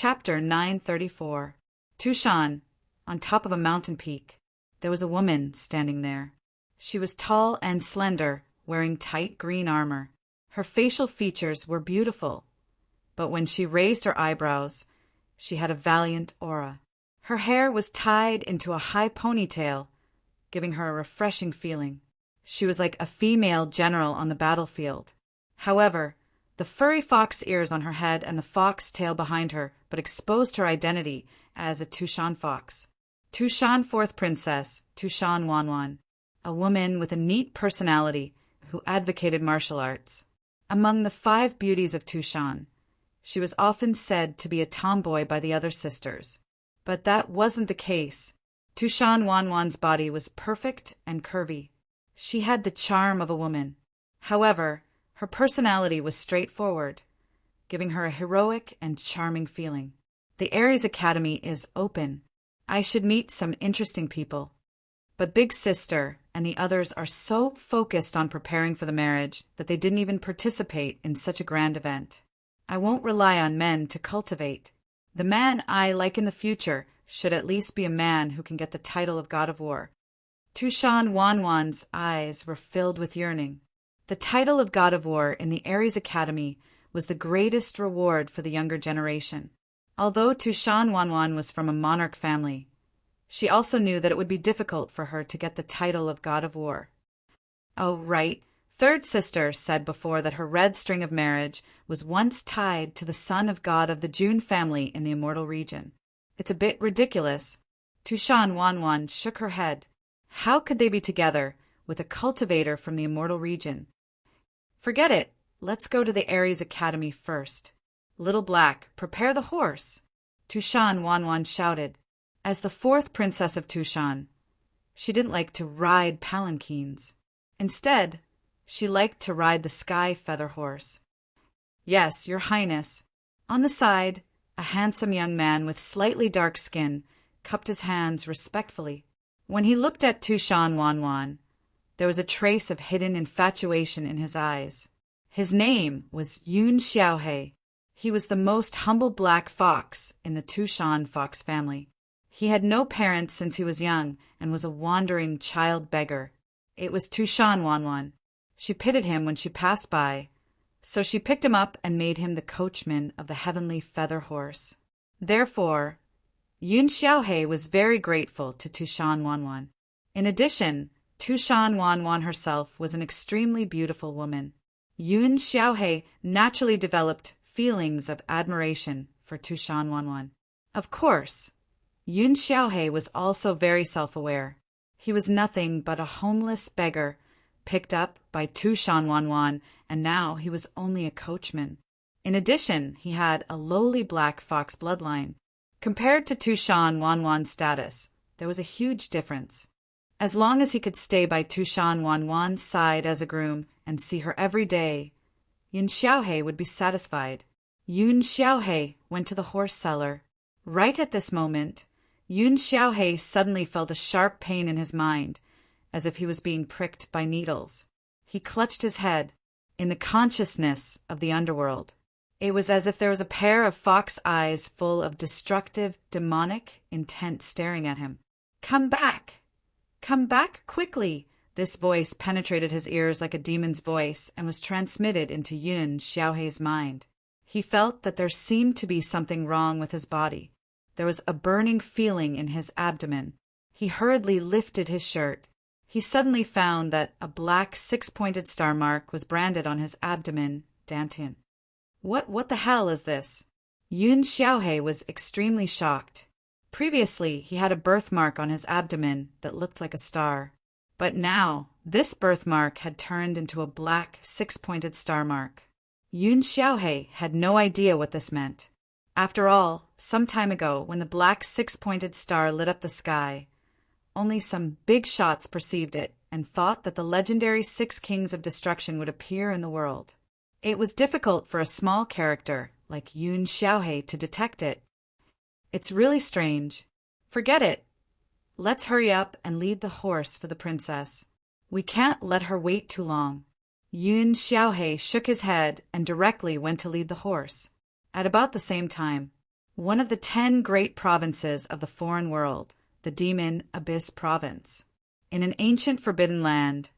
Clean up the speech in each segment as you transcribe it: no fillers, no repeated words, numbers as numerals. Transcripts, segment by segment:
Chapter 934. Tushan, on top of a mountain peak. There was a woman standing there. She was tall and slender, wearing tight green armor. Her facial features were beautiful, but when she raised her eyebrows, she had a valiant aura. Her hair was tied into a high ponytail, giving her a refreshing feeling. She was like a female general on the battlefield. However, the furry fox ears on her head and the fox tail behind her but exposed her identity as a Tushan fox. Tushan fourth princess, Tushan Wanwan, a woman with a neat personality who advocated martial arts. Among the 5 beauties of Tushan, she was often said to be a tomboy by the other sisters. But that wasn't the case. Tushan Wanwan's body was perfect and curvy. She had the charm of a woman. However, her personality was straightforward, giving her a heroic and charming feeling. The Aries Academy is open. I should meet some interesting people. But Big Sister and the others are so focused on preparing for the marriage that they didn't even participate in such a grand event. I won't rely on men to cultivate. The man I like in the future should at least be a man who can get the title of God of War. Tushan Wanwan's eyes were filled with yearning. The title of God of War in the Aries Academy was the greatest reward for the younger generation. Although Tushan Wanwan was from a monarch family, she also knew that it would be difficult for her to get the title of God of War. Oh, right. Third sister said before that her red string of marriage was once tied to the son of God of the June family in the immortal region. It's a bit ridiculous. Tushan Wanwan shook her head. How could they be together with a cultivator from the immortal region? Forget it. Let's go to the Aries Academy first. Little Black, prepare the horse, Tushan Wanwan shouted. As the 4th princess of Tushan, she didn't like to ride palanquins. Instead, she liked to ride the sky feather horse. Yes, your highness. On the side, a handsome young man with slightly dark skin cupped his hands respectfully. When he looked at Tushan Wanwan, there was a trace of hidden infatuation in his eyes. His name was Yun Xiaohe. He was the most humble black fox in the Tushan fox family. He had no parents since he was young and was a wandering child beggar. It was Tushan Wanwan. She pitied him when she passed by, so she picked him up and made him the coachman of the heavenly feather horse. Therefore, Yun Xiaohe was very grateful to Tushan Wanwan. In addition, Tushan Wanwan herself was an extremely beautiful woman. Yun Xiaohe naturally developed feelings of admiration for Tushan Wanwan. Of course, Yun Xiaohe was also very self-aware. He was nothing but a homeless beggar picked up by Tushan Wanwan, and now he was only a coachman. In addition, he had a lowly black fox bloodline. Compared to Tushan Wanwan's status, there was a huge difference. As long as he could stay by Tushan Wanwan's side as a groom and see her every day, Yun Xiaohe would be satisfied. Yun Xiaohe went to the horse seller. Right at this moment, Yun Xiaohe suddenly felt a sharp pain in his mind, as if he was being pricked by needles. He clutched his head, in the consciousness of the underworld. It was as if there was a pair of fox eyes full of destructive, demonic intent staring at him. Come back! Come back quickly! This voice penetrated his ears like a demon's voice and was transmitted into Yun Xiaohe's mind. He felt that there seemed to be something wrong with his body. There was a burning feeling in his abdomen. He hurriedly lifted his shirt. He suddenly found that a black 6-pointed star mark was branded on his abdomen, Dantian. What the hell is this? Yun Xiaohe was extremely shocked. Previously, he had a birthmark on his abdomen that looked like a star. But now, this birthmark had turned into a black 6-pointed star mark. Yun Xiaohe had no idea what this meant. After all, some time ago, when the black 6-pointed star lit up the sky, only some big shots perceived it and thought that the legendary 6 kings of destruction would appear in the world. It was difficult for a small character like Yun Xiaohe to detect it. It's really strange. Forget it. Let's hurry up and lead the horse for the princess. We can't let her wait too long. Yun Xiaohe shook his head and directly went to lead the horse. At about the same time, one of the 10 great provinces of the foreign world, the Demon Abyss Province, in an ancient forbidden land,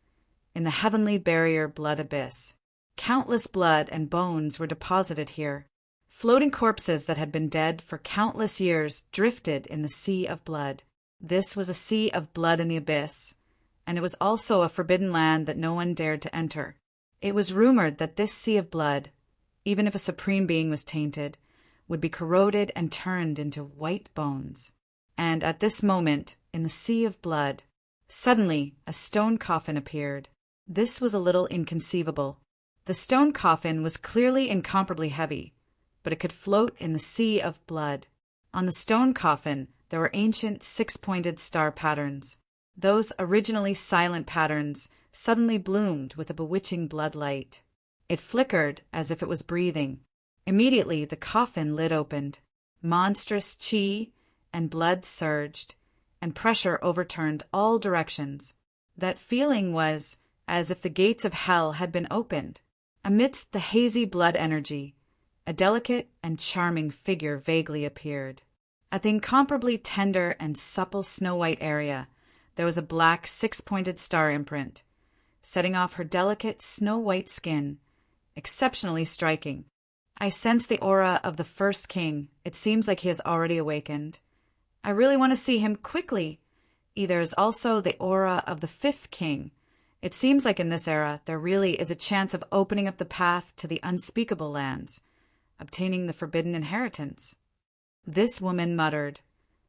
in the heavenly barrier blood abyss. Countless blood and bones were deposited here. Floating corpses that had been dead for countless years drifted in the sea of blood. This was a sea of blood in the abyss, and it was also a forbidden land that no one dared to enter. It was rumored that this sea of blood, even if a supreme being was tainted, would be corroded and turned into white bones. And at this moment, in the sea of blood, suddenly a stone coffin appeared. This was a little inconceivable. The stone coffin was clearly incomparably heavy, but it could float in the sea of blood. On the stone coffin, there were ancient six-pointed star patterns. Those originally silent patterns suddenly bloomed with a bewitching blood light. It flickered as if it was breathing. Immediately, the coffin lid opened. Monstrous chi and blood surged, and pressure overturned all directions. That feeling was as if the gates of hell had been opened. Amidst the hazy blood energy, a delicate and charming figure vaguely appeared. At the incomparably tender and supple snow-white area, there was a black six-pointed star imprint, setting off her delicate snow-white skin, exceptionally striking. I sense the aura of the first king. It seems like he has already awakened. I really want to see him quickly. There is also the aura of the fifth king. It seems like in this era, there really is a chance of opening up the path to the unspeakable lands, obtaining the forbidden inheritance. This woman muttered,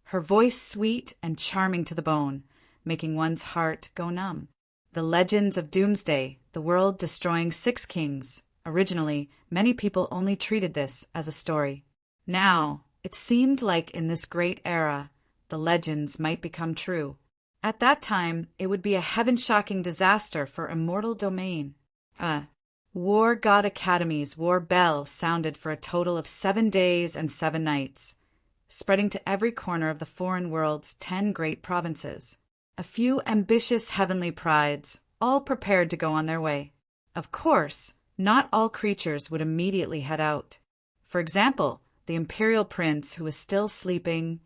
her voice sweet and charming to the bone, making one's heart go numb. The legends of Doomsday, the world-destroying six kings. Originally, many people only treated this as a story. Now, it seemed like in this great era, the legends might become true. At that time, it would be a heaven-shocking disaster for immortal domain. War God Academy's war bell sounded for a total of 7 days and 7 nights, spreading to every corner of the foreign world's 10 great provinces. A few ambitious heavenly prides, all prepared to go on their way. Of course, not all creatures would immediately head out. For example, the imperial prince who was still sleeping,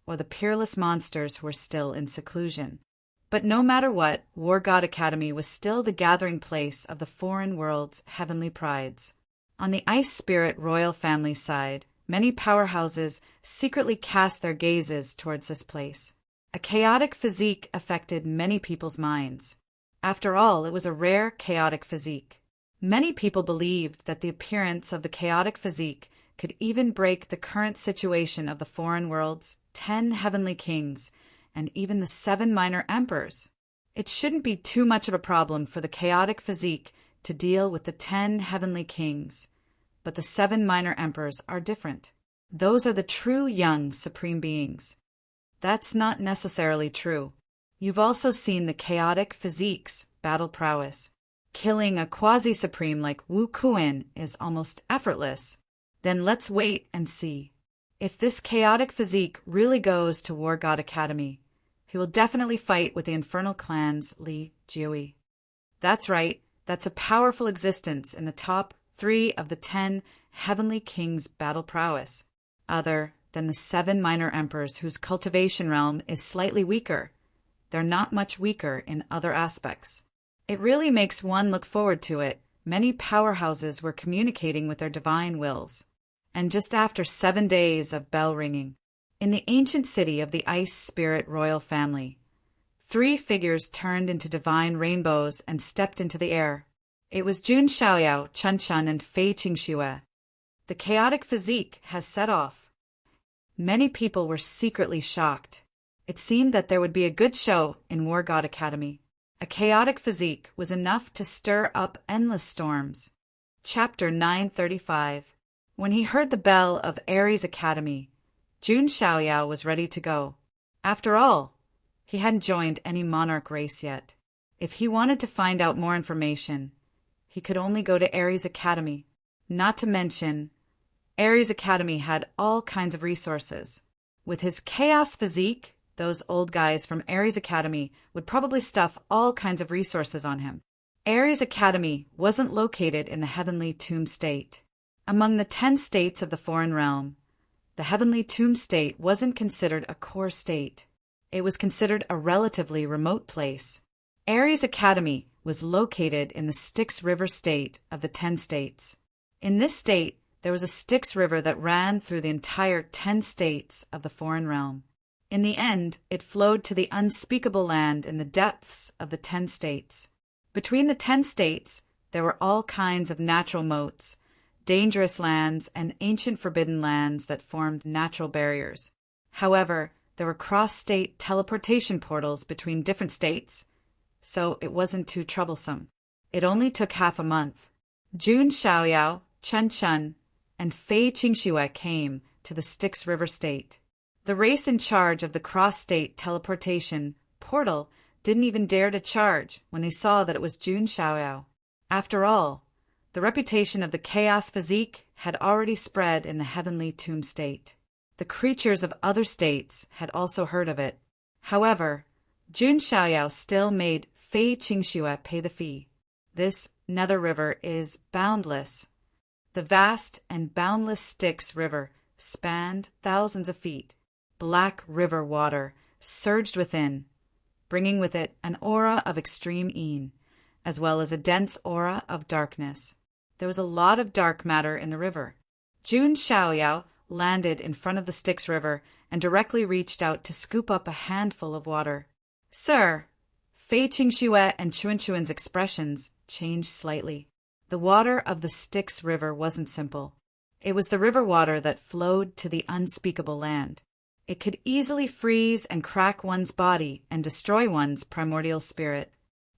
or the peerless monsters who were still in seclusion. But no matter what, War God Academy was still the gathering place of the foreign world's heavenly prides. On the Ice Spirit royal family side, many powerhouses secretly cast their gazes towards this place. A chaotic physique affected many people's minds. After all, it was a rare chaotic physique. Many people believed that the appearance of the chaotic physique could even break the current situation of the foreign world's 10 heavenly kings and even the 7 minor emperors. It shouldn't be too much of a problem for the chaotic physique to deal with the 10 heavenly kings, but the 7 minor emperors are different. Those are the true young supreme beings. That's not necessarily true. You've also seen the chaotic physique's battle prowess. Killing a quasi-supreme like Wu Kuan is almost effortless. Then let's wait and see. If this chaotic physique really goes to War God Academy, he will definitely fight with the infernal clan's Li Jiui. That's right, that's a powerful existence in the top 3 of the 10 heavenly kings' battle prowess, other than the 7 minor emperors whose cultivation realm is slightly weaker. They're not much weaker in other aspects. It really makes one look forward to it. Many powerhouses were communicating with their divine wills. And just after 7 days of bell ringing, in the ancient city of the Ice Spirit royal family, 3 figures turned into divine rainbows and stepped into the air. It was Jun Xiaoyao, Chun Chun, and Fei Qingxue. The chaotic physique has set off. Many people were secretly shocked. It seemed that there would be a good show in War God Academy. A chaotic physique was enough to stir up endless storms. Chapter 935. When he heard the bell of Ares Academy, Jun Xiaoyao was ready to go. After all, he hadn't joined any monarch race yet. If he wanted to find out more information, he could only go to Ares Academy. Not to mention, Ares Academy had all kinds of resources. With his chaos physique, those old guys from Ares Academy would probably stuff all kinds of resources on him. Ares Academy wasn't located in the heavenly tomb state. Among the 10 states of the foreign realm, the heavenly tomb state wasn't considered a core state. It was considered a relatively remote place. Ares Academy was located in the Styx River state of the 10 states. In this state, there was a Styx River that ran through the entire 10 states of the foreign realm. In the end, it flowed to the unspeakable land in the depths of the 10 states. Between the 10 states, there were all kinds of natural moats, dangerous lands, and ancient forbidden lands that formed natural barriers. However, there were cross-state teleportation portals between different states, so it wasn't too troublesome. It only took half a month. Jun Xiaoyao, Chen Chun, and Fei Qingxue came to the Styx River state. The race in charge of the cross-state teleportation portal didn't even dare to charge when they saw that it was Jun Xiaoyao. After all, the reputation of the chaos physique had already spread in the heavenly tomb state. The creatures of other states had also heard of it. However, Jun Xiaoyao still made Fei Qingxue pay the fee. This nether river is boundless. The vast and boundless Styx River spanned thousands of feet. Black river water surged within, bringing with it an aura of extreme een, as well as a dense aura of darkness. There was a lot of dark matter in the river. Jun Xiaoyao landed in front of the Styx River and directly reached out to scoop up a handful of water. Sir, Fei Qingxue and Chuan's expressions changed slightly. The water of the Styx River wasn't simple. It was the river water that flowed to the unspeakable land. It could easily freeze and crack one's body and destroy one's primordial spirit.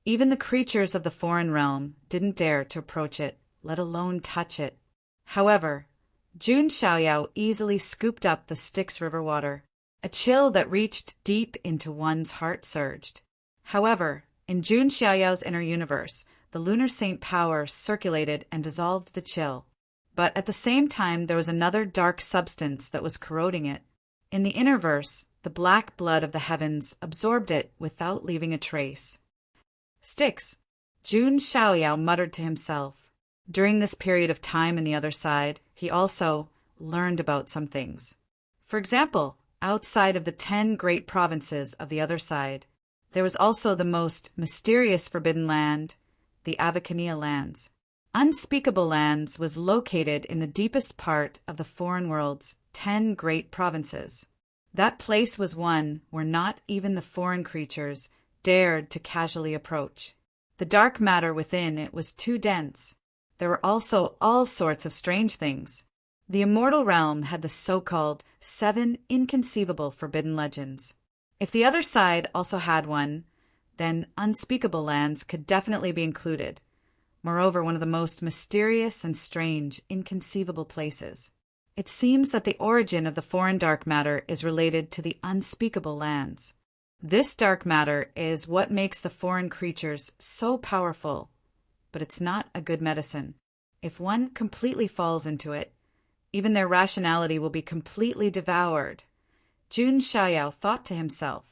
Even the creatures of the foreign realm didn't dare to approach it, let alone touch it. However, Jun Xiaoyao easily scooped up the Styx River water. A chill that reached deep into one's heart surged. However, in Jun Xiaoyao's inner universe, the lunar saint power circulated and dissolved the chill. But at the same time, there was another dark substance that was corroding it. In the inner verse, the black blood of the heavens absorbed it without leaving a trace. Styx, Jun Xiaoyao muttered to himself. During this period of time in the other side, he also learned about some things. For example, outside of the 10 great provinces of the other side, there was also the most mysterious forbidden land, the Avicania lands. Unspeakable lands was located in the deepest part of the foreign world's 10 great provinces. That place was one where not even the foreign creatures dared to casually approach. The dark matter within it was too dense. There were also all sorts of strange things. The immortal realm had the so-called 7 inconceivable forbidden legends. If the other side also had one, then unspeakable lands could definitely be included. Moreover, one of the most mysterious and strange, inconceivable places. It seems that the origin of the foreign dark matter is related to the unspeakable lands. This dark matter is what makes the foreign creatures so powerful, but it's not a good medicine. If one completely falls into it, even their rationality will be completely devoured. Jun Xiaoyao thought to himself,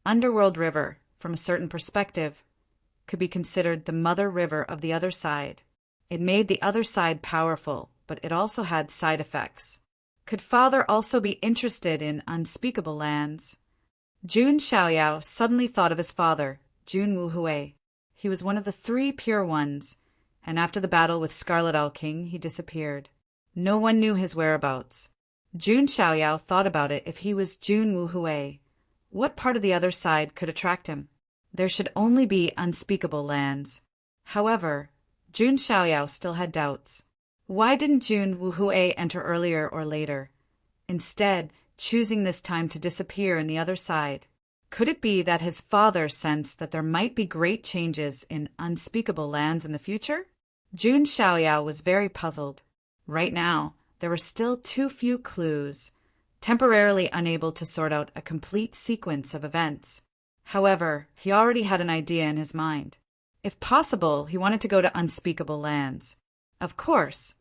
Underworld River, from a certain perspective, could be considered the mother river of the other side. It made the other side powerful, but it also had side effects. Could Father also be interested in unspeakable lands? Jun Xiaoyao suddenly thought of his father, Jun Wuhui. He was one of the 3 pure ones, and after the battle with Scarlet Owl King, he disappeared. No one knew his whereabouts. Jun Xiaoyao thought about it. If he was Jun Wuhui, what part of the other side could attract him? There should only be unspeakable lands. However, Jun Xiaoyao still had doubts. Why didn't Jun Wuhui enter earlier or later, instead choosing this time to disappear in the other side? Could it be that his father sensed that there might be great changes in unspeakable lands in the future? Jun Xiaoyao was very puzzled. Right now, there were still too few clues, temporarily unable to sort out a complete sequence of events. However, he already had an idea in his mind. If possible, he wanted to go to unspeakable lands. Of course,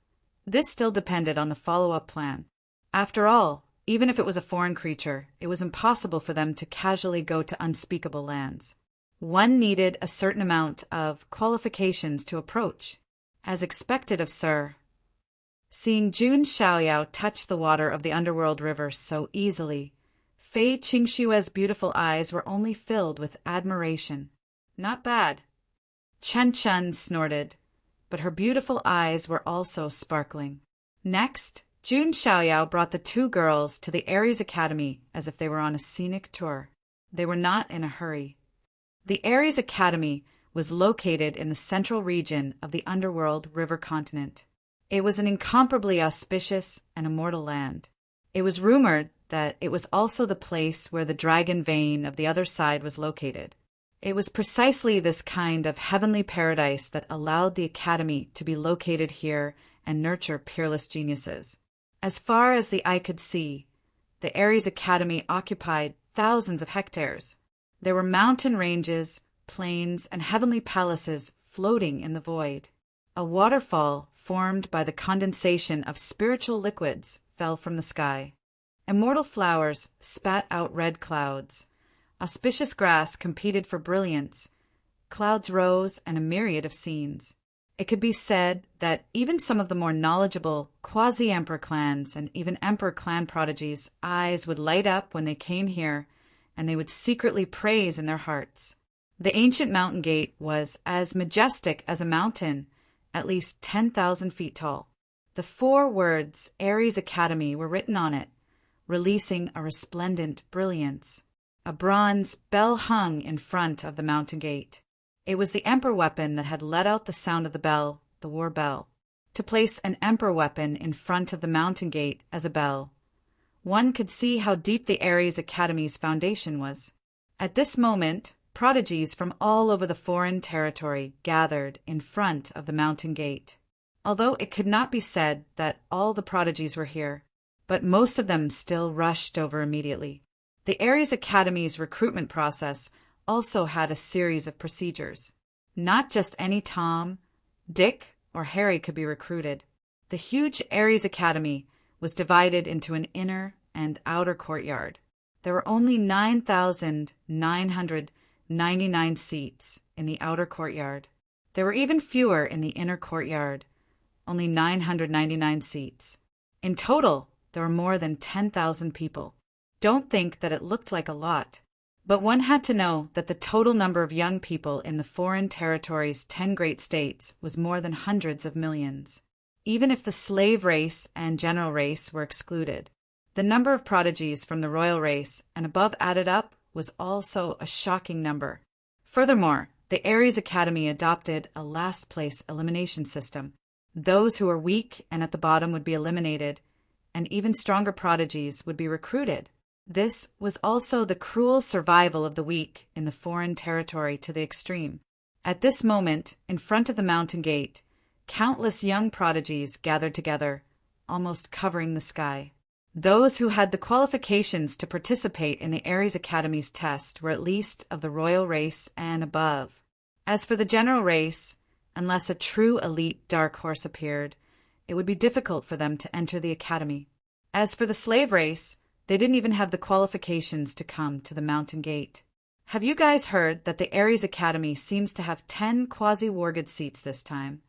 this still depended on the follow-up plan. After all, even if it was a foreign creature, it was impossible for them to casually go to unspeakable lands. One needed a certain amount of qualifications to approach. As expected of Sir Seeing Jun Xiaoyao touch the water of the underworld river so easily, Fei Qingshue's beautiful eyes were only filled with admiration. Not bad. Chen Chun snorted, but her beautiful eyes were also sparkling. Next, Jun Xiaoyao brought the two girls to the Aries Academy as if they were on a scenic tour. They were not in a hurry. The Aries Academy was located in the central region of the underworld river continent. It was an incomparably auspicious and immortal land. It was rumored that it was also the place where the dragon vein of the other side was located. It was precisely this kind of heavenly paradise that allowed the academy to be located here and nurture peerless geniuses. As far as the eye could see, the Aries Academy occupied thousands of hectares. There were mountain ranges, plains, and heavenly palaces floating in the void. A waterfall formed by the condensation of spiritual liquids fell from the sky. Immortal flowers spat out red clouds. Auspicious grass competed for brilliance. Clouds rose and a myriad of scenes. It could be said that even some of the more knowledgeable quasi-emperor clans and even emperor clan prodigies' eyes would light up when they came here, and they would secretly praise in their hearts. The ancient mountain gate was as majestic as a mountain, at least 10,000 feet tall. The 4 words Aries Academy were written on it, releasing a resplendent brilliance. A bronze bell hung in front of the mountain gate. It was the emperor weapon that had let out the sound of the bell, the war bell. To place an emperor weapon in front of the mountain gate as a bell, one could see how deep the Aries Academy's foundation was. At this moment, prodigies from all over the foreign territory gathered in front of the mountain gate. Although it could not be said that all the prodigies were here, but most of them still rushed over immediately. The Aries Academy's recruitment process also had a series of procedures. Not just any Tom, Dick, or Harry could be recruited. The huge Aries Academy was divided into an inner and outer courtyard. There were only 9,999 seats in the outer courtyard. There were even fewer in the inner courtyard, only 999 seats. In total, there were more than 10,000 people. Don't think that it looked like a lot, but one had to know that the total number of young people in the foreign territory's 10 great states was more than hundreds of millions. Even if the slave race and general race were excluded, the number of prodigies from the royal race and above added up was also a shocking number. Furthermore, the Aries Academy adopted a last-place elimination system. Those who were weak and at the bottom would be eliminated, and even stronger prodigies would be recruited. This was also the cruel survival of the weak in the foreign territory to the extreme. At this moment, in front of the mountain gate, countless young prodigies gathered together, almost covering the sky. Those who had the qualifications to participate in the Aries Academy's test were at least of the royal race and above. As for the general race, unless a true elite dark horse appeared, it would be difficult for them to enter the academy. As for the slave race, they didn't even have the qualifications to come to the mountain gate. Have you guys heard that the Aries Academy seems to have 10 quasi-war god seats this time?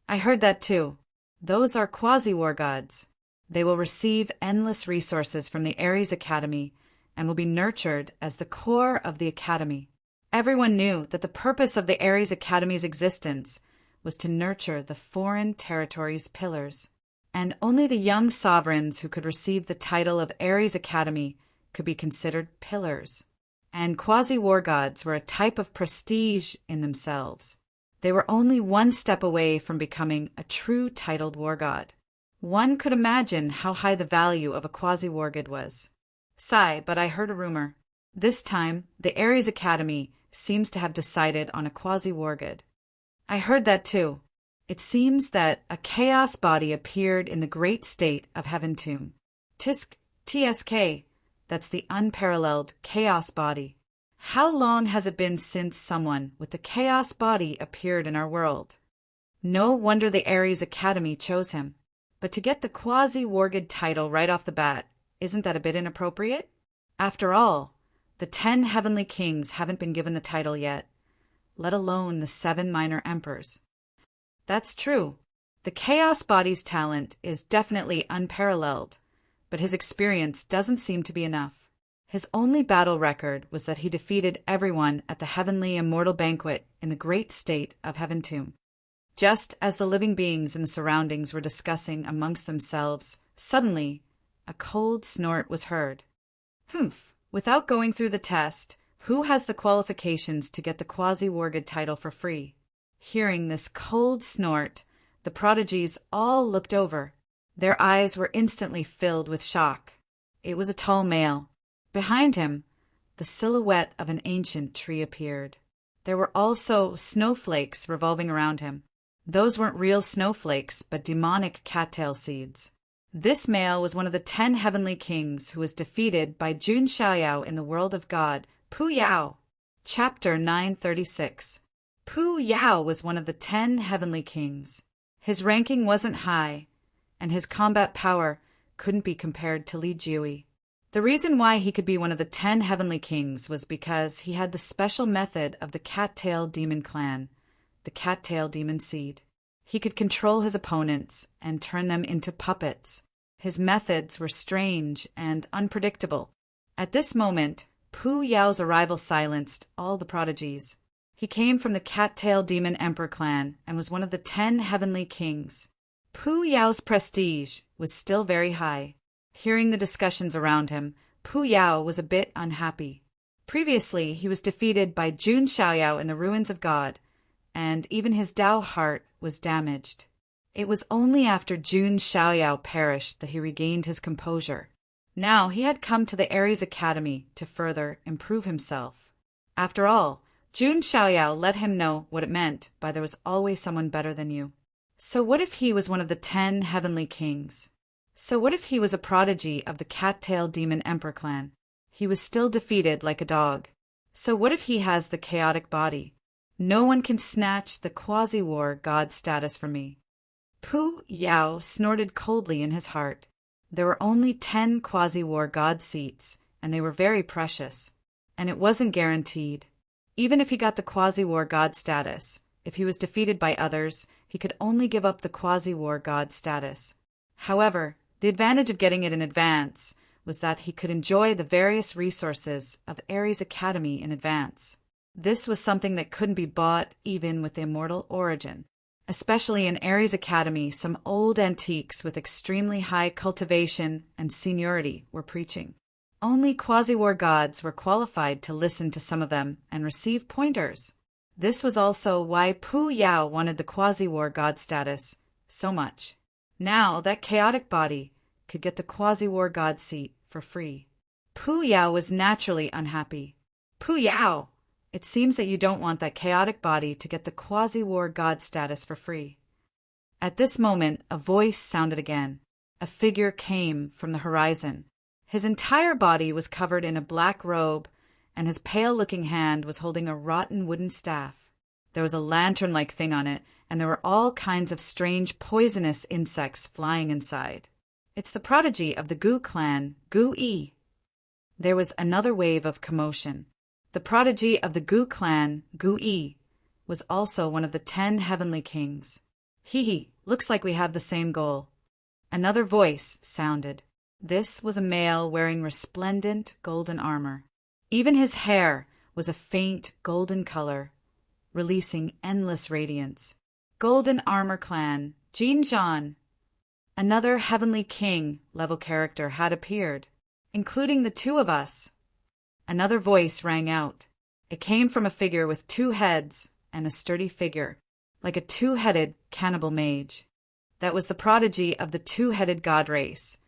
I heard that too. Those are quasi-war gods. They will receive endless resources from the Aries Academy and will be nurtured as the core of the academy. Everyone knew that the purpose of the Aries Academy's existence was to nurture the foreign territory's pillars. And only the young sovereigns who could receive the title of Aries Academy could be considered pillars. And quasi-war gods were a type of prestige in themselves. They were only one step away from becoming a true titled war god. One could imagine how high the value of a quasi-war god was. Sigh, but I heard a rumor. This time, the Aries Academy seems to have decided on a quasi-war god. I heard that too. It seems that a chaos body appeared in the great state of Heaven Tomb. TSK, that's the unparalleled chaos body. How long has it been since someone with the chaos body appeared in our world? No wonder the Aries Academy chose him. But to get the quasi-war god title right off the bat, isn't that a bit inappropriate? After all, the 10 heavenly kings haven't been given the title yet, let alone the 7 minor emperors. That's true. The Chaos Body's talent is definitely unparalleled, but his experience doesn't seem to be enough. His only battle record was that he defeated everyone at the heavenly immortal banquet in the great state of Heaven Tomb. Just as the living beings in the surroundings were discussing amongst themselves, suddenly a cold snort was heard. Humph! Without going through the test, who has the qualifications to get the Quasi-Wargod title for free? Hearing this cold snort, the prodigies all looked over. Their eyes were instantly filled with shock. It was a tall male. Behind him, the silhouette of an ancient tree appeared. There were also snowflakes revolving around him. Those weren't real snowflakes, but demonic cattail seeds. This male was one of the 10 heavenly kings who was defeated by Jun Xiaoyao in the world of God, Pu Yao. Chapter 936. Pu Yao was one of the 10 heavenly kings. His ranking wasn't high, and his combat power couldn't be compared to Li Jui. The reason why he could be one of the 10 heavenly kings was because he had the special method of the cattail demon clan, the cattail demon seed. He could control his opponents and turn them into puppets. His methods were strange and unpredictable. At this moment, Pu Yao's arrival silenced all the prodigies. He came from the cattail demon emperor clan and was one of the 10 heavenly kings. Pu Yao's prestige was still very high. Hearing the discussions around him, Pu Yao was a bit unhappy. Previously, he was defeated by Jun Xiaoyao in the ruins of God, and even his Dao heart was damaged. It was only after Jun Xiaoyao perished that he regained his composure. Now he had come to the Ares Academy to further improve himself. After all, Jun Xiaoyao let him know what it meant by there was always someone better than you. So what if he was one of the 10 heavenly kings? So what if he was a prodigy of the cattail demon emperor clan? He was still defeated like a dog. So what if he has the chaotic body? No one can snatch the quasi-war god status from me. Pu Yao snorted coldly in his heart. There were only 10 quasi-war god seats, and they were very precious. And it wasn't guaranteed. Even if he got the quasi-war god status, if he was defeated by others, he could only give up the quasi-war god status. However, the advantage of getting it in advance was that he could enjoy the various resources of Ares Academy in advance. This was something that couldn't be bought even with the immortal origin. Especially in Ares Academy, some old antiques with extremely high cultivation and seniority were preaching. Only quasi-war gods were qualified to listen to some of them and receive pointers. This was also why Pu Yao wanted the quasi-war god status so much. Now that chaotic body could get the quasi-war god seat for free. Pu Yao was naturally unhappy. Pu Yao! It seems that you don't want that chaotic body to get the quasi-war god status for free. At this moment, a voice sounded again. A figure came from the horizon. His entire body was covered in a black robe, and his pale-looking hand was holding a rotten wooden staff. There was a lantern-like thing on it, and there were all kinds of strange poisonous insects flying inside. It's the prodigy of the Gu clan, Gu Yi. There was another wave of commotion. The prodigy of the Gu clan, Gu Yi, was also one of the 10 heavenly kings. Hee, looks like we have the same goal. Another voice sounded. This was a male wearing resplendent golden armor. Even his hair was a faint golden color, releasing endless radiance. Golden Armor Clan, Jin Zhan. Another heavenly king level character had appeared, including the 2 of us. Another voice rang out. It came from a figure with 2 heads and a sturdy figure, like a 2-headed cannibal mage. That was the prodigy of the 2-headed god race,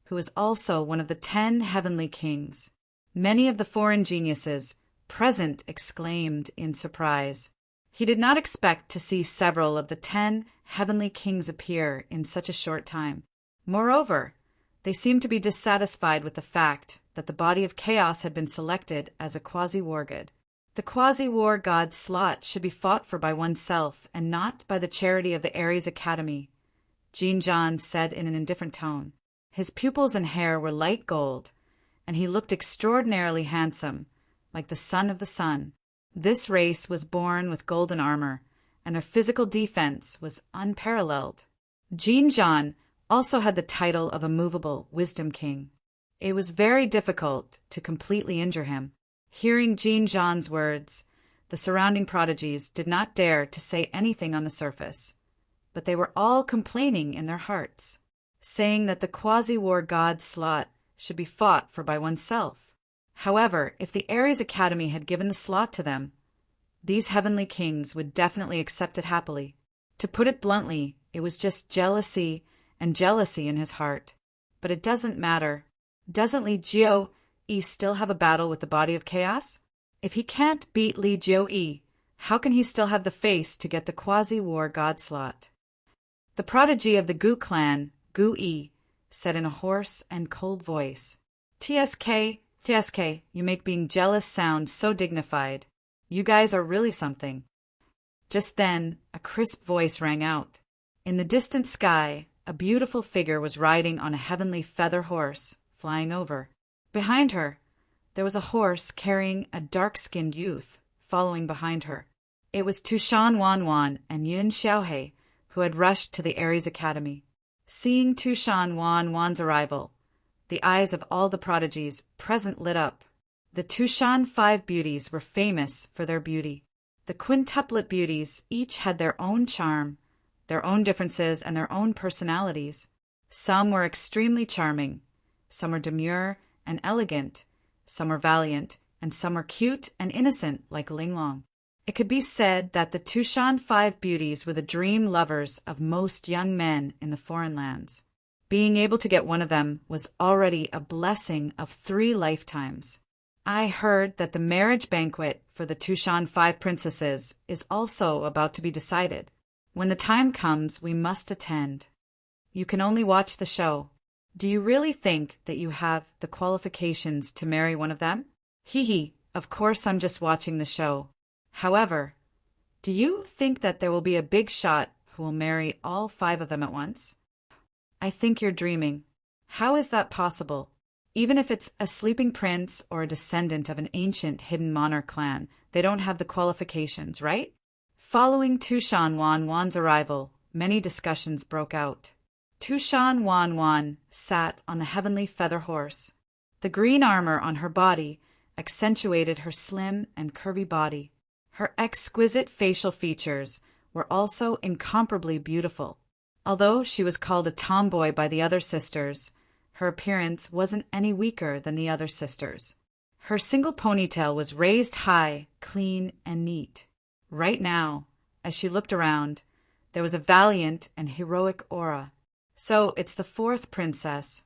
who was also one of the 10 heavenly kings. Many of the foreign geniuses present exclaimed in surprise. He did not expect to see several of the 10 heavenly kings appear in such a short time. Moreover, they seemed to be dissatisfied with the fact that the body of chaos had been selected as a quasi-wargod. The quasi-war god slot should be fought for by oneself and not by the charity of the Ares Academy, Jin Zhan said in an indifferent tone. His pupils and hair were light gold, and he looked extraordinarily handsome, like the son of the sun. This race was born with golden armor, and their physical defense was unparalleled. Jinzhan also had the title of a movable wisdom king. It was very difficult to completely injure him. Hearing Jinzhan's words, the surrounding prodigies did not dare to say anything on the surface, but they were all complaining in their hearts, saying that the quasi-war god slot should be fought for by oneself. However, if the Ares Academy had given the slot to them, these heavenly kings would definitely accept it happily. To put it bluntly, it was just jealousy and jealousy in his heart. But it doesn't matter. Doesn't Li Jiu-yi still have a battle with the body of chaos? If he can't beat Li Jiu-yi, how can he still have the face to get the quasi-war god slot? The prodigy of the Gu clan, Gu-yi, said in a hoarse and cold voice, "TSK, TSK, you make being jealous sound so dignified. You guys are really something." Just then, a crisp voice rang out. In the distant sky, a beautiful figure was riding on a heavenly feather horse, flying over. Behind her, there was a horse carrying a dark-skinned youth, following behind her. It was Tushan Wanwan and Yun Xiaohe, who had rushed to the Ares Academy. Seeing Tushan Wanwan's arrival, the eyes of all the prodigies present lit up. The Tushan Five Beauties were famous for their beauty. The quintuplet beauties each had their own charm, their own differences, and their own personalities. Some were extremely charming, some were demure and elegant, some were valiant, and some were cute and innocent like Linglong. It could be said that the Tushan Five Beauties were the dream lovers of most young men in the foreign lands. Being able to get one of them was already a blessing of 3 lifetimes. I heard that the marriage banquet for the Tushan Five Princesses is also about to be decided. When the time comes, we must attend. You can only watch the show. Do you really think that you have the qualifications to marry one of them? Hee, of course I'm just watching the show. However, do you think that there will be a big shot who will marry all 5 of them at once? I think you're dreaming. How is that possible? Even if it's a sleeping prince or a descendant of an ancient hidden monarch clan, they don't have the qualifications, right? Following Tushan Wanwan's arrival, many discussions broke out. Tushan Wanwan sat on the heavenly feather horse. The green armor on her body accentuated her slim and curvy body. Her exquisite facial features were also incomparably beautiful. Although she was called a tomboy by the other sisters, her appearance wasn't any weaker than the other sisters. Her single ponytail was raised high, clean, and neat. Right now, as she looked around, there was a valiant and heroic aura. So it's the 4th princess.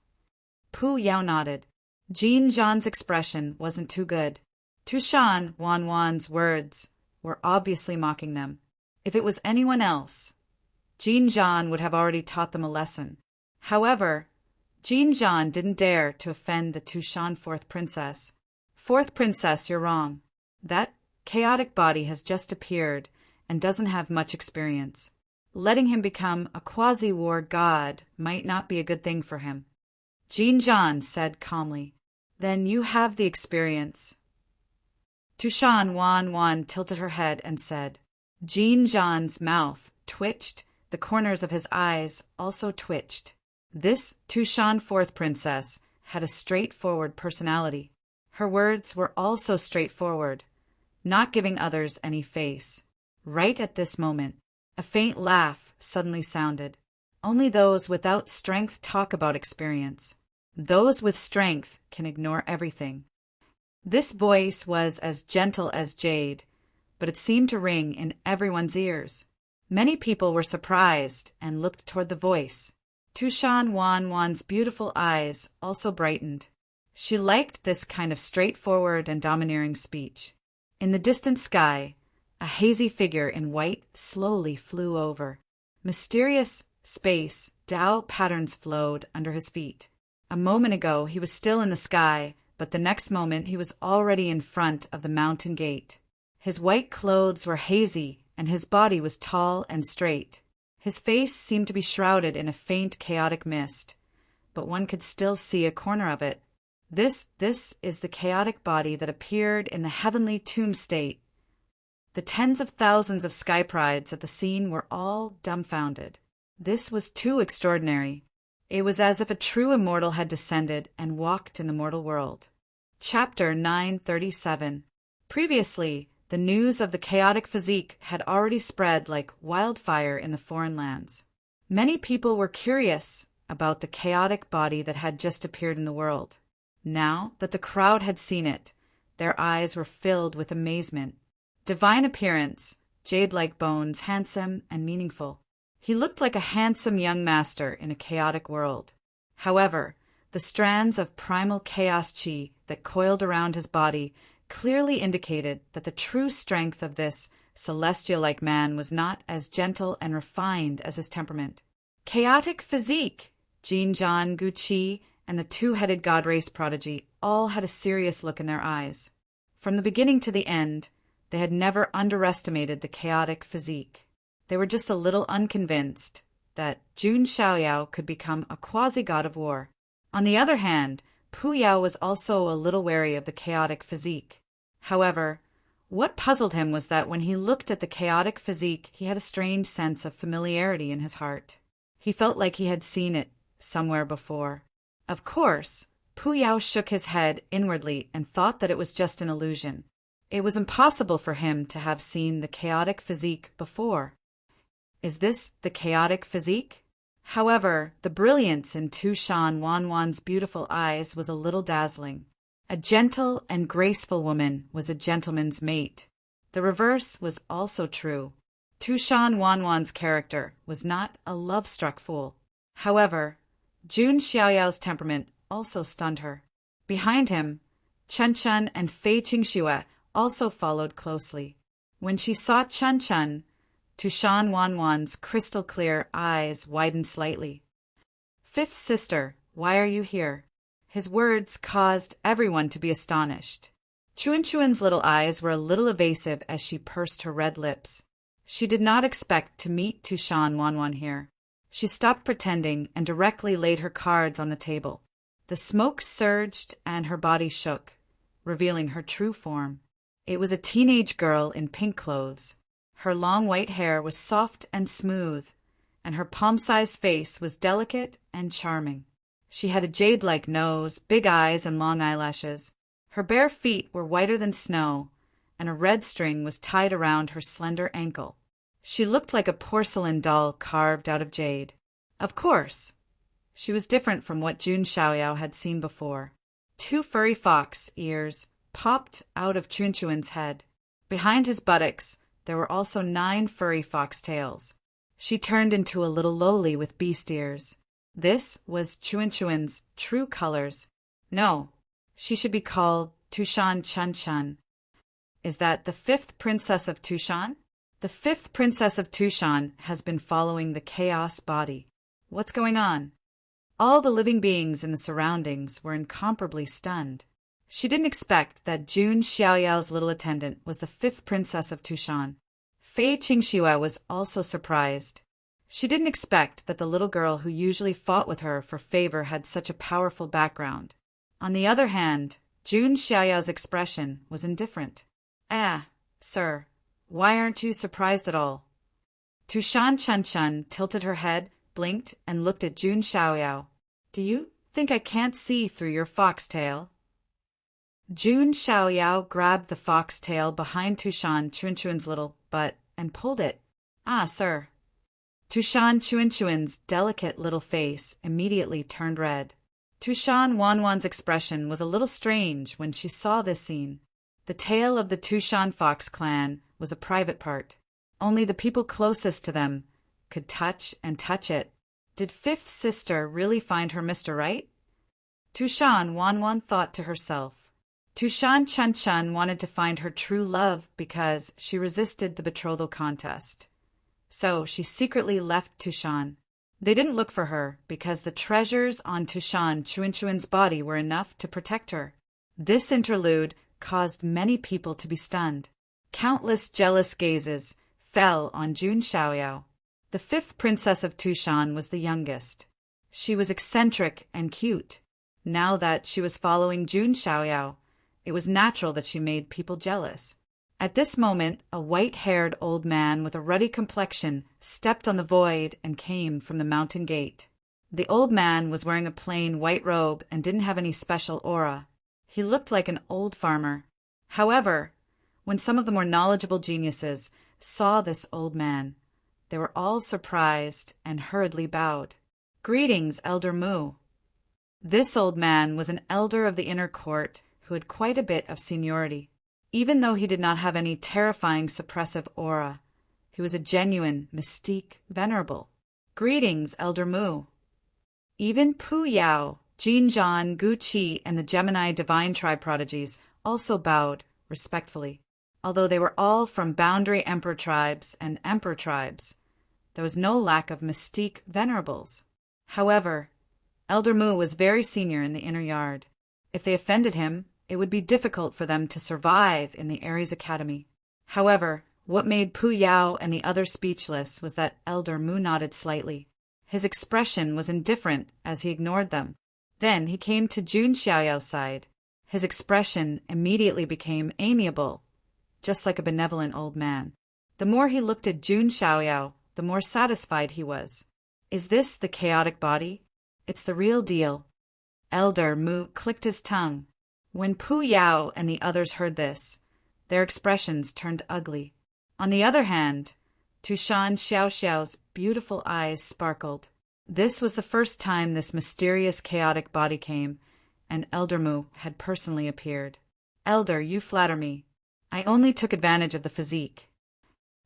Pu Yao nodded. Jinzhan's expression wasn't too good. Tushan Wanwan's words were obviously mocking them. If it was anyone else, Jinzhan would have already taught them a lesson. However, Jinzhan didn't dare to offend the Tushan 4th princess. 4th princess, you're wrong. That chaotic body has just appeared and doesn't have much experience. Letting him become a quasi-war god might not be a good thing for him. Jinzhan said calmly, "Then you have the experience." Tushan Wanwan tilted her head and said. Jinzhan's mouth twitched, the corners of his eyes also twitched. This Tushan 4th princess had a straightforward personality. Her words were also straightforward, not giving others any face. Right at this moment, a faint laugh suddenly sounded. Only those without strength talk about experience. Those with strength can ignore everything. This voice was as gentle as jade, but it seemed to ring in everyone's ears. Many people were surprised and looked toward the voice. Tushan Wanwan's beautiful eyes also brightened. She liked this kind of straightforward and domineering speech. In the distant sky, a hazy figure in white slowly flew over. Mysterious space, Tao patterns flowed under his feet. A moment ago he was still in the sky, but the next moment he was already in front of the mountain gate. His white clothes were hazy, and his body was tall and straight. His face seemed to be shrouded in a faint chaotic mist, but one could still see a corner of it. This is the chaotic body that appeared in the heavenly tomb state. The tens of thousands of sky prides at the scene were all dumbfounded. This was too extraordinary. It was as if a true immortal had descended and walked in the mortal world. Chapter 937. Previously, the news of the chaotic physique had already spread like wildfire in the foreign lands. Many people were curious about the chaotic body that had just appeared in the world. Now that the crowd had seen it, their eyes were filled with amazement. Divine appearance, jade-like bones, handsome and meaningful. He looked like a handsome young master in a chaotic world. However, the strands of primal chaos chi that coiled around his body clearly indicated that the true strength of this celestial-like man was not as gentle and refined as his temperament. Chaotic physique! Jinjan, Guqi, and the two-headed god race prodigy all had a serious look in their eyes. From the beginning to the end, they had never underestimated the chaotic physique. They were just a little unconvinced that Jun Xiaoyao could become a quasi-god of war. On the other hand, Pu Yao was also a little wary of the chaotic physique. However, what puzzled him was that when he looked at the chaotic physique, he had a strange sense of familiarity in his heart. He felt like he had seen it somewhere before. Of course, Pu Yao shook his head inwardly and thought that it was just an illusion. It was impossible for him to have seen the chaotic physique before. Is this the chaotic physique? However, the brilliance in Tushan Wanwan's beautiful eyes was a little dazzling. A gentle and graceful woman was a gentleman's mate. The reverse was also true. Tushan Wanwan's character was not a love-struck fool. However, Jun Xiaoyao's temperament also stunned her. Behind him, Chen Chen and Fei Qingxue also followed closely. When she saw Chen Chen, Tushan Wanwan's crystal-clear eyes widened slightly. "Fifth sister, why are you here?" His words caused everyone to be astonished. Chuan's little eyes were a little evasive as she pursed her red lips. She did not expect to meet Tushan Wanwan here. She stopped pretending and directly laid her cards on the table. The smoke surged and her body shook, revealing her true form. It was a teenage girl in pink clothes. Her long white hair was soft and smooth, and her palm-sized face was delicate and charming. She had a jade-like nose, big eyes, and long eyelashes. Her bare feet were whiter than snow, and a red string was tied around her slender ankle. She looked like a porcelain doll carved out of jade. Of course, she was different from what Jun Xiaoyao had seen before. Two furry fox ears popped out of Chuan's head. Behind his buttocks, there were also 9 furry fox tails. She turned into a little lowly with beast ears. This was Chuan's true colors. No, she should be called Tushan Chen. Is that the 5th princess of Tushan? The 5th princess of Tushan has been following the chaos body. What's going on? All the living beings in the surroundings were incomparably stunned. She didn't expect that Jun Xiaoyao's little attendant was the 5th princess of Tushan. Fei Qingxue was also surprised. She didn't expect that the little girl who usually fought with her for favor had such a powerful background. On the other hand, Jun Xiaoyao's expression was indifferent. Sir, why aren't you surprised at all? Tushan Chen tilted her head, blinked, and looked at Jun Xiaoyao. Do you think I can't see through your foxtail? Jun Xiaoyao grabbed the foxtail behind Tushan Chuan's little butt and pulled it. Sir. Tushan Chuan's delicate little face immediately turned red. Tushan Wanwan's expression was a little strange when she saw this scene. The tail of the Tushan Fox clan was a private part. Only the people closest to them could touch it. Did 5th sister really find her Mr. Right? Tushan Wanwan thought to herself. Tushan Chen wanted to find her true love because she resisted the betrothal contest. So she secretly left Tushan. They didn't look for her because the treasures on Tushan Chuan's body were enough to protect her. This interlude caused many people to be stunned. Countless jealous gazes fell on Jun Xiaoyao. The 5th princess of Tushan was the youngest. She was eccentric and cute. Now that she was following Jun Xiaoyao, it was natural that she made people jealous. At this moment, a white-haired old man with a ruddy complexion stepped on the void and came from the mountain gate. The old man was wearing a plain white robe and didn't have any special aura. He looked like an old farmer. However, when some of the more knowledgeable geniuses saw this old man, they were all surprised and hurriedly bowed. "Greetings, Elder Mu." This old man was an elder of the inner court who had quite a bit of seniority. Even though he did not have any terrifying suppressive aura, he was a genuine mystique venerable. "Greetings, Elder Mu." Even Pu Yao, Jin Zhan, Gu Qi, and the Gemini divine tribe prodigies also bowed respectfully. Although they were all from boundary emperor tribes and emperor tribes, there was no lack of mystique venerables. However, Elder Mu was very senior in the inner yard. If they offended him, it would be difficult for them to survive in the Aries Academy. However, what made Pu Yao and the others speechless was that Elder Mu nodded slightly. His expression was indifferent as he ignored them. Then he came to Jun Xiaoyao's side. His expression immediately became amiable, just like a benevolent old man. The more he looked at Jun Xiaoyao, the more satisfied he was. "Is this the chaotic body? It's the real deal." Elder Mu clicked his tongue. When Pu Yao and the others heard this, their expressions turned ugly. On the other hand, Tushan Xiaoxiao's beautiful eyes sparkled. This was the first time this mysterious chaotic body came, and Elder Mu had personally appeared. "Elder, you flatter me. I only took advantage of the physique."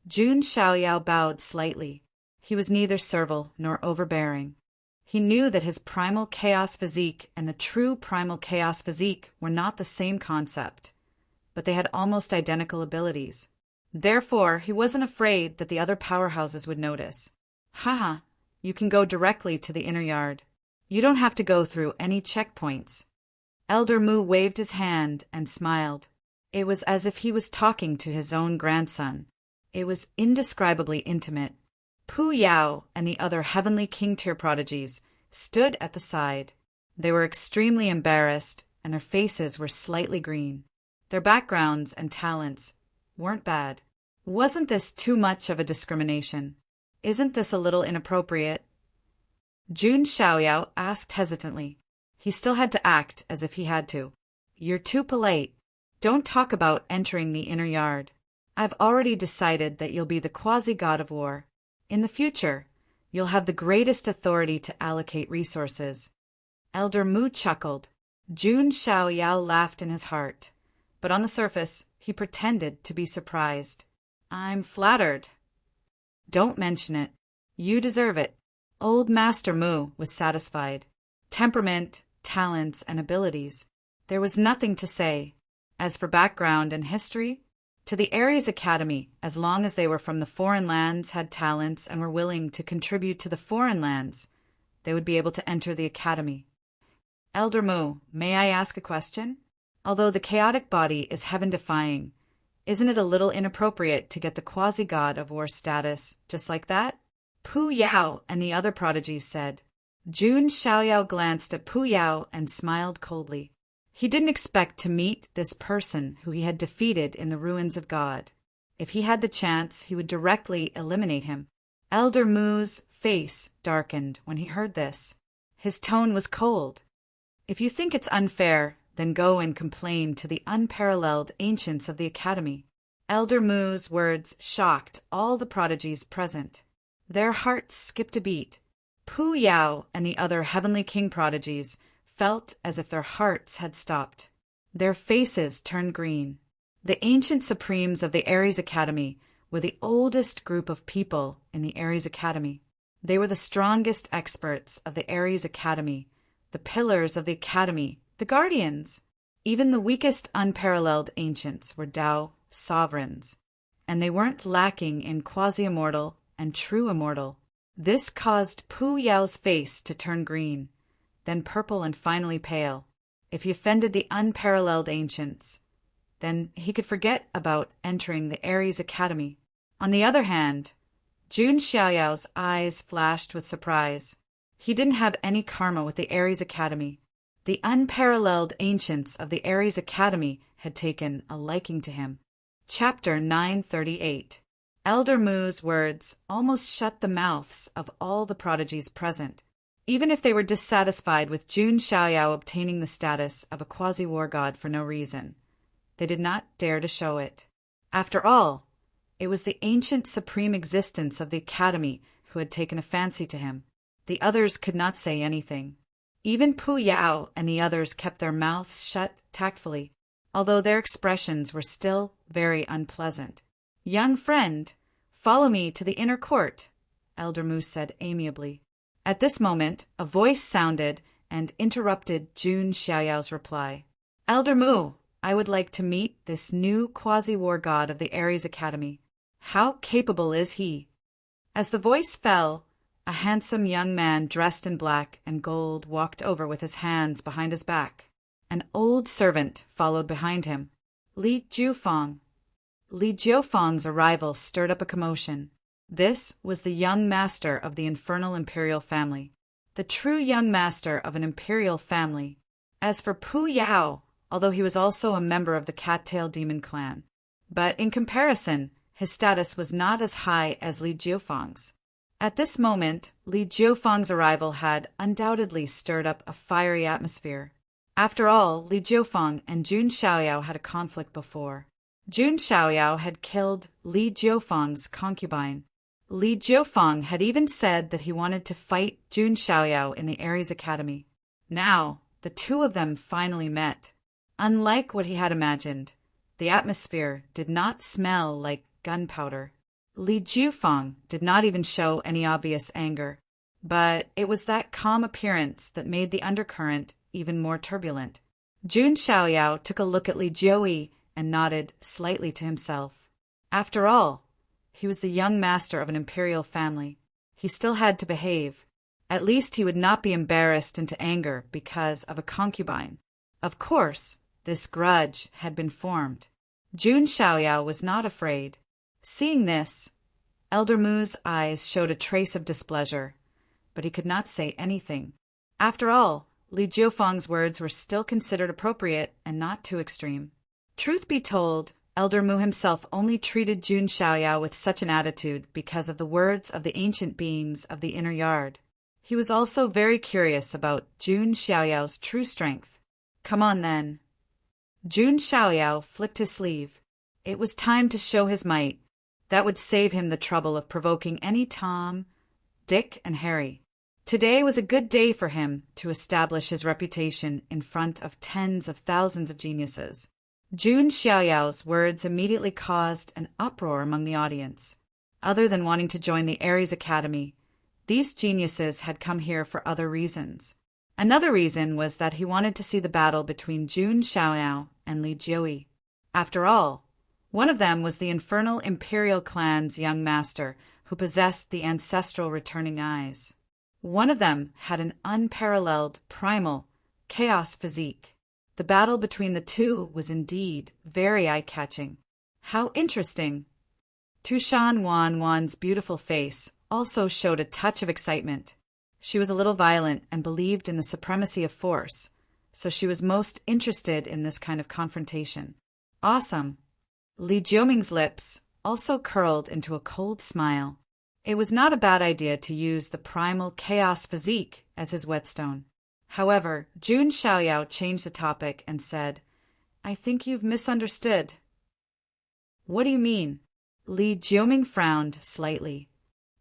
Jun Xiaoyao bowed slightly. He was neither servile nor overbearing. He knew that his primal chaos physique and the true primal chaos physique were not the same concept, but they had almost identical abilities. Therefore, he wasn't afraid that the other powerhouses would notice. "Haha, you can go directly to the inner yard. You don't have to go through any checkpoints." Elder Mu waved his hand and smiled. It was as if he was talking to his own grandson. It was indescribably intimate. Pu Yao and the other Heavenly King tier prodigies stood at the side. They were extremely embarrassed, and their faces were slightly green. Their backgrounds and talents weren't bad. Wasn't this too much of a discrimination? Isn't this a little inappropriate? Jun Xiaoyao asked hesitantly. He still had to act as if he had to. "You're too polite. Don't talk about entering the inner yard. I've already decided that you'll be the quasi-god of war. In the future, you'll have the greatest authority to allocate resources." Elder Mu chuckled. Jun Xiaoyao laughed in his heart, but on the surface, he pretended to be surprised. "I'm flattered." "Don't mention it. You deserve it." Old Master Mu was satisfied. Temperament, talents, and abilities. There was nothing to say. As for background and history, to the Aries Academy, as long as they were from the foreign lands, had talents, and were willing to contribute to the foreign lands, they would be able to enter the academy. "Elder Mu, may I ask a question? Although the chaotic body is heaven-defying, isn't it a little inappropriate to get the quasi-god of war status just like that?" Pu Yao and the other prodigies said. Jun Xiaoyao glanced at Pu Yao and smiled coldly. He didn't expect to meet this person who he had defeated in the ruins of God. If he had the chance, he would directly eliminate him. Elder Mu's face darkened when he heard this. His tone was cold. "If you think it's unfair, then go and complain to the unparalleled ancients of the academy." Elder Mu's words shocked all the prodigies present. Their hearts skipped a beat. Pu Yao and the other Heavenly King prodigies felt as if their hearts had stopped. Their faces turned green. The ancient supremes of the Aries Academy were the oldest group of people in the Aries Academy. They were the strongest experts of the Aries Academy, the pillars of the Academy, the guardians. Even the weakest unparalleled ancients were Tao sovereigns, and they weren't lacking in quasi-immortal and true immortal. This caused Pu Yao's face to turn green, then purple and finally pale. If he offended the unparalleled ancients, then he could forget about entering the Aries Academy. On the other hand, Jun Xiaoyao's eyes flashed with surprise. He didn't have any karma with the Aries Academy. The unparalleled ancients of the Aries Academy had taken a liking to him. Chapter 938. Elder Mu's words almost shut the mouths of all the prodigies present, even if they were dissatisfied with Jun Xiaoyao obtaining the status of a quasi-war god for no reason. They did not dare to show it. After all, it was the ancient supreme existence of the academy who had taken a fancy to him. The others could not say anything. Even Pu Yao and the others kept their mouths shut tactfully, although their expressions were still very unpleasant. "Young friend, follow me to the inner court," Elder Mu said amiably. At this moment, a voice sounded and interrupted Jun Xiaoyao's reply. "Elder Mu, I would like to meet this new quasi-war god of the Ares Academy. How capable is he?" As the voice fell, a handsome young man dressed in black and gold walked over with his hands behind his back. An old servant followed behind him. Li Jiufeng. Li Jiufeng's arrival stirred up a commotion. This was the young master of the infernal imperial family. The true young master of an imperial family. As for Pu Yao, although he was also a member of the Cattail Demon clan, but in comparison, his status was not as high as Li Jiufeng's. At this moment, Li Jiufeng's arrival had undoubtedly stirred up a fiery atmosphere. After all, Li Jiufeng and Jun Xiaoyao had a conflict before. Jun Xiaoyao had killed Li Jiufeng's concubine. Li Jiufeng had even said that he wanted to fight Jun Xiaoyao in the Ares Academy. Now, the two of them finally met. Unlike what he had imagined, the atmosphere did not smell like gunpowder. Li Jiufeng did not even show any obvious anger, but it was that calm appearance that made the undercurrent even more turbulent. Jun Xiaoyao took a look at Li Jiuyi and nodded slightly to himself. After all, he was the young master of an imperial family. He still had to behave. At least he would not be embarrassed into anger because of a concubine. Of course, this grudge had been formed. Jun Xiaoyao was not afraid. Seeing this, Elder Mu's eyes showed a trace of displeasure, but he could not say anything. After all, Li Jiufeng's words were still considered appropriate and not too extreme. Truth be told, Elder Mu himself only treated Jun Xiaoyao with such an attitude because of the words of the ancient beings of the inner yard. He was also very curious about Jun Xiaoyao's true strength. Come on then. Jun Xiaoyao flicked his sleeve. It was time to show his might. That would save him the trouble of provoking any Tom, Dick, and Harry. Today was a good day for him to establish his reputation in front of tens of thousands of geniuses. Jun Xiaoyao's words immediately caused an uproar among the audience. Other than wanting to join the Ares Academy, these geniuses had come here for other reasons. Another reason was that he wanted to see the battle between Jun Xiaoyao and Li Jiuyi. After all, one of them was the infernal imperial clan's young master who possessed the ancestral returning eyes. One of them had an unparalleled, primal, chaos physique. The battle between the two was indeed very eye-catching. How interesting! Tushan Wan's beautiful face also showed a touch of excitement. She was a little violent and believed in the supremacy of force, so she was most interested in this kind of confrontation. Awesome! Li Jiuming's lips also curled into a cold smile. It was not a bad idea to use the primal chaos physique as his whetstone. However, Jun Xiaoyao changed the topic and said, "I think you've misunderstood." "What do you mean?" Li Jiuming frowned slightly.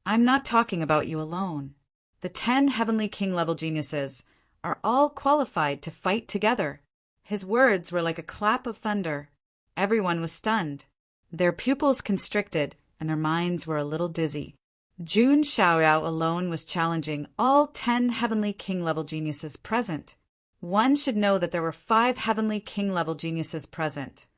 "I'm not talking about you alone. The 10 Heavenly King-level geniuses are all qualified to fight together." His words were like a clap of thunder. Everyone was stunned. Their pupils constricted, and their minds were a little dizzy. Jun Xiaoyao alone was challenging all 10 Heavenly King-level geniuses present. One should know that there were 5 Heavenly King-level geniuses present.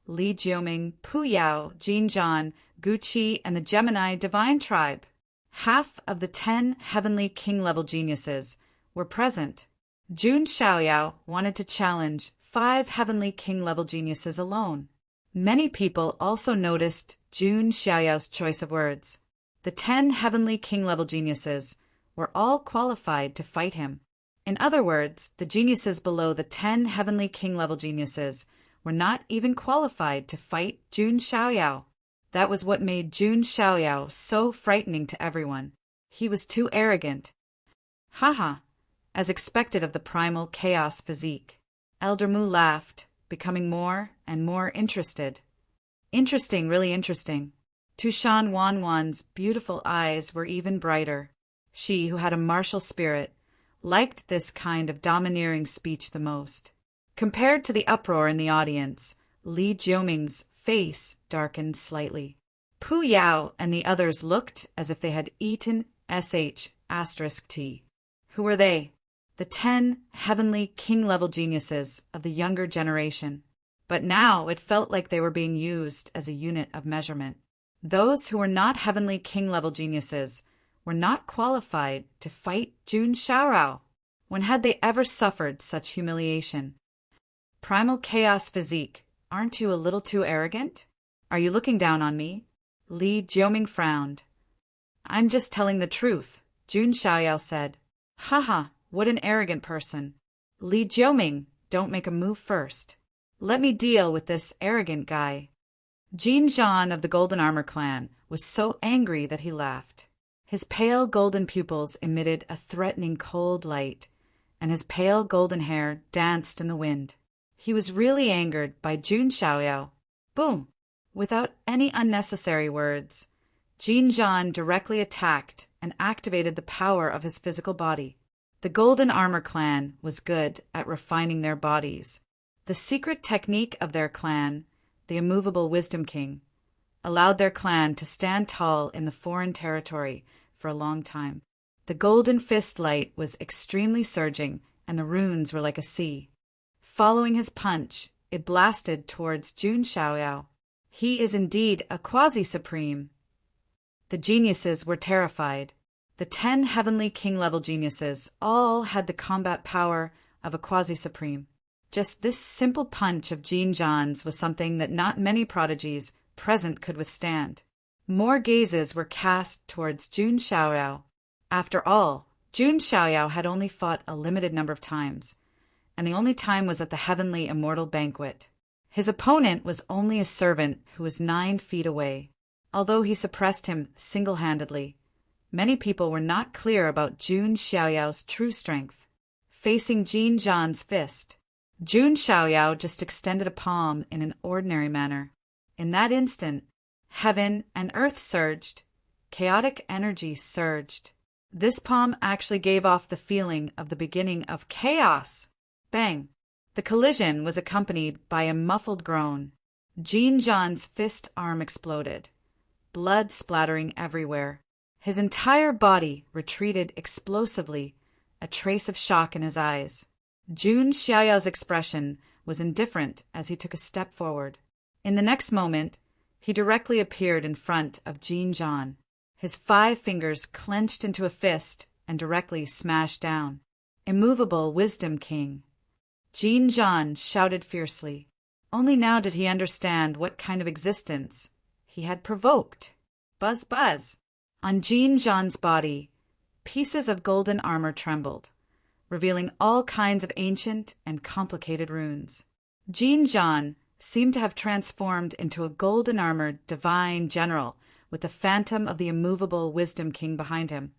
Li Jiuming, Pu Yao, Jin Zhan, Gu Qi, and the Gemini Divine Tribe. Half of the 10 Heavenly King-level geniuses were present. Jun Xiaoyao wanted to challenge 5 Heavenly King-level geniuses alone. Many people also noticed Jun Xiaoyao's choice of words. The 10 Heavenly King-level geniuses were all qualified to fight him. In other words, the geniuses below the 10 Heavenly King-level geniuses were not even qualified to fight Jun Xiaoyao. That was what made Jun Xiaoyao so frightening to everyone. He was too arrogant. Haha, as expected of the primal chaos physique. Elder Mu laughed, becoming more and more interested. Interesting, really interesting. Tushan Wanwan's beautiful eyes were even brighter. She, who had a martial spirit, liked this kind of domineering speech the most. Compared to the uproar in the audience, Li Jioming's face darkened slightly. Pu Yao and the others looked as if they had eaten **T. Who were they? The 10 heavenly king-level geniuses of the younger generation. But now it felt like they were being used as a unit of measurement. Those who were not heavenly king-level geniuses were not qualified to fight Jun Xiaorao. When had they ever suffered such humiliation? Primal chaos physique, aren't you a little too arrogant? Are you looking down on me? Li Jioming frowned. I'm just telling the truth, Jun Xiaoyao said. Haha, what an arrogant person. Li Jioming, don't make a move first. Let me deal with this arrogant guy. Jin Zhan of the Golden Armor clan was so angry that he laughed. His pale golden pupils emitted a threatening cold light, and his pale golden hair danced in the wind. He was really angered by Jun Xiaoyao. Boom! Without any unnecessary words, Jin Zhan directly attacked and activated the power of his physical body. The Golden Armor clan was good at refining their bodies. The secret technique of their clan, the immovable Wisdom King, allowed their clan to stand tall in the foreign territory for a long time. The golden fist light was extremely surging, and the runes were like a sea. Following his punch, it blasted towards Jun Xiaoyao. He is indeed a quasi-supreme. The geniuses were terrified. The 10 heavenly king-level geniuses all had the combat power of a quasi-supreme. Just this simple punch of Jin Zhan's was something that not many prodigies present could withstand. More gazes were cast towards Jun Xiaoyao. After all, Jun Xiaoyao had only fought a limited number of times, and the only time was at the heavenly immortal banquet. His opponent was only a servant who was 9 feet away. Although he suppressed him single-handedly, many people were not clear about Jun Xiaoyao's true strength. Facing Jin Zhan's fist, Jun Xiaoyao just extended a palm in an ordinary manner. In that instant, heaven and earth surged. Chaotic energy surged. This palm actually gave off the feeling of the beginning of chaos. Bang! The collision was accompanied by a muffled groan. Jin Zhan's fist arm exploded, blood splattering everywhere. His entire body retreated explosively, a trace of shock in his eyes. Jun Xiaoyao's expression was indifferent as he took a step forward. In the next moment, he directly appeared in front of Jin Zhan. His 5 fingers clenched into a fist and directly smashed down. Immovable Wisdom King. Jin Zhan shouted fiercely. Only now did he understand what kind of existence he had provoked. Buzz, buzz! On Jin Zhan's body, pieces of golden armor trembled, revealing all kinds of ancient and complicated runes. Jin Zhan seemed to have transformed into a golden-armored divine general with the phantom of the immovable Wisdom King behind him,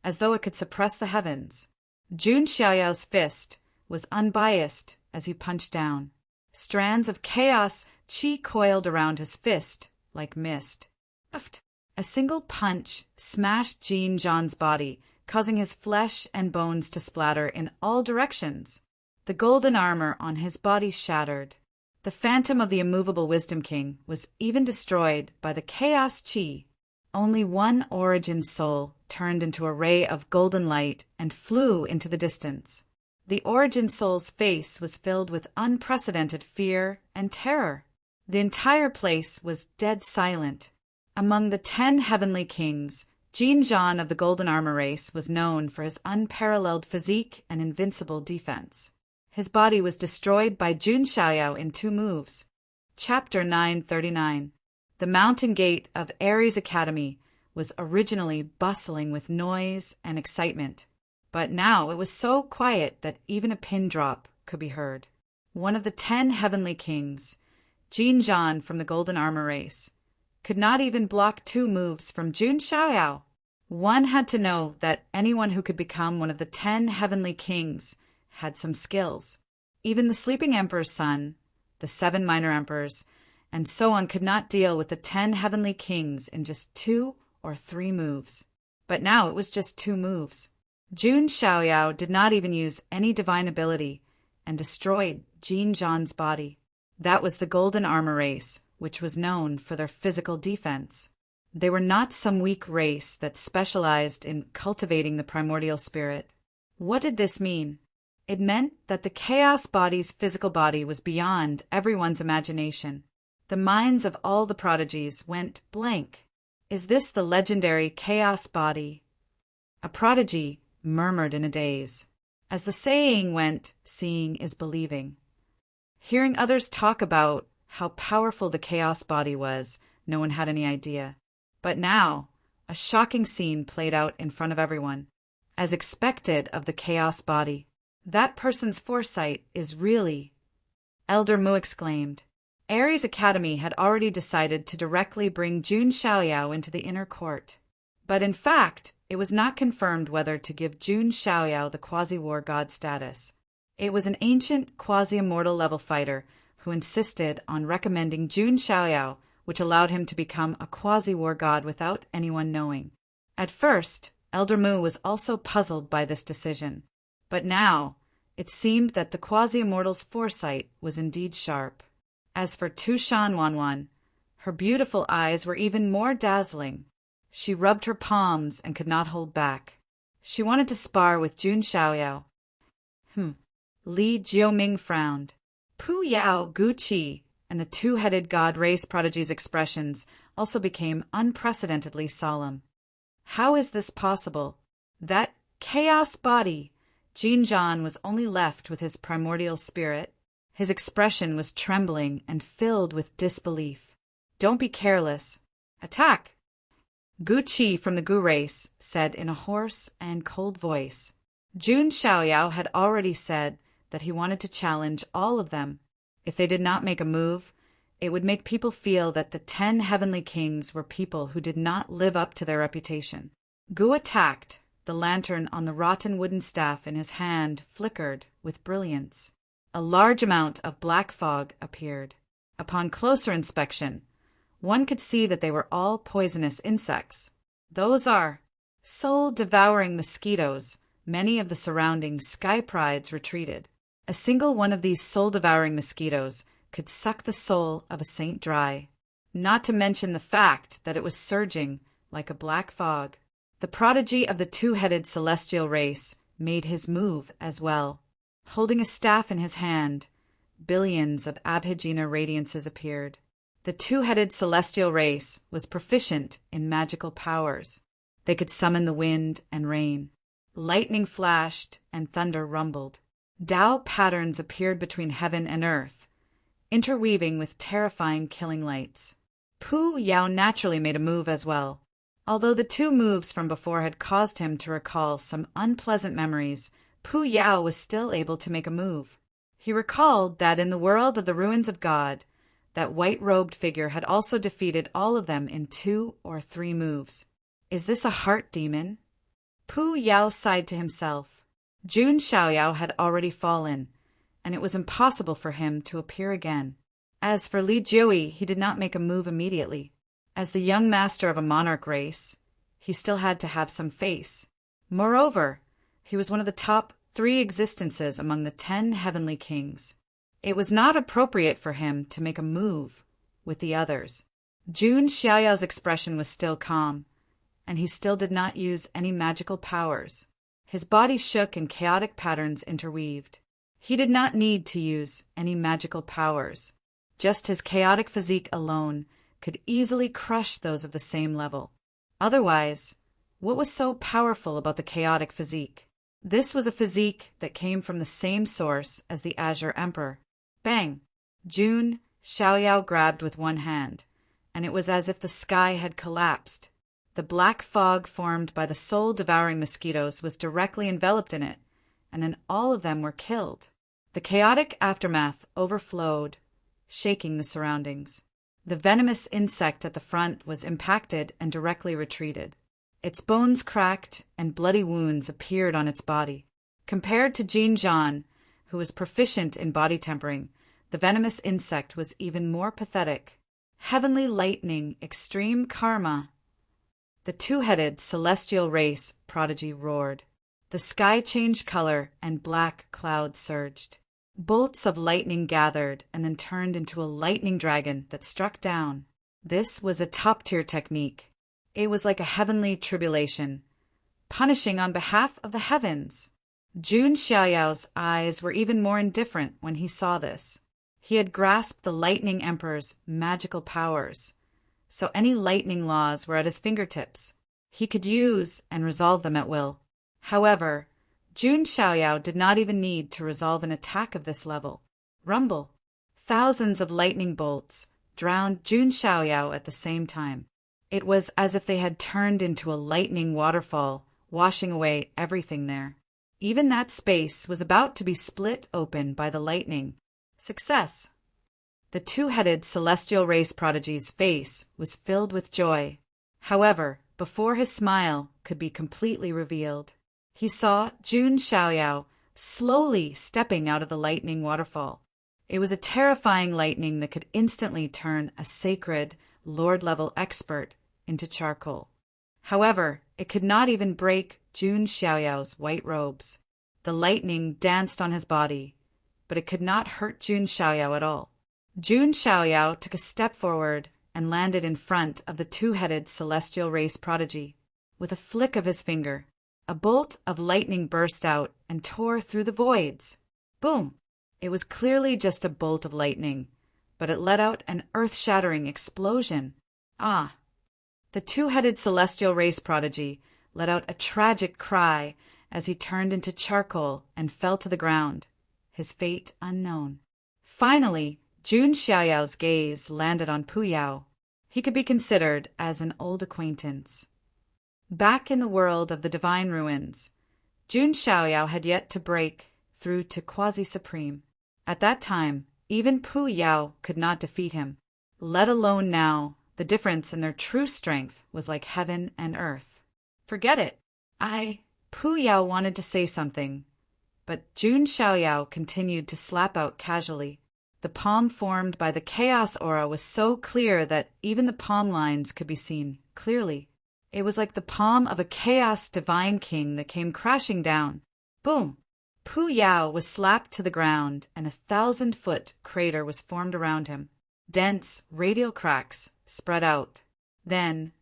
as though it could suppress the heavens. Jun Xiaoyao's fist was unbiased as he punched down. Strands of chaos qi coiled around his fist like mist. A single punch smashed Jin Zhan's body, causing his flesh and bones to splatter in all directions. The golden armor on his body shattered. The phantom of the immovable Wisdom King was even destroyed by the chaos qi. Only one origin soul turned into a ray of golden light and flew into the distance. The origin soul's face was filled with unprecedented fear and terror. The entire place was dead silent. Among the 10 heavenly kings, Jin Zhan of the Golden Armor race was known for his unparalleled physique and invincible defense. His body was destroyed by Jun Xiaoyao in 2 moves. Chapter 939. The mountain gate of Ares Academy was originally bustling with noise and excitement, but now it was so quiet that even a pin drop could be heard. one of the 10 heavenly kings, Jin Zhan from the Golden Armor race, could not even block 2 moves from Jun Xiaoyao. One had to know that anyone who could become one of the 10 heavenly kings had some skills. Even the sleeping emperor's son, the 7 minor emperors, and so on could not deal with the 10 heavenly kings in just 2 or 3 moves. But now it was just 2 moves. Jun Xiaoyao did not even use any divine ability and destroyed Jin Zhan's body. That was the Golden Armor race, which was known for their physical defense. They were not some weak race that specialized in cultivating the primordial spirit. What did this mean? It meant that the chaos body's physical body was beyond everyone's imagination. The minds of all the prodigies went blank. Is this the legendary chaos body? A prodigy murmured in a daze. As the saying went, seeing is believing. Hearing others talk about how powerful the chaos body was, no one had any idea. But now, a shocking scene played out in front of everyone. As expected of the chaos body, that person's foresight is really... Elder Mu exclaimed. Ares Academy had already decided to directly bring Jun Xiaoyao into the inner court. But in fact, it was not confirmed whether to give Jun Xiaoyao the quasi-war god status. It was an ancient quasi-immortal level fighter who insisted on recommending Jun Xiaoyao, which allowed him to become a quasi-war god without anyone knowing. At first, Elder Mu was also puzzled by this decision. But now, it seemed that the quasi-immortal's foresight was indeed sharp. As for Tushan Wanwan, her beautiful eyes were even more dazzling. She rubbed her palms and could not hold back. She wanted to spar with Jun Xiaoyao. Li Jioming frowned. Pu Yao, Gu Qi, and the 2-headed god race prodigy's expressions also became unprecedentedly solemn. How is this possible? That chaos body, Jin Zhan was only left with his primordial spirit. His expression was trembling and filled with disbelief. Don't be careless. Attack! Gu Qi from the Gu race said in a hoarse and cold voice. Jun Xiaoyao had already said that he wanted to challenge all of them. If they did not make a move, it would make people feel that the 10 heavenly kings were people who did not live up to their reputation. Gu attacked. The lantern on the rotten wooden staff in his hand flickered with brilliance. A large amount of black fog appeared. Upon closer inspection, one could see that they were all poisonous insects. Those are soul-devouring mosquitoes. Many of the surrounding sky prides retreated. A single one of these soul-devouring mosquitoes could suck the soul of a saint dry, not to mention the fact that it was surging like a black fog. The prodigy of the 2-headed celestial race made his move as well. Holding a staff in his hand, billions of Abhijina radiances appeared. The 2-headed celestial race was proficient in magical powers. They could summon the wind and rain. Lightning flashed and thunder rumbled. Tao patterns appeared between heaven and earth, interweaving with terrifying killing lights. Pu Yao naturally made a move as well. Although the 2 moves from before had caused him to recall some unpleasant memories, Pu Yao was still able to make a move. He recalled that in the world of the ruins of God, that white-robed figure had also defeated all of them in 2 or 3 moves. Is this a heart demon? Pu Yao sighed to himself. Jun Xiaoyao had already fallen, and it was impossible for him to appear again. As for Li Jiui, he did not make a move immediately. As the young master of a monarch race, he still had to have some face. Moreover, he was one of the top 3 existences among the 10 heavenly kings. It was not appropriate for him to make a move with the others. Jun Xiaoyao's expression was still calm, and he still did not use any magical powers. His body shook and chaotic patterns interweaved. He did not need to use any magical powers. Just his chaotic physique alone could easily crush those of the same level. Otherwise, what was so powerful about the chaotic physique? This was a physique that came from the same source as the Azure Emperor. Bang! Jun Xiaoyao grabbed with one hand, and it was as if the sky had collapsed. The black fog formed by the soul-devouring mosquitoes was directly enveloped in it, and then all of them were killed. The chaotic aftermath overflowed, shaking the surroundings. The venomous insect at the front was impacted and directly retreated. Its bones cracked and bloody wounds appeared on its body. Compared to Jean Jean, who was proficient in body tempering, the venomous insect was even more pathetic. Heavenly lightning, extreme karma. The two-headed celestial race prodigy roared. The sky changed color and black clouds surged. Bolts of lightning gathered and then turned into a lightning dragon that struck down. This was a top-tier technique. It was like a heavenly tribulation, punishing on behalf of the heavens. Jun Xiaoyao's eyes were even more indifferent when he saw this. He had grasped the Lightning Emperor's magical powers, so any lightning laws were at his fingertips. He could use and resolve them at will. However, Jun Xiaoyao did not even need to resolve an attack of this level. Rumble! Thousands of lightning bolts drowned Jun Xiaoyao at the same time. It was as if they had turned into a lightning waterfall, washing away everything there. Even that space was about to be split open by the lightning. Success! The two-headed celestial race prodigy's face was filled with joy. However, before his smile could be completely revealed, he saw Jun Xiaoyao slowly stepping out of the lightning waterfall. It was a terrifying lightning that could instantly turn a sacred, lord-level expert into charcoal. However, it could not even break Jun Xiaoyao's white robes. The lightning danced on his body, but it could not hurt Jun Xiaoyao at all. Jun Xiaoyao took a step forward and landed in front of the two-headed celestial race prodigy. With a flick of his finger, a bolt of lightning burst out and tore through the voids. Boom! It was clearly just a bolt of lightning, but it let out an earth-shattering explosion. Ah! The two-headed celestial race prodigy let out a tragic cry as he turned into charcoal and fell to the ground, his fate unknown. Finally, Jun Xiaoyao's gaze landed on Pu Yao. He could be considered as an old acquaintance. Back in the world of the divine ruins, Jun Xiaoyao had yet to break through to quasi-supreme. At that time, even Pu Yao could not defeat him, let alone now. The difference in their true strength was like heaven and earth. Forget it. Pu Yao wanted to say something, but Jun Xiaoyao continued to slap out casually. The palm formed by the chaos aura was so clear that even the palm lines could be seen clearly. It was like the palm of a chaos divine king that came crashing down. Boom! Pu Yao was slapped to the ground, and a 1,000-foot crater was formed around him. Dense radial cracks spread out. Then,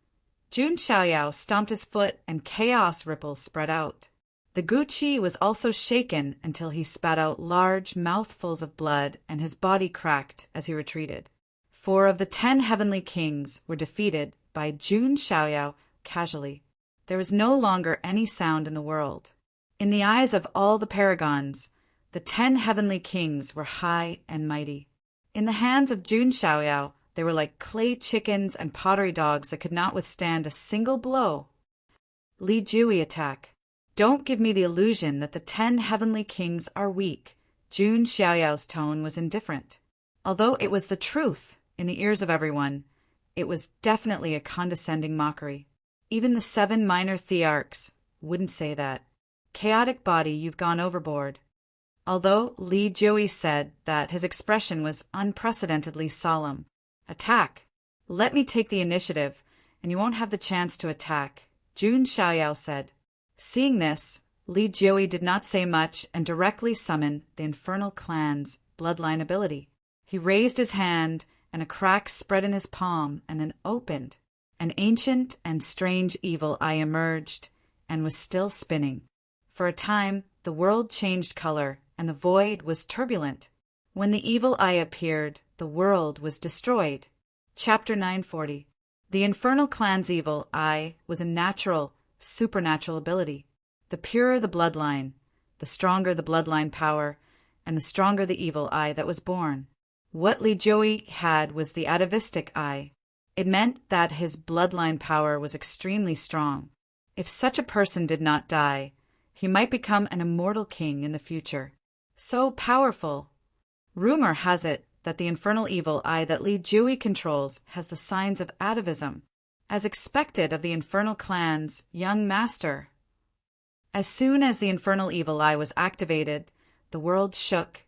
Jun Xiaoyao stomped his foot and chaos ripples spread out. The Guqi was also shaken until he spat out large mouthfuls of blood and his body cracked as he retreated. 4 of the 10 heavenly kings were defeated by Jun Xiaoyao casually. There was no longer any sound in the world. In the eyes of all the paragons, the 10 heavenly kings were high and mighty. In the hands of Jun Xiaoyao, they were like clay chickens and pottery dogs that could not withstand a single blow. Li Jui attack. Don't give me the illusion that the 10 heavenly kings are weak. Jun Xiaoyao's tone was indifferent. Although it was the truth in the ears of everyone, it was definitely a condescending mockery. Even the 7 minor thearchs wouldn't say that. Chaotic body, you've gone overboard. Although Li Jui said that his expression was unprecedentedly solemn. Attack! Let me take the initiative, and you won't have the chance to attack, Jun Xiaoyao said. Seeing this, Li Jui did not say much and directly summoned the Infernal Clan's bloodline ability. He raised his hand, and a crack spread in his palm and then opened. An ancient and strange evil eye emerged and was still spinning. For a time, the world changed color, and the void was turbulent. When the evil eye appeared, the world was destroyed. Chapter 940. The Infernal Clan's evil eye was a natural, supernatural ability. The purer the bloodline, the stronger the bloodline power, and the stronger the evil eye that was born. What Li Jui had was the atavistic eye. It meant that his bloodline power was extremely strong. If such a person did not die, he might become an immortal king in the future. So powerful. Rumor has it that the infernal evil eye that Li Jui controls has the signs of atavism, as expected of the infernal clan's young master. As soon as the infernal evil eye was activated, the world shook,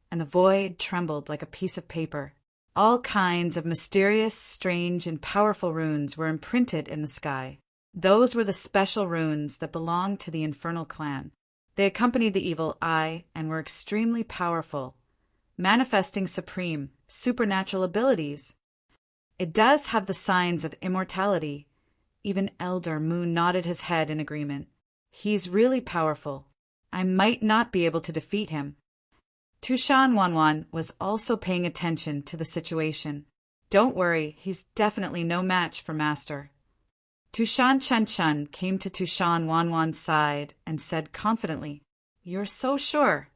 and the void trembled like a piece of paper. All kinds of mysterious, strange, and powerful runes were imprinted in the sky. Those were the special runes that belonged to the infernal clan. They accompanied the evil eye and were extremely powerful, manifesting supreme, supernatural abilities. It does have the signs of immortality. Even Elder Moon nodded his head in agreement. He's really powerful. I might not be able to defeat him. Tushan Wanwan was also paying attention to the situation. Don't worry, he's definitely no match for Master. Tushan Chun Chun came to Tushan Wanwan's side and said confidently, "You're so sure?"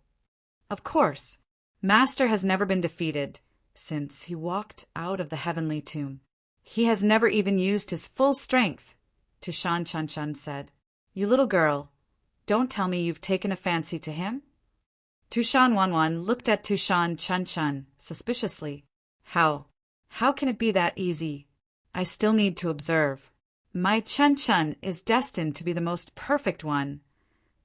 "Of course. Master has never been defeated since he walked out of the heavenly tomb. He has never even used his full strength," Tushan Chun Chun said. "You little girl, don't tell me you've taken a fancy to him?" Tushan Wanwan looked at Tushan Chun Chun suspiciously. How can it be that easy? I still need to observe. My Chun Chun is destined to be the most perfect one,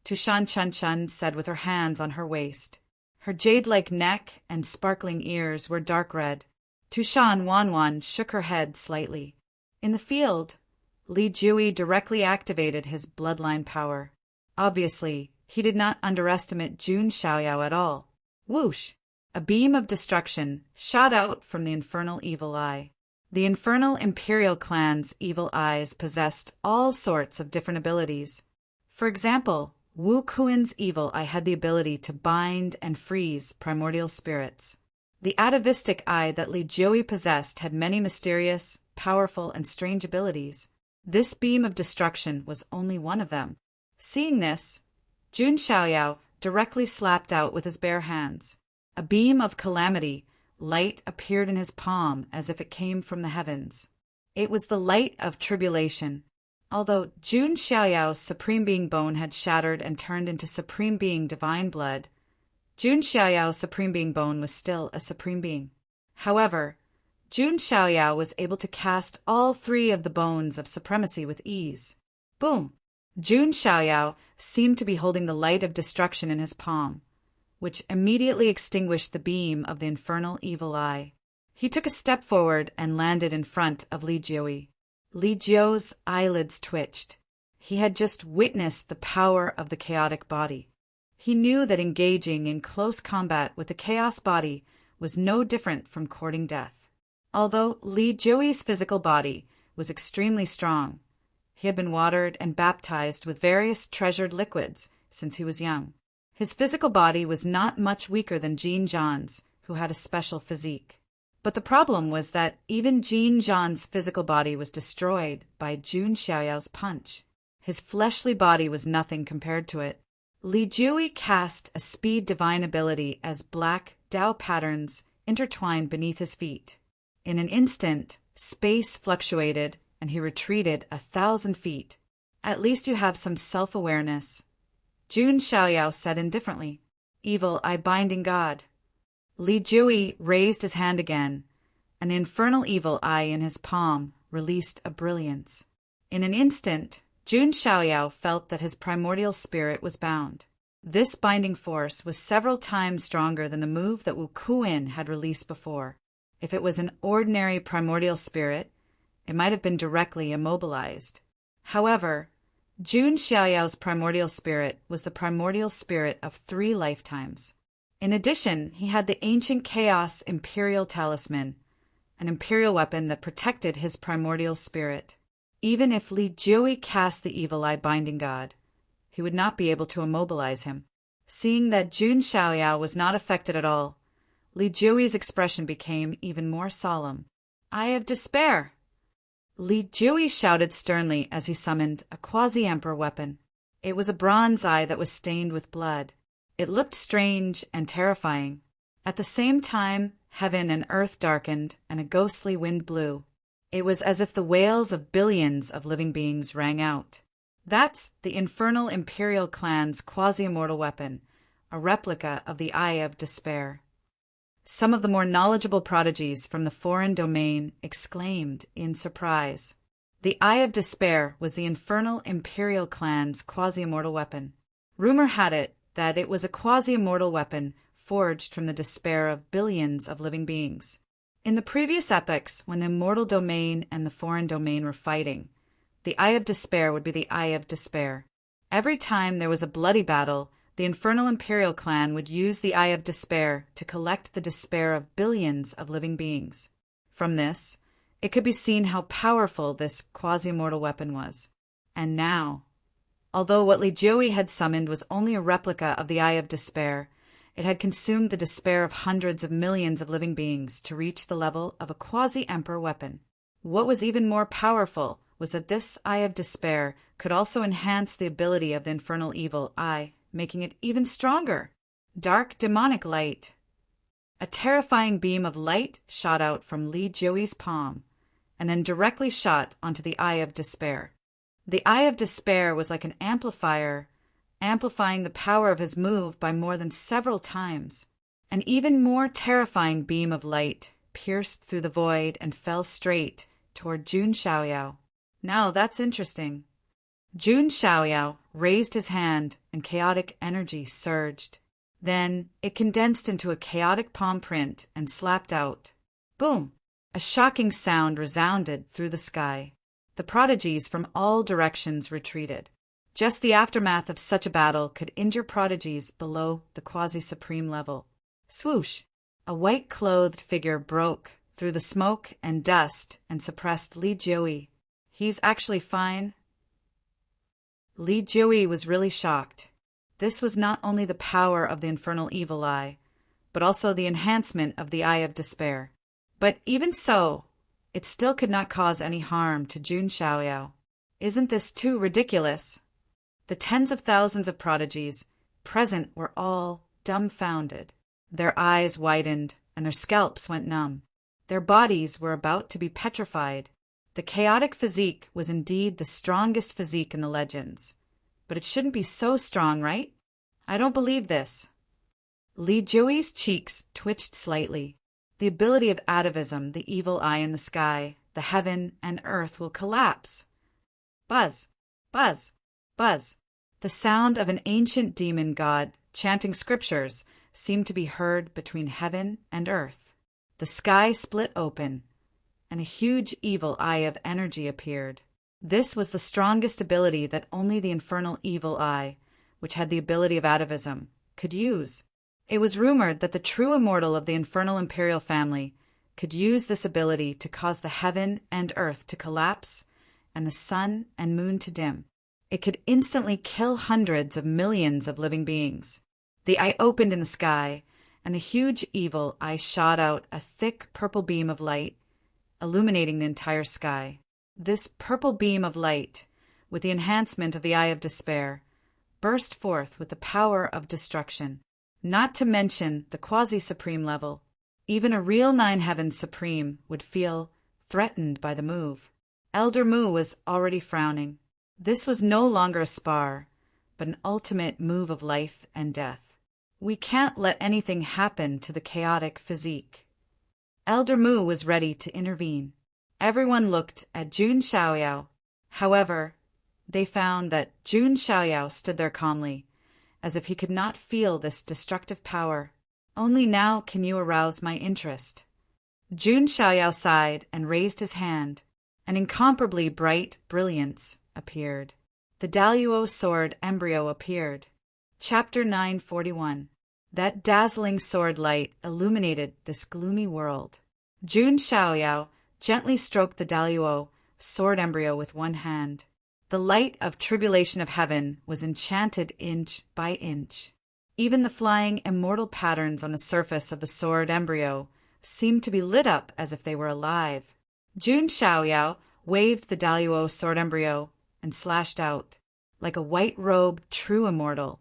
Tushan Chun Chun said with her hands on her waist. Her jade-like neck and sparkling ears were dark red. Tushan Wanwan shook her head slightly. In the field, Li Jui directly activated his bloodline power. Obviously, he did not underestimate Jun Xiaoyao at all. Whoosh! A beam of destruction shot out from the infernal evil eye. The infernal imperial clan's evil eyes possessed all sorts of different abilities. For example, Wu Kuin's evil eye had the ability to bind and freeze primordial spirits. The atavistic eye that Li Jui possessed had many mysterious, powerful, and strange abilities. This beam of destruction was only one of them. Seeing this, Jun Xiaoyao directly slapped out with his bare hands. A beam of calamity, light appeared in his palm as if it came from the heavens. It was the light of tribulation. Although Jun Xiaoyao's Supreme Being bone had shattered and turned into Supreme Being divine blood, Jun Xiaoyao's Supreme Being bone was still a Supreme Being. However, Jun Xiaoyao was able to cast all three of the bones of supremacy with ease. Boom! Jun Xiaoyao seemed to be holding the light of destruction in his palm, which immediately extinguished the beam of the infernal evil eye. He took a step forward and landed in front of Li Jui. Li Jiu's eyelids twitched. He had just witnessed the power of the chaotic body. He knew that engaging in close combat with the chaos body was no different from courting death. Although Li Jiu's physical body was extremely strong, he had been watered and baptized with various treasured liquids since he was young. His physical body was not much weaker than Jin Zhan's, who had a special physique. But the problem was that even Jin Zhan's physical body was destroyed by Jun Xiaoyao's punch. His fleshly body was nothing compared to it. Li Jui cast a speed divine ability as black Dao patterns intertwined beneath his feet. In an instant, space fluctuated and he retreated 1,000 feet. "At least you have some self-awareness," Jun Xiaoyao said indifferently. "Evil eye binding god." Li Jui raised his hand again. An infernal evil eye in his palm released a brilliance. In an instant, Jun Xiaoyao felt that his primordial spirit was bound. This binding force was several times stronger than the move that Wu Kuin had released before. If it was an ordinary primordial spirit, it might have been directly immobilized. However, Jun Xiaoyao's primordial spirit was the primordial spirit of 3 lifetimes. In addition, he had the ancient Chaos Imperial Talisman, an imperial weapon that protected his primordial spirit. Even if Li Jui cast the evil eye binding god, he would not be able to immobilize him. Seeing that Jun Xiaoyao was not affected at all, Li Jui's expression became even more solemn. "Eye of despair!" Li Jui shouted sternly as he summoned a quasi-emperor weapon. It was a bronze eye that was stained with blood. It looked strange and terrifying. At the same time, heaven and earth darkened and a ghostly wind blew. It was as if the wails of billions of living beings rang out. "That's the infernal imperial clan's quasi-immortal weapon, a replica of the Eye of Despair. Some of the more knowledgeable prodigies from the foreign domain exclaimed in surprise. The Eye of Despair was the infernal Imperial clan's quasi-immortal weapon. Rumor had it that it was a quasi-immortal weapon forged from the despair of billions of living beings. In the previous epochs, when the immortal domain and the foreign domain were fighting, the Eye of Despair would be the Eye of Despair. Every time there was a bloody battle, the infernal Imperial clan would use the Eye of Despair to collect the despair of billions of living beings. From this, it could be seen how powerful this quasi-immortal weapon was. And now, although what Li Jiui had summoned was only a replica of the Eye of Despair, it had consumed the despair of hundreds of millions of living beings to reach the level of a quasi-emperor weapon. What was even more powerful was that this Eye of Despair could also enhance the ability of the infernal evil eye, making it even stronger. Dark demonic light. A terrifying beam of light shot out from Li Jiui's palm, and then directly shot onto the Eye of Despair. The Eye of Despair was like an amplifier, amplifying the power of his move by more than several times. An even more terrifying beam of light pierced through the void and fell straight toward Jun Xiaoyao. Now that's interesting. Jun Xiaoyao raised his hand and chaotic energy surged. Then it condensed into a chaotic palm print and slapped out. Boom! A shocking sound resounded through the sky. The prodigies from all directions retreated. Just the aftermath of such a battle could injure prodigies below the quasi-supreme level. Swoosh! A white-clothed figure broke through the smoke and dust and suppressed Li Jiui. He's actually fine. Li Jiui was really shocked. This was not only the power of the infernal evil eye, but also the enhancement of the Eye of Despair. But even so, it still could not cause any harm to Jun Xiaoyao. Isn't this too ridiculous? The tens of thousands of prodigies present were all dumbfounded. Their eyes widened and their scalps went numb. Their bodies were about to be petrified. The chaotic physique was indeed the strongest physique in the legends. But it shouldn't be so strong, right? I don't believe this. Li Jiui's cheeks twitched slightly. The ability of atavism, the evil eye in the sky, the heaven and earth will collapse. Buzz, buzz, buzz. The sound of an ancient demon god chanting scriptures seemed to be heard between heaven and earth. The sky split open, and a huge evil eye of energy appeared. This was the strongest ability that only the infernal evil eye, which had the ability of atavism, could use. It was rumored that the true immortal of the infernal imperial family could use this ability to cause the heaven and earth to collapse and the sun and moon to dim. It could instantly kill hundreds of millions of living beings. The eye opened in the sky, and the huge evil eye shot out a thick purple beam of light, illuminating the entire sky. This purple beam of light, with the enhancement of the Eye of Despair, burst forth with the power of destruction. Not to mention the quasi-supreme level. Even a real Nine Heavens Supreme would feel threatened by the move. Elder Mu was already frowning. This was no longer a spar, but an ultimate move of life and death. We can't let anything happen to the chaotic physique. Elder Mu was ready to intervene. Everyone looked at Jun Xiaoyao. However, they found that Jun Xiaoyao stood there calmly, as if he could not feel this destructive power. Only now can you arouse my interest. Jun Xiaoyao sighed and raised his hand. An incomparably bright brilliance appeared. The Daluo sword embryo appeared. Chapter 941. That dazzling sword light illuminated this gloomy world. Jun Xiaoyao gently stroked the Daluo sword embryo with one hand. The light of tribulation of heaven was enchanted inch by inch. Even the flying immortal patterns on the surface of the sword embryo seemed to be lit up as if they were alive. Jun Xiaoyao waved the Daluo sword embryo and slashed out. Like a white-robed true immortal,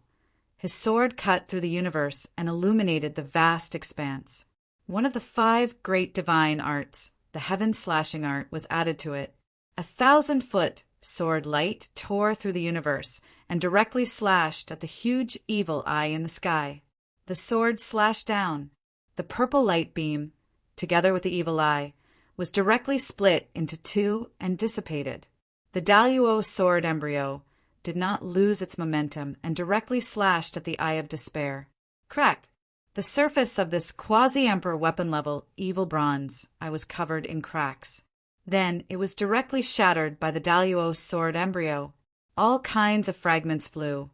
his sword cut through the universe and illuminated the vast expanse. One of the 5 great divine arts, the heaven slashing art, was added to it. 1,000-foot sword light tore through the universe and directly slashed at the huge evil eye in the sky. The sword slashed down. The purple light beam, together with the evil eye, was directly split into two and dissipated. The Daluo sword embryo did not lose its momentum and directly slashed at the Eye of Despair. Crack! The surface of this quasi-emperor weapon-level evil bronze eye was covered in cracks. Then it was directly shattered by the Daluo sword embryo. All kinds of fragments flew,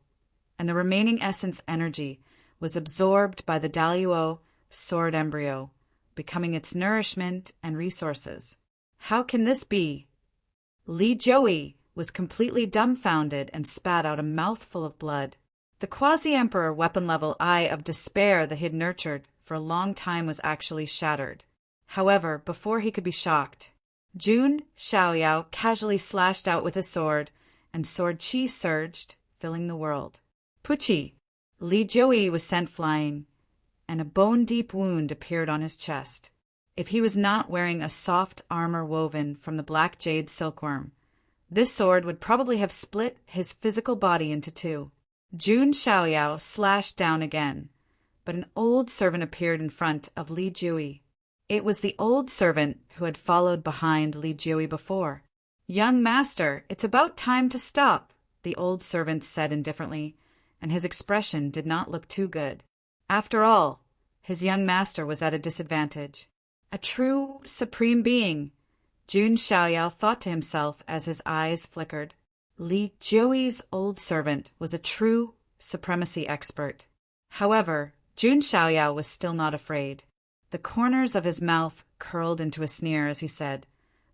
and the remaining essence energy was absorbed by the Daluo sword embryo, becoming its nourishment and resources. How can this be? Li Jiui was completely dumbfounded and spat out a mouthful of blood. The quasi-emperor weapon-level Eye of Despair that he had nurtured for a long time was actually shattered. However, before he could be shocked, Jun Xiaoyao casually slashed out with his sword, and sword chi surged, filling the world. Pucci! Li Jiui was sent flying, and a bone-deep wound appeared on his chest. If he was not wearing a soft armor woven from the black jade silkworm, this sword would probably have split his physical body into two. Jun Xiaoyao slashed down again, but an old servant appeared in front of Li Jiui. It was the old servant who had followed behind Li Jiui before. "Young master, it's about time to stop," the old servant said indifferently, and his expression did not look too good. After all, his young master was at a disadvantage. A true supreme being, Jun Xiaoyao thought to himself as his eyes flickered. Li Jiui's old servant was a true supremacy expert. However, Jun Xiaoyao was still not afraid. The corners of his mouth curled into a sneer as he said,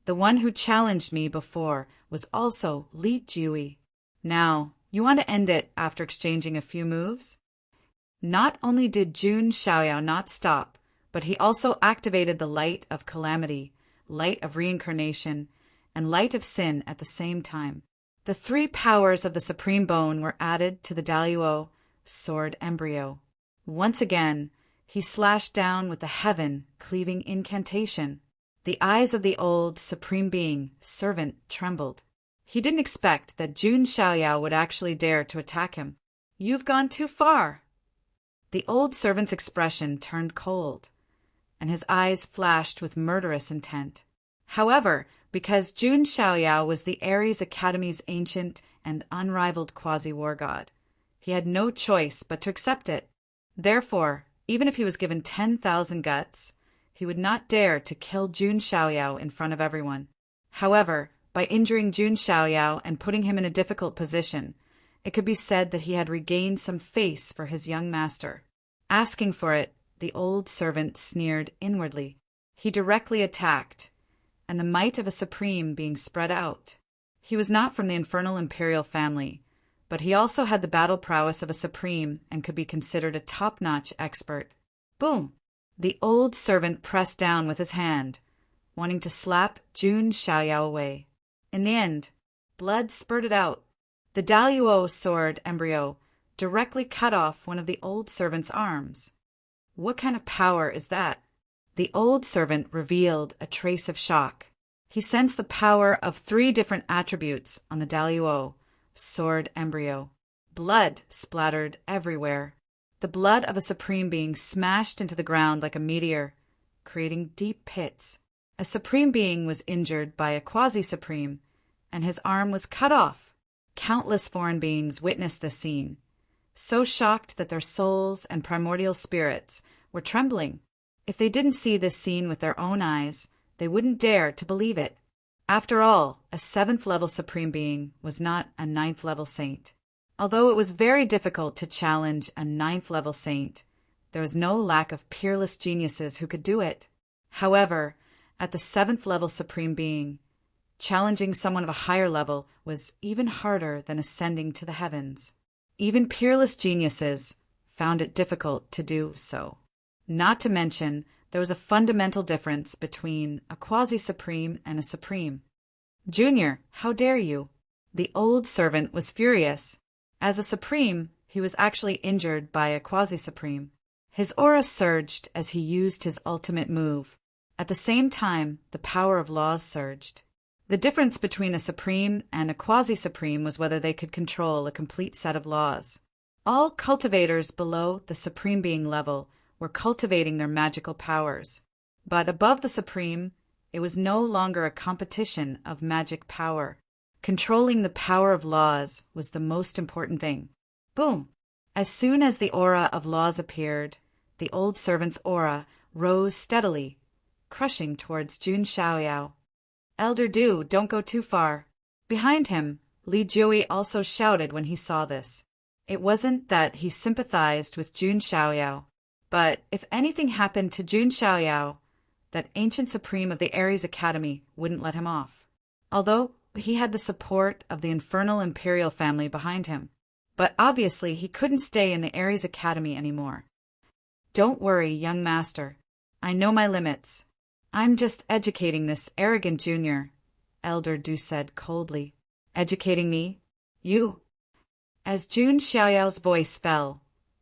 "The one who challenged me before was also Li Jiui. Now, you want to end it after exchanging a few moves?" Not only did Jun Xiaoyao not stop, but he also activated the light of calamity, light of reincarnation, and light of sin at the same time. The three powers of the Supreme Bone were added to the Daluo sword embryo. Once again, he slashed down with the heaven-cleaving incantation. The eyes of the old Supreme Being, servant, trembled. He didn't expect that Jun Xiaoyao would actually dare to attack him. "You've gone too far." The old servant's expression turned cold, and his eyes flashed with murderous intent. However, because Jun Xiaoyao was the Ares Academy's ancient and unrivaled quasi-war god, he had no choice but to accept it. Therefore, even if he was given 10,000 guts, he would not dare to kill Jun Xiaoyao in front of everyone. However, by injuring Jun Xiaoyao and putting him in a difficult position, it could be said that he had regained some face for his young master. Asking for it, the old servant sneered inwardly. He directly attacked, and the might of a supreme being spread out. He was not from the infernal imperial family, but he also had the battle prowess of a supreme and could be considered a top-notch expert. Boom! The old servant pressed down with his hand, wanting to slap Jun Xiaoyao away. In the end, blood spurted out. The Daluo sword embryo directly cut off one of the old servant's arms. What kind of power is that? The old servant revealed a trace of shock. He sensed the power of 3 different attributes on the Daluo sword embryo. Blood splattered everywhere. The blood of a supreme being smashed into the ground like a meteor, creating deep pits. A supreme being was injured by a quasi-supreme, and his arm was cut off. Countless foreign beings witnessed this scene, so shocked that their souls and primordial spirits were trembling. If they didn't see this scene with their own eyes, they wouldn't dare to believe it. After all, a 7th-level supreme being was not a 9th-level saint. Although it was very difficult to challenge a 9th-level saint, there was no lack of peerless geniuses who could do it. However, at the 7th-level supreme being, challenging someone of a higher level was even harder than ascending to the heavens. Even peerless geniuses found it difficult to do so. Not to mention, there was a fundamental difference between a quasi-supreme and a supreme. "Junior, how dare you?" The old servant was furious. As a supreme, he was actually injured by a quasi-supreme. His aura surged as he used his ultimate move. At the same time, the power of laws surged. The difference between a supreme and a quasi-supreme was whether they could control a complete set of laws. All cultivators below the Supreme Being level were cultivating their magical powers. But above the Supreme, it was no longer a competition of magic power. Controlling the power of laws was the most important thing. Boom! As soon as the aura of laws appeared, the old servant's aura rose steadily, crushing towards Jun Xiaoyao. Elder Du, don't go too far. Behind him, Li Jui also shouted when he saw this. It wasn't that he sympathized with Jun Xiaoyao, but if anything happened to Jun Xiaoyao, that ancient supreme of the Ares Academy wouldn't let him off. Although he had the support of the infernal imperial family behind him. But obviously he couldn't stay in the Ares Academy anymore. Don't worry, young master. I know my limits. I'm just educating this arrogant junior, Elder Du said coldly. Educating me? You? As Jun Xiaoyao's voice fell,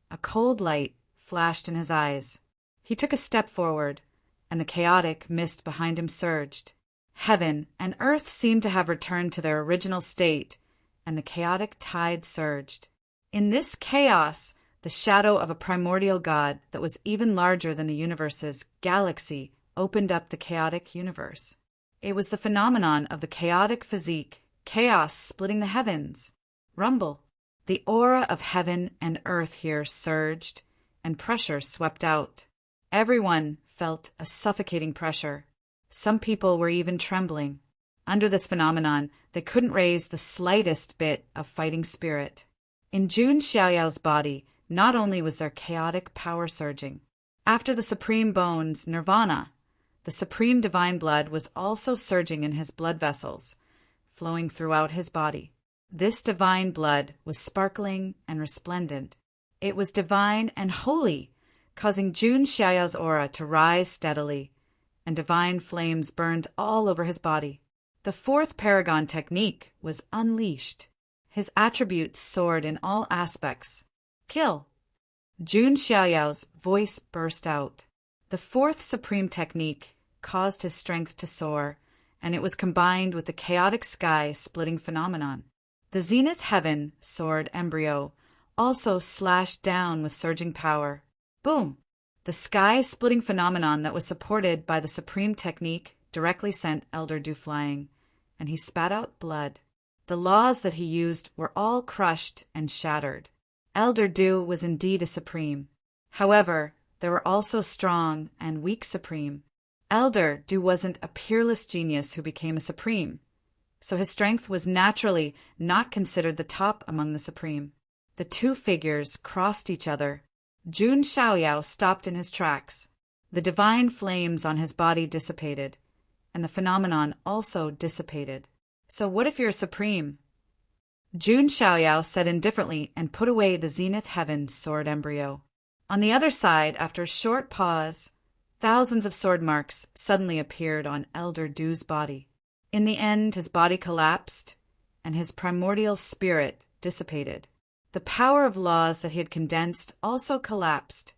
a cold light flashed in his eyes. He took a step forward, and the chaotic mist behind him surged. Heaven and earth seemed to have returned to their original state, and the chaotic tide surged. In this chaos, the shadow of a primordial god that was even larger than the universe's galaxy opened up the chaotic universe. It was the phenomenon of the chaotic physique, chaos splitting the heavens. Rumble. The aura of heaven and earth here surged, and pressure swept out. Everyone felt a suffocating pressure. Some people were even trembling. Under this phenomenon, they couldn't raise the slightest bit of fighting spirit. In Jun Xiaoyao's body, not only was there chaotic power surging. After the supreme bones, nirvana, the supreme divine blood was also surging in his blood vessels, flowing throughout his body. This divine blood was sparkling and resplendent. It was divine and holy, causing Jun Xiaoyao's aura to rise steadily, and divine flames burned all over his body. The fourth paragon technique was unleashed. His attributes soared in all aspects. Kill! Jun Xiaoyao's voice burst out. The fourth supreme technique caused his strength to soar, and it was combined with the chaotic sky-splitting phenomenon. The zenith heaven, sword embryo, also slashed down with surging power. Boom! The sky-splitting phenomenon that was supported by the supreme technique directly sent Elder Du flying, and he spat out blood. The laws that he used were all crushed and shattered. Elder Du was indeed a supreme. However, there were also strong and weak supreme. Elder Du wasn't a peerless genius who became a supreme, so his strength was naturally not considered the top among the supreme. The two figures crossed each other. Jun Xiaoyao stopped in his tracks. The divine flames on his body dissipated, and the phenomenon also dissipated. So what if you're a supreme? Jun Xiaoyao said indifferently and put away the zenith heaven's sword embryo. On the other side, after a short pause, thousands of sword marks suddenly appeared on Elder Du's body. In the end, his body collapsed, and his primordial spirit dissipated. The power of laws that he had condensed also collapsed,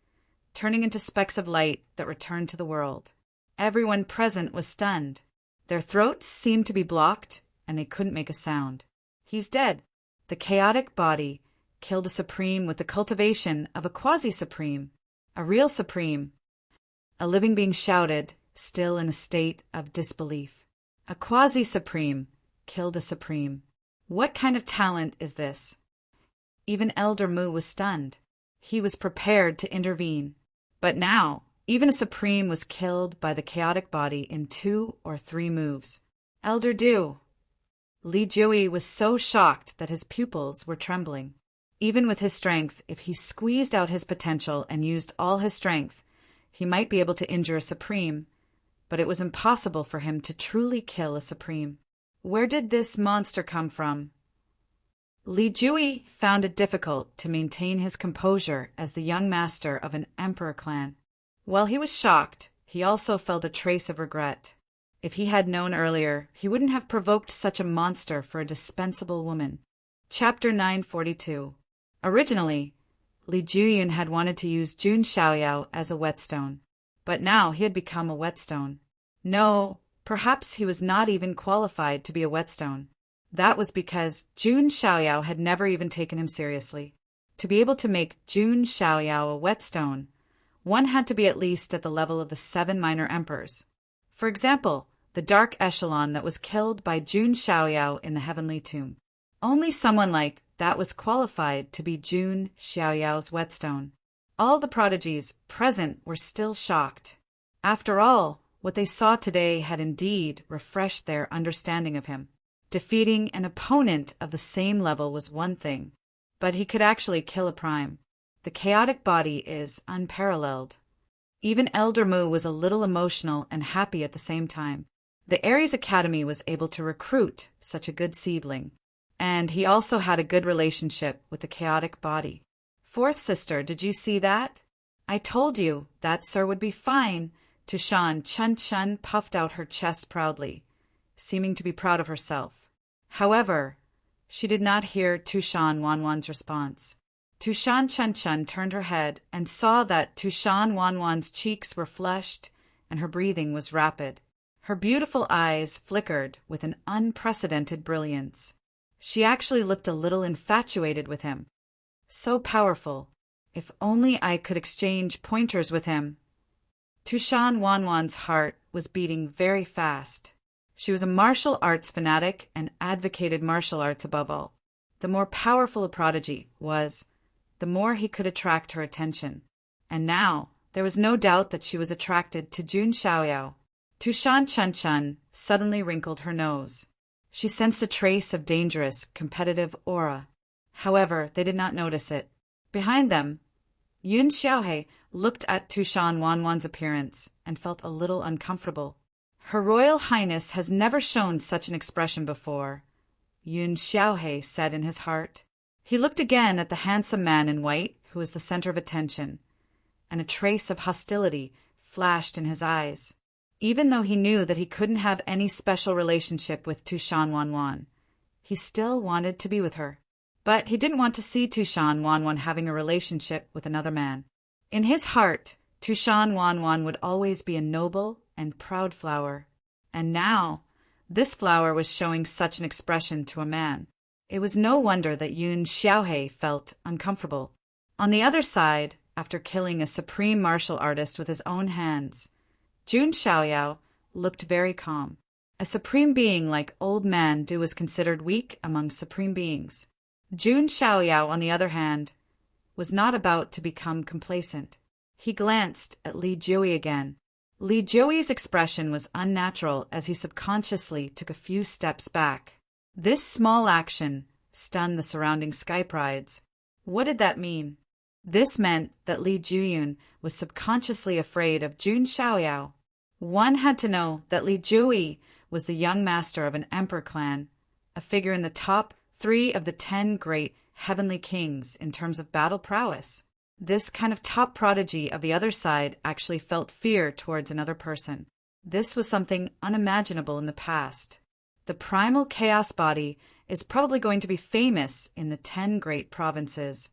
turning into specks of light that returned to the world. Everyone present was stunned. Their throats seemed to be blocked, and they couldn't make a sound. He's dead. The chaotic body killed a supreme with the cultivation of a quasi-supreme, a real supreme. A living being shouted, still in a state of disbelief. A quasi-supreme killed a supreme. What kind of talent is this? Even Elder Mu was stunned. He was prepared to intervene. But now, even a supreme was killed by the chaotic body in 2 or 3 moves. Elder Du! Li Jui was so shocked that his pupils were trembling. Even with his strength, if he squeezed out his potential and used all his strength, he might be able to injure a supreme, but it was impossible for him to truly kill a supreme. Where did this monster come from? Li Jui found it difficult to maintain his composure as the young master of an emperor clan. While he was shocked, he also felt a trace of regret. If he had known earlier, he wouldn't have provoked such a monster for a dispensable woman. Chapter 942. Originally, Li Juyun had wanted to use Jun Xiaoyao as a whetstone, but now he had become a whetstone. No, perhaps he was not even qualified to be a whetstone. That was because Jun Xiaoyao had never even taken him seriously. To be able to make Jun Xiaoyao a whetstone, one had to be at least at the level of the 7 minor emperors. For example, the dark echelon that was killed by Jun Xiaoyao in the heavenly tomb. Only someone like that was qualified to be Jun Xiaoyao's whetstone. All the prodigies present were still shocked. After all, what they saw today had indeed refreshed their understanding of him. Defeating an opponent of the same level was one thing, but he could actually kill a prime. The chaotic body is unparalleled. Even Elder Mu was a little emotional and happy at the same time. The Ares Academy was able to recruit such a good seedling, and he also had a good relationship with the chaotic body. Fourth sister, did you see that? I told you that sir would be fine. Tushan Chun puffed out her chest proudly, seeming to be proud of herself. However, she did not hear Tushan Wanwan's response. Tushan Chun turned her head and saw that Tushan Wanwan's cheeks were flushed and her breathing was rapid. Her beautiful eyes flickered with an unprecedented brilliance. She actually looked a little infatuated with him. So powerful. If only I could exchange pointers with him. Tushan Wanwan's heart was beating very fast. She was a martial arts fanatic and advocated martial arts above all. The more powerful a prodigy was, the more he could attract her attention. And now, there was no doubt that she was attracted to Jun Xiaoyao. Tushan Chun suddenly wrinkled her nose. She sensed a trace of dangerous, competitive aura. However, they did not notice it. Behind them, Yun Xiaohe looked at Tushan Wanwan's appearance and felt a little uncomfortable. Her Royal Highness has never shown such an expression before, Yun Xiaohe said in his heart. He looked again at the handsome man in white who was the center of attention, and a trace of hostility flashed in his eyes. Even though he knew that he couldn't have any special relationship with Tushan Wanwan, he still wanted to be with her. But he didn't want to see Tushan Wanwan having a relationship with another man. In his heart, Tushan Wanwan would always be a noble and proud flower. And now, this flower was showing such an expression to a man. It was no wonder that Yun Xiaohe felt uncomfortable. On the other side, after killing a supreme martial artist with his own hands, Jun Xiaoyao looked very calm. A supreme being like Old Man Du was considered weak among supreme beings. Jun Xiaoyao, on the other hand, was not about to become complacent. He glanced at Li Jui again. Li Jui's expression was unnatural as he subconsciously took a few steps back. This small action stunned the surrounding sky prides. What did that mean? This meant that Li Juyun was subconsciously afraid of Jun Xiaoyao. One had to know that Li Jui was the young master of an emperor clan, a figure in the top 3 of the 10 great heavenly kings in terms of battle prowess. This kind of top prodigy of the other side actually felt fear towards another person. This was something unimaginable in the past. The primal chaos body is probably going to be famous in the 10 great provinces.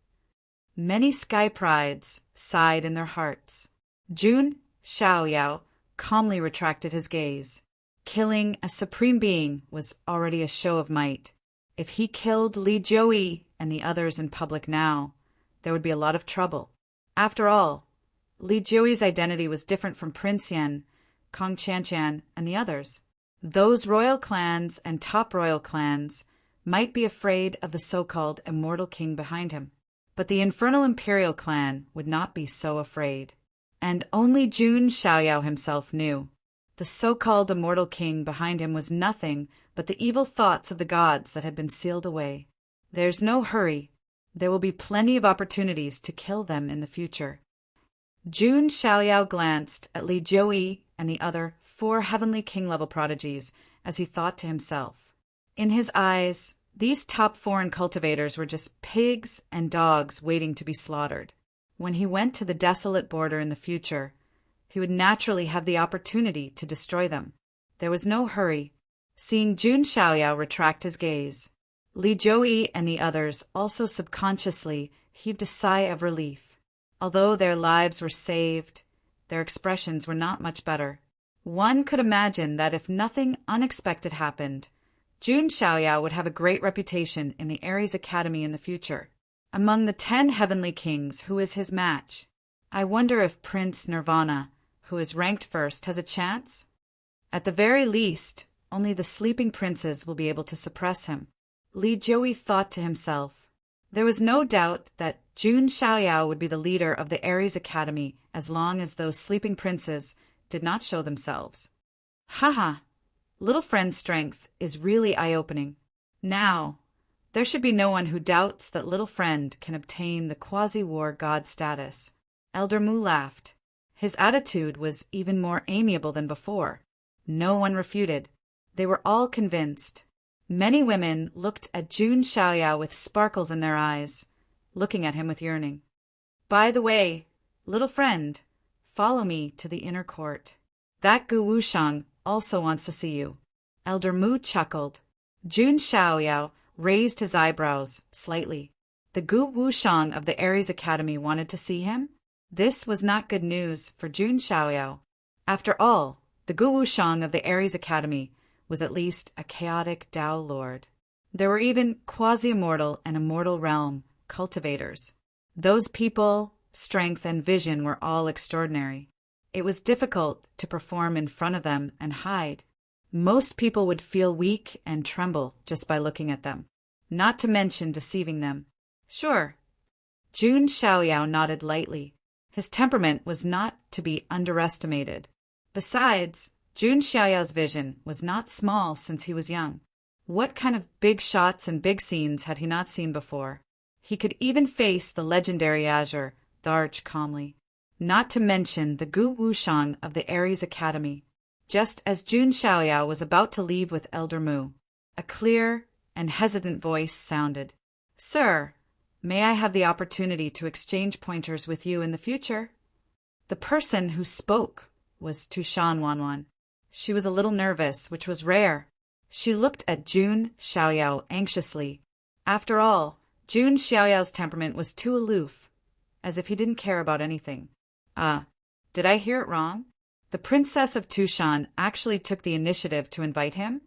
Many sky prides sighed in their hearts. Jun Xiaoyao calmly retracted his gaze. Killing a supreme being was already a show of might. If he killed Li Jui and the others in public now, there would be a lot of trouble. After all, Li Jui's identity was different from Prince Yan, Kong Qianqian, and the others. Those royal clans and top royal clans might be afraid of the so-called immortal king behind him, but the infernal imperial clan would not be so afraid. And only Jun Xiaoyao himself knew. The so-called immortal king behind him was nothing but the evil thoughts of the gods that had been sealed away. There's no hurry. There will be plenty of opportunities to kill them in the future. Jun Xiaoyao glanced at Li Jui and the other 4 heavenly king-level prodigies as he thought to himself. In his eyes, these top foreign cultivators were just pigs and dogs waiting to be slaughtered. When he went to the desolate border in the future, he would naturally have the opportunity to destroy them. There was no hurry. Seeing Jun Xiaoyao retract his gaze, Li Jui and the others also subconsciously heaved a sigh of relief. Although their lives were saved, their expressions were not much better. One could imagine that if nothing unexpected happened, Jun Xiaoyao would have a great reputation in the Ares Academy in the future. Among the 10 heavenly kings, who is his match? I wonder if Prince Nirvana, who is ranked first, has a chance? At the very least, only the sleeping princes will be able to suppress him. Li Jiui thought to himself. There was no doubt that Jun Xiaoyao would be the leader of the Aries Academy as long as those sleeping princes did not show themselves. Haha, little friend's strength is really eye-opening. Now, there should be no one who doubts that little friend can obtain the quasi-war god status. Elder Mu laughed. His attitude was even more amiable than before. No one refuted. They were all convinced. Many women looked at Jun Xiaoyao with sparkles in their eyes, looking at him with yearning. By the way, little friend, follow me to the inner court. That Gu Wushang also wants to see you. Elder Mu chuckled. Jun Xiaoyao raised his eyebrows slightly. The Gu Wushang of the Aries Academy wanted to see him? This was not good news for Jun Xiaoyao. After all, the Gu Wushang of the Aries Academy was at least a chaotic Tao lord. There were even quasi-immortal and immortal realm cultivators. Those people, strength, and vision were all extraordinary. It was difficult to perform in front of them and hide. Most people would feel weak and tremble just by looking at them, not to mention deceiving them. Sure. Jun Xiaoyao nodded lightly. His temperament was not to be underestimated. Besides, Jun Xiaoyao's vision was not small since he was young. What kind of big shots and big scenes had he not seen before? He could even face the legendary Azure, the Arch, calmly. Not to mention the Gu Wushang of the Aries Academy. Just as Jun Xiaoyao was about to leave with Elder Mu, a clear and hesitant voice sounded. Sir, may I have the opportunity to exchange pointers with you in the future? The person who spoke was Tushan Wanwan. She was a little nervous, which was rare. She looked at Jun Xiaoyao anxiously. After all, Jun Xiaoyao's temperament was too aloof, as if he didn't care about anything. Did I hear it wrong? The princess of Tushan actually took the initiative to invite him?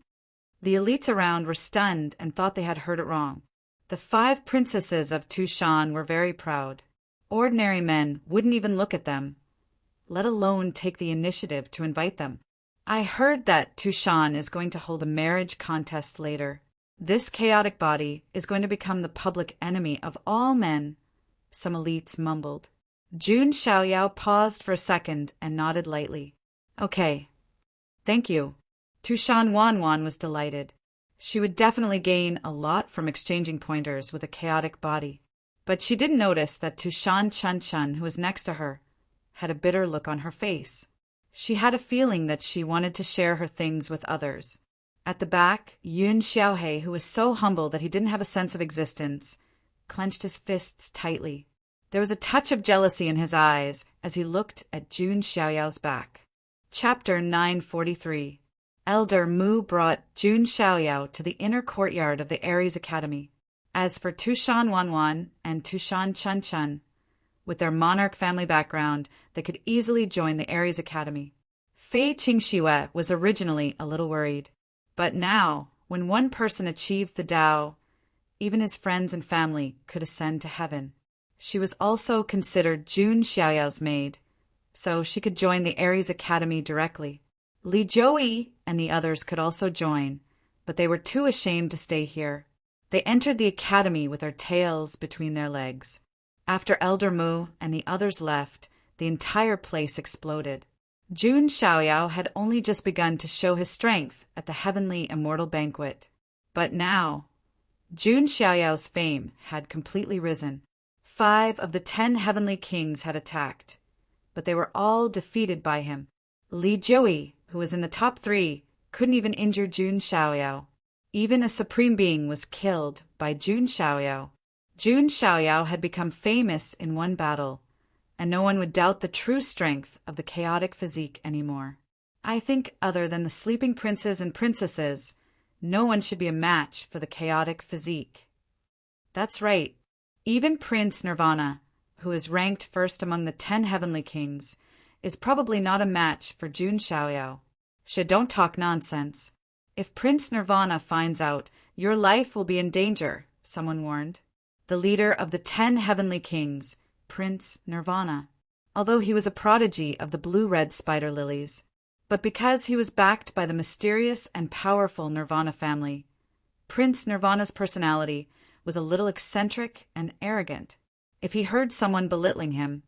The elites around were stunned and thought they had heard it wrong. The 5 princesses of Tushan were very proud. Ordinary men wouldn't even look at them, let alone take the initiative to invite them. I heard that Tushan is going to hold a marriage contest later. This chaotic body is going to become the public enemy of all men, some elites mumbled. Jun Xiaoyao paused for a second and nodded lightly. Okay. Thank you. Tushan Wanwan was delighted. She would definitely gain a lot from exchanging pointers with a chaotic body. But she didn't notice that Tushan Chun, who was next to her, had a bitter look on her face. She had a feeling that she wanted to share her things with others. At the back, Yun Xiaohe, who was so humble that he didn't have a sense of existence, clenched his fists tightly. There was a touch of jealousy in his eyes as he looked at Jun Xiaoyao's back. Chapter 943. Elder Mu brought Jun Xiaoyao to the inner courtyard of the Aries Academy. As for Tushan Wanwan and Tushan Chun, with their monarch family background, they could easily join the Aries Academy. Fei Qingxue was originally a little worried. But now, when one person achieved the Tao, even his friends and family could ascend to heaven. She was also considered Jun Xiaoyao's maid, so she could join the Aries Academy directly. Li Jiui and the others could also join, but they were too ashamed to stay here. They entered the academy with their tails between their legs. After Elder Mu and the others left, the entire place exploded. Jun Xiaoyao had only just begun to show his strength at the heavenly immortal banquet. But now, Jun Xiaoyao's fame had completely risen. 5 of the 10 heavenly kings had attacked, but they were all defeated by him. Li Jiui, who was in the top 3, couldn't even injure Jun Xiaoyao. Even a supreme being was killed by Jun Xiaoyao. Jun Xiaoyao had become famous in one battle, and no one would doubt the true strength of the chaotic physique anymore. I think other than the sleeping princes and princesses, no one should be a match for the chaotic physique. That's right. Even Prince Nirvana, who is ranked first among the 10 heavenly kings, is probably not a match for Jun Xiaoyao. Don't talk nonsense. If Prince Nirvana finds out, your life will be in danger, someone warned. the leader of the 10 heavenly kings, Prince Nirvana, although he was a prodigy of the blue-red spider lilies. But because he was backed by the mysterious and powerful Nirvana family, Prince Nirvana's personality was a little eccentric and arrogant. If he heard someone belittling him,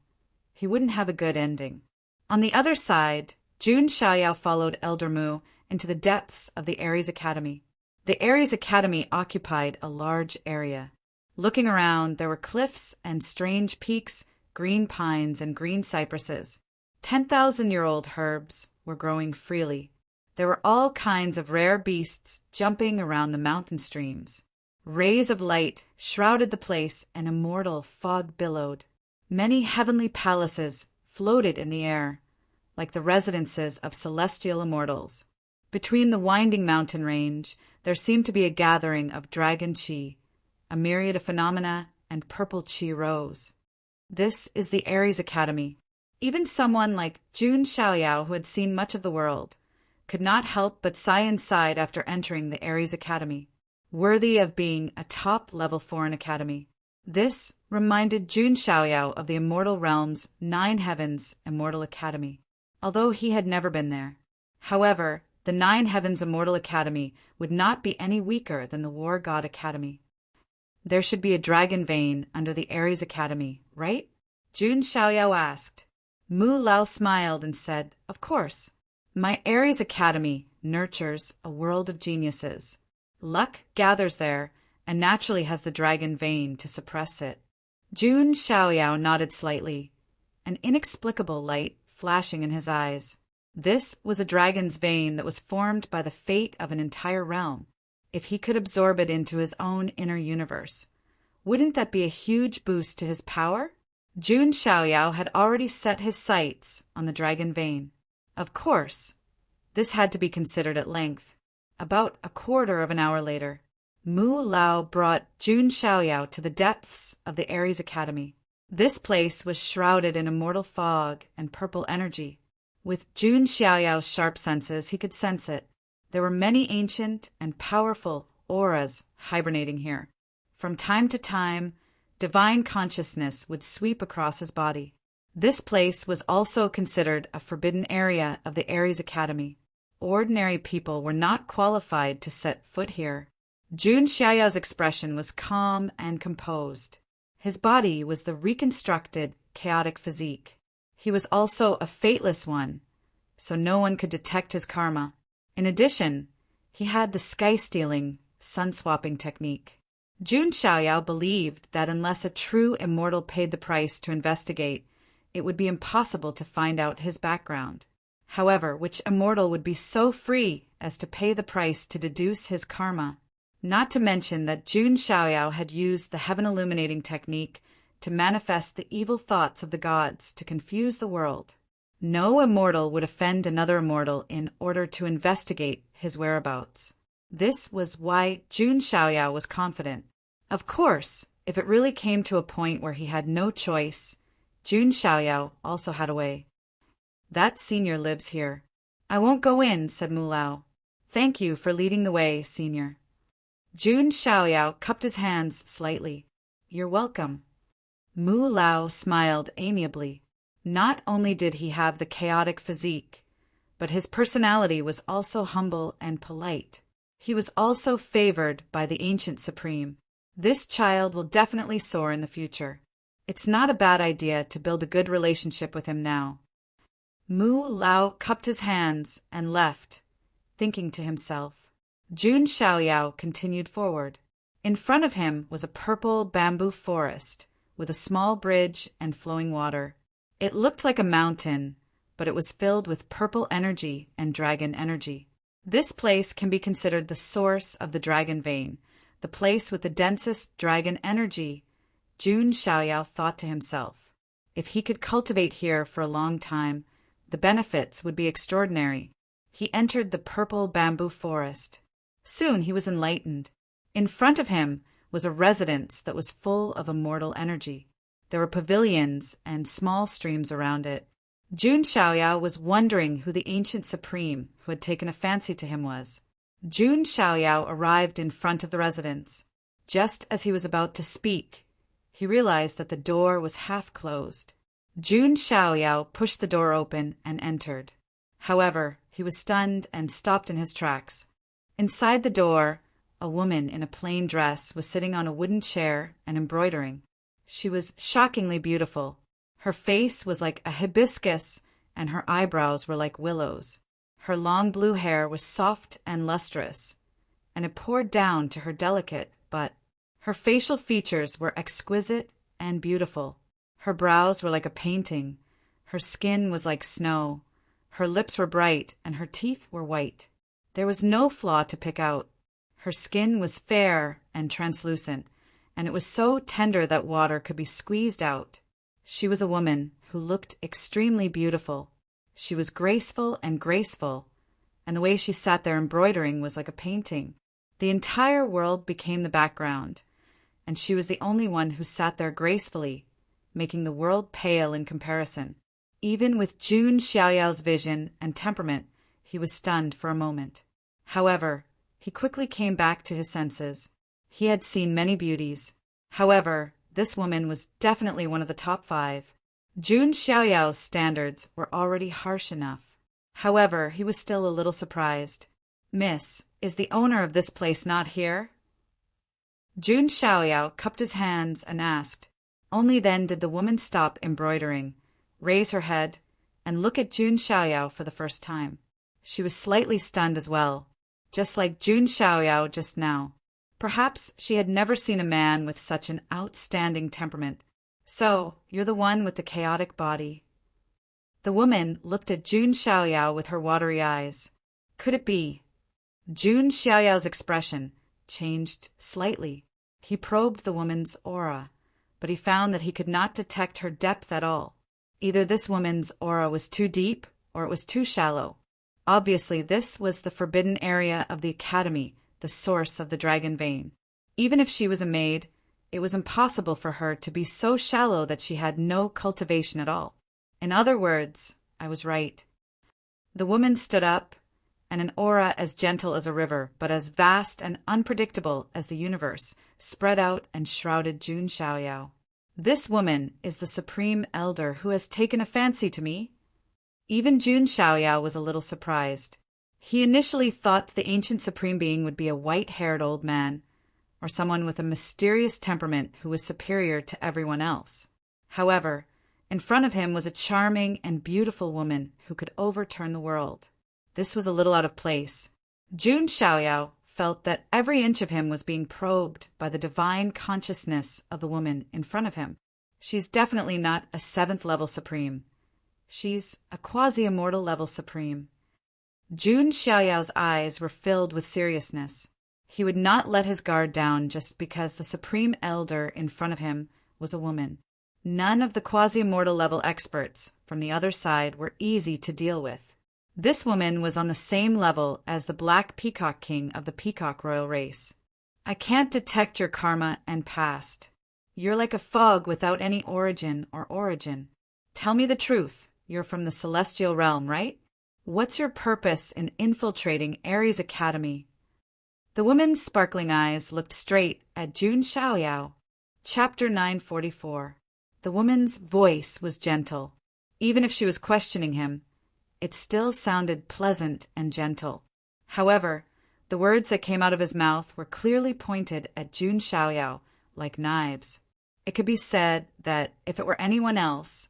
he wouldn't have a good ending. On the other side, Jun Xiaoyao followed Elder Mu into the depths of the Aries Academy. The Aries Academy occupied a large area. Looking around, there were cliffs and strange peaks, green pines and green cypresses. 10,000-year-old herbs were growing freely. There were all kinds of rare beasts jumping around the mountain streams. Rays of light shrouded the place, and immortal fog billowed. Many heavenly palaces floated in the air, like the residences of celestial immortals. Between the winding mountain range, there seemed to be a gathering of dragon chi. A myriad of phenomena and purple chi rose. This is the Aries Academy. Even someone like Jun Xiaoyao, who had seen much of the world, could not help but sigh inside after entering the Aries Academy, worthy of being a top-level foreign academy. This reminded Jun Xiaoyao of the Immortal Realm's 9 Heavens Immortal Academy, although he had never been there. However, the 9 Heavens Immortal Academy would not be any weaker than the War God Academy. There should be a dragon vein under the Aries Academy, right? Jun Xiaoyao asked. Mu Lao smiled and said, "Of course. My Aries Academy nurtures a world of geniuses. Luck gathers there and naturally has the dragon vein to suppress it." Jun Xiaoyao nodded slightly, an inexplicable light flashing in his eyes. This was a dragon's vein that was formed by the fate of an entire realm. If he could absorb it into his own inner universe, wouldn't that be a huge boost to his power? Jun Xiaoyao had already set his sights on the dragon vein. Of course, this had to be considered at length. About a quarter of an hour later, Mu Lao brought Jun Xiaoyao to the depths of the Aries Academy. This place was shrouded in immortal fog and purple energy. With Jun Xiaoyao's sharp senses, he could sense it. There were many ancient and powerful auras hibernating here. From time to time, divine consciousness would sweep across his body. This place was also considered a forbidden area of the Aries Academy. Ordinary people were not qualified to set foot here. Jun Xiaoyao's expression was calm and composed. His body was the reconstructed, chaotic physique. He was also a fateless one, so no one could detect his karma. In addition, he had the sky-stealing, sun-swapping technique. Jun Xiaoyao believed that unless a true immortal paid the price to investigate, it would be impossible to find out his background. However, which immortal would be so free as to pay the price to deduce his karma? Not to mention that Jun Xiaoyao had used the heaven-illuminating technique to manifest the evil thoughts of the gods to confuse the world. No immortal would offend another immortal in order to investigate his whereabouts. This was why Jun Xiaoyao was confident. Of course, if it really came to a point where he had no choice, Jun Xiaoyao also had a way. "That senior lives here." "I won't go in," said Mu Lao. "Thank you for leading the way, senior." Jun Xiaoyao cupped his hands slightly. "You're welcome." Mu Lao smiled amiably. Not only did he have the chaotic physique, but his personality was also humble and polite. He was also favored by the ancient supreme. This child will definitely soar in the future. It's not a bad idea to build a good relationship with him now. Mu Lao cupped his hands and left, thinking to himself. Jun Xiaoyao continued forward. In front of him was a purple bamboo forest with a small bridge and flowing water. It looked like a mountain, but it was filled with purple energy and dragon energy. This place can be considered the source of the dragon vein, the place with the densest dragon energy. Jun Xiaoyao thought to himself, if he could cultivate here for a long time, the benefits would be extraordinary. He entered the purple bamboo forest. Soon he was enlightened. In front of him was a residence that was full of immortal energy. There were pavilions and small streams around it. Jun Xiaoyao was wondering who the ancient supreme who had taken a fancy to him was. Jun Xiaoyao arrived in front of the residence. Just as he was about to speak, he realized that the door was half closed. Jun Xiaoyao pushed the door open and entered. However, he was stunned and stopped in his tracks. Inside the door, a woman in a plain dress was sitting on a wooden chair and embroidering. She was shockingly beautiful. Her face was like a hibiscus, and her eyebrows were like willows. Her long blue hair was soft and lustrous, and it poured down to her delicate butt. Her facial features were exquisite and beautiful. Her brows were like a painting. Her skin was like snow. Her lips were bright, and her teeth were white. There was no flaw to pick out. Her skin was fair and translucent, and it was so tender that water could be squeezed out. She was a woman who looked extremely beautiful. She was graceful, and the way she sat there embroidering was like a painting. The entire world became the background, and she was the only one who sat there gracefully, making the world pale in comparison. Even with Jun Xiaoyao's vision and temperament, he was stunned for a moment. However, he quickly came back to his senses. He had seen many beauties. However, this woman was definitely one of the top 5. Jun Xiaoyao's standards were already harsh enough. However, he was still a little surprised. "Miss, is the owner of this place not here?" Jun Xiaoyao cupped his hands and asked. Only then did the woman stop embroidering, raise her head, and look at Jun Xiaoyao for the first time. She was slightly stunned as well, just like Jun Xiaoyao just now. Perhaps she had never seen a man with such an outstanding temperament. "So, you're the one with the chaotic body." The woman looked at Jun Xiaoyao with her watery eyes. Could it be? Jun Xiaoyao's expression changed slightly. He probed the woman's aura, but he found that he could not detect her depth at all. Either this woman's aura was too deep, or it was too shallow. Obviously, this was the forbidden area of the academy, the source of the dragon vein. Even if she was a maid, it was impossible for her to be so shallow that she had no cultivation at all. In other words, I was right. The woman stood up, and an aura as gentle as a river, but as vast and unpredictable as the universe, spread out and shrouded Jun Xiaoyao. "This woman is the Supreme Elder who has taken a fancy to me." Even Jun Xiaoyao was a little surprised. He initially thought the ancient Supreme Being would be a white-haired old man, or someone with a mysterious temperament who was superior to everyone else. However, in front of him was a charming and beautiful woman who could overturn the world. This was a little out of place. Jun Xiaoyao felt that every inch of him was being probed by the divine consciousness of the woman in front of him. She's definitely not a 7th level Supreme. She's a quasi-immortal level Supreme. Jun Xiaoyao's eyes were filled with seriousness. He would not let his guard down just because the Supreme Elder in front of him was a woman. None of the quasi-immortal level experts from the other side were easy to deal with. This woman was on the same level as the Black Peacock King of the Peacock royal race. "I can't detect your karma and past. You're like a fog without any origin or origin. Tell me the truth. You're from the celestial realm, right? What's your purpose in infiltrating Ares Academy?" The woman's sparkling eyes looked straight at Jun Xiaoyao. Chapter 944. The woman's voice was gentle. Even if she was questioning him, it still sounded pleasant and gentle. However, the words that came out of his mouth were clearly pointed at Jun Xiaoyao like knives. It could be said that if it were anyone else,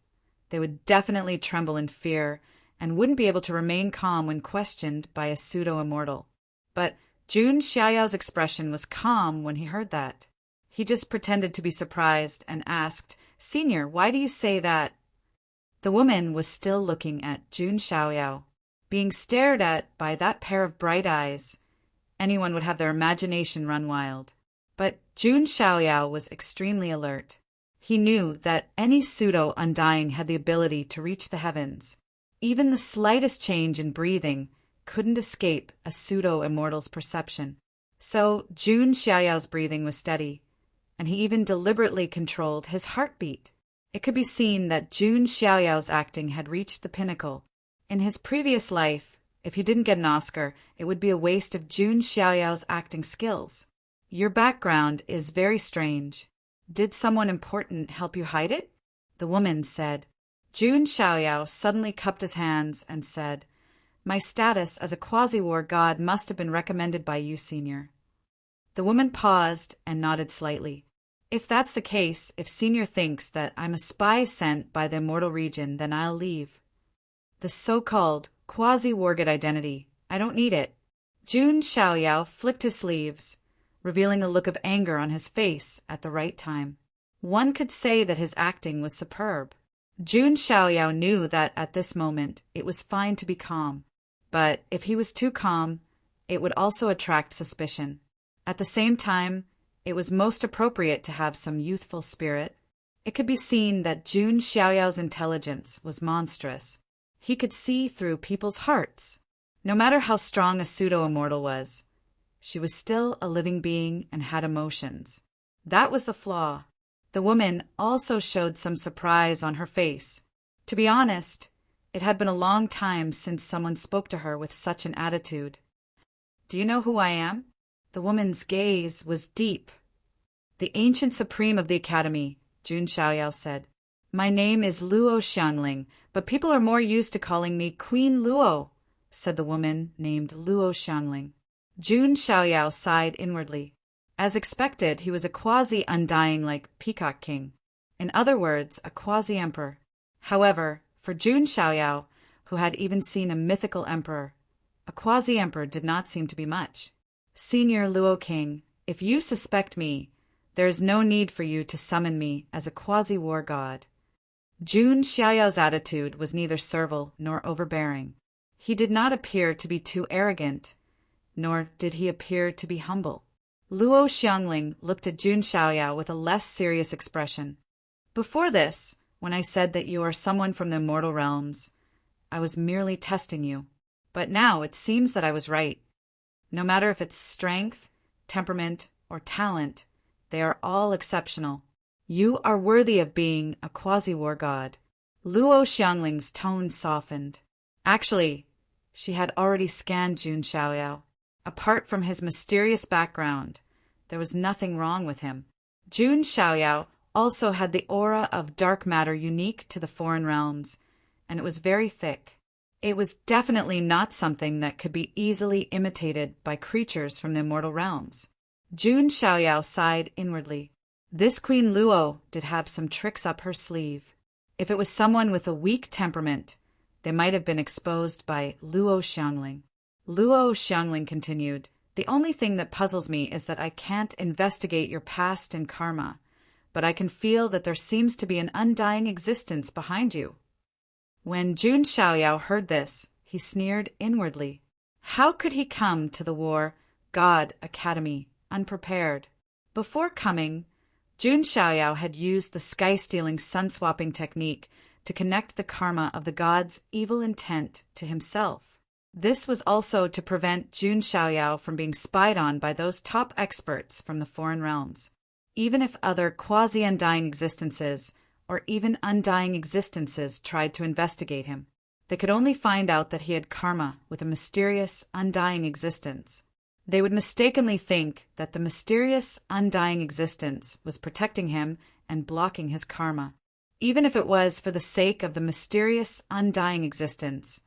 they would definitely tremble in fear and wouldn't be able to remain calm when questioned by a pseudo-immortal. But Jun Xiaoyao's expression was calm when he heard that. He just pretended to be surprised and asked, "Senior, why do you say that?" The woman was still looking at Jun Xiaoyao. Being stared at by that pair of bright eyes, anyone would have their imagination run wild. But Jun Xiaoyao was extremely alert. He knew that any pseudo-undying had the ability to reach the heavens. Even the slightest change in breathing couldn't escape a pseudo-immortal's perception. So Jun Xiaoyao's breathing was steady, and he even deliberately controlled his heartbeat. It could be seen that Jun Xiaoyao's acting had reached the pinnacle. In his previous life, if he didn't get an Oscar, it would be a waste of Jun Xiaoyao's acting skills. "Your background is very strange." Did someone important help you hide it? The woman said. Jun Xiaoyao suddenly cupped his hands and said, My status as a quasi-war god must have been recommended by you, Senior. The woman paused and nodded slightly. If that's the case, if Senior thinks that I'm a spy sent by the immortal region, then I'll leave. The so-called quasi-war god identity. I don't need it. Jun Xiaoyao flicked his sleeves, revealing a look of anger on his face at the right time. One could say that his acting was superb. Jun Xiaoyao knew that at this moment it was fine to be calm, but if he was too calm, it would also attract suspicion. At the same time, it was most appropriate to have some youthful spirit. It could be seen that Jun Xiaoyao's intelligence was monstrous. He could see through people's hearts. No matter how strong a pseudo-immortal was, she was still a living being and had emotions. That was the flaw. The woman also showed some surprise on her face. To be honest, it had been a long time since someone spoke to her with such an attitude. Do you know who I am? The woman's gaze was deep. The ancient supreme of the academy, Jun Xiaoyao said. My name is Luo Xiangling, but people are more used to calling me Queen Luo, said the woman named Luo Xiangling. Jun Xiaoyao sighed inwardly. As expected, he was a quasi-undying like Peacock King. In other words, a quasi-emperor. However, for Jun Xiaoyao, who had even seen a mythical emperor, a quasi-emperor did not seem to be much. Senior Luo King, if you suspect me, there is no need for you to summon me as a quasi-war god. Jun Xiaoyao's attitude was neither servile nor overbearing. He did not appear to be too arrogant, nor did he appear to be humble. Luo Xiangling looked at Jun Xiaoyao with a less serious expression. Before this, when I said that you are someone from the immortal realms, I was merely testing you. But now it seems that I was right. No matter if it's strength, temperament, or talent, they are all exceptional. You are worthy of being a quasi-war god. Luo Xiangling's tone softened. Actually, she had already scanned Jun Xiaoyao. Apart from his mysterious background, there was nothing wrong with him. Jun Xiaoyao also had the aura of dark matter unique to the foreign realms, and it was very thick. It was definitely not something that could be easily imitated by creatures from the immortal realms. Jun Xiaoyao sighed inwardly. This Queen Luo did have some tricks up her sleeve. If it was someone with a weak temperament, they might have been exposed by Luo Xiangling. Luo Xiangling continued, The only thing that puzzles me is that I can't investigate your past and karma, but I can feel that there seems to be an undying existence behind you. When Jun Xiaoyao heard this, he sneered inwardly. How could he come to the War God Academy unprepared? Before coming, Jun Xiaoyao had used the sky-stealing sun-swapping technique to connect the karma of the god's evil intent to himself. This was also to prevent Jun Xiaoyao from being spied on by those top experts from the foreign realms. Even if other quasi-undying existences or even undying existences tried to investigate him, they could only find out that he had karma with a mysterious, undying existence. They would mistakenly think that the mysterious, undying existence was protecting him and blocking his karma. Even if it was for the sake of the mysterious, undying existence,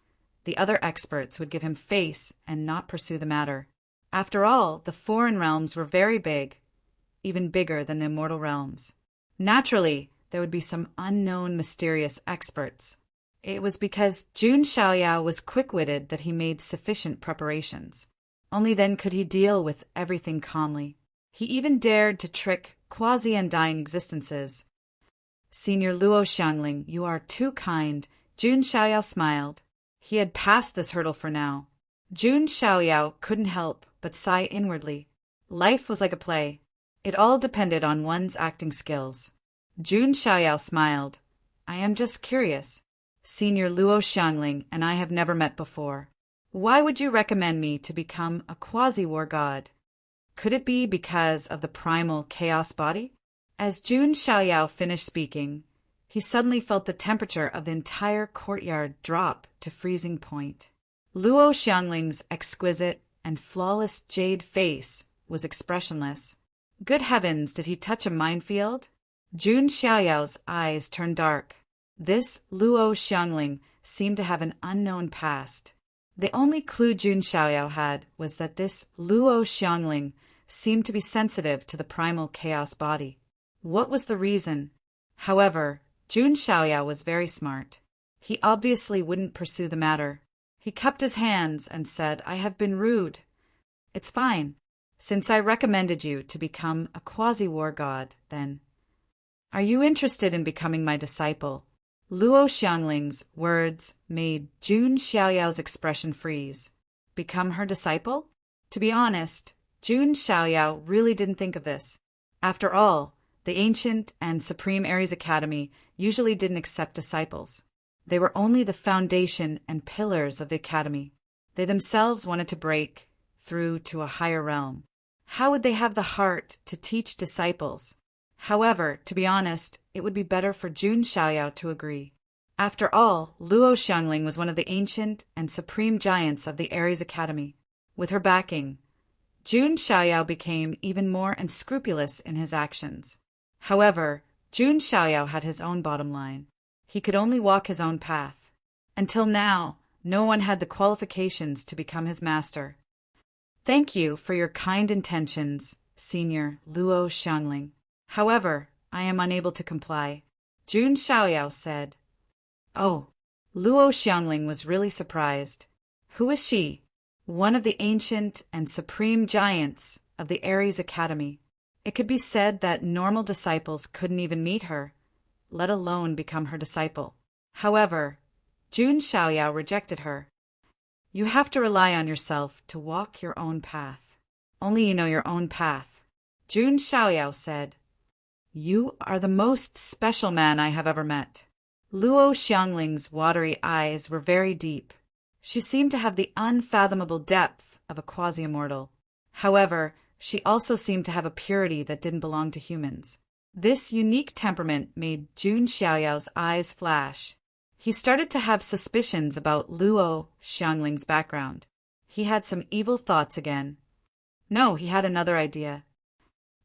the other experts would give him face and not pursue the matter. After all, the foreign realms were very big, even bigger than the immortal realms. Naturally, there would be some unknown mysterious experts. It was because Jun Xiaoyao was quick-witted that he made sufficient preparations. Only then could he deal with everything calmly. He even dared to trick quasi-undying existences. Senior Luo Xiangling, you are too kind. Jun Xiaoyao smiled. He had passed this hurdle for now. Jun Xiaoyao couldn't help but sigh inwardly. Life was like a play. It all depended on one's acting skills. Jun Xiaoyao smiled. I am just curious. Senior Luo Xiangling and I have never met before. Why would you recommend me to become a quasi-war god? Could it be because of the primal chaos body? As Jun Xiaoyao finished speaking, he suddenly felt the temperature of the entire courtyard drop to freezing point. Luo Xiangling's exquisite and flawless jade face was expressionless. Good heavens, did he touch a minefield? Jun Xiaoyao's eyes turned dark. This Luo Xiangling seemed to have an unknown past. The only clue Jun Xiaoyao had was that this Luo Xiangling seemed to be sensitive to the primal chaos body. What was the reason? However, Jun Xiaoyao was very smart. He obviously wouldn't pursue the matter. He cupped his hands and said, "I have been rude. It's fine. Since I recommended you to become a quasi-war god, then. Are you interested in becoming my disciple?" Luo Xiangling's words made Jun Xiaoyao's expression freeze. Become her disciple? To be honest, Jun Xiaoyao really didn't think of this. After all, the ancient and supreme Aries Academy usually didn't accept disciples. They were only the foundation and pillars of the academy. They themselves wanted to break through to a higher realm. How would they have the heart to teach disciples? However, to be honest, it would be better for Jun Xiaoyao to agree. After all, Luo Xiangling was one of the ancient and supreme giants of the Aries Academy. With her backing, Jun Xiaoyao became even more unscrupulous in his actions. However, Jun Xiaoyao had his own bottom line. He could only walk his own path. Until now, no one had the qualifications to become his master. Thank you for your kind intentions, Senior Luo Xiangling. However, I am unable to comply, Jun Xiaoyao said. Oh, Luo Xiangling was really surprised. Who is she? One of the ancient and supreme giants of the Aries Academy. It could be said that normal disciples couldn't even meet her, let alone become her disciple. However, Jun Xiaoyao rejected her. You have to rely on yourself to walk your own path. Only you know your own path, Jun Xiaoyao said. You are the most special man I have ever met. Luo Xiangling's watery eyes were very deep. She seemed to have the unfathomable depth of a quasi-immortal. However, she also seemed to have a purity that didn't belong to humans. This unique temperament made Jun Xiaoyao's eyes flash. He started to have suspicions about Luo Xiangling's background. He had some evil thoughts again. No, he had another idea.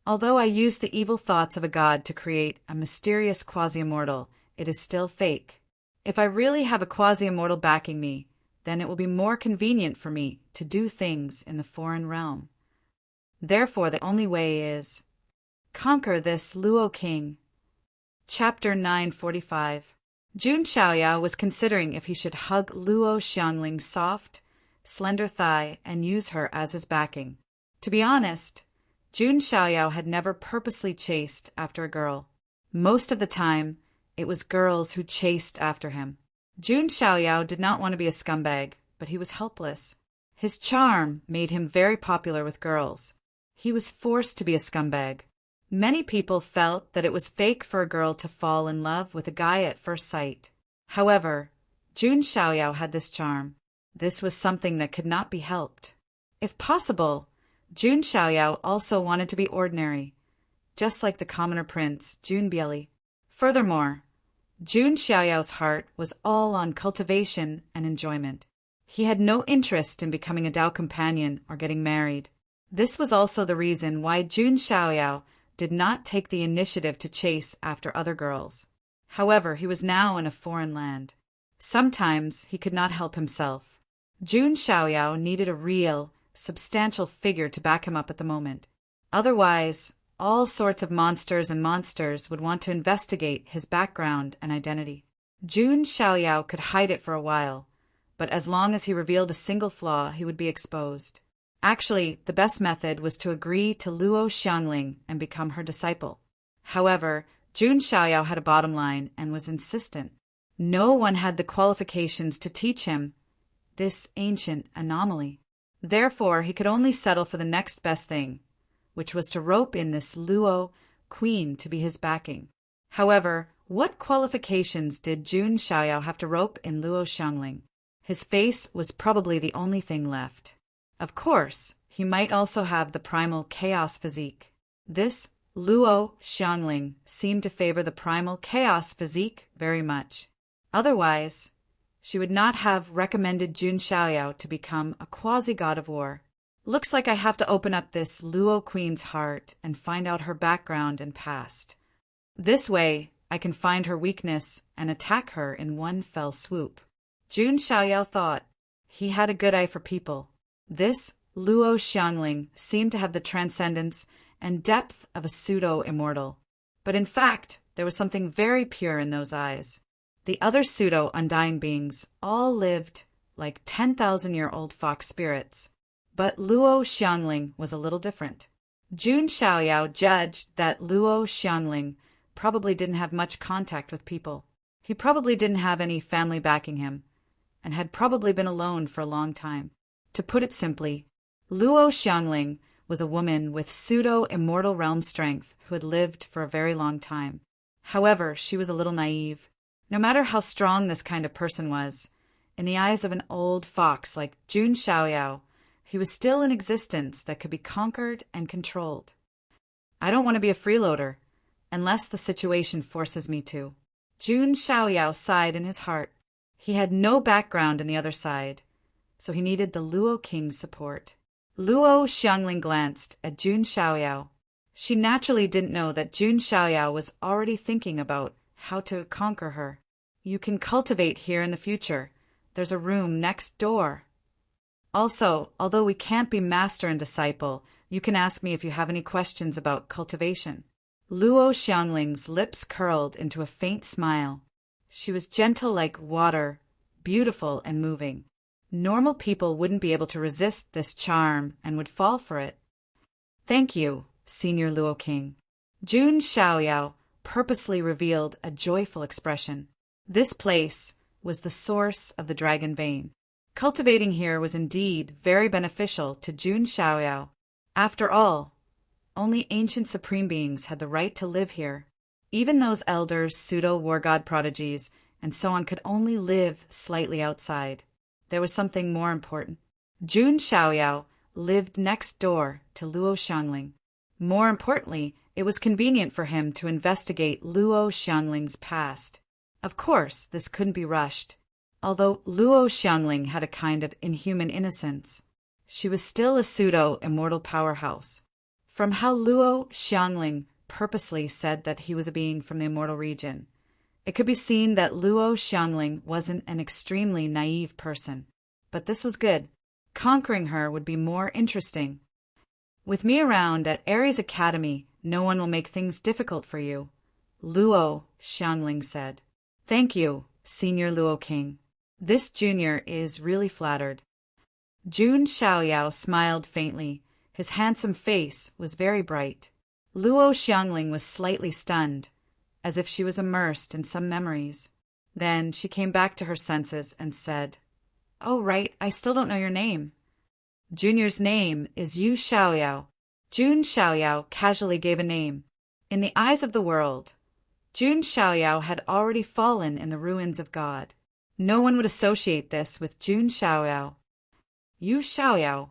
Although I used the evil thoughts of a god to create a mysterious quasi-immortal, it is still fake. If I really have a quasi-immortal backing me, then it will be more convenient for me to do things in the foreign realm. Therefore, the only way is conquer this Luo king. Chapter 945. Jun Xiaoyao was considering if he should hug Luo Xiangling's soft, slender thigh and use her as his backing. To be honest, Jun Xiaoyao had never purposely chased after a girl. Most of the time, it was girls who chased after him. Jun Xiaoyao did not want to be a scumbag, but he was helpless. His charm made him very popular with girls. He was forced to be a scumbag. Many people felt that it was fake for a girl to fall in love with a guy at first sight. However, Jun Xiaoyao had this charm. This was something that could not be helped. If possible, Jun Xiaoyao also wanted to be ordinary, just like the commoner prince, Jun Bieli. Furthermore, Jun Xiaoyao's heart was all on cultivation and enjoyment. He had no interest in becoming a Dao companion or getting married. This was also the reason why Jun Xiaoyao did not take the initiative to chase after other girls. However, he was now in a foreign land. Sometimes he could not help himself. Jun Xiaoyao needed a real, substantial figure to back him up at the moment. Otherwise, all sorts of monsters would want to investigate his background and identity. Jun Xiaoyao could hide it for a while, but as long as he revealed a single flaw, he would be exposed. Actually, the best method was to agree to Luo Xiangling and become her disciple. However, Jun Xiaoyao had a bottom line and was insistent. No one had the qualifications to teach him this ancient anomaly. Therefore, he could only settle for the next best thing, which was to rope in this Luo queen to be his backing. However, what qualifications did Jun Xiaoyao have to rope in Luo Xiangling? His face was probably the only thing left. Of course, he might also have the primal chaos physique. This Luo Xiangling seemed to favor the primal chaos physique very much. Otherwise, she would not have recommended Jun Xiaoyao to become a quasi-god of war. Looks like I have to open up this Luo queen's heart and find out her background and past. This way, I can find her weakness and attack her in one fell swoop. Jun Xiaoyao thought. He had a good eye for people. This Luo Xiangling seemed to have the transcendence and depth of a pseudo-immortal. But in fact, there was something very pure in those eyes. The other pseudo-undying beings all lived like 10,000-year-old fox spirits. But Luo Xiangling was a little different. Jun Xiaoyao judged that Luo Xiangling probably didn't have much contact with people. He probably didn't have any family backing him, and had probably been alone for a long time. To put it simply, Luo Xiangling was a woman with pseudo-immortal realm strength who had lived for a very long time. However, she was a little naive. No matter how strong this kind of person was, in the eyes of an old fox like Jun Xiaoyao, he was still an existence that could be conquered and controlled. I don't want to be a freeloader, unless the situation forces me to. Jun Xiaoyao sighed in his heart. He had no background in the other side, so he needed the Luo King's support. Luo Xiangling glanced at Jun Xiaoyao. She naturally didn't know that Jun Xiaoyao was already thinking about how to conquer her. You can cultivate here in the future. There's a room next door. Also, although we can't be master and disciple, you can ask me if you have any questions about cultivation. Luo Xiangling's lips curled into a faint smile. She was gentle like water, beautiful and moving. Normal people wouldn't be able to resist this charm and would fall for it. Thank you, Senior Luo King. Jun Xiaoyao purposely revealed a joyful expression. This place was the source of the dragon vein. Cultivating here was indeed very beneficial to Jun Xiaoyao. After all, only ancient supreme beings had the right to live here. Even those elders, pseudo-war god prodigies, and so on could only live slightly outside. There was something more important. Jun Xiaoyao lived next door to Luo Xiangling. More importantly, it was convenient for him to investigate Luo Xiangling's past. Of course, this couldn't be rushed. Although Luo Xiangling had a kind of inhuman innocence, she was still a pseudo-immortal powerhouse. From how Luo Xiangling purposely said that he was a being from the immortal region, it could be seen that Luo Xiangling wasn't an extremely naive person. But this was good. Conquering her would be more interesting. With me around at Ares Academy, no one will make things difficult for you, Luo Xiangling said. Thank you, Senior Luo King. This junior is really flattered. Jun Xiaoyao smiled faintly. His handsome face was very bright. Luo Xiangling was slightly stunned, as if she was immersed in some memories. Then she came back to her senses and said, "Oh, right, I still don't know your name." Junior's name is Yu Xiaoyao. Jun Xiaoyao casually gave a name. In the eyes of the world, Jun Xiaoyao had already fallen in the ruins of God. No one would associate this with Jun Xiaoyao. Yu Xiaoyao.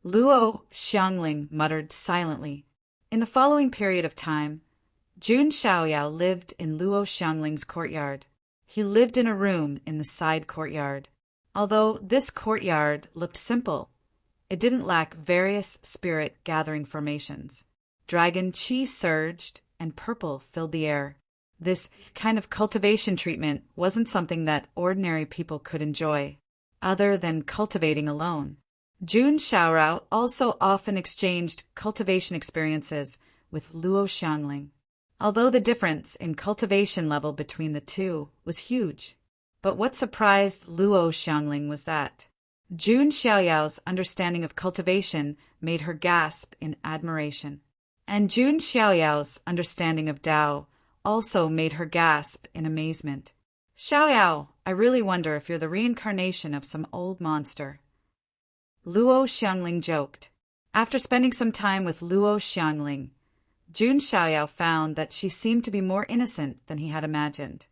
Luo Xiangling muttered silently. In the following period of time, Jun Xiaoyao lived in Luo Xiangling's courtyard. He lived in a room in the side courtyard. Although this courtyard looked simple, it didn't lack various spirit-gathering formations. Dragon chi surged, and purple filled the air. This kind of cultivation treatment wasn't something that ordinary people could enjoy, other than cultivating alone. Jun Xiaoyao also often exchanged cultivation experiences with Luo Xiangling, although the difference in cultivation level between the two was huge. But what surprised Luo Xiangling was that Jun Xiaoyao's understanding of cultivation made her gasp in admiration. And Jun Xiaoyao's understanding of Tao also made her gasp in amazement. "Xiaoyao, I really wonder if you're the reincarnation of some old monster." Luo Xiangling joked. After spending some time with Luo Xiangling, Jun Xiaoyao found that she seemed to be more innocent than he had imagined.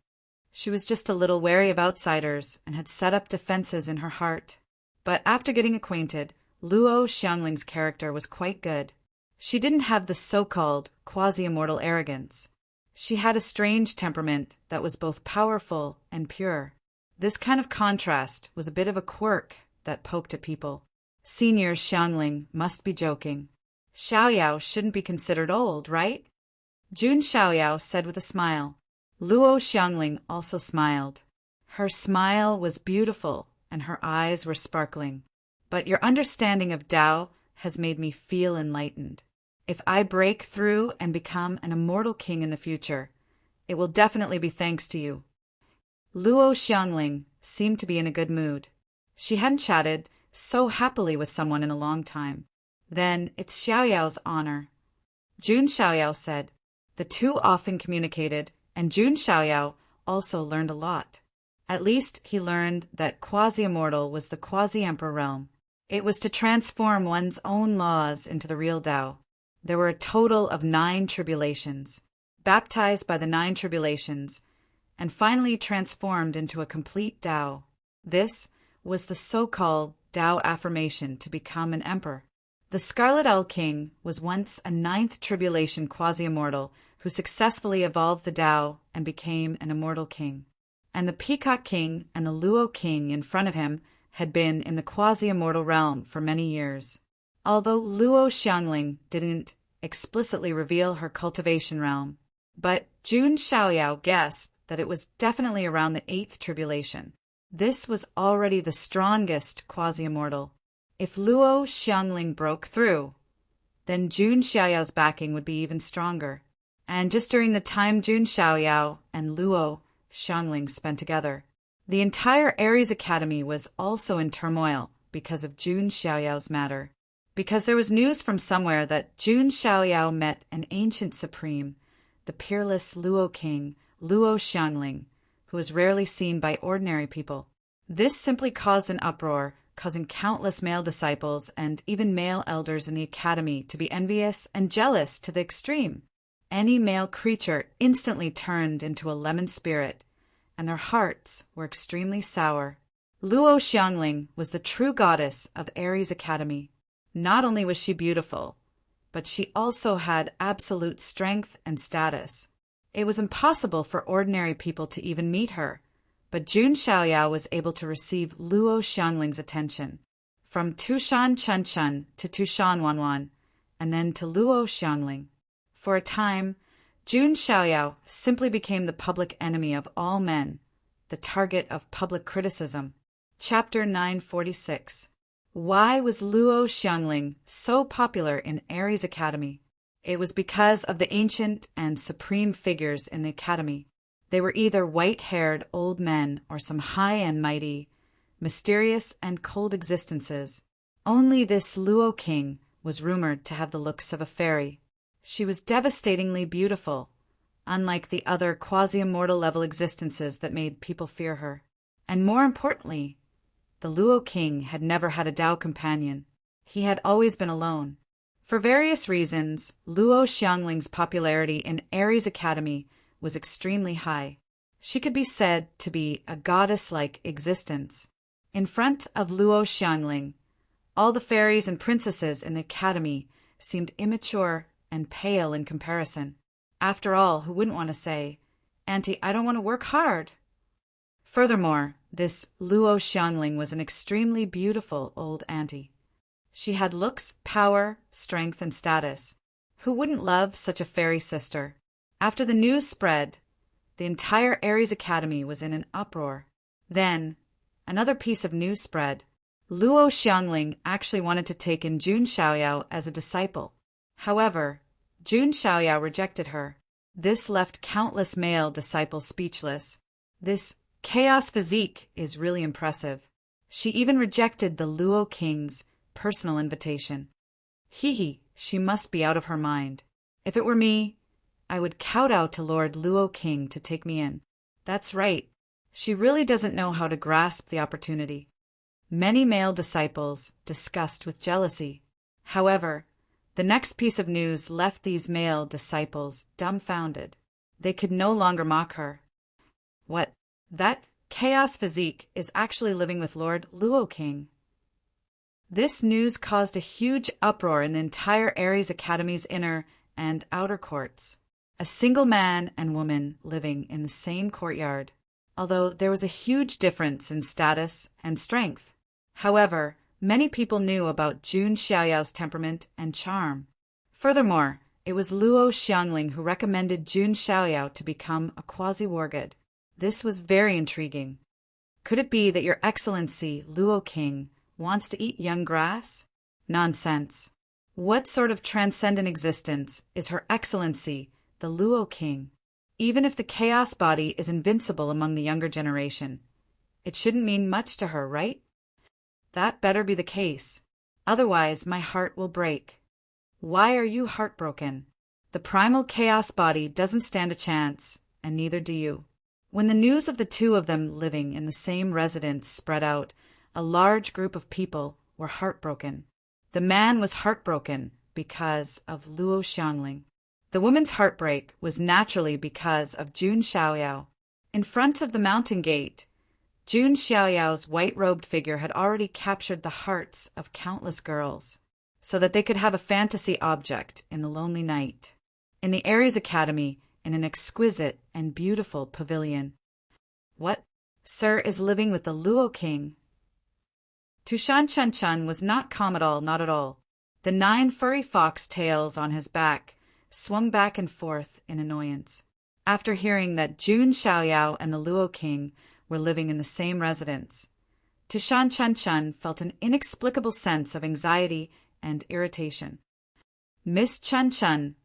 She was just a little wary of outsiders and had set up defenses in her heart. But after getting acquainted, Luo Xiangling's character was quite good. She didn't have the so-called quasi-immortal arrogance. She had a strange temperament that was both powerful and pure. This kind of contrast was a bit of a quirk that poked at people. Senior Xiangling must be joking. Xiaoyao shouldn't be considered old, right? Jun Xiaoyao said with a smile. Luo Xiangling also smiled. Her smile was beautiful and her eyes were sparkling. But your understanding of Tao has made me feel enlightened. If I break through and become an immortal king in the future, it will definitely be thanks to you. Luo Xiangling seemed to be in a good mood. She hadn't chatted so happily with someone in a long time. Then it's Xiaoyao's honor. Jun Xiaoyao said. The two often communicated, and Jun Xiaoyao also learned a lot. At least he learned that quasi-immortal was the quasi-emperor realm. It was to transform one's own laws into the real Tao. There were a total of 9 tribulations, baptized by the 9 tribulations, and finally transformed into a complete Tao. This was the so-called Tao affirmation to become an emperor. The Scarlet Owl King was once a 9th tribulation quasi-immortal who successfully evolved the Tao and became an immortal king. And the Peacock King and the Luo King in front of him had been in the quasi-immortal realm for many years. Although Luo Xiangling didn't explicitly reveal her cultivation realm, but Jun Xiaoyao guessed that it was definitely around the 8th tribulation. This was already the strongest quasi-immortal. If Luo Xiangling broke through, then Jun Xiaoyao's backing would be even stronger. And just during the time Jun Xiaoyao and Luo Xiangling spent together, the entire Aries Academy was also in turmoil because of Jun Xiaoyao's matter. Because there was news from somewhere that Jun Xiaoyao met an ancient supreme, the peerless Luo King, Luo Xiangling, who was rarely seen by ordinary people. This simply caused an uproar, causing countless male disciples and even male elders in the academy to be envious and jealous to the extreme. Any male creature instantly turned into a lemon spirit, and their hearts were extremely sour. Luo Xiangling was the true goddess of Aries Academy. Not only was she beautiful, but she also had absolute strength and status. It was impossible for ordinary people to even meet her, but Jun Xiaoyao was able to receive Luo Xiangling's attention. From Tushan Chunchun to Tushan Wanwan, and then to Luo Xiangling. For a time, Jun Xiaoyao simply became the public enemy of all men, the target of public criticism. Chapter 946. Why was Luo Xiangling so popular in Aries Academy? It was because of the ancient and supreme figures in the academy. They were either white-haired old men or some high and mighty, mysterious and cold existences. Only this Luo King was rumored to have the looks of a fairy. She was devastatingly beautiful, unlike the other quasi-immortal level existences that made people fear her. And more importantly, the Luo King had never had a Tao companion. He had always been alone. For various reasons, Luo Xiangling's popularity in Aries Academy was extremely high. She could be said to be a goddess-like existence. In front of Luo Xiangling, all the fairies and princesses in the academy seemed immature and pale in comparison. After all, who wouldn't want to say, "Auntie, I don't want to work hard"? Furthermore, this Luo Xiangling was an extremely beautiful old auntie. She had looks, power, strength, and status. Who wouldn't love such a fairy sister? After the news spread, the entire Aries Academy was in an uproar. Then, another piece of news spread. Luo Xiangling actually wanted to take in Jun Xiaoyao as a disciple. However, Jun Xiaoyao rejected her. This left countless male disciples speechless. This chaos physique is really impressive. She even rejected the Luo King's personal invitation. She must be out of her mind. If it were me, I would kowtow to Lord Luo King to take me in. That's right. She really doesn't know how to grasp the opportunity. Many male disciples discussed with jealousy. However, the next piece of news left these male disciples dumbfounded. They could no longer mock her. What? That chaos physique is actually living with Lord Luo King. This news caused a huge uproar in the entire Aries Academy's inner and outer courts. A single man and woman living in the same courtyard, although there was a huge difference in status and strength. However, many people knew about Jun Xiaoyao's temperament and charm. Furthermore, It was Luo Xiangling who recommended Jun Xiaoyao to become a quasi-wargod. This was very intriguing. Could it be that Your Excellency, Luo King, wants to eat young grass? Nonsense. What sort of transcendent existence is Her Excellency, the Luo King? Even if the chaos body is invincible among the younger generation, it shouldn't mean much to her, right? That better be the case. Otherwise, my heart will break. Why are you heartbroken? The primal chaos body doesn't stand a chance, and neither do you. When the news of the two of them living in the same residence spread out, a large group of people were heartbroken. The man was heartbroken because of Luo Xiangling. The woman's heartbreak was naturally because of Jun Xiaoyao. In front of the mountain gate, Jun Xiaoyao's white-robed figure had already captured the hearts of countless girls, so that they could have a fantasy object in the lonely night. In the Aries Academy, in an exquisite and beautiful pavilion. What, sir, is living with the Luo King? Tushan Chun was not calm at all, not at all. The 9 furry fox tails on his back swung back and forth in annoyance. After hearing that Jun Xiaoyao and the Luo King were living in the same residence, Tushan Chun felt an inexplicable sense of anxiety and irritation. Miss Chun,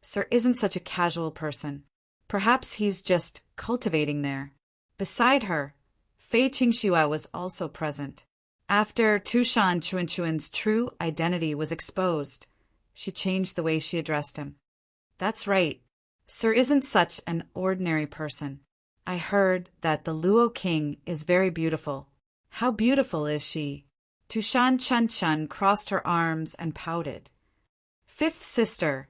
sir isn't such a casual person. Perhaps he's just cultivating there. Beside her, Fei Qingxua was also present. After Tushan Chuan's true identity was exposed, she changed the way she addressed him. That's right. Sir isn't such an ordinary person. I heard that the Luo King is very beautiful. How beautiful is she? Tushan Chun crossed her arms and pouted. Fifth sister,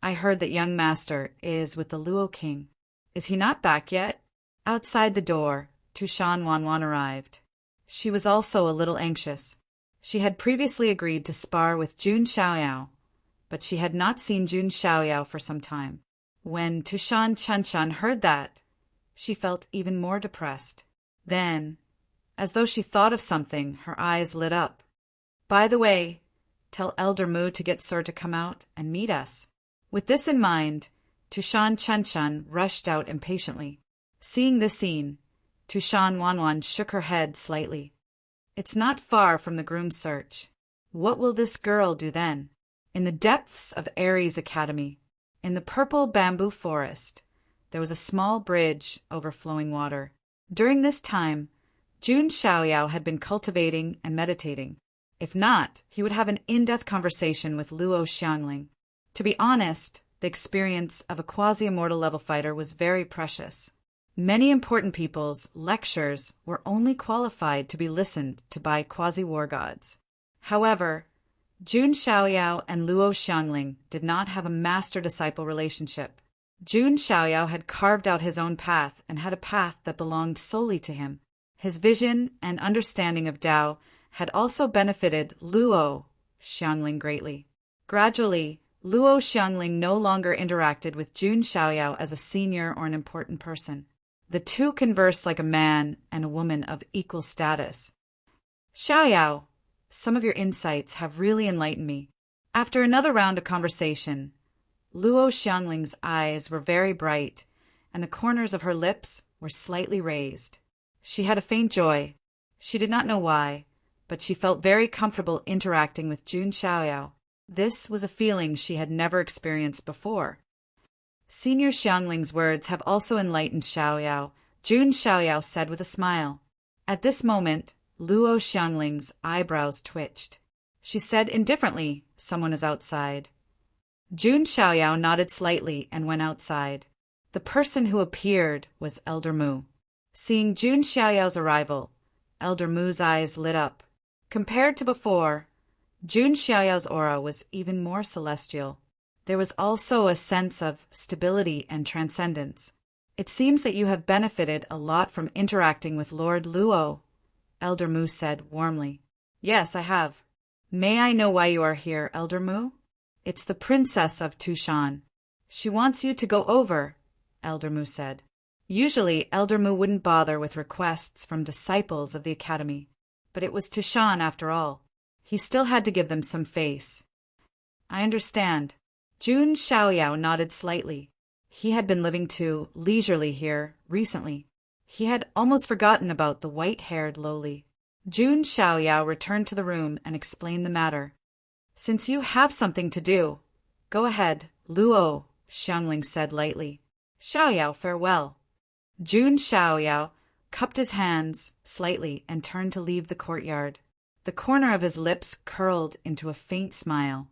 I heard that young master is with the Luo King. Is he not back yet? Outside the door, Tushan Wanwan arrived. She was also a little anxious. She had previously agreed to spar with Jun Xiaoyao, but she had not seen Jun Xiaoyao for some time. When Tushan Chun heard that, she felt even more depressed. Then, as though she thought of something, her eyes lit up. By the way, tell Elder Mu to get Sir to come out and meet us. With this in mind, Tushan Chun rushed out impatiently. Seeing this scene, Tushan Wanwan shook her head slightly. It's not far from the groom search. What will this girl do then? In the depths of Aries Academy, in the purple bamboo forest, there was a small bridge over flowing water. During this time, Jun Xiaoyao had been cultivating and meditating. If not, he would have an in-depth conversation with Luo Xiangling. To be honest, the experience of a quasi-immortal level fighter was very precious. Many important people's lectures were only qualified to be listened to by quasi-war gods. However, Jun Xiaoyao and Luo Xiangling did not have a master-disciple relationship. Jun Xiaoyao had carved out his own path and had a path that belonged solely to him. His vision and understanding of Tao had also benefited Luo Xiangling greatly. Gradually, Luo Xiangling no longer interacted with Jun Xiaoyao as a senior or an important person. The two conversed like a man and a woman of equal status. Xiaoyao, some of your insights have really enlightened me. After another round of conversation, Luo Xiangling's eyes were very bright, and the corners of her lips were slightly raised. She had a faint joy. She did not know why, but she felt very comfortable interacting with Jun Xiaoyao. This was a feeling she had never experienced before. Senior Xiangling's words have also enlightened Xiaoyao, Jun Xiaoyao said with a smile. At this moment, Luo Xiangling's eyebrows twitched. She said indifferently, someone is outside. Jun Xiaoyao nodded slightly and went outside. The person who appeared was Elder Mu. Seeing Jun Xiaoyao's arrival, Elder Mu's eyes lit up. Compared to before, Jun Xiaoyao's aura was even more celestial. There was also a sense of stability and transcendence. It seems that you have benefited a lot from interacting with Lord Luo, Elder Mu said warmly. Yes, I have. May I know why you are here, Elder Mu? It's the Princess of Tushan. She wants you to go over, Elder Mu said. Usually, Elder Mu wouldn't bother with requests from disciples of the academy, but it was Tushan after all. He still had to give them some face. I understand. Jun Xiaoyao nodded slightly. He had been living too leisurely here recently. He had almost forgotten about the white-haired lowly. Jun Xiaoyao returned to the room and explained the matter. Since you have something to do, go ahead, Luo, Xiangling said lightly. Xiaoyao, farewell. Jun Xiaoyao cupped his hands slightly and turned to leave the courtyard. The corner of his lips curled into a faint smile.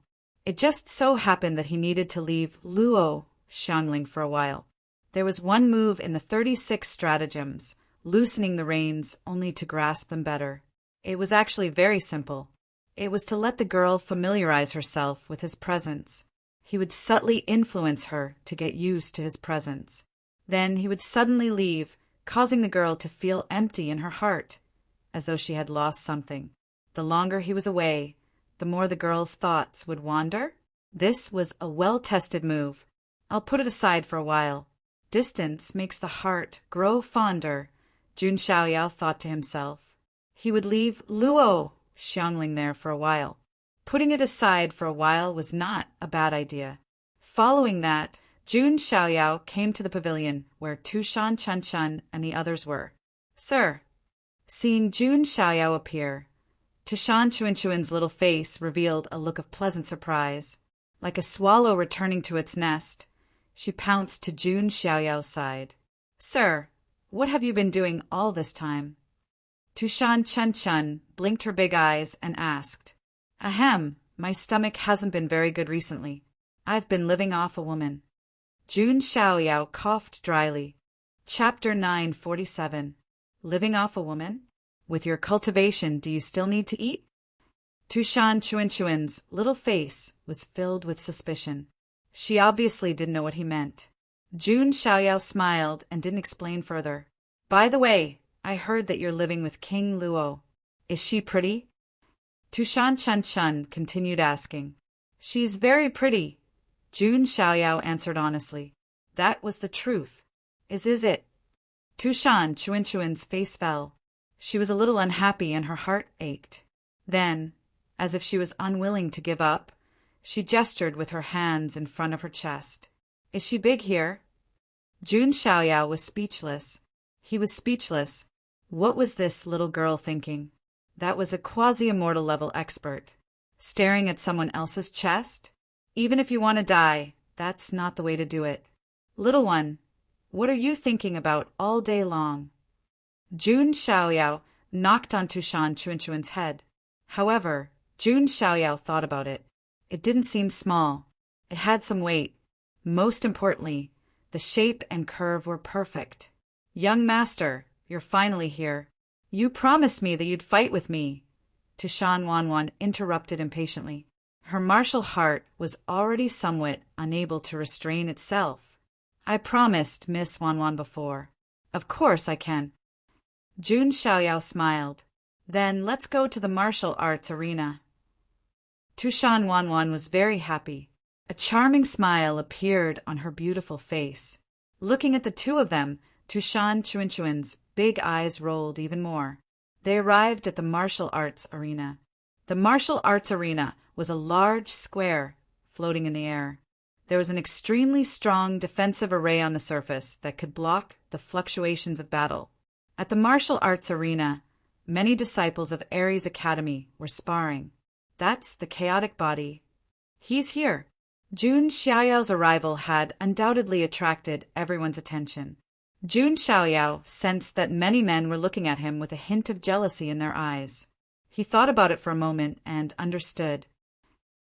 It just so happened that he needed to leave Luo Xiangling for a while. There was one move in the 36 stratagems, loosening the reins only to grasp them better. It was actually very simple. It was to let the girl familiarize herself with his presence. He would subtly influence her to get used to his presence. Then he would suddenly leave, causing the girl to feel empty in her heart, as though she had lost something. The longer he was away, the more the girl's thoughts would wander. This was a well-tested move. I'll put it aside for a while. Distance makes the heart grow fonder, Jun Xiaoyao thought to himself. He would leave Luo Xiangling there for a while. Putting it aside for a while was not a bad idea. Following that, Jun Xiaoyao came to the pavilion where Tushan Chunchun and the others were. Sir. Seeing Jun Xiaoyao appear, Tushan Chuinchuin's little face revealed a look of pleasant surprise. Like a swallow returning to its nest, she pounced to Jun Xiaoyao's side. Sir, what have you been doing all this time? Tushan Chunchun blinked her big eyes and asked. Ahem, my stomach hasn't been very good recently. I've been living off a woman. Jun Xiaoyao coughed dryly. Chapter 947. Living off a woman? With your cultivation, do you still need to eat? Tushan Chuinchuin's little face was filled with suspicion. She obviously didn't know what he meant. Jun Xiaoyao smiled and didn't explain further. By the way, I heard that you're living with King Luo. Is she pretty? Tushan Chunchun continued asking. She's very pretty, Jun Xiaoyao answered honestly. That was the truth. Is it? Tushan Chuinchuin's face fell. She was a little unhappy and her heart ached. Then, as if she was unwilling to give up, she gestured with her hands in front of her chest. Is she big here? Jun Xiaoyao was speechless. He was speechless. What was this little girl thinking? That was a quasi-immortal level expert. Staring at someone else's chest? Even if you want to die, that's not the way to do it. Little one, what are you thinking about all day long? Jun Xiaoyao knocked on Tushan Chuinchuin's head. However, Jun Xiaoyao thought about it. It didn't seem small. It had some weight. Most importantly, the shape and curve were perfect. Young master, you're finally here. You promised me that you'd fight with me. Tushan Wanwan interrupted impatiently. Her martial heart was already somewhat unable to restrain itself. I promised Miss Wanwan before. Of course I can. Jun Xiaoyao smiled. Then let's go to the martial arts arena. Tushan Wanwan was very happy. A charming smile appeared on her beautiful face. Looking at the two of them, Tushan Chuinchuin's big eyes rolled even more. They arrived at the martial arts arena. The martial arts arena was a large square floating in the air. There was an extremely strong defensive array on the surface that could block the fluctuations of battle. At the martial arts arena, many disciples of Ares Academy were sparring. That's the chaotic body. He's here. Jun Xiaoyao's arrival had undoubtedly attracted everyone's attention. Jun Xiaoyao sensed that many men were looking at him with a hint of jealousy in their eyes. He thought about it for a moment and understood.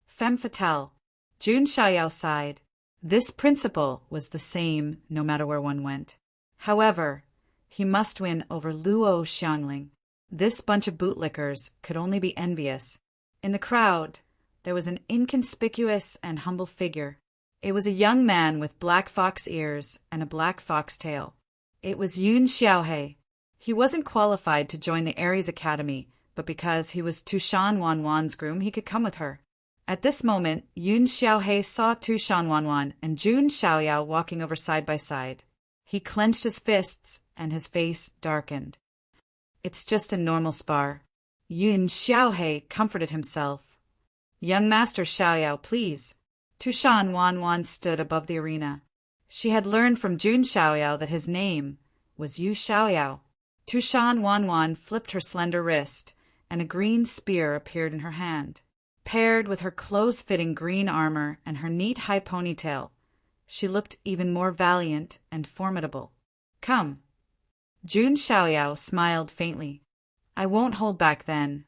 Femme fatale. Jun Xiaoyao sighed. This principle was the same no matter where one went. However, he must win over Luo Xiangling. This bunch of bootlickers could only be envious. In the crowd, there was an inconspicuous and humble figure. It was a young man with black fox ears and a black fox tail. It was Yun Xiaohe. He wasn't qualified to join the Ares Academy, but because he was Tushan Wanwan's groom, he could come with her. At this moment, Yun Xiaohe saw Tushan Wanwan and Jun Xiaoyao walking over side by side. He clenched his fists and his face darkened. It's just a normal spar. Yun Xiaohe comforted himself. Young Master Xiaoyao, please. Tushan Wanwan stood above the arena. She had learned from Jun Xiaoyao that his name was Yu Xiaoyao. Tushan Wanwan flipped her slender wrist, and a green spear appeared in her hand. Paired with her close-fitting green armor and her neat high ponytail, she looked even more valiant and formidable. Come. Jun Xiaoyao smiled faintly. I won't hold back then.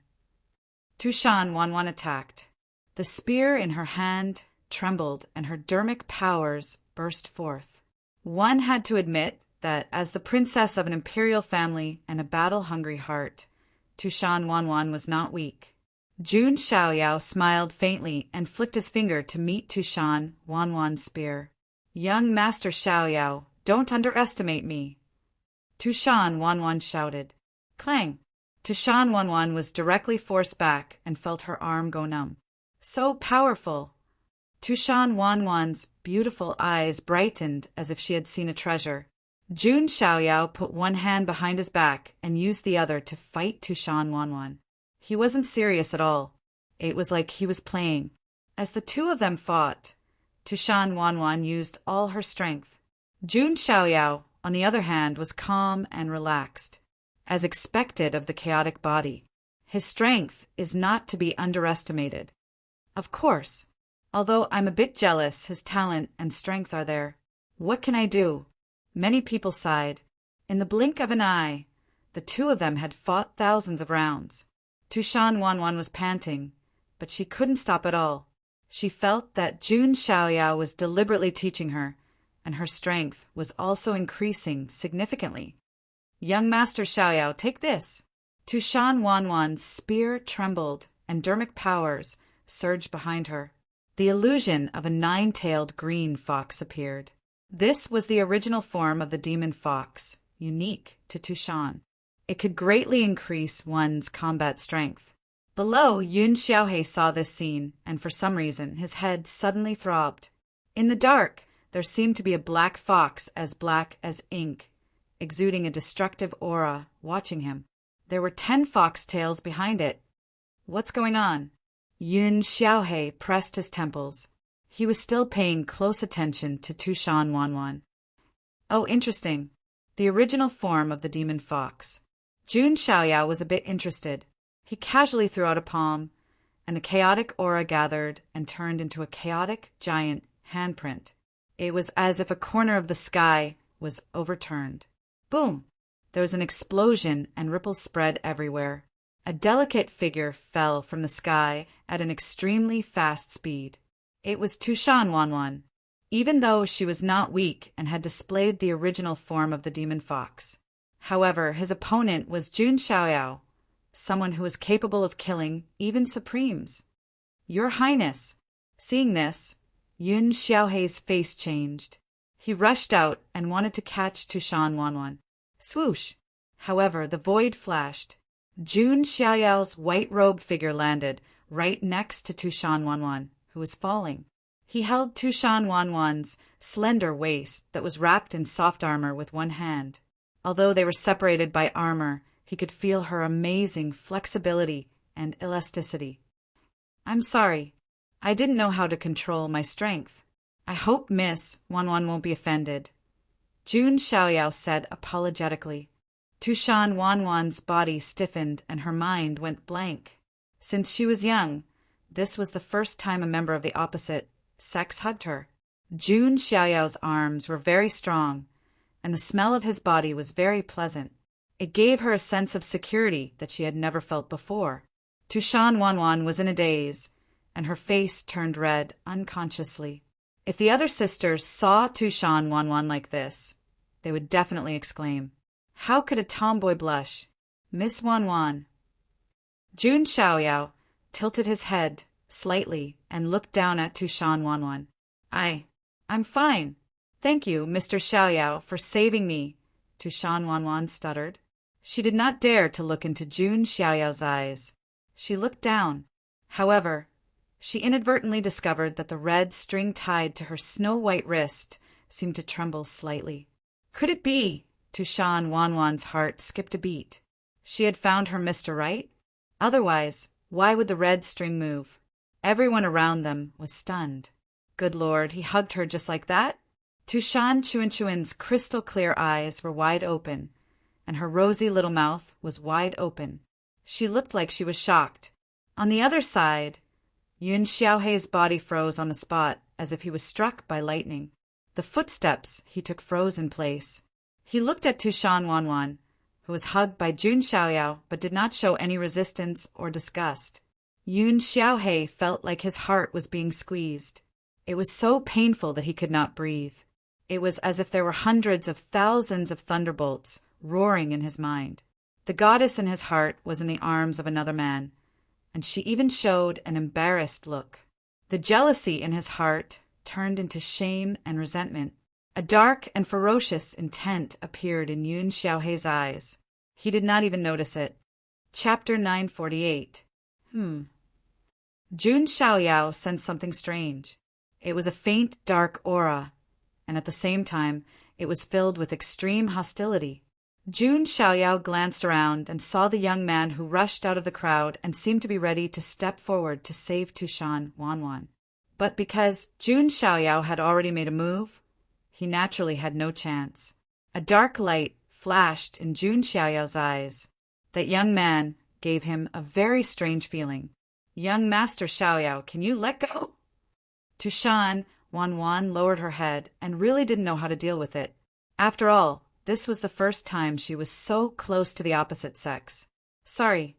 Tushan Wanwan attacked. The spear in her hand trembled and her dermic powers burst forth. One had to admit that as the princess of an imperial family and a battle-hungry heart, Tushan Wanwan was not weak. Jun Xiaoyao smiled faintly and flicked his finger to meet Tushan Wanwan's spear. Young Master Xiaoyao, don't underestimate me. Tushan Wanwan shouted. Clang! Tushan Wanwan was directly forced back and felt her arm go numb. So powerful! Tushan Wanwan's beautiful eyes brightened as if she had seen a treasure. Jun Xiaoyao put one hand behind his back and used the other to fight Tushan Wanwan. He wasn't serious at all. It was like he was playing. As the two of them fought, Tushan Wanwan used all her strength. Jun Xiaoyao, on the other hand, was calm and relaxed, as expected of the chaotic body. His strength is not to be underestimated. Of course, although I'm a bit jealous, his talent and strength are there. What can I do? Many people sighed. In the blink of an eye, the two of them had fought thousands of rounds. Tushan Wanwan was panting, but she couldn't stop at all. She felt that Jun Xiaoyao was deliberately teaching her, and her strength was also increasing significantly. Young Master Xiaoyao, take this. Tushan Wanwan's spear trembled, and dermic powers surged behind her. The illusion of a nine-tailed green fox appeared. This was the original form of the demon fox, unique to Tushan. It could greatly increase one's combat strength. Below, Yun Xiaohei saw this scene, and for some reason his head suddenly throbbed. In the dark, there seemed to be a black fox as black as ink, exuding a destructive aura, watching him. There were 10 fox tails behind it. What's going on? Yun Xiaohei pressed his temples. He was still paying close attention to Tushan Wanwan. Oh, interesting. The original form of the demon fox. Jun Xiaoyao was a bit interested. He casually threw out a palm, and a chaotic aura gathered and turned into a chaotic giant handprint. It was as if a corner of the sky was overturned. Boom! There was an explosion and ripples spread everywhere. A delicate figure fell from the sky at an extremely fast speed. It was Tushan Wanwan, even though she was not weak and had displayed the original form of the demon fox. However, his opponent was Jun Xiaoyao, someone who was capable of killing even supremes. Your Highness! Seeing this, Yun Xiaohei's face changed. He rushed out and wanted to catch Tushan Wanwan. Swoosh! However, the void flashed. Jun Xiaoyao's white-robed figure landed right next to Tushan Wanwan, who was falling. He held Tushan Wanwan's slender waist that was wrapped in soft armor with one hand. Although they were separated by armor, he could feel her amazing flexibility and elasticity. I'm sorry. I didn't know how to control my strength. I hope Miss Wanwan won't be offended. Jun Xiaoyao said apologetically. Tushan Wanwan's body stiffened and her mind went blank. Since she was young, this was the first time a member of the opposite sex hugged her. Jun Xiaoyao's arms were very strong, and the smell of his body was very pleasant. It gave her a sense of security that she had never felt before. Tushan Wanwan was in a daze, and her face turned red unconsciously. If the other sisters saw Tushan Wanwan like this, they would definitely exclaim, "How could a tomboy blush? Miss Wanwan." Jun Xiaoyao tilted his head slightly and looked down at Tushan Wanwan. I'm fine. Thank you, Mr. Xiaoyao, for saving me, Tushan Wanwan stuttered. She did not dare to look into Jun Xiaoyao's eyes. She looked down. However, she inadvertently discovered that the red string tied to her snow-white wrist seemed to tremble slightly. Could it be? Tushan Wanwan's heart skipped a beat. She had found her Mr. Right? Otherwise, why would the red string move? Everyone around them was stunned. Good Lord, he hugged her just like that? Tushan Chuanchuan's crystal-clear eyes were wide open, and her rosy little mouth was wide open. She looked like she was shocked. On the other side, Yun Xiaohei's body froze on the spot, as if he was struck by lightning. The footsteps he took froze in place. He looked at Tushan Wanwan, who was hugged by Jun Xiaoyao but did not show any resistance or disgust. Yun Xiaohei felt like his heart was being squeezed. It was so painful that he could not breathe. It was as if there were hundreds of thousands of thunderbolts roaring in his mind. The goddess in his heart was in the arms of another man, and she even showed an embarrassed look. The jealousy in his heart turned into shame and resentment. A dark and ferocious intent appeared in Yun Xiaohei's eyes. He did not even notice it. Chapter 948. Jun Xiaoyao sensed something strange. It was a faint, dark aura, and at the same time, it was filled with extreme hostility. Jun Xiaoyao glanced around and saw the young man who rushed out of the crowd and seemed to be ready to step forward to save Tushan Wanwan. But because Jun Xiaoyao had already made a move, he naturally had no chance. A dark light flashed in Jun Xiaoyao's eyes. That young man gave him a very strange feeling. Young Master Xiaoyao, can you let go? Tushan Wanwan lowered her head and really didn't know how to deal with it. After all, this was the first time she was so close to the opposite sex. Sorry.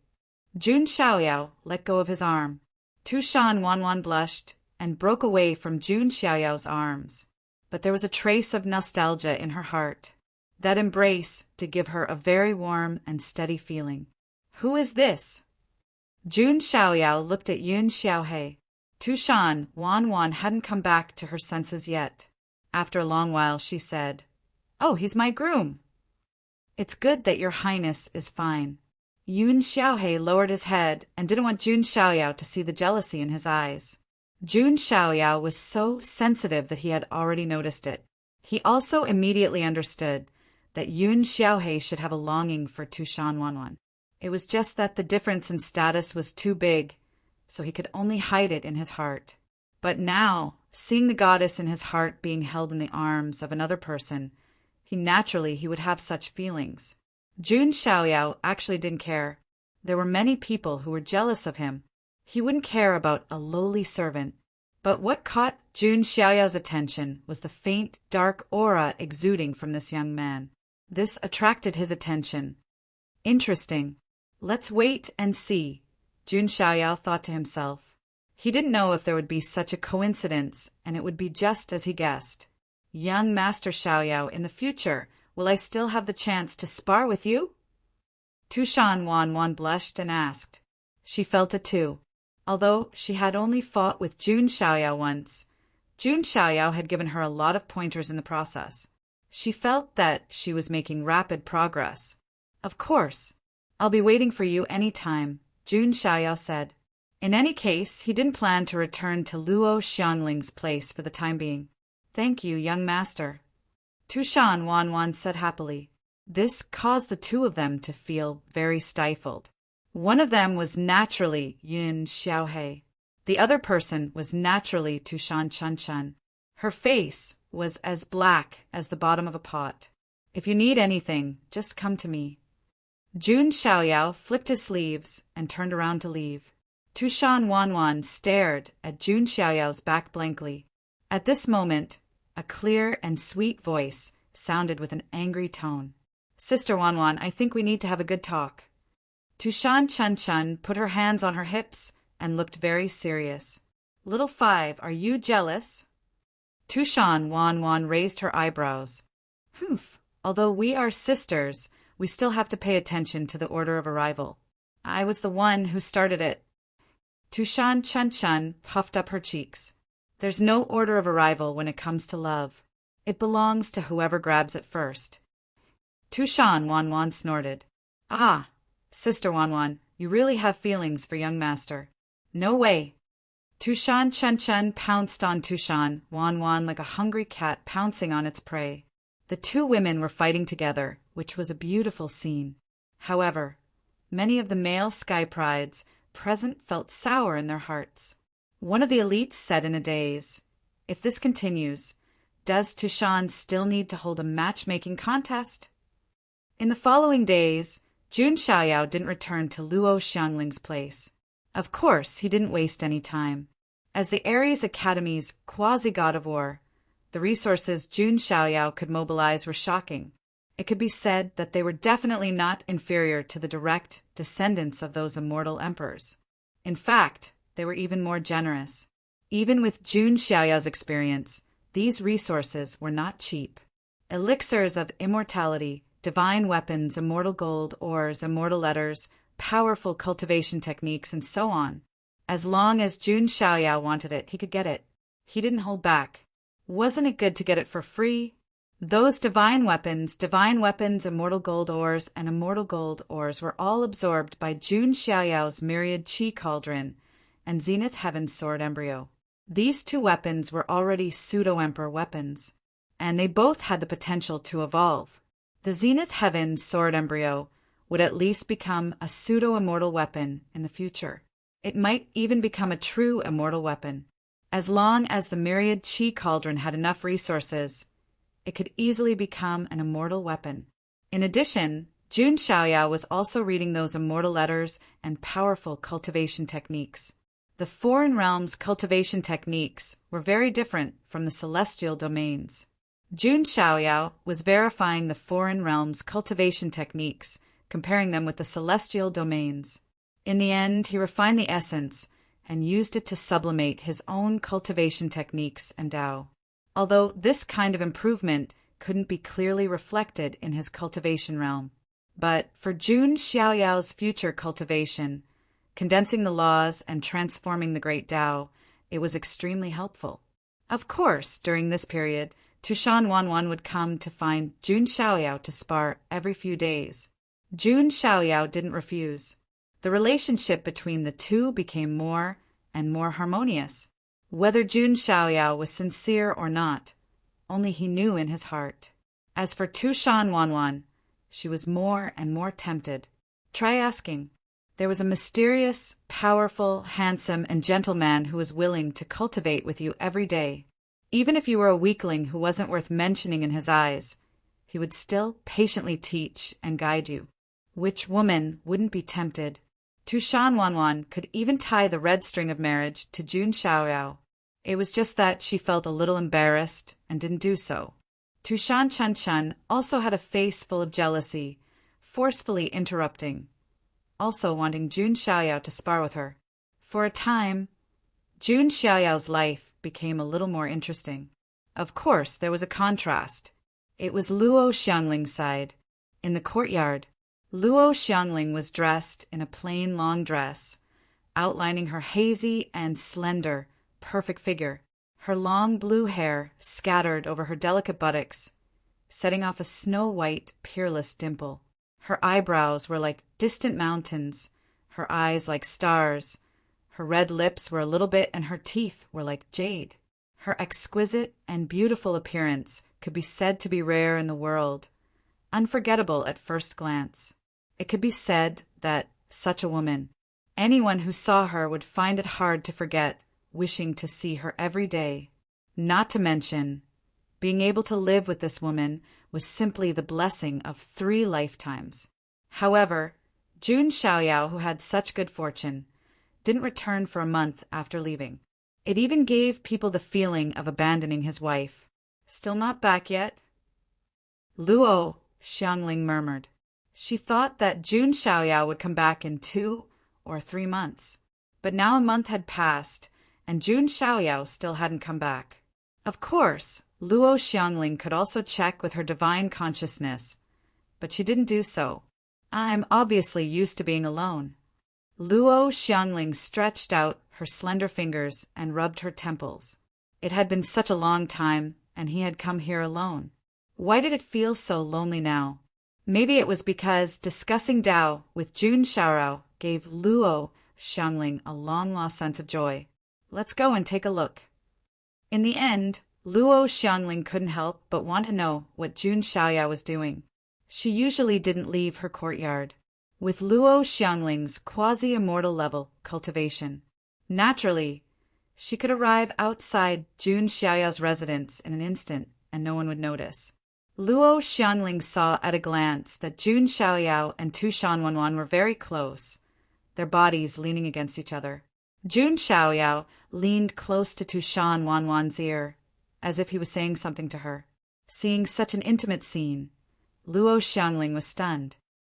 Jun Xiaoyao let go of his arm. Tushan Wanwan blushed and broke away from Jun Xiaoyao's arms. But there was a trace of nostalgia in her heart. That embrace did give her a very warm and steady feeling. Who is this? Jun Xiaoyao looked at Yun Xiaohei. Tushan Wanwan hadn't come back to her senses yet. After a long while, she said, "Oh, he's my groom." "It's good that your highness is fine." Yun Xiaohei lowered his head and didn't want Jun Xiaoyao to see the jealousy in his eyes. Jun Xiaoyao was so sensitive that he had already noticed it. He also immediately understood that Yun Xiaohei should have a longing for Tushan Wanwan. It was just that the difference in status was too big, so he could only hide it in his heart. But now, seeing the goddess in his heart being held in the arms of another person, he would have such feelings. Jun Xiaoyao actually didn't care. There were many people who were jealous of him. He wouldn't care about a lowly servant. But what caught Jun Xiaoyao's attention was the faint, dark aura exuding from this young man. This attracted his attention. Interesting. Let's wait and see, Jun Xiaoyao thought to himself. He didn't know if there would be such a coincidence, and it would be just as he guessed. Young Master Xiaoyao, in the future, will I still have the chance to spar with you? Tushan Wanwan blushed and asked. She felt it too. Although she had only fought with Jun Xiaoyao once, Jun Xiaoyao had given her a lot of pointers in the process. She felt that she was making rapid progress. Of course. I'll be waiting for you any time, Jun Xiaoyao said. In any case, he didn't plan to return to Luo Xiangling's place for the time being. Thank you, young master. Tushan Wanwan said happily. This caused the two of them to feel very stifled. One of them was naturally Yun Xiaohei. The other person was naturally Tushan Chunchun. Her face was as black as the bottom of a pot. If you need anything, just come to me. Jun Xiaoyao flicked his sleeves and turned around to leave. Tushan Wanwan stared at Jun Xiaoyao's back blankly. At this moment, a clear and sweet voice sounded with an angry tone. Sister Wanwan, I think we need to have a good talk. Tushan Chunchun put her hands on her hips and looked very serious. Little Five, are you jealous? Tushan Wanwan raised her eyebrows. Humph, although we are sisters, we still have to pay attention to the order of arrival. I was the one who started it. Tushan Chunchun puffed up her cheeks. There's no order of arrival when it comes to love. It belongs to whoever grabs it first. Tushan Wanwan snorted. Ah, Sister Wanwan, you really have feelings for young master. No way. Tushan Chunchun pounced on Tushan Wanwan like a hungry cat pouncing on its prey. The two women were fighting together, which was a beautiful scene. However, many of the male sky prides present felt sour in their hearts. One of the elites said in a daze, If this continues, does Tushan still need to hold a matchmaking contest? In the following days, Jun Xiaoyao didn't return to Luo Xiangling's place. Of course, he didn't waste any time. As the Ares Academy's quasi-god of war, the resources Jun Xiaoyao could mobilize were shocking. It could be said that they were definitely not inferior to the direct descendants of those immortal emperors. In fact, they were even more generous. Even with Jun Xiaoyao's experience, these resources were not cheap. Elixirs of immortality, divine weapons, immortal gold, ores, immortal letters, powerful cultivation techniques, and so on. As long as Jun Xiaoyao wanted it, he could get it. He didn't hold back. Wasn't it good to get it for free? Those divine weapons, immortal gold ores, and immortal gold ores were all absorbed by Jun Xiaoyao's myriad Qi cauldron and Zenith Heaven's sword embryo. These two weapons were already pseudo-emperor weapons, and they both had the potential to evolve. The Zenith Heaven's sword embryo would at least become a pseudo-immortal weapon in the future. It might even become a true immortal weapon. As long as the myriad Qi cauldron had enough resources, it could easily become an immortal weapon. In addition, Jun Xiaoyao was also reading those immortal letters and powerful cultivation techniques. The foreign realms' cultivation techniques were very different from the celestial domains. Jun Xiaoyao was verifying the foreign realms' cultivation techniques, comparing them with the celestial domains. In the end, he refined the essence and used it to sublimate his own cultivation techniques and Tao. Although this kind of improvement couldn't be clearly reflected in his cultivation realm. But for Jun Xiaoyao's future cultivation, condensing the laws and transforming the great Tao, it was extremely helpful. Of course, during this period, Tushan Wanwan would come to find Jun Xiaoyao to spar every few days. Jun Xiaoyao didn't refuse. The relationship between the two became more and more harmonious. Whether Jun Xiaoyao was sincere or not, only he knew in his heart. As for Tushan Wanwan, she was more and more tempted. Try asking. There was a mysterious, powerful, handsome, and gentle man who was willing to cultivate with you every day. Even if you were a weakling who wasn't worth mentioning in his eyes, he would still patiently teach and guide you. Which woman wouldn't be tempted? Tushan Wanwan could even tie the red string of marriage to Jun Xiaoyao. It was just that she felt a little embarrassed and didn't do so. Tushan Chun also had a face full of jealousy, forcefully interrupting, also wanting Jun Xiaoyao to spar with her. For a time, Jun Xiaoyao's life became a little more interesting. Of course, there was a contrast. It was Luo Xiangling's side. In the courtyard, Luo Xiangling was dressed in a plain long dress, outlining her hazy and slender, perfect figure. Her long blue hair scattered over her delicate buttocks, setting off a snow-white, peerless dimple. Her eyebrows were like distant mountains, her eyes like stars. Her red lips were a little bit, and her teeth were like jade. Her exquisite and beautiful appearance could be said to be rare in the world, unforgettable at first glance. It could be said that such a woman, anyone who saw her would find it hard to forget, wishing to see her every day. Not to mention, being able to live with this woman was simply the blessing of 3 lifetimes. However, Jun Xiaoyao, who had such good fortune, didn't return for a month after leaving. It even gave people the feeling of abandoning his wife. Still not back yet? Luo, Xiangling murmured. She thought that Jun Xiaoyao would come back in 2 or 3 months. But now a month had passed, and Jun Xiaoyao still hadn't come back. Of course, Luo Xiangling could also check with her divine consciousness, but she didn't do so. I'm obviously used to being alone. Luo Xiangling stretched out her slender fingers and rubbed her temples. It had been such a long time, and he had come here alone. Why did it feel so lonely now? Maybe it was because discussing Tao with Jun Xiaoyao gave Luo Xiangling a long-lost sense of joy. Let's go and take a look. In the end, Luo Xiangling couldn't help but want to know what Jun Xiaoyao was doing. She usually didn't leave her courtyard. With Luo Xiangling's quasi-immortal level cultivation, naturally, She could arrive outside Jun Xiaoyao's residence in an instant, and no one would notice. Luo Xiangling saw at a glance that Jun Xiaoyao and Tushan Wanwan were very close, their bodies leaning against each other. Jun Xiaoyao leaned close to Tushan Wanwan's ear, as if he was saying something to her. Seeing such an intimate scene, Luo Xiangling was stunned.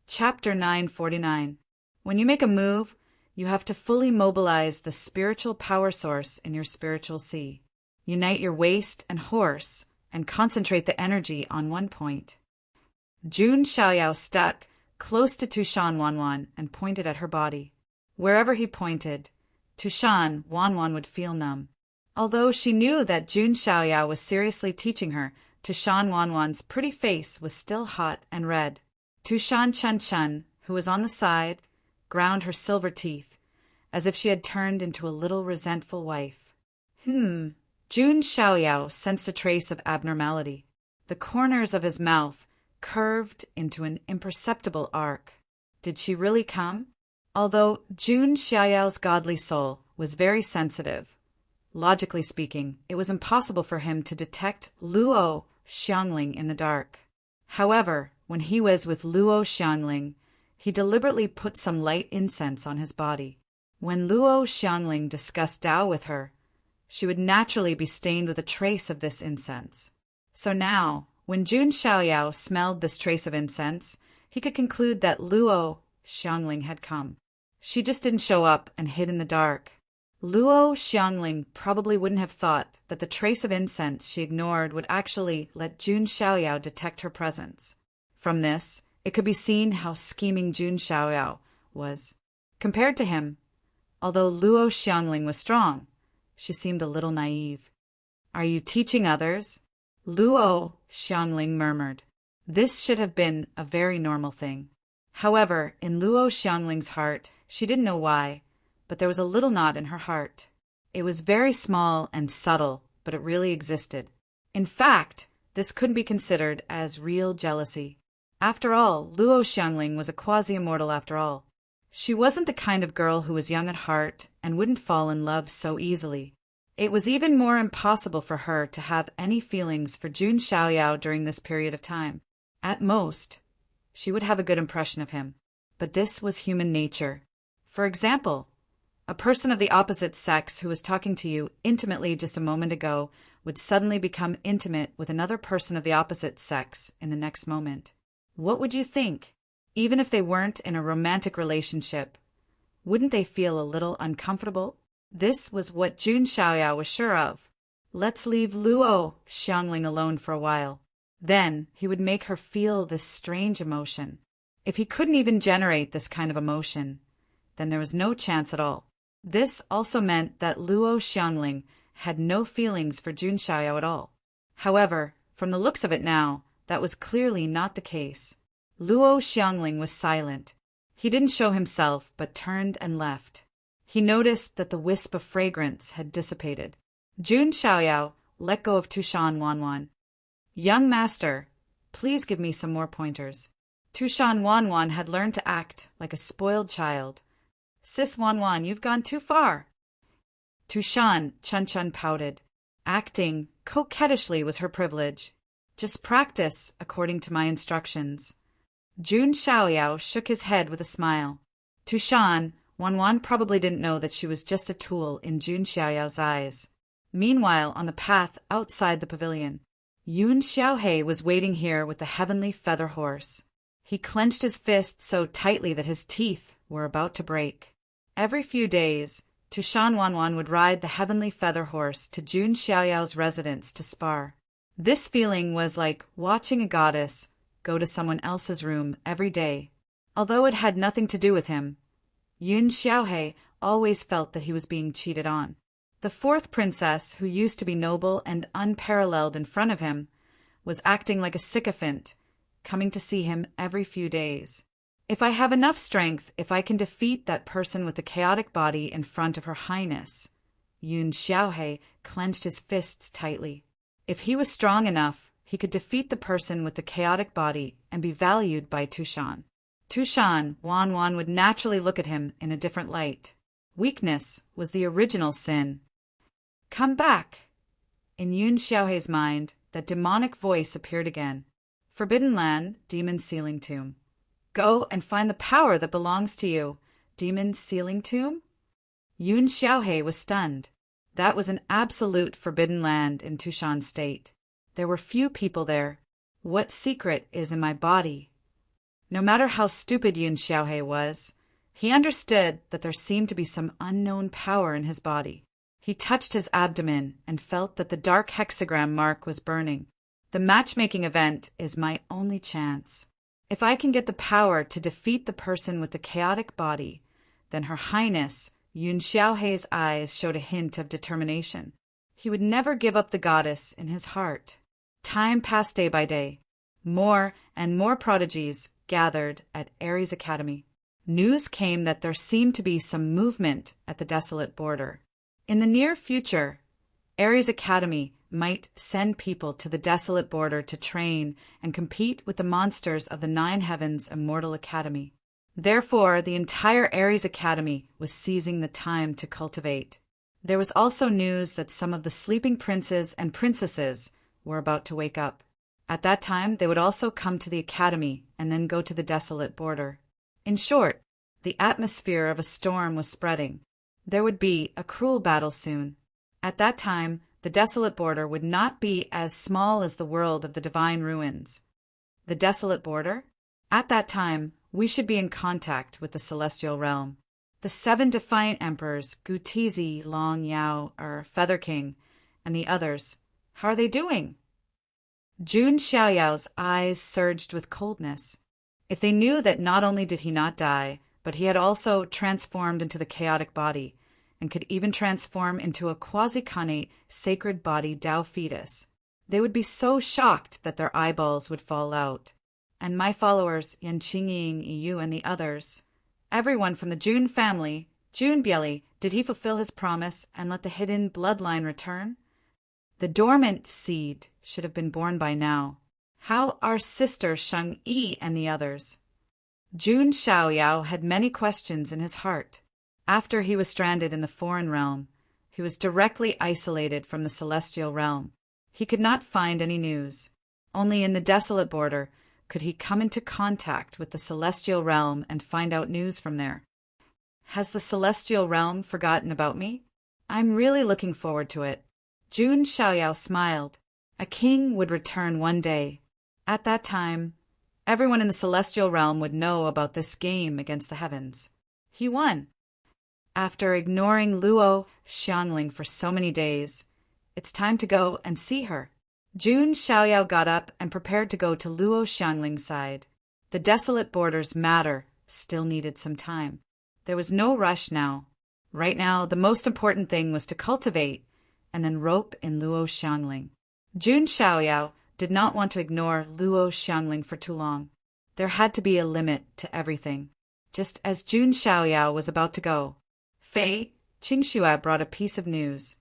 Chapter 949. When you make a move, you have to fully mobilize the spiritual power source in your spiritual sea. Unite your waist and horse and concentrate the energy on one point. Jun Xiaoyao stuck close to Tushan Wanwan and pointed at her body. Wherever he pointed, Tushan Wanwan would feel numb. Although she knew that Jun Xiaoyao was seriously teaching her, Tushan Wanwan's pretty face was still hot and red. Tushan Chun, who was on the side, ground her silver teeth, as if she had turned into a little resentful wife. Jun Xiaoyao sensed a trace of abnormality. The corners of his mouth curved into an imperceptible arc. Did she really come? Although Jun Xiaoyao's godly soul was very sensitive, logically speaking, it was impossible for him to detect Luo Xiangling in the dark. However, when he was with Luo Xiangling, he deliberately put some light incense on his body. When Luo Xiangling discussed Tao with her, she would naturally be stained with a trace of this incense. So now, when Jun Xiaoyao smelled this trace of incense, he could conclude that Luo Xiangling had come. She just didn't show up and hid in the dark. Luo Xiangling probably wouldn't have thought that the trace of incense she ignored would actually let Jun Xiaoyao detect her presence. From this, it could be seen how scheming Jun Xiaoyao was. Compared to him, although Luo Xiangling was strong, she seemed a little naive. "Are you teaching others?" Luo Xiangling murmured. This should have been a very normal thing. However, in Luo Xiangling's heart, she didn't know why, but there was a little knot in her heart. It was very small and subtle, but it really existed. In fact, this couldn't be considered as real jealousy. After all, Luo Xiangling was a quasi-immortal after all. She wasn't the kind of girl who was young at heart and wouldn't fall in love so easily. It was even more impossible for her to have any feelings for Jun Xiaoyao during this period of time. At most, she would have a good impression of him. But this was human nature. For example, a person of the opposite sex who was talking to you intimately just a moment ago would suddenly become intimate with another person of the opposite sex in the next moment. What would you think? Even if they weren't in a romantic relationship, wouldn't they feel a little uncomfortable? This was what Jun Xiaoyao was sure of. Let's leave Luo Xiangling alone for a while. Then he would make her feel this strange emotion. If he couldn't even generate this kind of emotion, then there was no chance at all. This also meant that Luo Xiangling had no feelings for Jun Xiaoyao at all. However, from the looks of it now, that was clearly not the case. Luo Xiangling was silent. He didn't show himself, but turned and left. He noticed that the wisp of fragrance had dissipated. Jun Xiaoyao let go of Tushan Wanwan. "Young master, please give me some more pointers." Tushan Wanwan had learned to act like a spoiled child. "Sis Wanwan, you've gone too far." Tushan Chun pouted. Acting coquettishly was her privilege. "Just practice according to my instructions." Jun Xiaoyao shook his head with a smile. Tushan Wanwan probably didn't know that she was just a tool in Jun Xiaoyao's eyes. Meanwhile, on the path outside the pavilion, Yun Xiaohei was waiting here with the heavenly feather horse. He clenched his fist so tightly that his teeth were about to break. Every few days, Tushan Wanwan would ride the heavenly feather horse to Jun Xiaoyao's residence to spar. This feeling was like watching a goddess go to someone else's room every day. Although it had nothing to do with him, Yun Xiaohei always felt that he was being cheated on. The fourth princess, who used to be noble and unparalleled in front of him, was acting like a sycophant, coming to see him every few days. If I have enough strength, if I can defeat that person with the chaotic body in front of Her Highness, Yun Xiaohei clenched his fists tightly. If he was strong enough, he could defeat the person with the chaotic body and be valued by Tushan. Tushan Wanwan would naturally look at him in a different light. Weakness was the original sin. Come back! In Yun Xiaohei's mind, that demonic voice appeared again. Forbidden Land, Demon Sealing Tomb. Go and find the power that belongs to you. Demon Sealing Tomb? Yun Xiaohei was stunned. That was an absolute forbidden land in Tushan State. There were few people there. What secret is in my body? No matter how stupid Yun Xiaohei was, he understood that there seemed to be some unknown power in his body. He touched his abdomen and felt that the dark hexagram mark was burning. The matchmaking event is my only chance. If I can get the power to defeat the person with the chaotic body, then Her Highness, Yun Xiaohei's eyes showed a hint of determination. He would never give up the goddess in his heart. Time passed day by day. More and more prodigies gathered at Ares Academy. News came that there seemed to be some movement at the desolate border. In the near future, Ares Academy might send people to the desolate border to train and compete with the monsters of the Nine Heavens Immortal Academy. Therefore, the entire Ares Academy was seizing the time to cultivate. There was also news that some of the sleeping princes and princesses were about to wake up. At that time, they would also come to the academy and then go to the desolate border. In short, the atmosphere of a storm was spreading. There would be a cruel battle soon. At that time, the desolate border would not be as small as the world of the divine ruins. The desolate border? At that time, we should be in contact with the celestial realm. The 7 defiant emperors, Gutizi, Long Yao, Feather King, and the others, how are they doing? Jun Xiaoyao's eyes surged with coldness. If they knew that not only did he not die, but he had also transformed into the chaotic body, and could even transform into a quasi-connate sacred body Tao fetus, they would be so shocked that their eyeballs would fall out. And my followers, Yan Qingying, Yu, and the others, everyone from the Jun family, Jun Bieli, did he fulfill his promise and let the hidden bloodline return? The dormant seed should have been born by now. How our sister Shang Yi and the others? Jun Xiaoyao had many questions in his heart. After he was stranded in the foreign realm, he was directly isolated from the celestial realm. He could not find any news. Only in the desolate border could he come into contact with the celestial realm and find out news from there. Has the celestial realm forgotten about me? I'm really looking forward to it. Jun Xiaoyao smiled. A king would return one day. At that time, everyone in the celestial realm would know about this game against the heavens. He won. After ignoring Luo Xiangling for so many days, it's time to go and see her. Jun Xiaoyao got up and prepared to go to Luo Xiangling's side. The desolate border's matter still needed some time. There was no rush now. Right now, the most important thing was to cultivate and then rope in Luo Xiangling. Jun Xiaoyao did not want to ignore Luo Xiangling for too long. There had to be a limit to everything. Just as Jun Xiaoyao was about to go, Fei Qingxue brought a piece of news.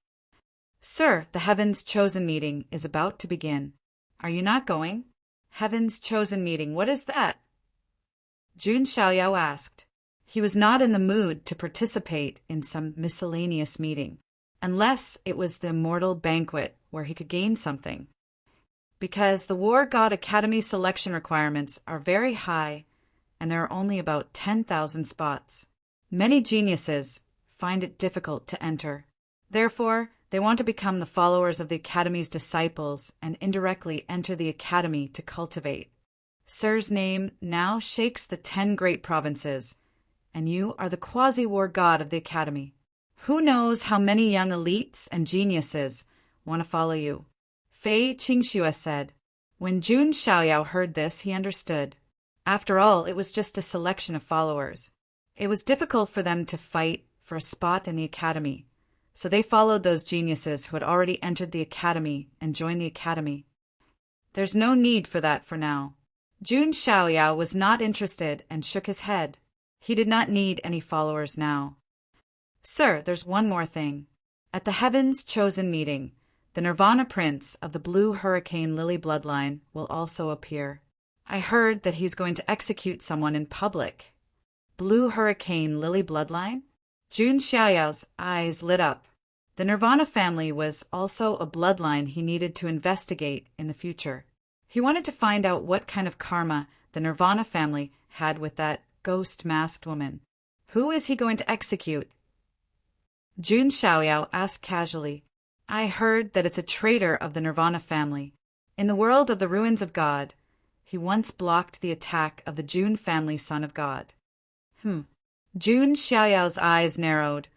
Sir, the Heaven's Chosen meeting is about to begin. Are you not going? Heaven's Chosen meeting, what is that? Jun Xiaoyao asked. He was not in the mood to participate in some miscellaneous meeting, unless it was the immortal banquet where he could gain something. Because the War God Academy selection requirements are very high, and there are only about 10,000 spots. Many geniuses find it difficult to enter. Therefore, they want to become the followers of the Academy's disciples and indirectly enter the Academy to cultivate. Sir's name now shakes the 10 great provinces, and you are the quasi-war god of the Academy. Who knows how many young elites and geniuses want to follow you? Fei Qingxue said. When Jun Xiaoyao heard this, he understood. After all, it was just a selection of followers. It was difficult for them to fight for a spot in the Academy, so they followed those geniuses who had already entered the Academy and joined the Academy. There's no need for that for now. Jun Xiaoyao was not interested and shook his head. He did not need any followers now. Sir, there's one more thing. At the Heaven's Chosen meeting, the Nirvana Prince of the Blue Hurricane Lily bloodline will also appear. I heard that he's going to execute someone in public. Blue Hurricane Lily bloodline? Jun Xiaoyao's eyes lit up. The Nirvana family was also a bloodline he needed to investigate in the future. He wanted to find out what kind of karma the Nirvana family had with that ghost-masked woman. Who is he going to execute? Jun Xiaoyao asked casually. I heard that it's a traitor of the Nirvana family. In the world of the ruins of God, he once blocked the attack of the Jun family son of God. Jun Xiaoyao's eyes narrowed,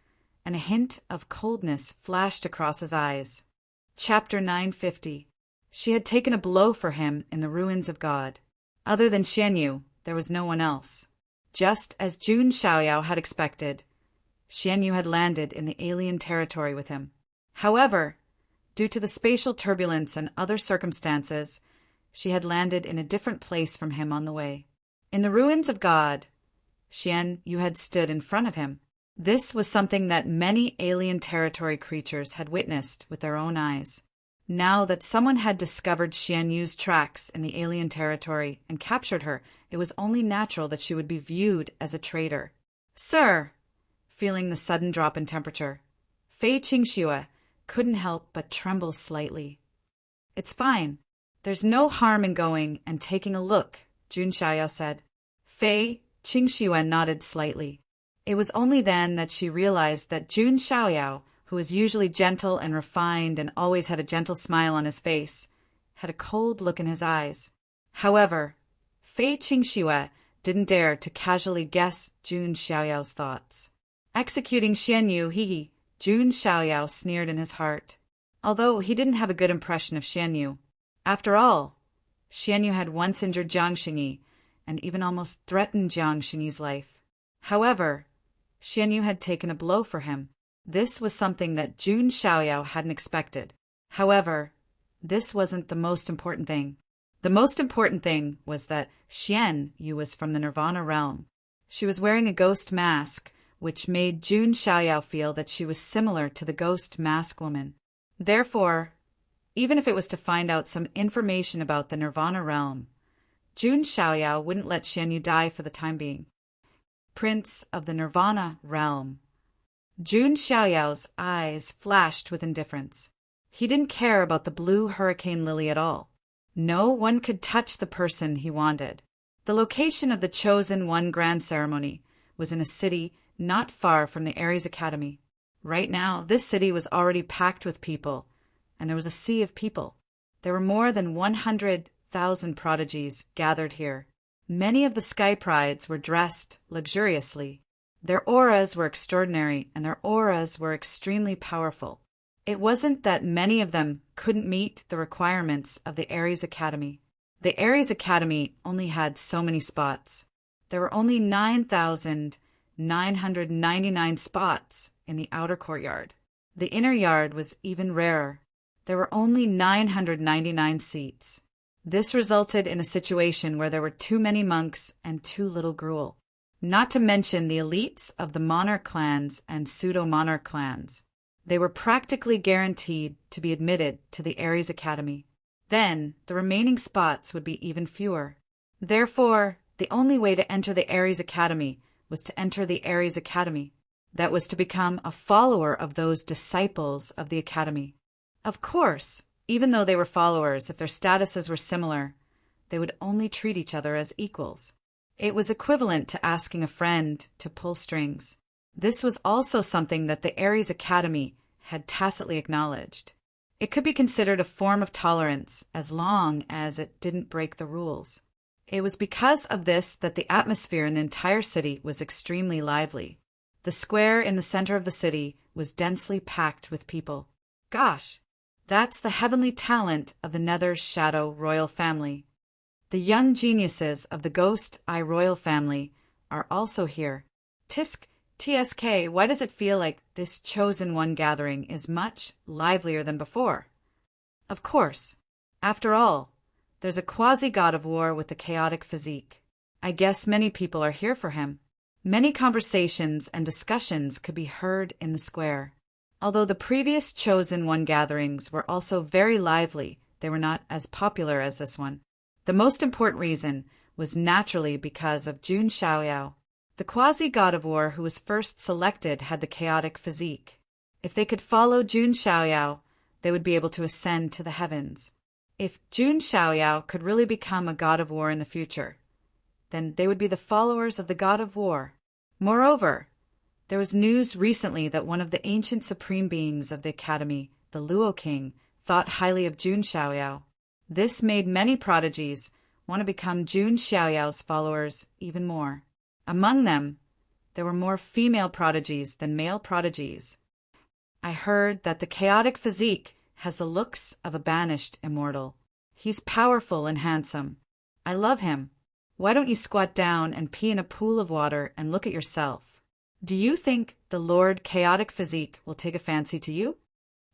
and a hint of coldness flashed across his eyes. Chapter 950. She had taken a blow for him in the ruins of God. Other than Xianyu, there was no one else. Just as Jun Xiaoyao had expected, Xianyu had landed in the alien territory with him. However, due to the spatial turbulence and other circumstances, she had landed in a different place from him on the way. In the ruins of God, Xianyu had stood in front of him. This was something that many alien territory creatures had witnessed with their own eyes. Now that someone had discovered Xianyu's tracks in the alien territory and captured her, it was only natural that she would be viewed as a traitor. Sir, feeling the sudden drop in temperature, Fei Qingxue couldn't help but tremble slightly. It's fine. There's no harm in going and taking a look, Jun Xiaoyao said. Fei Qingxue nodded slightly. It was only then that she realized that Jun Xiaoyao, who was usually gentle and refined and always had a gentle smile on his face, had a cold look in his eyes. However, Fei Qingxue didn't dare to casually guess Jun Xiaoyao's thoughts. Executing Xianyu, Jun Xiaoyao sneered in his heart, although he didn't have a good impression of Xianyu. After all, Xianyu had once injured Jiang Xingyi and even almost threatened Jiang Xingyi's life. However, Xianyu had taken a blow for him. This was something that Jun Xiaoyao hadn't expected. However, this wasn't the most important thing. The most important thing was that Xianyu was from the Nirvana realm. She was wearing a ghost mask, which made Jun Xiaoyao feel that she was similar to the ghost mask woman. Therefore, even if it was to find out some information about the Nirvana realm, Jun Xiaoyao wouldn't let Xianyu die for the time being. Prince of the Nirvana realm. Jun Xiaoyao's eyes flashed with indifference. He didn't care about the blue hurricane lily at all. No one could touch the person he wanted. The location of the Chosen One Grand Ceremony was in a city not far from the Ares Academy. Right now, this city was already packed with people, and there was a sea of people. There were more than 100,000 prodigies gathered here. Many of the Sky Prides were dressed luxuriously. Their auras were extraordinary, and their auras were extremely powerful. It wasn't that many of them couldn't meet the requirements of the Ares Academy. The Ares Academy only had so many spots. There were only 9,999 spots in the outer courtyard. The inner yard was even rarer. There were only 999 seats. This resulted in a situation where there were too many monks and too little gruel. Not to mention the elites of the monarch clans and pseudo-monarch clans. They were practically guaranteed to be admitted to the Ares Academy. Then, the remaining spots would be even fewer. Therefore, the only way to enter the Ares Academy was to enter the Ares Academy. That was to become a follower of those disciples of the Academy. Of course, even though they were followers, if their statuses were similar, they would only treat each other as equals. It was equivalent to asking a friend to pull strings. This was also something that the Ares Academy had tacitly acknowledged. It could be considered a form of tolerance as long as it didn't break the rules. It was because of this that the atmosphere in the entire city was extremely lively. The square in the center of the city was densely packed with people. Gosh, that's the heavenly talent of the Nether Shadow royal family. The young geniuses of the Ghost Eye royal family are also here. TSK, why does it feel like this Chosen One gathering is much livelier than before? Of course. After all, there's a quasi-god of war with the chaotic physique. I guess many people are here for him. Many conversations and discussions could be heard in the square. Although the previous Chosen One gatherings were also very lively, they were not as popular as this one. The most important reason was naturally because of Jun Xiaoyao. The quasi-god of war who was first selected had the chaotic physique. If they could follow Jun Xiaoyao, they would be able to ascend to the heavens. If Jun Xiaoyao could really become a god of war in the future, then they would be the followers of the god of war. Moreover, there was news recently that one of the ancient supreme beings of the academy, the Luo King, thought highly of Jun Xiaoyao. This made many prodigies want to become Jun Xiaoyao's followers even more. Among them, there were more female prodigies than male prodigies. I heard that the chaotic physique has the looks of a banished immortal. He's powerful and handsome. I love him. Why don't you squat down and pee in a pool of water and look at yourself? Do you think the Lord Chaotic Physique will take a fancy to you?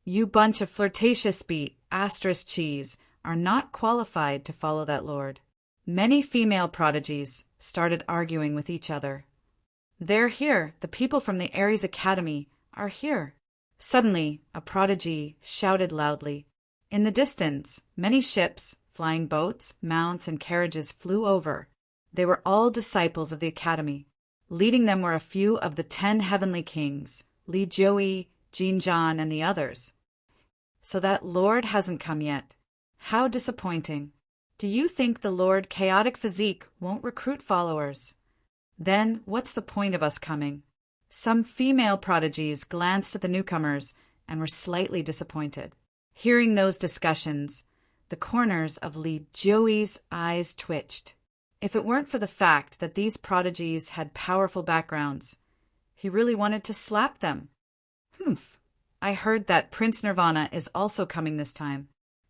You bunch of flirtatious asterisk cheese are not qualified to follow that lord. Many female prodigies started arguing with each other. They're here. The people from the Ares Academy are here. Suddenly, a prodigy shouted loudly. In the distance, many ships, flying boats, mounts, and carriages flew over. They were all disciples of the academy. Leading them were a few of the 10 heavenly kings, Li Jiui, Jin Zhan, and the others. So that lord hasn't come yet. How disappointing. Do you think the Lord Chaotic Physique won't recruit followers? Then what's the point of us coming? Some female prodigies glanced at the newcomers and were slightly disappointed. Hearing those discussions, the corners of Li Jiui's eyes twitched. If it weren't for the fact that these prodigies had powerful backgrounds, he really wanted to slap them. Humph! I heard that Prince Nirvana is also coming this time.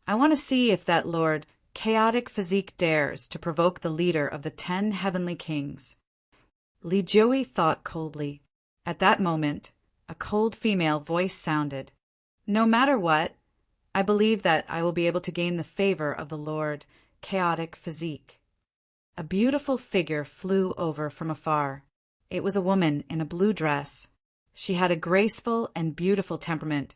I want to see if that Lord Chaotic Physique dares to provoke the leader of the 10 heavenly kings. Li Jiui thought coldly. At that moment, a cold female voice sounded. No matter what, I believe that I will be able to gain the favor of the Lord Chaotic Physique. A beautiful figure flew over from afar. It was a woman in a blue dress. She had a graceful and beautiful temperament,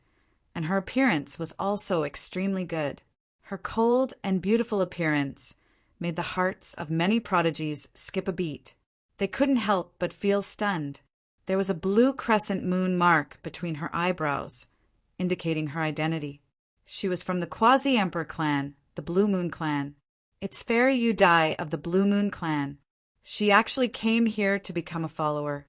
and her appearance was also extremely good. Her cold and beautiful appearance made the hearts of many prodigies skip a beat. They couldn't help but feel stunned. There was a blue crescent moon mark between her eyebrows, indicating her identity. She was from the Quasi-Emperor clan, the Blue Moon clan. It's Fairy Yu Dai of the Blue Moon clan. She actually came here to become a follower.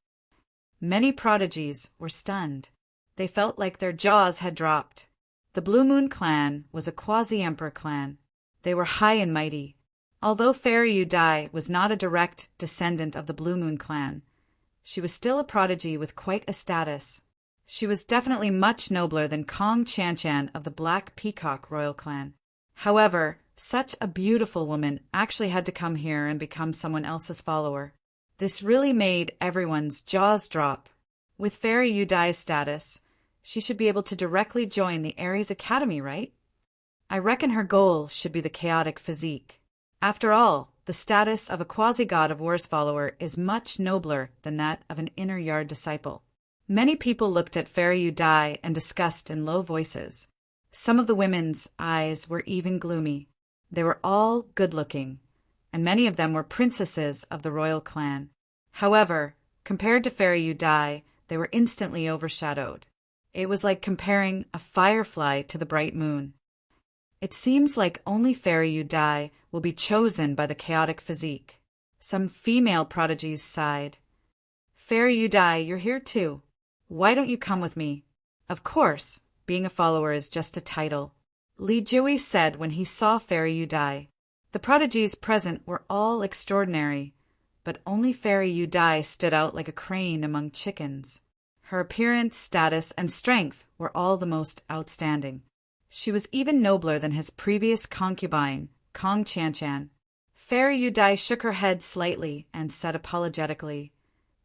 Many prodigies were stunned. They felt like their jaws had dropped. The Blue Moon clan was a Quasi-Emperor clan. They were high and mighty. Although Fairy Yu Dai was not a direct descendant of the Blue Moon clan, she was still a prodigy with quite a status. She was definitely much nobler than Kong Chanchan of the Black Peacock royal clan. However, such a beautiful woman actually had to come here and become someone else's follower. This really made everyone's jaws drop. With Fairy Yu Dai's status, she should be able to directly join the Ares Academy, right? I reckon her goal should be the Chaotic Physique. After all, the status of a quasi-god of war's follower is much nobler than that of an inner yard disciple. Many people looked at Fairy Yu Dai and discussed in low voices. Some of the women's eyes were even gloomy. They were all good-looking, and many of them were princesses of the royal clan. However, compared to Fairy Yu Dai, they were instantly overshadowed. It was like comparing a firefly to the bright moon. It seems like only Fairy Yu Dai will be chosen by the Chaotic Physique. Some female prodigies sighed. Fairy Yu Dai, you're here too. Why don't you come with me? Of course, being a follower is just a title, Li Jiui said when he saw Fairy Yu Dai. The prodigies present were all extraordinary, but only Fairy Yu Dai stood out like a crane among chickens. Her appearance, status, and strength were all the most outstanding. She was even nobler than his previous concubine, Kong Chanchan. Fairy Yu Dai shook her head slightly and said apologetically,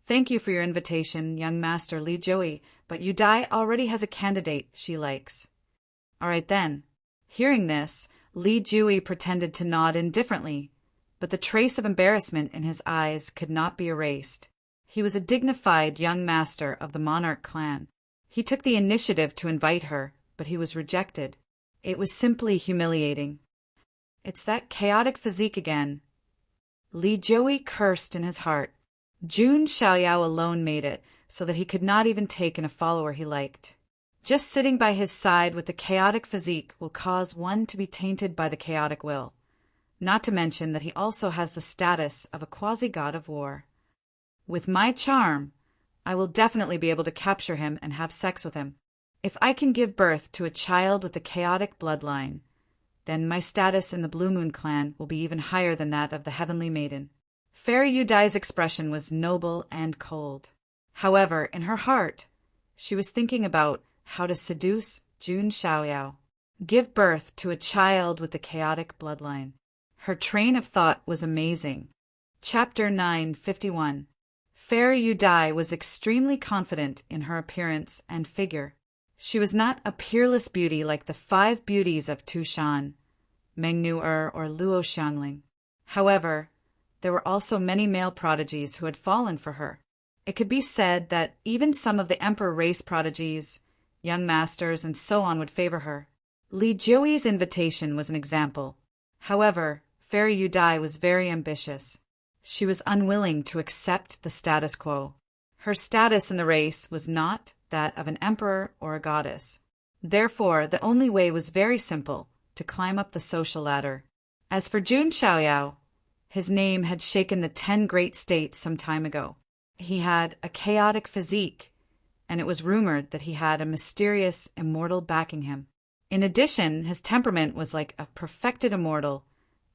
"Thank you for your invitation, young master Li Jiui, but Yu Dai already has a candidate she likes." All right then. Hearing this, Li Jiui pretended to nod indifferently, but the trace of embarrassment in his eyes could not be erased. He was a dignified young master of the monarch clan. He took the initiative to invite her, but he was rejected. It was simply humiliating. It's that chaotic physique again. Li Jiui cursed in his heart. Jun Xiaoyao alone made it, so that he could not even take in a follower he liked. Just sitting by his side with the chaotic physique will cause one to be tainted by the chaotic will, not to mention that he also has the status of a quasi-god of war. With my charm, I will definitely be able to capture him and have sex with him. If I can give birth to a child with the chaotic bloodline, then my status in the Blue Moon clan will be even higher than that of the Heavenly Maiden. Fairy Yudai's expression was noble and cold. However, in her heart, she was thinking about how to seduce Jun Xiaoyao, give birth to a child with the chaotic bloodline. Her train of thought was amazing. Chapter 951. Fairy Yudai was extremely confident in her appearance and figure. She was not a peerless beauty like the 5 beauties of Tushan, Mengnu-er, or Luo Xiangling. However, there were also many male prodigies who had fallen for her. It could be said that even some of the emperor race prodigies, young masters, and so on would favor her. Li Jiuyi's invitation was an example. However, Fairy Yudai was very ambitious. She was unwilling to accept the status quo. Her status in the race was not that of an emperor or a goddess. Therefore, the only way was very simple, to climb up the social ladder. As for Jun Xiaoyao, his name had shaken the 10 great states some time ago. He had a chaotic physique, and it was rumored that he had a mysterious immortal backing him. In addition, his temperament was like a perfected immortal,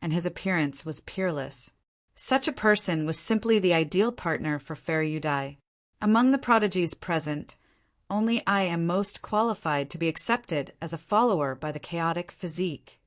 and his appearance was peerless. Such a person was simply the ideal partner for Fairy Yudai. Among the prodigies present, only I am most qualified to be accepted as a follower by the chaotic physique.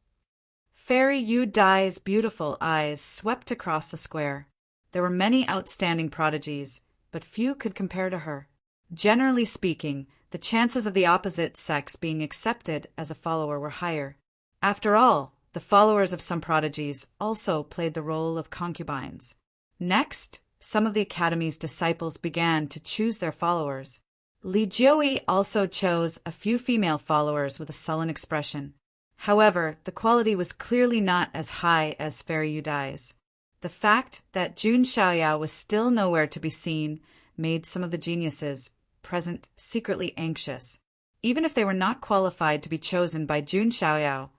Fairy Yudai's beautiful eyes swept across the square. There were many outstanding prodigies, but few could compare to her. Generally speaking, the chances of the opposite sex being accepted as a follower were higher. After all, the followers of some prodigies also played the role of concubines. Next, some of the academy's disciples began to choose their followers. Li Jiuyi also chose a few female followers with a sullen expression. However, the quality was clearly not as high as Fairy Yudai's. The fact that Jun Xiaoyao was still nowhere to be seen made some of the geniuses present secretly anxious. Even if they were not qualified to be chosen by Jun Xiaoyao,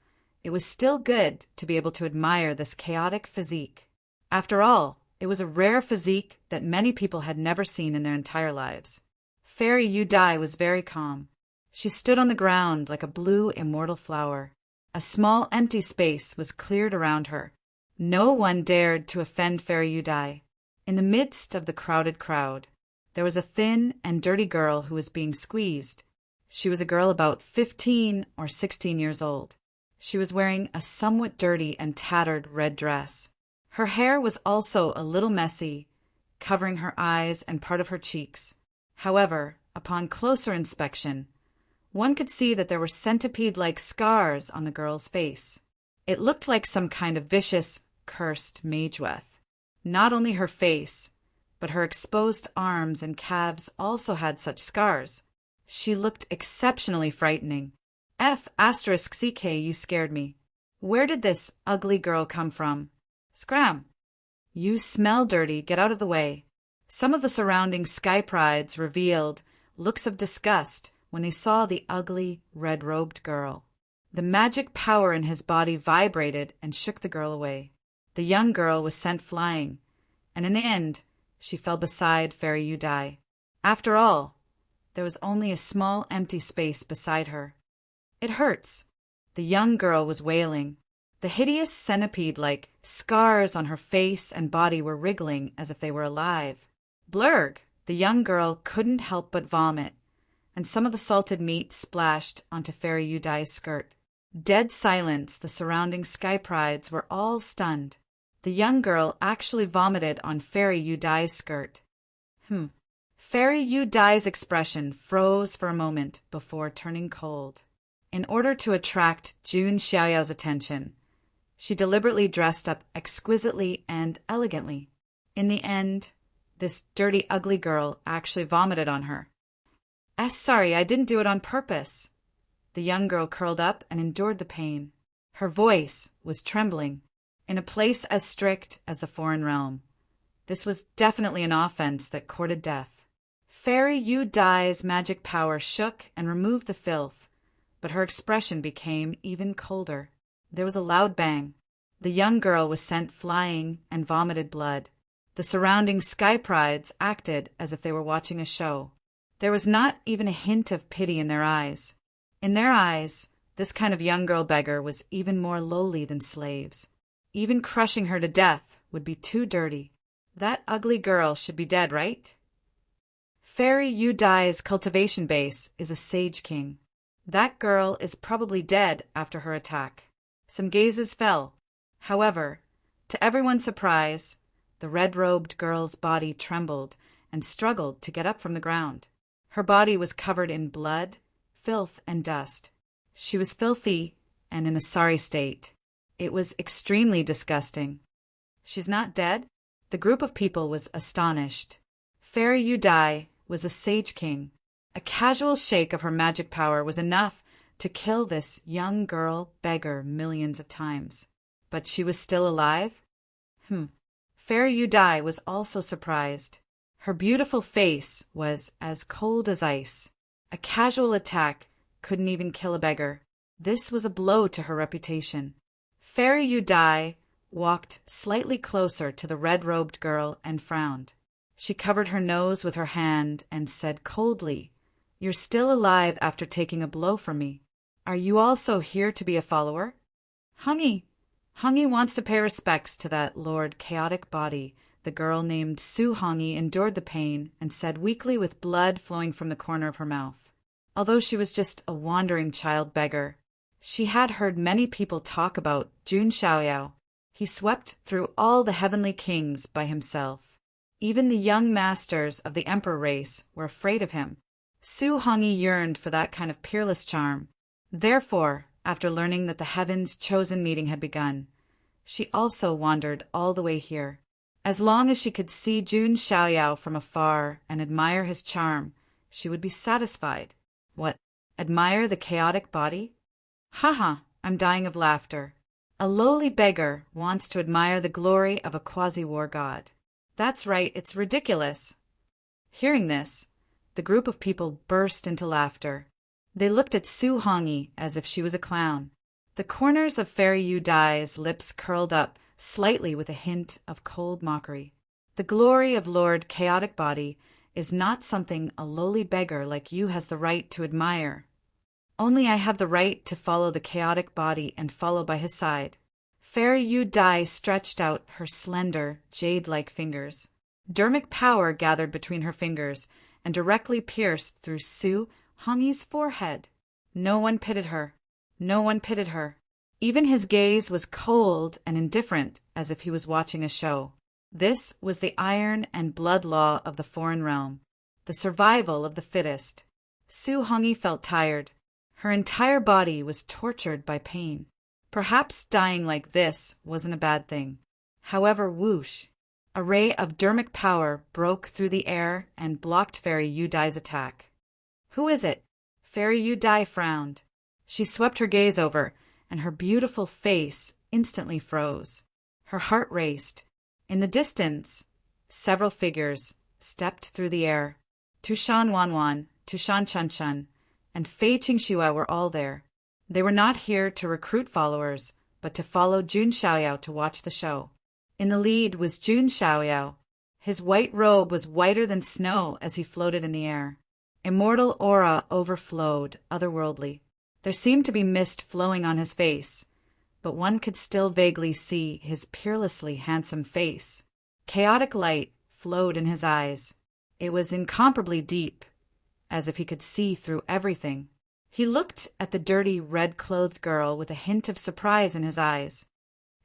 it was still good to be able to admire this chaotic physique. After all, it was a rare physique that many people had never seen in their entire lives. Fairy Yudai was very calm. She stood on the ground like a blue immortal flower. A small empty space was cleared around her. No one dared to offend Fairy Yudai. In the midst of the crowded crowd, there was a thin and dirty girl who was being squeezed. She was a girl about 15 or 16 years old. She was wearing a somewhat dirty and tattered red dress. Her hair was also a little messy, covering her eyes and part of her cheeks. However, upon closer inspection, one could see that there were centipede-like scars on the girl's face. It looked like some kind of vicious, cursed mage-weth. Not only her face, but her exposed arms and calves also had such scars. She looked exceptionally frightening. F***CK, you scared me. Where did this ugly girl come from? Scram! You smell dirty, get out of the way. Some of the surrounding sky prides revealed looks of disgust when they saw the ugly, red-robed girl. The magic power in his body vibrated and shook the girl away. The young girl was sent flying, and in the end, she fell beside Fairy Yudai. After all, there was only a small empty space beside her. It hurts. The young girl was wailing. The hideous centipede-like scars on her face and body were wriggling as if they were alive. Blurg! The young girl couldn't help but vomit, and some of the salted meat splashed onto Fairy Yudai's skirt. Dead silence, the surrounding sky prides were all stunned. The young girl actually vomited on Fairy Yudai's skirt. Fairy Yudai's expression froze for a moment before turning cold. In order to attract Jun Xiaoyao's attention, she deliberately dressed up exquisitely and elegantly. In the end, this dirty, ugly girl actually vomited on her. Sorry, I didn't do it on purpose. The young girl curled up and endured the pain. Her voice was trembling. In a place as strict as the foreign realm, this was definitely an offense that courted death. Fairy Yu Dai's magic power shook and removed the filth, but her expression became even colder. There was a loud bang. The young girl was sent flying and vomited blood. The surrounding sky prides acted as if they were watching a show. There was not even a hint of pity in their eyes. In their eyes, this kind of young girl beggar was even more lowly than slaves. Even crushing her to death would be too dirty. That ugly girl should be dead, right? Fairy Yu Dai's cultivation base is a sage king. That girl is probably dead after her attack. Some gazes fell. However, to everyone's surprise, the red-robed girl's body trembled and struggled to get up from the ground. Her body was covered in blood, filth, and dust. She was filthy and in a sorry state. It was extremely disgusting. She's not dead? The group of people was astonished. Fairy Yu Dai was a sage king. A casual shake of her magic power was enough to kill this young girl beggar millions of times. But she was still alive? Fairy Yu Dai was also surprised. Her beautiful face was as cold as ice. A casual attack couldn't even kill a beggar. This was a blow to her reputation. Fairy Yu Dai walked slightly closer to the red-robed girl and frowned. She covered her nose with her hand and said coldly, "You're still alive after taking a blow from me. Are you also here to be a follower?" Hongi wants to pay respects to that Lord Chaotic body. The girl named Su Hongi endured the pain and said weakly with blood flowing from the corner of her mouth. Although she was just a wandering child beggar, she had heard many people talk about Jun Xiaoyao. He swept through all the heavenly kings by himself. Even the young masters of the emperor race were afraid of him. Su Hongi yearned for that kind of peerless charm. Therefore, after learning that the heavens' chosen meeting had begun, she also wandered all the way here. As long as she could see Jun Xiaoyao from afar and admire his charm, she would be satisfied. What? Admire the chaotic body? I'm dying of laughter. A lowly beggar wants to admire the glory of a quasi-war god. That's right, it's ridiculous. Hearing this, the group of people burst into laughter. They looked at Su Hongi as if she was a clown. The corners of Fairy Yu Dai's lips curled up slightly with a hint of cold mockery. The glory of Lord Chaotic Body is not something a lowly beggar like you has the right to admire. Only I have the right to follow the Chaotic Body and follow by his side. Fairy Yu Dai stretched out her slender, jade-like fingers. Dermic power gathered between her fingers and directly pierced through Su Hongi's forehead. No one pitied her. Even his gaze was cold and indifferent, as if he was watching a show. This was the iron and blood law of the foreign realm, the survival of the fittest. Su Hongi felt tired. Her entire body was tortured by pain. Perhaps dying like this wasn't a bad thing. However, whoosh! A ray of dermic power broke through the air and blocked Fairy Yu Dai's attack. Who is it? Fairy Yu Dai frowned. She swept her gaze over, and her beautiful face instantly froze. Her heart raced. In the distance, several figures stepped through the air. Tushan Wanwan, Tushan Chunchun, and Fei Qingxua were all there. They were not here to recruit followers, but to follow Jun Xiaoyao to watch the show. In the lead was Jun Xiaoyao. His white robe was whiter than snow as he floated in the air. Immortal aura overflowed, otherworldly. There seemed to be mist flowing on his face, but one could still vaguely see his peerlessly handsome face. Chaotic light flowed in his eyes. It was incomparably deep, as if he could see through everything. He looked at the dirty, red-clothed girl with a hint of surprise in his eyes.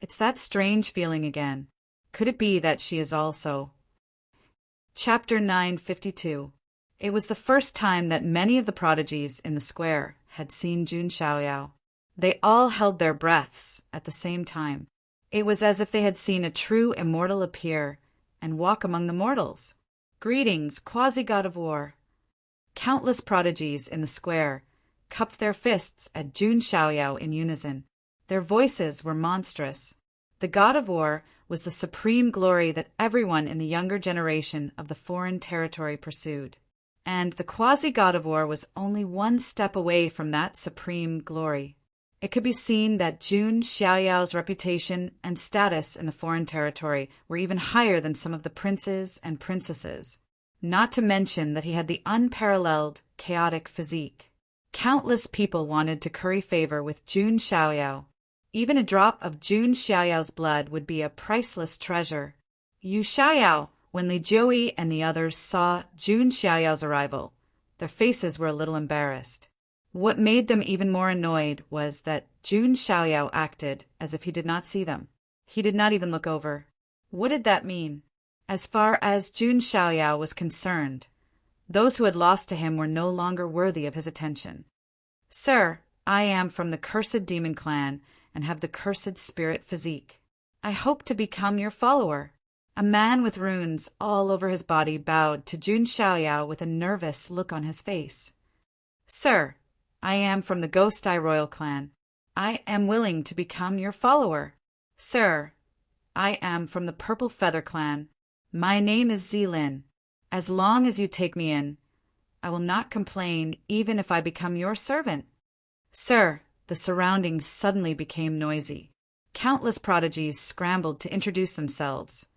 It's that strange feeling again. Could it be that she is also? Chapter 952. It was the first time that many of the prodigies in the square had seen Jun Xiaoyao. They all held their breaths at the same time. It was as if they had seen a true immortal appear and walk among the mortals. Greetings, quasi-god of war. Countless prodigies in the square cupped their fists at Jun Xiaoyao in unison. Their voices were monstrous. The god of war was the supreme glory that everyone in the younger generation of the foreign territory pursued. and the quasi-god of war was only one step away from that supreme glory. It could be seen that Jun Xiaoyao's reputation and status in the foreign territory were even higher than some of the princes and princesses, not to mention that he had the unparalleled, chaotic physique. Countless people wanted to curry favor with Jun Xiaoyao. Even a drop of Jun Xiaoyao's blood would be a priceless treasure. Yu Xiaoyao, when Li Jiuyi and the others saw Jun Xiaoyao's arrival, their faces were a little embarrassed. What made them even more annoyed was that Jun Xiaoyao acted as if he did not see them. He did not even look over. What did that mean? As far as Jun Xiaoyao was concerned, those who had lost to him were no longer worthy of his attention. "Sir, I am from the cursed demon clan and have the cursed spirit physique. I hope to become your follower." A man with runes all over his body bowed to Jun Xiaoyao with a nervous look on his face. "Sir, I am from the Ghost Eye Royal Clan. I am willing to become your follower." "Sir, I am from the Purple Feather Clan. My name is Zilin. As long as you take me in, I will not complain even if I become your servant." "Sir," the surroundings suddenly became noisy. Countless prodigies scrambled to introduce themselves,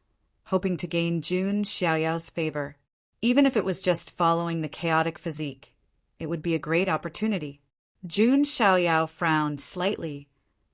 hoping to gain Jun Xiaoyao's favor. Even if it was just following the chaotic physique, it would be a great opportunity. Jun Xiaoyao frowned slightly,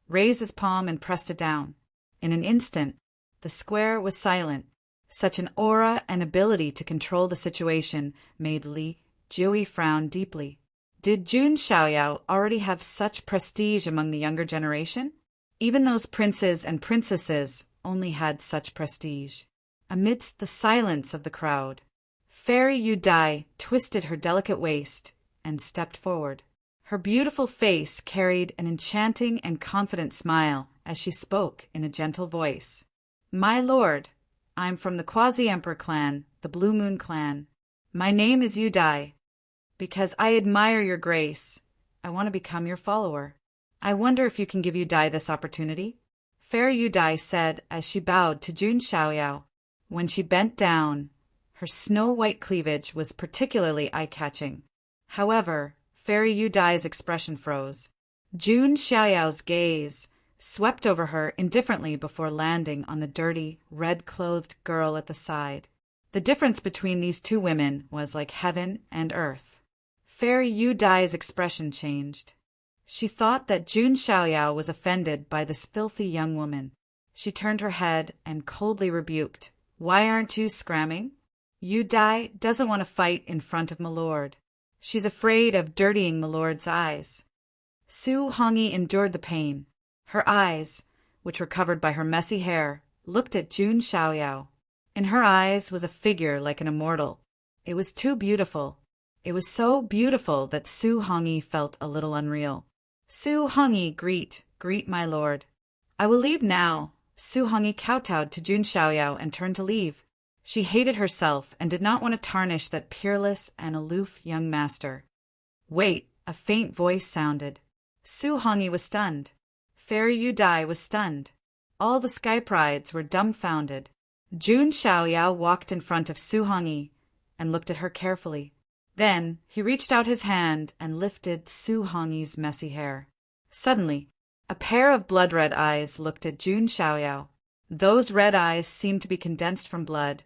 raised his palm and pressed it down. In an instant, the square was silent. Such an aura and ability to control the situation made Li Jiuyi frown deeply. Did Jun Xiaoyao already have such prestige among the younger generation? Even those princes and princesses only had such prestige. Amidst the silence of the crowd, Fairy Yu Dai twisted her delicate waist and stepped forward. Her beautiful face carried an enchanting and confident smile as she spoke in a gentle voice. "My lord, I'm from the Quasi-Emperor clan, the Blue Moon clan. My name is Yu Dai. Because I admire your grace, I want to become your follower. I wonder if you can give Yu Dai this opportunity?" Fairy Yu Dai said as she bowed to Jun Xiaoyao. When she bent down, her snow-white cleavage was particularly eye-catching. However, Fairy Yu Dai's expression froze. Jun Xiaoyao's gaze swept over her indifferently before landing on the dirty, red-clothed girl at the side. The difference between these two women was like heaven and earth. Fairy Yu Dai's expression changed. She thought that Jun Xiaoyao was offended by this filthy young woman. She turned her head and coldly rebuked, "Why aren't you scramming? Yu Dai doesn't want to fight in front of Milord. She's afraid of dirtying Milord's eyes." Su Hongyi endured the pain. Her eyes, which were covered by her messy hair, looked at Jun Xiaoyao. In her eyes was a figure like an immortal. It was too beautiful. It was so beautiful that Su Hongyi felt a little unreal. "Su Hongyi, greet my lord." "I will leave now." Su Hongyi kowtowed to Jun Xiaoyao and turned to leave. She hated herself and did not want to tarnish that peerless and aloof young master. "Wait," a faint voice sounded. Su Hongyi was stunned. Fairy Yu Dai was stunned. All the Sky Prides were dumbfounded. Jun Xiaoyao walked in front of Su Hongyi and looked at her carefully. Then he reached out his hand and lifted Su Hongyi's messy hair. Suddenly, a pair of blood-red eyes looked at Jun Xiaoyao. Those red eyes seemed to be condensed from blood,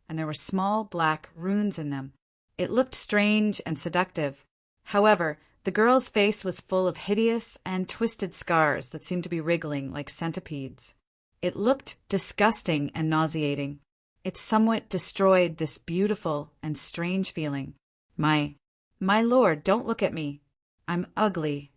and there were small black runes in them. It looked strange and seductive. However, the girl's face was full of hideous and twisted scars that seemed to be wriggling like centipedes. It looked disgusting and nauseating. It somewhat destroyed this beautiful and strange feeling. My lord, don't look at me. I'm ugly."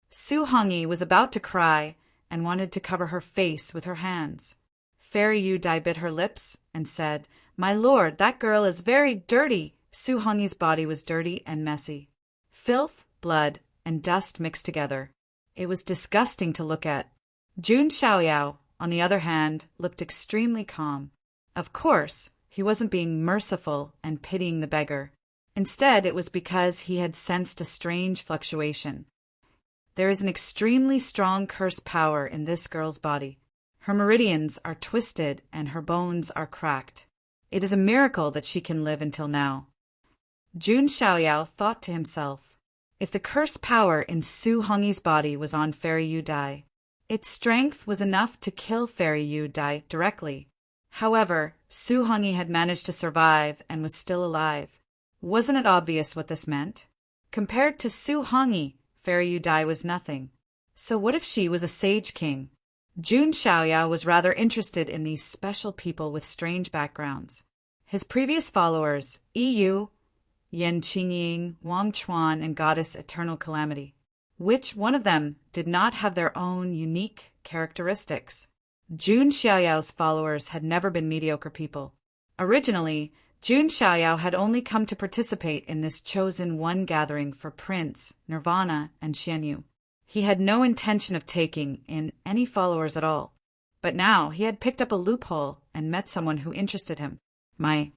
Su Hongyi was about to cry and wanted to cover her face with her hands. Fairy Yu Dai bit her lips and said, "My lord, that girl is very dirty." Su Hongyi's body was dirty and messy. Filth, blood, and dust mixed together. It was disgusting to look at. Jun Xiaoyao, on the other hand, looked extremely calm. Of course, he wasn't being merciful and pitying the beggar. Instead, it was because he had sensed a strange fluctuation. There is an extremely strong curse power in this girl's body. Her meridians are twisted and her bones are cracked. It is a miracle that she can live until now. Jun Xiaoyao thought to himself. If the curse power in Su Hongyi's body was on Fairy Yu Dai, its strength was enough to kill Fairy Yu Dai directly. However, Su Hongyi had managed to survive and was still alive. Wasn't it obvious what this meant? Compared to Su Hongyi, Fairy Yu Dai was nothing. So what if she was a sage king? Jun Xiaoyao was rather interested in these special people with strange backgrounds. His previous followers, Yu, Yan Qingying, Wang Chuan, and Goddess Eternal Calamity. Which one of them did not have their own unique characteristics? Jun Xiaoyao's followers had never been mediocre people. Originally, Jun Xiaoyao had only come to participate in this chosen one gathering for Prince, Nirvana, and Xianyu. He had no intention of taking in any followers at all. But now he had picked up a loophole and met someone who interested him. My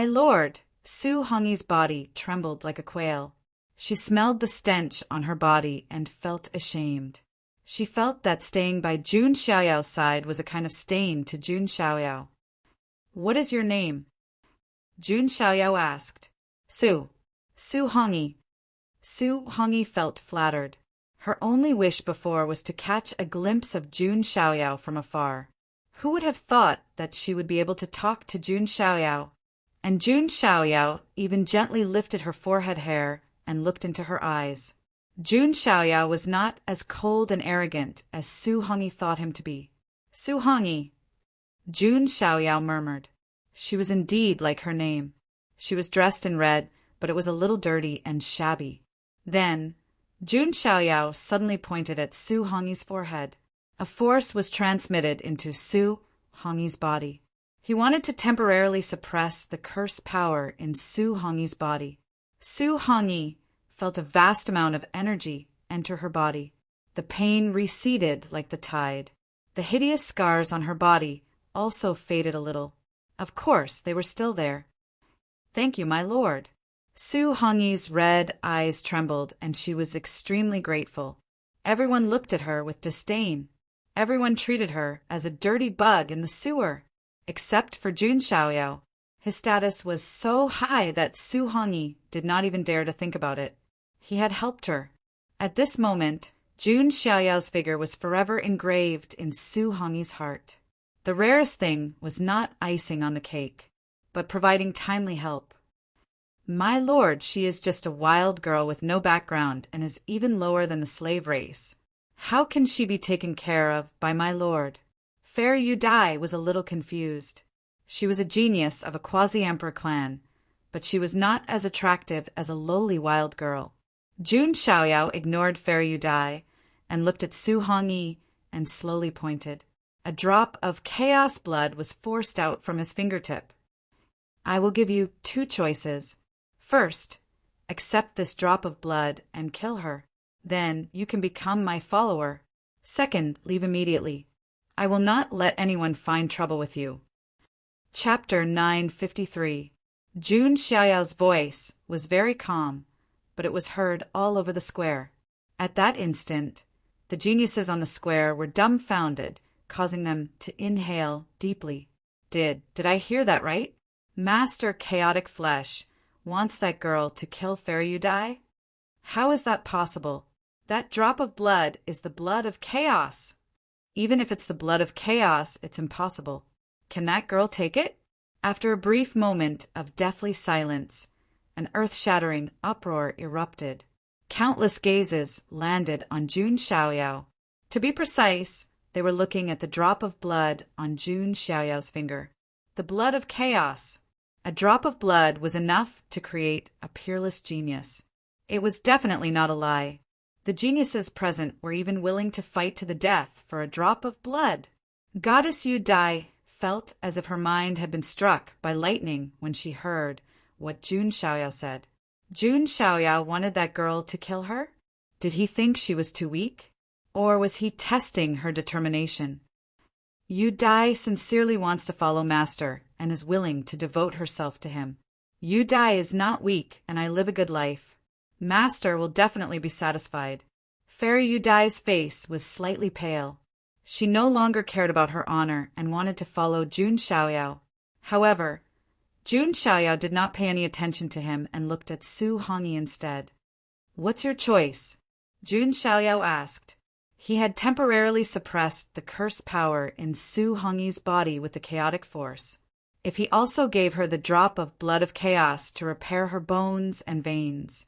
lord! Su Hongyi's body trembled like a quail. She smelled the stench on her body and felt ashamed. She felt that staying by Jun Xiaoyao's side was a kind of stain to Jun Xiaoyao. "What is your name?" Jun Xiaoyao asked. Su Hongyi. Su Hongyi felt flattered. Her only wish before was to catch a glimpse of Jun Xiaoyao from afar. Who would have thought that she would be able to talk to Jun Xiaoyao? And Jun Xiaoyao even gently lifted her forehead hair and looked into her eyes. Jun Xiaoyao was not as cold and arrogant as Su Hongyi thought him to be. "Su Hongyi," Jun Xiaoyao murmured. She was indeed like her name. She was dressed in red, but it was a little dirty and shabby. Then, Jun Xiaoyao suddenly pointed at Su Hongyi's forehead. A force was transmitted into Su Hongyi's body. He wanted to temporarily suppress the curse power in Su Hongyi's body. Su Hongyi felt a vast amount of energy enter her body. The pain receded like the tide. The hideous scars on her body also faded a little. Of course, they were still there. "Thank you, my lord." Su Hongyi's red eyes trembled, and she was extremely grateful. Everyone looked at her with disdain. Everyone treated her as a dirty bug in the sewer, except for Jun Xiaoyao. His status was so high that Su Hongyi did not even dare to think about it. He had helped her. At this moment, Jun Xiaoyao's figure was forever engraved in Su Hongyi's heart. The rarest thing was not icing on the cake, but providing timely help. "My lord, she is just a wild girl with no background and is even lower than the slave race. How can she be taken care of by my lord?" Fairy Yu Dai was a little confused. She was a genius of a quasi-emperor clan, but she was not as attractive as a lowly wild girl. Jun Xiaoyao ignored Fairy Yu Dai and looked at Su Hongyi and slowly pointed. A drop of chaos blood was forced out from his fingertip. "I will give you two choices. First, accept this drop of blood and kill her. Then you can become my follower. Second, leave immediately. I will not let anyone find trouble with you." Chapter 953. Jun Xiaoyao's voice was very calm, but it was heard all over the square. At that instant, the geniuses on the square were dumbfounded, causing them to inhale deeply. Did I hear that right? Master Chaotic Flesh wants that girl to kill Fairy Yu Dai? How is that possible? That drop of blood is the blood of chaos. Even if it's the blood of chaos, it's impossible. Can that girl take it? After a brief moment of deathly silence, an earth-shattering uproar erupted. Countless gazes landed on Jun Xiaoyao. To be precise, they were looking at the drop of blood on Jun Xiaoyao's finger. The blood of chaos. A drop of blood was enough to create a peerless genius. It was definitely not a lie. The geniuses present were even willing to fight to the death for a drop of blood. Goddess Yu Dai felt as if her mind had been struck by lightning when she heard what Jun Xiaoyao said. Jun Xiaoyao wanted that girl to kill her? Did he think she was too weak? Or was he testing her determination? Yu Dai sincerely wants to follow Master and is willing to devote herself to him. Yu Dai is not weak, and I live a good life. Master will definitely be satisfied. Fairy Yu Dai's face was slightly pale. She no longer cared about her honor and wanted to follow Jun Xiaoyao. However, Jun Xiaoyao did not pay any attention to him and looked at Su Hongyi instead. "What's your choice?" Jun Xiaoyao asked. He had temporarily suppressed the curse power in Su Hongyi's body with the chaotic force. If he also gave her the drop of blood of chaos to repair her bones and veins,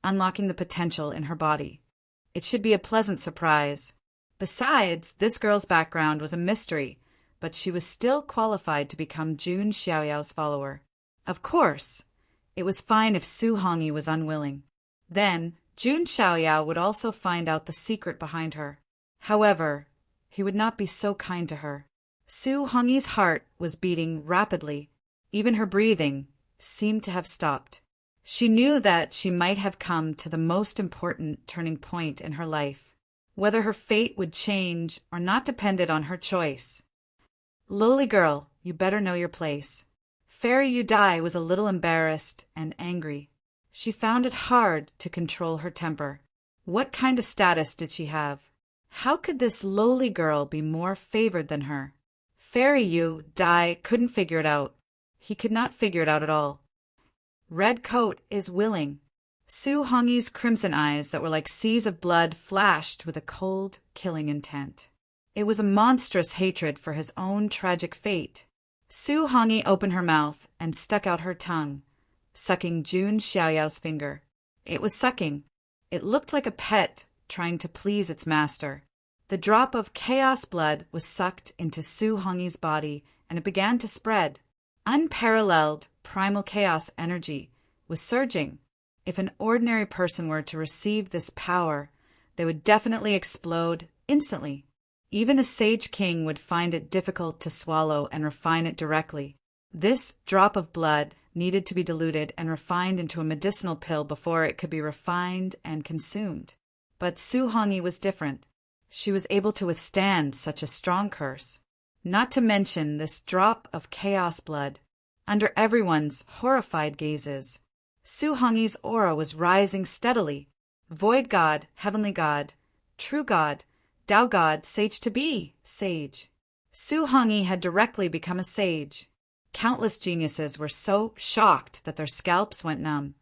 unlocking the potential in her body, it should be a pleasant surprise. Besides, this girl's background was a mystery, but she was still qualified to become Jun Xiaoyao's follower. Of course, it was fine if Su Hongyi was unwilling. Then, Jun Xiaoyao would also find out the secret behind her. However, he would not be so kind to her. Su Hongyi's heart was beating rapidly. Even her breathing seemed to have stopped. She knew that she might have come to the most important turning point in her life. Whether her fate would change or not depended on her choice. "Lowly girl, you better know your place." Fairy Yudai was a little embarrassed and angry. She found it hard to control her temper. What kind of status did she have? How could this lowly girl be more favored than her? Fairy Yudai couldn't figure it out. He could not figure it out at all. Red coat is willing. Su Hongyi's crimson eyes that were like seas of blood flashed with a cold, killing intent. It was a monstrous hatred for his own tragic fate. Su Hongyi opened her mouth and stuck out her tongue, sucking Jun Xiaoyao's finger. It was sucking. It looked like a pet trying to please its master. The drop of chaos blood was sucked into Su Hongyi's body, and it began to spread. Unparalleled primal chaos energy was surging. If an ordinary person were to receive this power, they would definitely explode instantly. Even a sage king would find it difficult to swallow and refine it directly. This drop of blood needed to be diluted and refined into a medicinal pill before it could be refined and consumed. But Su Hongyi was different. She was able to withstand such a strong curse. Not to mention this drop of chaos blood. Under everyone's horrified gazes, Su Hongyi's aura was rising steadily. Void God, Heavenly God, True God, Tao God, Sage to be, Sage. Su Hongyi had directly become a sage. Countless geniuses were so shocked that their scalps went numb,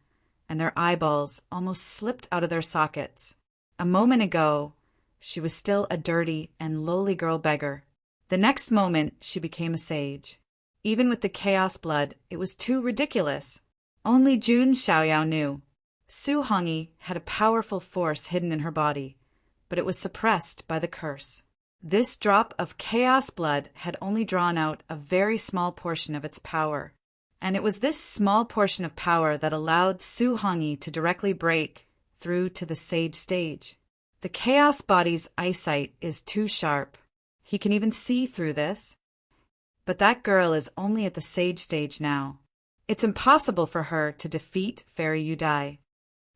and their eyeballs almost slipped out of their sockets. A moment ago, she was still a dirty and lowly girl beggar. The next moment, she became a sage. Even with the chaos blood, it was too ridiculous. Only Jun Xiaoyao knew. Su Hongyi had a powerful force hidden in her body, but it was suppressed by the curse. This drop of chaos blood had only drawn out a very small portion of its power, and it was this small portion of power that allowed Su Hongyi to directly break through to the sage stage. The chaos body's eyesight is too sharp. He can even see through this. But that girl is only at the sage stage now. It's impossible for her to defeat Fairy Yudai.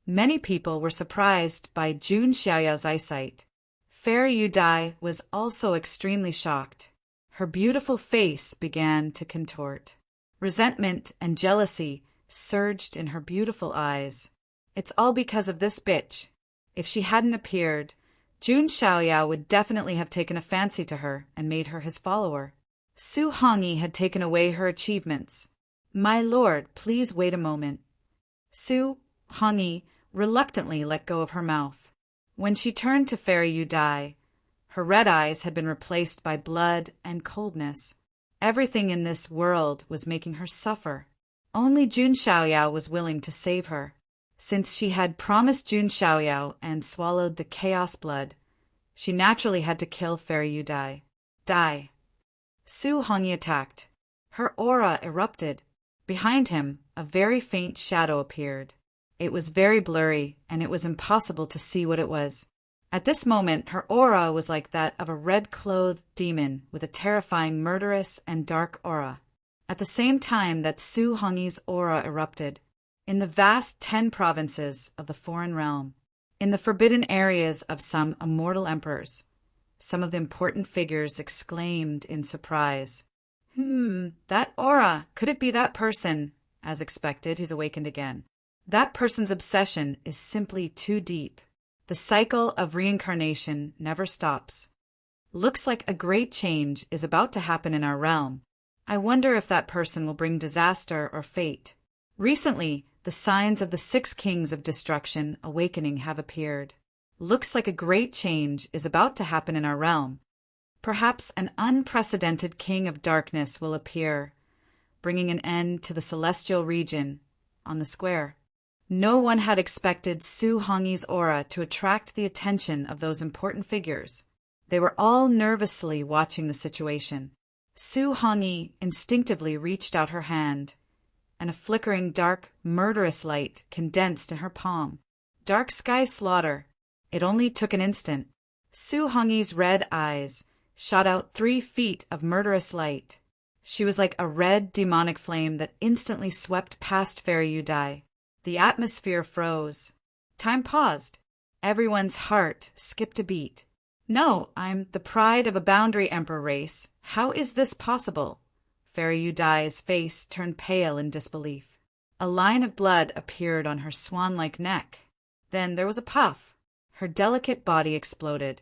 Many people were surprised by Jun Xiaoyao's eyesight. Fairy Yudai was also extremely shocked. Her beautiful face began to contort. Resentment and jealousy surged in her beautiful eyes. It's all because of this bitch. If she hadn't appeared, Jun Xiaoyao would definitely have taken a fancy to her and made her his follower. Su Hongyi had taken away her achievements. "My lord, please wait a moment." Su Hongyi reluctantly let go of her mouth. When she turned to Fairy Yudai, her red eyes had been replaced by blood and coldness. Everything in this world was making her suffer. Only Jun Xiaoyao was willing to save her. Since she had promised Jun Xiaoyao and swallowed the chaos blood, she naturally had to kill Fairy Yudai. Die. Su Hongyi attacked. Her aura erupted. Behind him, a very faint shadow appeared. It was very blurry, and it was impossible to see what it was. At this moment, her aura was like that of a red-clothed demon with a terrifying, murderous, and dark aura. At the same time that Su Hongyi's aura erupted, in the vast 10 provinces of the foreign realm, in the forbidden areas of some immortal emperors, some of the important figures exclaimed in surprise, that aura, could it be that person?" As expected, he's awakened again. That person's obsession is simply too deep. The cycle of reincarnation never stops. Looks like a great change is about to happen in our realm. I wonder if that person will bring disaster or fate. Recently, the signs of the 6 kings of destruction awakening have appeared. Looks like a great change is about to happen in our realm. Perhaps an unprecedented king of darkness will appear, bringing an end to the celestial region on the square. No one had expected Su Hongyi's aura to attract the attention of those important figures. They were all nervously watching the situation. Su Hongyi instinctively reached out her hand, and a flickering dark, murderous light condensed in her palm. Dark sky slaughter. It only took an instant. Su Hongyi's red eyes shot out 3 feet of murderous light. She was like a red demonic flame that instantly swept past Fairy Udai. The atmosphere froze. Time paused. Everyone's heart skipped a beat. No, I'm the pride of a boundary emperor race. How is this possible? Fairy Udai's face turned pale in disbelief. A line of blood appeared on her swan-like neck. Then there was a puff. Her delicate body exploded.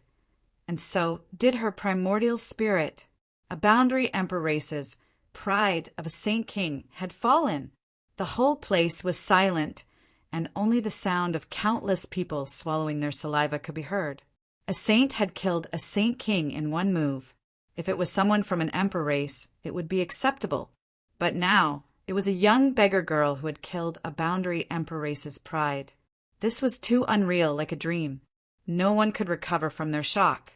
And so did her primordial spirit. A boundary emperor race's pride of a saint king had fallen. The whole place was silent, and only the sound of countless people swallowing their saliva could be heard. A saint had killed a saint king in one move. If it was someone from an emperor race, it would be acceptable. But now, it was a young beggar girl who had killed a boundary emperor race's pride. This was too unreal, like a dream. No one could recover from their shock.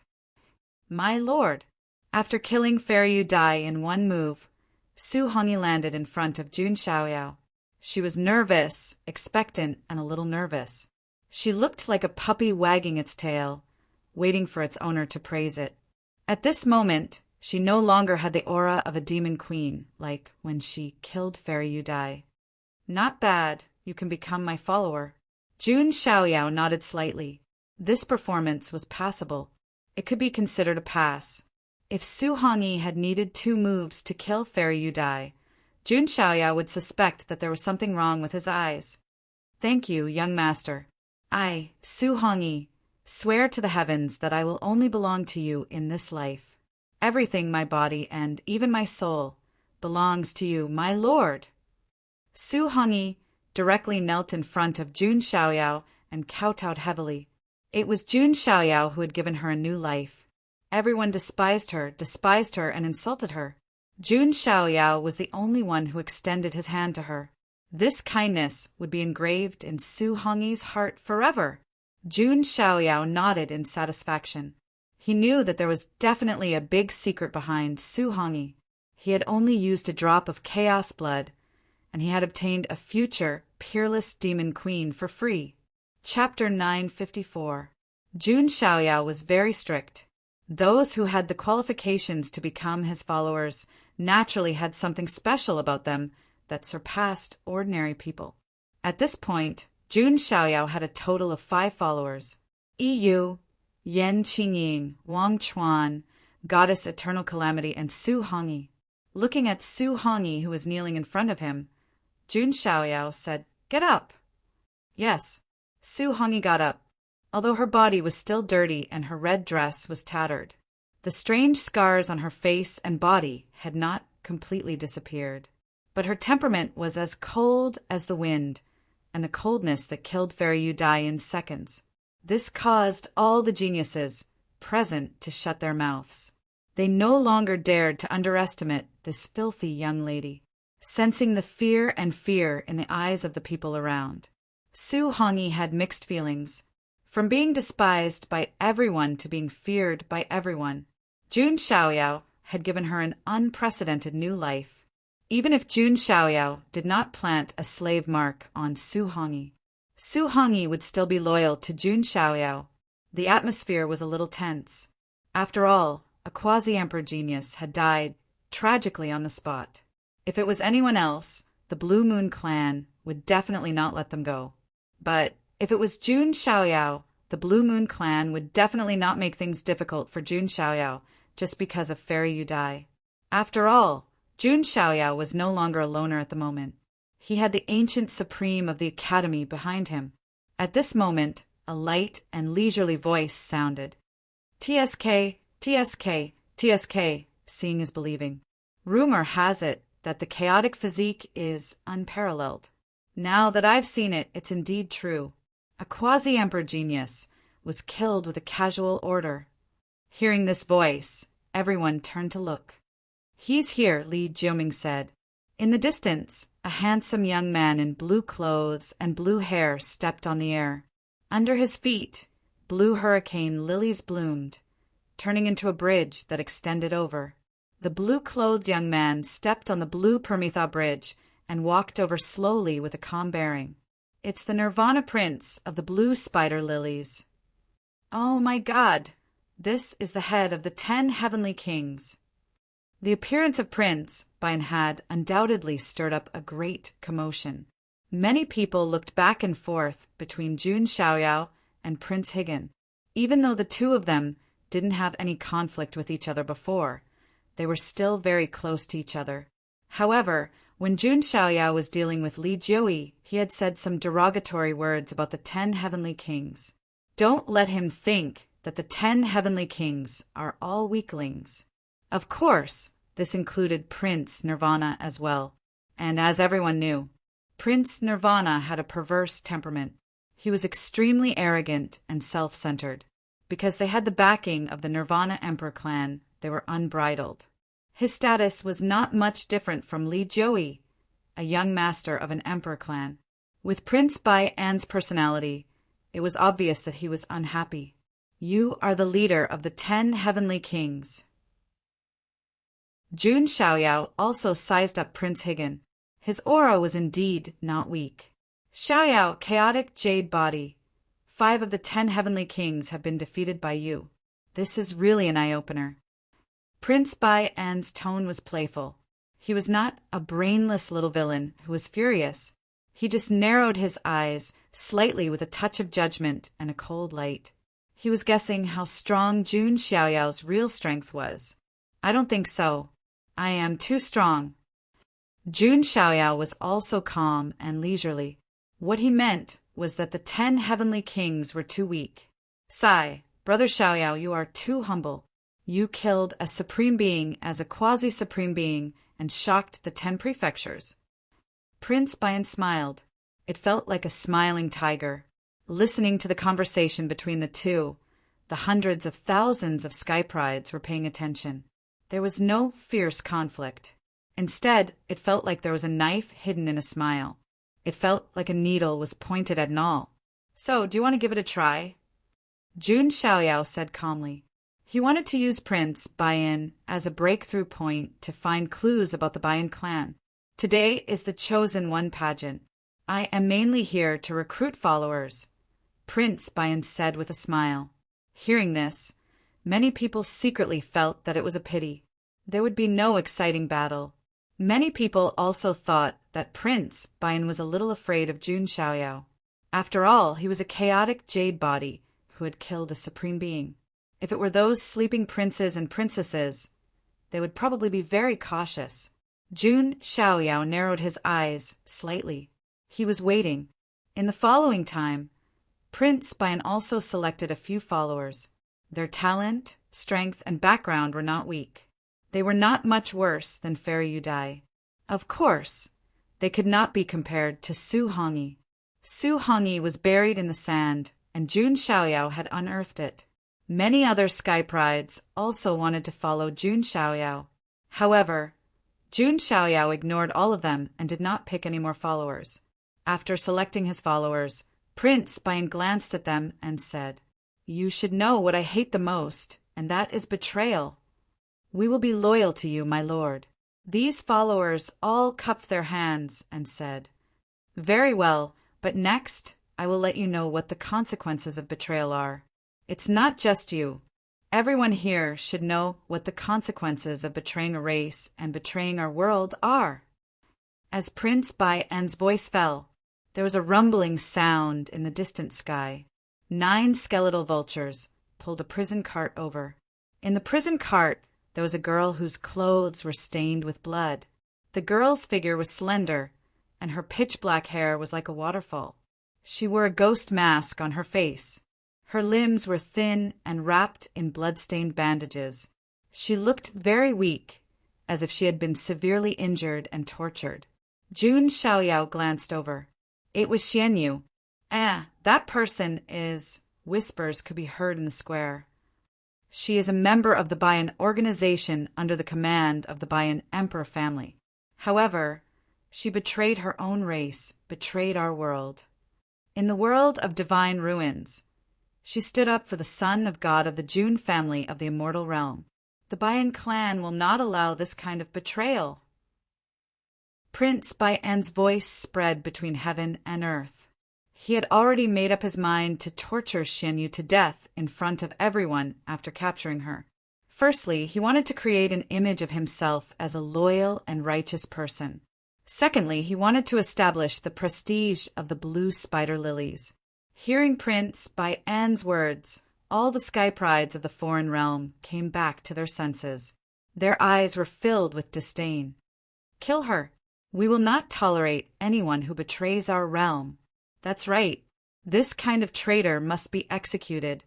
My lord! After killing Fairy Udai in one move, Su Hongyi landed in front of Jun Xiaoyao. She was nervous, expectant, and a little nervous. She looked like a puppy wagging its tail, waiting for its owner to praise it. At this moment, she no longer had the aura of a demon queen, like when she killed Fairy Udai. Not bad, you can become my follower. Jun Xiaoyao nodded slightly. This performance was passable. It could be considered a pass. If Su Hongyi had needed 2 moves to kill Fairy Udai, Jun Xiaoyao would suspect that there was something wrong with his eyes. Thank you, young master. I, Su Hongyi, swear to the heavens that I will only belong to you in this life. Everything, my body and even my soul, belongs to you, my lord. Su Hongyi directly knelt in front of Jun Xiaoyao and kowtowed heavily. It was Jun Xiaoyao who had given her a new life. Everyone despised her and insulted her. Jun Xiaoyao was the only one who extended his hand to her. This kindness would be engraved in Su Hongyi's heart forever. Jun Xiaoyao nodded in satisfaction. He knew that there was definitely a big secret behind Su Hongyi. He had only used a drop of chaos blood, and he had obtained a future peerless demon queen for free. Chapter 954. Jun Xiaoyao was very strict. Those who had the qualifications to become his followers naturally had something special about them that surpassed ordinary people. At this point, Jun Xiaoyao had a total of 5 followers: Yu, Yan Qingying, Wang Chuan, Goddess Eternal Calamity, and Su Hongyi. Looking at Su Hongyi, who was kneeling in front of him, Jun Xiaoyao said, "Get up." Yes, Su Hongyi got up, although her body was still dirty and her red dress was tattered. The strange scars on her face and body had not completely disappeared, but her temperament was as cold as the wind, and the coldness that killed Fairy Udai in seconds. This caused all the geniuses present to shut their mouths. They no longer dared to underestimate this filthy young lady, sensing the fear in the eyes of the people around. Su Hongyi had mixed feelings, from being despised by everyone to being feared by everyone. Jun Xiaoyao had given her an unprecedented new life. Even if Jun Xiaoyao did not plant a slave mark on Su Hongyi, Su Hongyi would still be loyal to Jun Xiaoyao. The atmosphere was a little tense. After all, a quasi-emperor genius had died tragically on the spot. If it was anyone else, the Blue Moon clan would definitely not let them go. But if it was Jun Xiaoyao, the Blue Moon clan would definitely not make things difficult for Jun Xiaoyao just because of Fairy Udai. After all, Jun Xiaoyao was no longer a loner at the moment. He had the ancient supreme of the academy behind him. At this moment, a light and leisurely voice sounded. TSK, TSK, TSK, seeing is believing. Rumor has it that the chaotic physique is unparalleled. Now that I've seen it, it's indeed true. A quasi-emperor genius was killed with a casual order. Hearing this voice, everyone turned to look. He's here, Li Jiuming said. In the distance, a handsome young man in blue clothes and blue hair stepped on the air. Under his feet, blue hurricane lilies bloomed, turning into a bridge that extended over. The blue-clothed young man stepped on the blue Permitha bridge and walked over slowly with a calm bearing. It's the Nirvana prince of the blue spider lilies. Oh my God! This is the head of the 10 heavenly kings. The appearance of Prince Bayan had undoubtedly stirred up a great commotion. Many people looked back and forth between Jun Xiaoyao and Prince Higan. Even though the two of them didn't have any conflict with each other before, they were still very close to each other. However, when Jun Xiaoyao was dealing with Li Jiui, he had said some derogatory words about the 10 heavenly kings. Don't let him think that the 10 heavenly kings are all weaklings. Of course, this included Prince Nirvana as well. And as everyone knew, Prince Nirvana had a perverse temperament. He was extremely arrogant and self-centered. Because they had the backing of the Nirvana Emperor clan, they were unbridled. His status was not much different from Li Jiui, a young master of an emperor clan. With Prince Bayan's personality, it was obvious that he was unhappy. You are the leader of the 10 heavenly kings. Jun Xiaoyao also sized up Prince Higan. His aura was indeed not weak. Xiaoyao, chaotic jade body. 5 of the 10 heavenly kings have been defeated by you. This is really an eye-opener. Prince Bayan's tone was playful. He was not a brainless little villain who was furious. He just narrowed his eyes slightly with a touch of judgment and a cold light. He was guessing how strong Jun Xiaoyao's real strength was. I don't think so. I am too strong. Jun Xiaoyao was also calm and leisurely. What he meant was that the 10 heavenly kings were too weak. Sigh, Brother Xiaoyao, you are too humble. You killed a supreme being as a quasi-supreme being and shocked the 10 prefectures. Prince Bayan smiled. It felt like a smiling tiger. Listening to the conversation between the two, the hundreds of thousands of sky prides were paying attention. There was no fierce conflict. Instead, it felt like there was a knife hidden in a smile. It felt like a needle was pointed at an all. So, do you want to give it a try? Jun Xiaoyao said calmly. He wanted to use Prince Bayan as a breakthrough point to find clues about the Bayan clan. Today is the Chosen One pageant. I am mainly here to recruit followers, Prince Bayan said with a smile. Hearing this, many people secretly felt that it was a pity. There would be no exciting battle. Many people also thought that Prince Bayan was a little afraid of Jun Xiaoyao. After all, he was a chaotic jade body who had killed a supreme being. If it were those sleeping princes and princesses, they would probably be very cautious. Jun Xiaoyao narrowed his eyes slightly. He was waiting. In the following time, Prince Bayan also selected a few followers. Their talent, strength, and background were not weak. They were not much worse than Fairy Yudai. Of course, they could not be compared to Su Hongyi. Su Hongyi was buried in the sand, and Jun Xiaoyao had unearthed it. Many other sky prides also wanted to follow Jun Xiaoyao. However, Jun Xiaoyao ignored all of them and did not pick any more followers. After selecting his followers, Prince Bayan glanced at them and said, "You should know what I hate the most, and that is betrayal. We will be loyal to you, my lord." These followers all cupped their hands and said, "Very well, but next I will let you know what the consequences of betrayal are. It's not just you. Everyone here should know what the consequences of betraying a race and betraying our world are." As Prince Bayan's voice fell, there was a rumbling sound in the distant sky. 9 skeletal vultures pulled a prison cart over. In the prison cart, there was a girl whose clothes were stained with blood. The girl's figure was slender, and her pitch-black hair was like a waterfall. She wore a ghost mask on her face. Her limbs were thin and wrapped in blood-stained bandages. She looked very weak, as if she had been severely injured and tortured. Jun Xiaoyao glanced over. It was Xianyu. That person is... Whispers could be heard in the square. She is a member of the Bayan organization under the command of the Bayan Emperor family. However, she betrayed her own race, betrayed our world. In the world of divine ruins, she stood up for the son of God of the Jun family of the immortal realm. The Bayan clan will not allow this kind of betrayal. Prince Bayan's voice spread between heaven and earth. He had already made up his mind to torture Xianyu to death in front of everyone after capturing her. Firstly, he wanted to create an image of himself as a loyal and righteous person. Secondly, he wanted to establish the prestige of the blue spider lilies. Hearing Prince Bayan's words, all the sky prides of the foreign realm came back to their senses. Their eyes were filled with disdain. Kill her. We will not tolerate anyone who betrays our realm. That's right. This kind of traitor must be executed.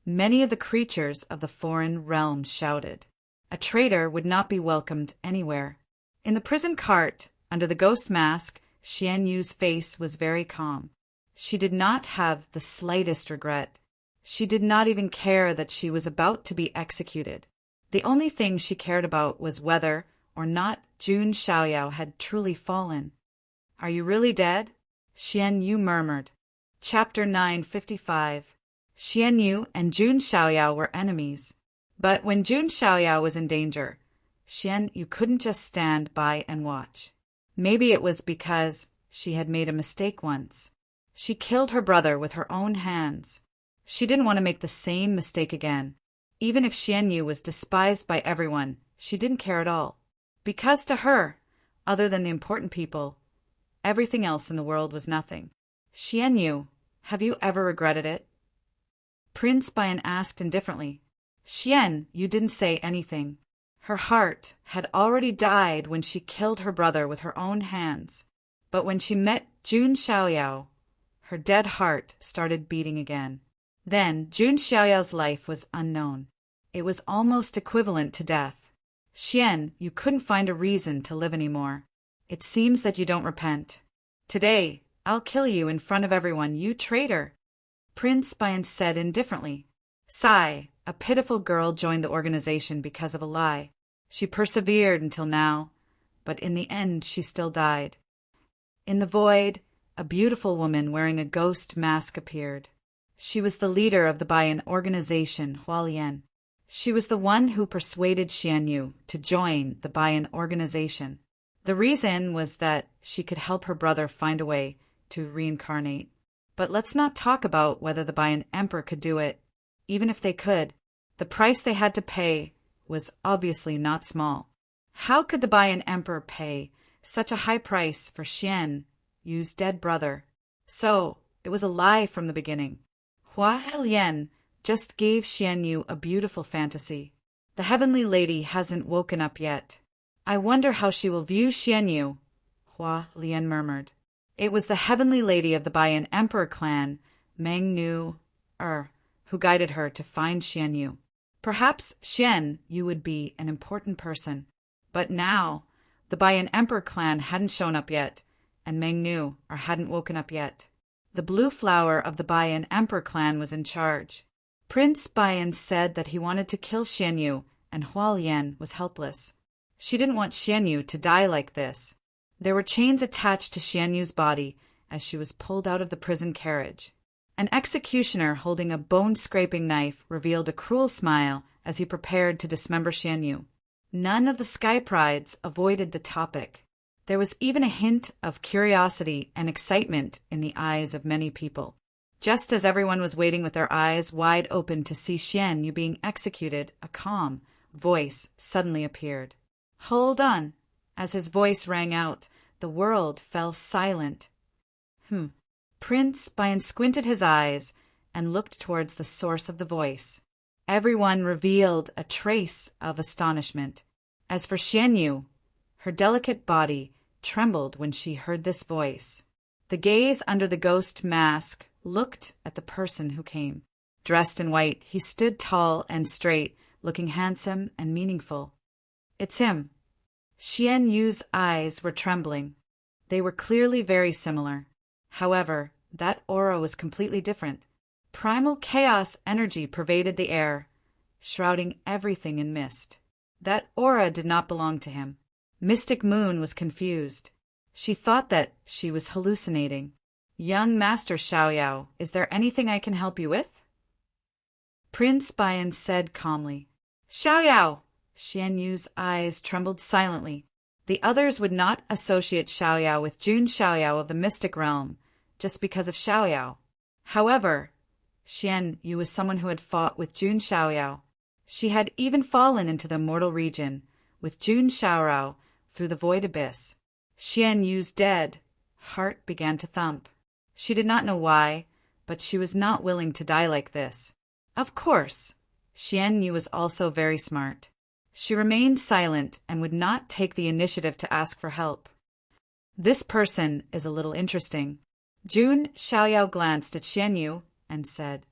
Many of the creatures of the foreign realm shouted. A traitor would not be welcomed anywhere. In the prison cart, under the ghost mask, Xianyu's face was very calm. She did not have the slightest regret. She did not even care that she was about to be executed. The only thing she cared about was whether or not Jun Xiaoyao had truly fallen. Are you really dead? Xianyu murmured. Chapter 955. Xianyu and Jun Xiaoyao were enemies. But when Jun Xiaoyao was in danger, Xianyu couldn't just stand by and watch. Maybe it was because she had made a mistake once. She killed her brother with her own hands. She didn't want to make the same mistake again. Even if Xianyu was despised by everyone, she didn't care at all. Because to her, other than the important people, everything else in the world was nothing. Xianyu, have you ever regretted it? Prince Bayan asked indifferently. Xian, you didn't say anything. Her heart had already died when she killed her brother with her own hands. But when she met Jun Xiaoyao, her dead heart started beating again. Then Jun Xiaoyao's life was unknown. It was almost equivalent to death. Xian, you couldn't find a reason to live anymore. It seems that you don't repent. Today, I'll kill you in front of everyone, you traitor. Prince Bayan said indifferently. Sai, a pitiful girl, joined the organization because of a lie. She persevered until now, but in the end she still died. In the void, a beautiful woman wearing a ghost mask appeared. She was the leader of the Bayan organization, Hualien. She was the one who persuaded Xianyu to join the Bayan organization. The reason was that she could help her brother find a way to reincarnate. But let's not talk about whether the Bayan Emperor could do it. Even if they could, the price they had to pay was obviously not small. How could the Bayan Emperor pay such a high price for Xianyu's dead brother? So, it was a lie from the beginning. Hua Lian just gave Xianyu a beautiful fantasy. The heavenly lady hasn't woken up yet. I wonder how she will view Xianyu, Hua Lian murmured. It was the heavenly lady of the Bayan Emperor clan, Meng who guided her to find Xianyu. Perhaps Xianyu would be an important person. But now, the Bayan Emperor clan hadn't shown up yet, and Meng hadn't woken up yet. The blue flower of the Bayan Emperor clan was in charge. Prince Bayan said that he wanted to kill Xianyu, and Hualien was helpless. She didn't want Xianyu to die like this. There were chains attached to Xianyu's body as she was pulled out of the prison carriage. An executioner holding a bone-scraping knife revealed a cruel smile as he prepared to dismember Xianyu. None of the Sky Prides avoided the topic. There was even a hint of curiosity and excitement in the eyes of many people. Just as everyone was waiting with their eyes wide open to see Xianyu being executed, a calm voice suddenly appeared. Hold on. As his voice rang out, the world fell silent. Prince Bayan squinted his eyes and looked towards the source of the voice. Everyone revealed a trace of astonishment. As for Xianyu, her delicate body trembled when she heard this voice. The gaze under the ghost mask looked at the person who came. Dressed in white, he stood tall and straight, looking handsome and meaningful. It's him. Xian Yu's eyes were trembling. They were clearly very similar. However, that aura was completely different. Primal chaos energy pervaded the air, shrouding everything in mist. That aura did not belong to him. Mystic Moon was confused. She thought that she was hallucinating. Young Master Xiaoyao, is there anything I can help you with? Prince Bian said calmly. Xiaoyao! Xian Yu's eyes trembled silently. The others would not associate Xiaoyao with Jun Xiaoyao of the mystic realm, just because of Xiaoyao. However, Xian Yu was someone who had fought with Jun Xiaoyao. She had even fallen into the immortal region with Jun Xiaorao through the void abyss. Xian Yu's dead heart began to thump. She did not know why, but she was not willing to die like this. Of course, Xian Yu was also very smart. She remained silent and would not take the initiative to ask for help. This person is a little interesting. Jun Xiaoyao glanced at Xian Yu and said,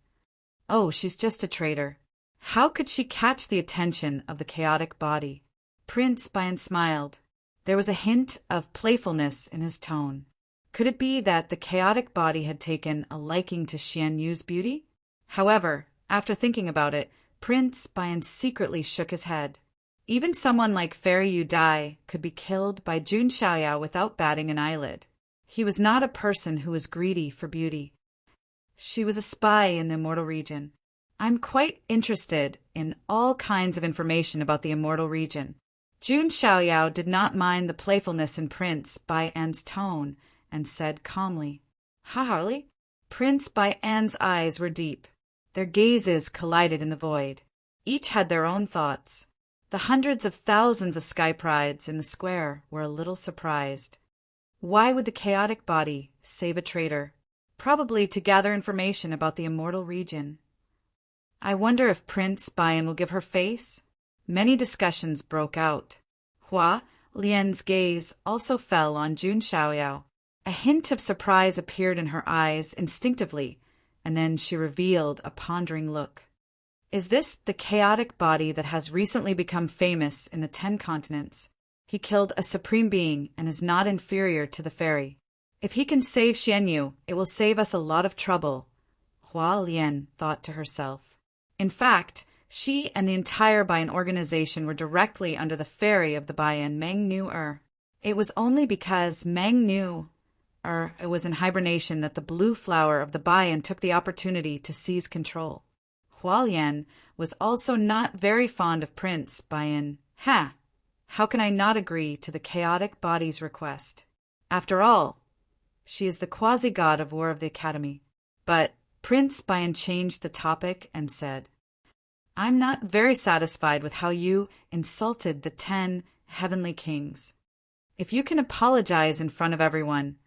Oh, she's just a traitor. How could she catch the attention of the chaotic body? Prince Bian smiled. There was a hint of playfulness in his tone. Could it be that the chaotic body had taken a liking to Xian Yu's beauty? However, after thinking about it, Prince Bian secretly shook his head. Even someone like Fairy Yu Dai could be killed by Jun Xiaoyao without batting an eyelid. He was not a person who was greedy for beauty. She was a spy in the immortal region. I'm quite interested in all kinds of information about the immortal region. Jun Xiaoyao did not mind the playfulness in Prince Bian's tone and said calmly, Ha, Harley? Prince Bian's eyes were deep. Their gazes collided in the void. Each had their own thoughts. The hundreds of thousands of sky prides in the square were a little surprised. Why would the chaotic body save a traitor? Probably to gather information about the immortal region. I wonder if Prince Bian will give her face? Many discussions broke out. Hua Lian's gaze also fell on Jun Xiaoyao. A hint of surprise appeared in her eyes instinctively, and then she revealed a pondering look. Is this the chaotic body that has recently become famous in the 10 continents? He killed a supreme being and is not inferior to the fairy. If he can save Xian Yu, it will save us a lot of trouble, Hua Lian thought to herself. In fact, she and the entire Bian organization were directly under the fairy of the Bian, Meng Nu-er. It was only because Meng Nu-er was in hibernation that the blue flower of the Bian took the opportunity to seize control. Hualien was also not very fond of Prince Bian. How can I not agree to the chaotic body's request? After all, she is the quasi-god of war of the Academy. But Prince Bian changed the topic and said, I'm not very satisfied with how you insulted the 10 heavenly kings. If you can apologize in front of everyone,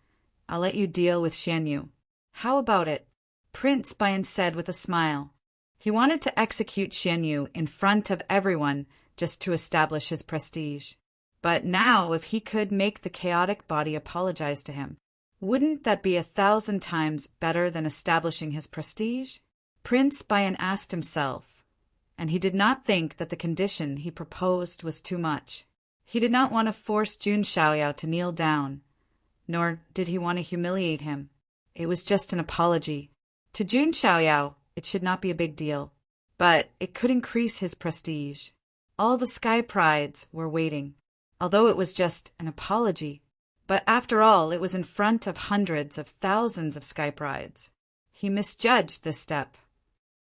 I'll let you deal with Xian Yu. How about it? Prince Bian said with a smile. He wanted to execute Xian Yu in front of everyone just to establish his prestige. But now, if he could make the chaotic body apologize to him, wouldn't that be 1,000 times better than establishing his prestige? Prince Bian asked himself, and he did not think that the condition he proposed was too much. He did not want to force Jun Xiaoyao to kneel down, nor did he want to humiliate him. It was just an apology. To Jun Xiaoyao, it should not be a big deal, but it could increase his prestige. All the sky prides were waiting, although it was just an apology. But after all, it was in front of hundreds of thousands of sky prides. He misjudged this step.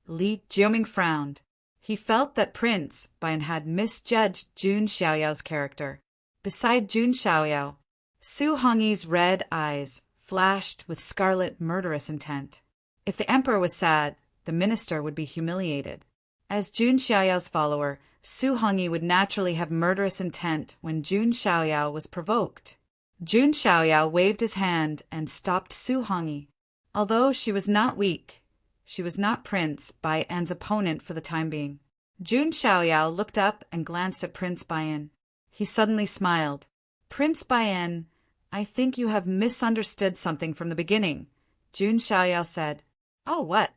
Li Jioming frowned. He felt that Prince Bian had misjudged Jun Xiaoyao's character. Beside Jun Xiaoyao, Su Hongyi's red eyes flashed with scarlet murderous intent. If the emperor was sad, the minister would be humiliated. As Jun Xiaoyao's follower, Su Hongyi would naturally have murderous intent when Jun Xiaoyao was provoked. Jun Xiaoyao waved his hand and stopped Su Hongyi. Although she was not weak, she was not Prince Bian's opponent for the time being. Jun Xiaoyao looked up and glanced at Prince Bian. He suddenly smiled. Prince Bian, I think you have misunderstood something from the beginning, Jun Xiaoyao said. Oh, what?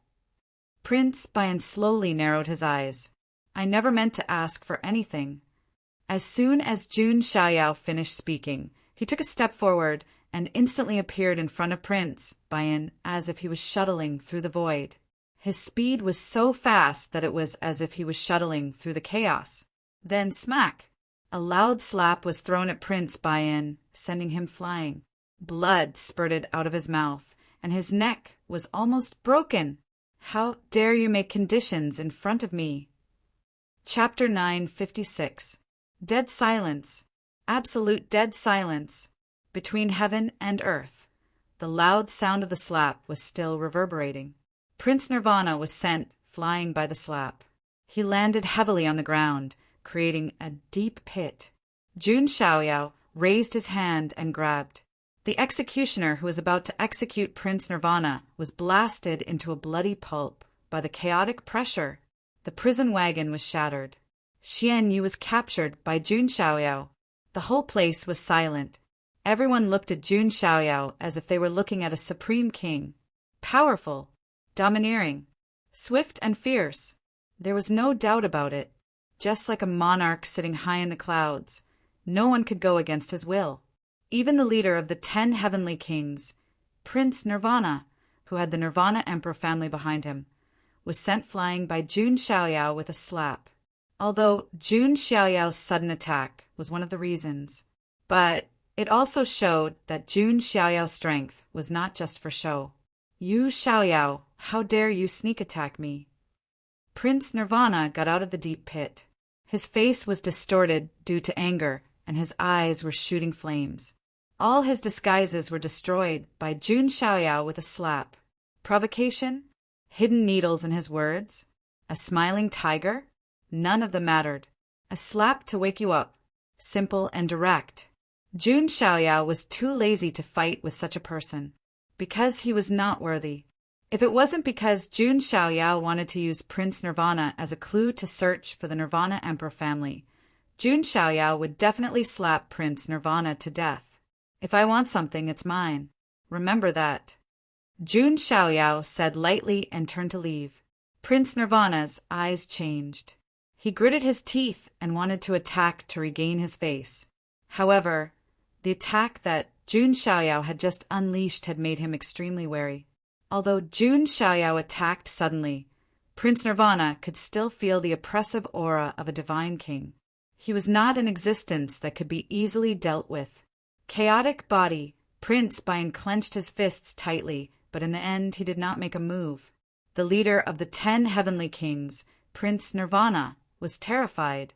Prince Bian slowly narrowed his eyes. I never meant to ask for anything. As soon as Jun Xiaoyao finished speaking, he took a step forward and instantly appeared in front of Prince Bayan as if he was shuttling through the void. His speed was so fast that it was as if he was shuttling through the chaos. Then smack! A loud slap was thrown at Prince Bayan, sending him flying. Blood spurted out of his mouth, and his neck was almost broken. How dare you make conditions in front of me? Chapter 956. Dead silence. Absolute dead silence. Between heaven and earth. The loud sound of the slap was still reverberating. Prince Nirvana was sent flying by the slap. He landed heavily on the ground, creating a deep pit. Jun Xiaoyao raised his hand and grabbed. The executioner who was about to execute Prince Nirvana was blasted into a bloody pulp by the chaotic pressure. The prison wagon was shattered. Xian Yu was captured by Jun Xiaoyao. The whole place was silent. Everyone looked at Jun Xiaoyao as if they were looking at a supreme king. Powerful, domineering, swift and fierce. There was no doubt about it. Just like a monarch sitting high in the clouds, no one could go against his will. Even the leader of the 10 heavenly kings, Prince Nirvana, who had the Nirvana Emperor family behind him, was sent flying by Jun Xiaoyao with a slap. Although Jun Xiaoyao's sudden attack was one of the reasons, but it also showed that Jun Xiaoyao's strength was not just for show. You Xiaoyao, how dare you sneak attack me? Prince Nirvana got out of the deep pit. His face was distorted due to anger, and his eyes were shooting flames. All his disguises were destroyed by Jun Xiaoyao with a slap. Provocation? Hidden needles in his words? A smiling tiger? None of them mattered. A slap to wake you up. Simple and direct. Jun Xiaoyao was too lazy to fight with such a person. Because he was not worthy. If it wasn't because Jun Xiaoyao wanted to use Prince Nirvana as a clue to search for the Nirvana Emperor family, Jun Xiaoyao would definitely slap Prince Nirvana to death. If I want something, it's mine. Remember that. Jun Xiaoyao said lightly and turned to leave. Prince Nirvana's eyes changed. He gritted his teeth and wanted to attack to regain his face. However, the attack that Jun Xiaoyao had just unleashed had made him extremely wary. Although Jun Xiaoyao attacked suddenly, Prince Nirvana could still feel the oppressive aura of a divine king. He was not an existence that could be easily dealt with. Chaotic body, Prince Bayan clenched his fists tightly, but in the end he did not make a move. The leader of the 10 heavenly kings, Prince Nirvana, was terrified.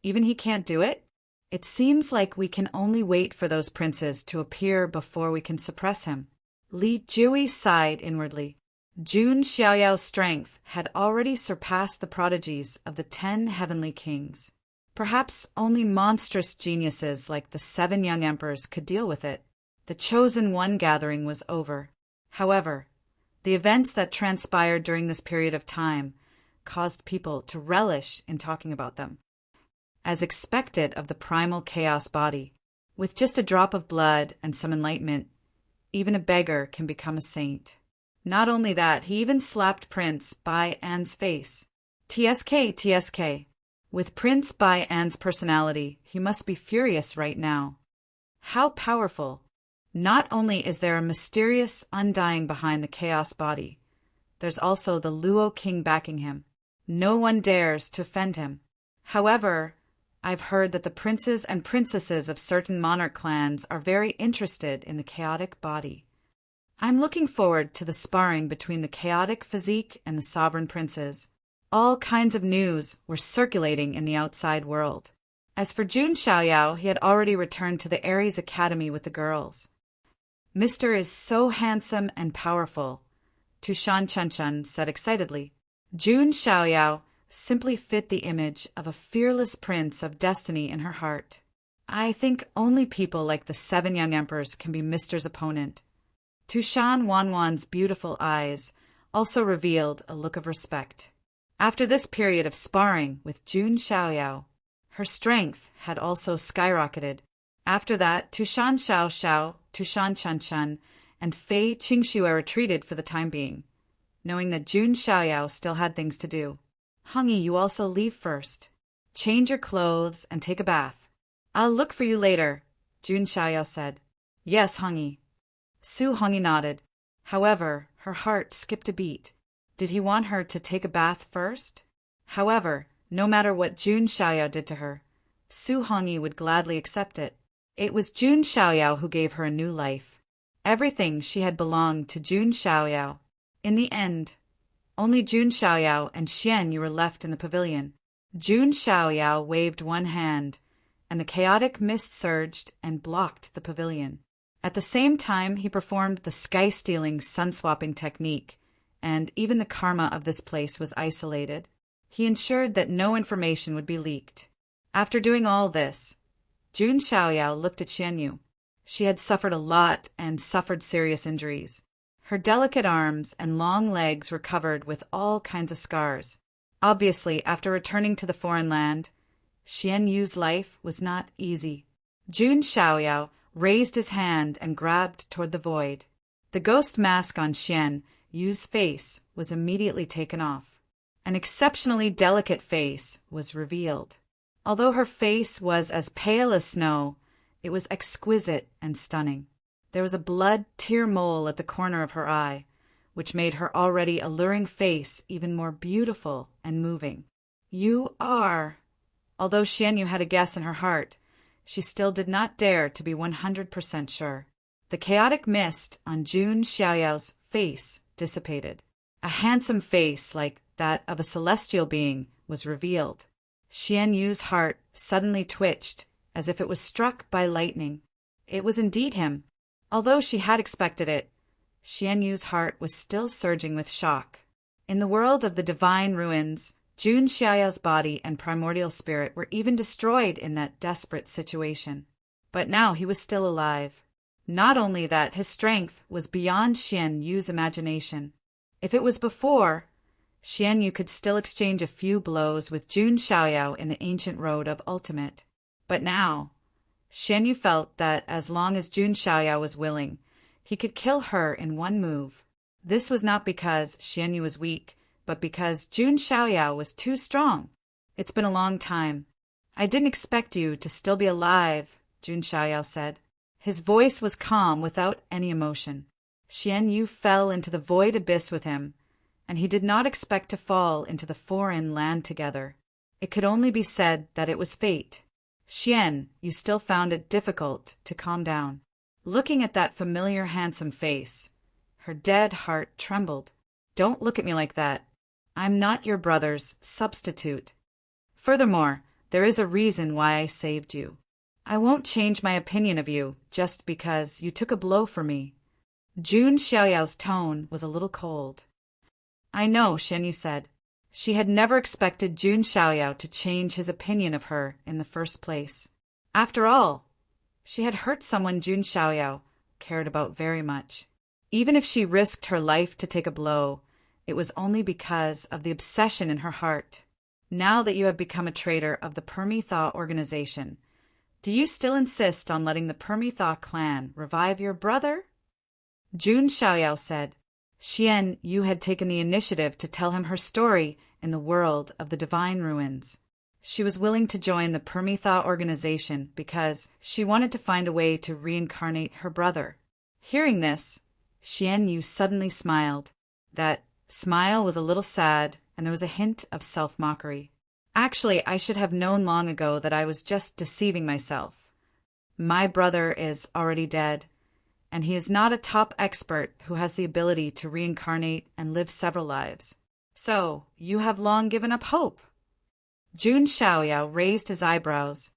Even he can't do it? It seems like we can only wait for those princes to appear before we can suppress him. Li Jui sighed inwardly. Jun Xiaoyao's strength had already surpassed the prodigies of the 10 heavenly kings. Perhaps only monstrous geniuses like the 7 young emperors could deal with it. The Chosen One gathering was over. However, the events that transpired during this period of time caused people to relish in talking about them. As expected of the primal chaos body, with just a drop of blood and some enlightenment, even a beggar can become a saint. Not only that, he even slapped Prince Bayan's face. TSK. With Prince Bayan's personality, he must be furious right now. How powerful! Not only is there a mysterious undying behind the chaos body, there's also the Luo King backing him. No one dares to offend him. However, I've heard that the princes and princesses of certain monarch clans are very interested in the chaotic body. I'm looking forward to the sparring between the chaotic physique and the sovereign princes. All kinds of news were circulating in the outside world. As for Jun Xiaoyao, he had already returned to the Ares Academy with the girls. Mr. is so handsome and powerful, Tushan Chunchun said excitedly. Jun Xiaoyao simply fit the image of a fearless prince of destiny in her heart. I think only people like the 7 young emperors can be Mr.'s opponent. Tushan Wanwan's beautiful eyes also revealed a look of respect. After this period of sparring with Jun Xiaoyao, her strength had also skyrocketed. After that, Tushan Xiaoxiao, Tushan Chunchun, and Fei Qingxue retreated for the time being, knowing that Jun Xiaoyao still had things to do. Hongyi, you also leave first. Change your clothes and take a bath. I'll look for you later, Jun Xiaoyao said. Yes, Hongyi. Su Hongyi nodded. However, her heart skipped a beat. Did he want her to take a bath first? However, no matter what Jun Xiaoyao did to her, Su Hongyi would gladly accept it. It was Jun Xiaoyao who gave her a new life. Everything she had belonged to Jun Xiaoyao. In the end, only Jun Xiaoyao and Xian Yu were left in the pavilion. Jun Xiaoyao waved one hand, and the chaotic mist surged and blocked the pavilion. At the same time, he performed the sky-stealing sun-swapping technique, and even the karma of this place was isolated. He ensured that no information would be leaked. After doing all this, Jun Xiaoyao looked at Xian Yu. She had suffered a lot and suffered serious injuries. Her delicate arms and long legs were covered with all kinds of scars. Obviously, after returning to the foreign land, Xian Yu's life was not easy. Jun Xiaoyao raised his hand and grabbed toward the void. The ghost mask on Xian Yu's face was immediately taken off. An exceptionally delicate face was revealed. Although her face was as pale as snow, it was exquisite and stunning. There was a blood tear mole at the corner of her eye, which made her already alluring face even more beautiful and moving. You are... Although Xian Yu had a guess in her heart, she still did not dare to be 100% sure. The chaotic mist on Jun Xiaoyao's face dissipated. A handsome face like that of a celestial being was revealed. Xian Yu's heart suddenly twitched, as if it was struck by lightning. It was indeed him. Although she had expected it, Xian Yu's heart was still surging with shock. In the world of the divine ruins, Jun Xiaoyao's body and primordial spirit were even destroyed in that desperate situation. But now he was still alive. Not only that, his strength was beyond Xian Yu's imagination. If it was before, Xian Yu could still exchange a few blows with Jun Xiaoyao in the ancient road of ultimate. But now, Xian Yu felt that as long as Jun Xiaoyao was willing, he could kill her in one move. This was not because Xian Yu was weak, but because Jun Xiaoyao was too strong. It's been a long time. I didn't expect you to still be alive, Jun Xiaoyao said. His voice was calm without any emotion. Xian Yu fell into the void abyss with him, and he did not expect to fall into the foreign land together. It could only be said that it was fate. Xian Yu still found it difficult to calm down. Looking at that familiar handsome face, her dead heart trembled. Don't look at me like that. I'm not your brother's substitute. Furthermore, there is a reason why I saved you. I won't change my opinion of you just because you took a blow for me. Jun Xiaoyao's tone was a little cold. I know, Xian Yu said. She had never expected Jun Xiaoyao to change his opinion of her in the first place. After all, she had hurt someone Jun Xiaoyao cared about very much. Even if she risked her life to take a blow, it was only because of the obsession in her heart. Now that you have become a traitor of the Permitha organization, do you still insist on letting the Permitha clan revive your brother? Jun Xiaoyao said. Xian Yu had taken the initiative to tell him her story in the world of the divine ruins. She was willing to join the Permitha organization because she wanted to find a way to reincarnate her brother. Hearing this, Xian Yu suddenly smiled. That smile was a little sad, and there was a hint of self-mockery. Actually, I should have known long ago that I was just deceiving myself. My brother is already dead, and he is not a top expert who has the ability to reincarnate and live several lives. So, you have long given up hope. Jun Xiaoyao raised his eyebrows.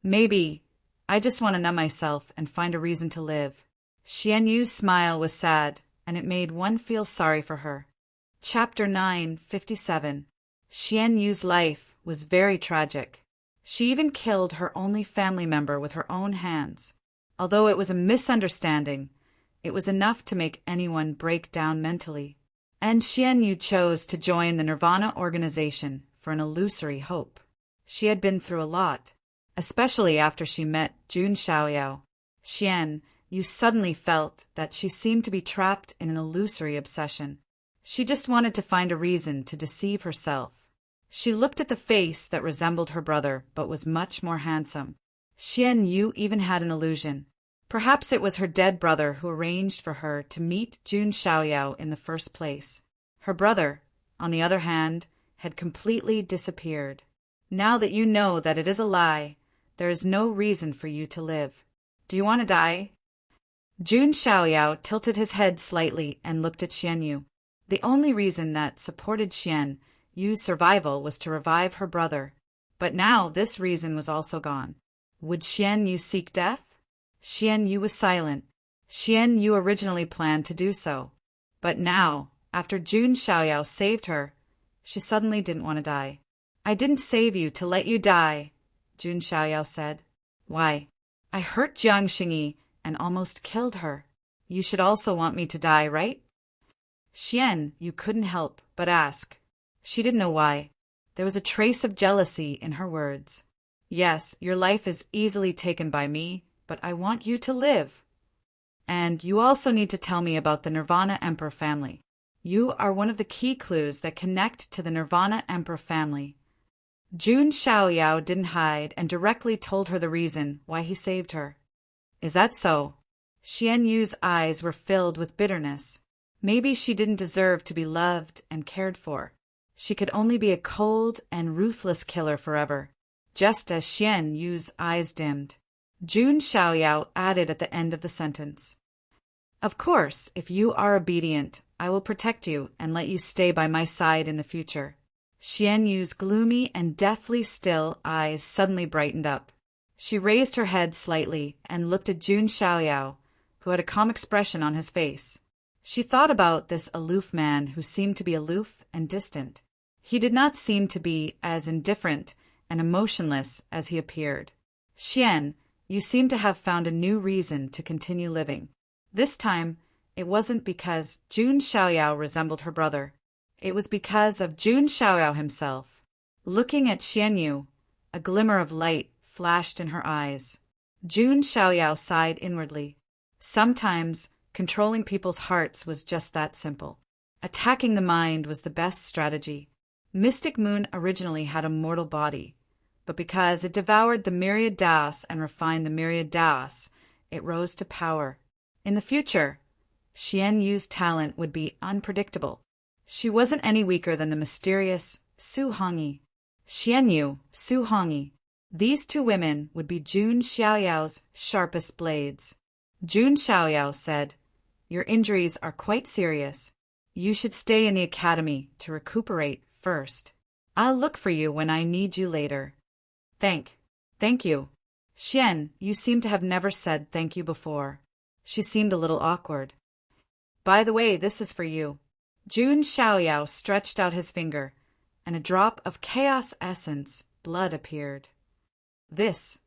Maybe. I just want to numb myself and find a reason to live. Xian Yu's smile was sad, and it made one feel sorry for her. Chapter 9:57. Xian Yu's life was very tragic. She even killed her only family member with her own hands. Although it was a misunderstanding, it was enough to make anyone break down mentally. And Xian Yu chose to join the Nirvana organization for an illusory hope. She had been through a lot, especially after she met Jun Xiaoyao. Xian Yu suddenly felt that she seemed to be trapped in an illusory obsession. She just wanted to find a reason to deceive herself. She looked at the face that resembled her brother but was much more handsome. Xian Yu even had an illusion. Perhaps it was her dead brother who arranged for her to meet Jun Xiaoyao in the first place. Her brother, on the other hand, had completely disappeared. Now that you know that it is a lie, there is no reason for you to live. Do you want to die? Jun Xiaoyao tilted his head slightly and looked at Xian Yu. The only reason that supported Xian Yu's survival was to revive her brother. But now this reason was also gone. Would Xian Yu seek death? Xian Yu was silent. Xian Yu originally planned to do so. But now, after Jun Xiaoyao saved her, she suddenly didn't want to die. I didn't save you to let you die, Jun Xiaoyao said. Why? I hurt Jiang Xingyi and almost killed her. You should also want me to die, right? Xian Yu couldn't help but ask. She didn't know why. There was a trace of jealousy in her words. Yes, your life is easily taken by me, but I want you to live. And you also need to tell me about the Nirvana Emperor family. You are one of the key clues that connect to the Nirvana Emperor family. Jun Xiaoyao didn't hide and directly told her the reason why he saved her. Is that so? Xian Yu's eyes were filled with bitterness. Maybe she didn't deserve to be loved and cared for. She could only be a cold and ruthless killer forever. Just as Xian Yu's eyes dimmed, Jun Xiaoyao added at the end of the sentence. Of course, if you are obedient, I will protect you and let you stay by my side in the future. Xian Yu's gloomy and deathly still eyes suddenly brightened up. She raised her head slightly and looked at Jun Xiaoyao, who had a calm expression on his face. She thought about this aloof man who seemed to be aloof and distant. He did not seem to be as indifferent and emotionless as he appeared. Xian, you seem to have found a new reason to continue living. This time, it wasn't because Jun Xiaoyao resembled her brother. It was because of Jun Xiaoyao himself. Looking at Xian Yu, a glimmer of light flashed in her eyes. Jun Xiaoyao sighed inwardly. Sometimes, controlling people's hearts was just that simple. Attacking the mind was the best strategy. Mystic Moon originally had a mortal body, but because it devoured the myriad Daos and refined the myriad Daos, it rose to power. In the future, Xian Yu's talent would be unpredictable. She wasn't any weaker than the mysterious Su Hongyi. Xian Yu, Su Hongyi. These two women would be Jun Xiaoyao's sharpest blades. Jun Xiaoyao said, Your injuries are quite serious. You should stay in the academy to recuperate first. I'll look for you when I need you later. Thank you. Xian, you seem to have never said thank you before. She seemed a little awkward. By the way, this is for you. Jun Xiaoyao stretched out his finger, and a drop of chaos essence, blood, appeared. This.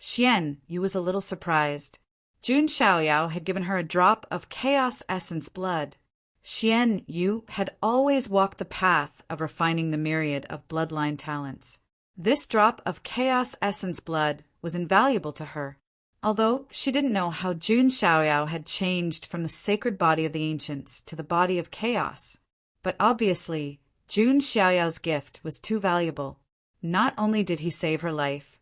Xian Yu was a little surprised. Jun Xiaoyao had given her a drop of chaos essence blood. Xian Yu had always walked the path of refining the myriad of bloodline talents. This drop of chaos essence blood was invaluable to her, although she didn't know how Jun Xiaoyao had changed from the sacred body of the ancients to the body of chaos. But obviously, Jun Xiaoyao's gift was too valuable. Not only did he save her life,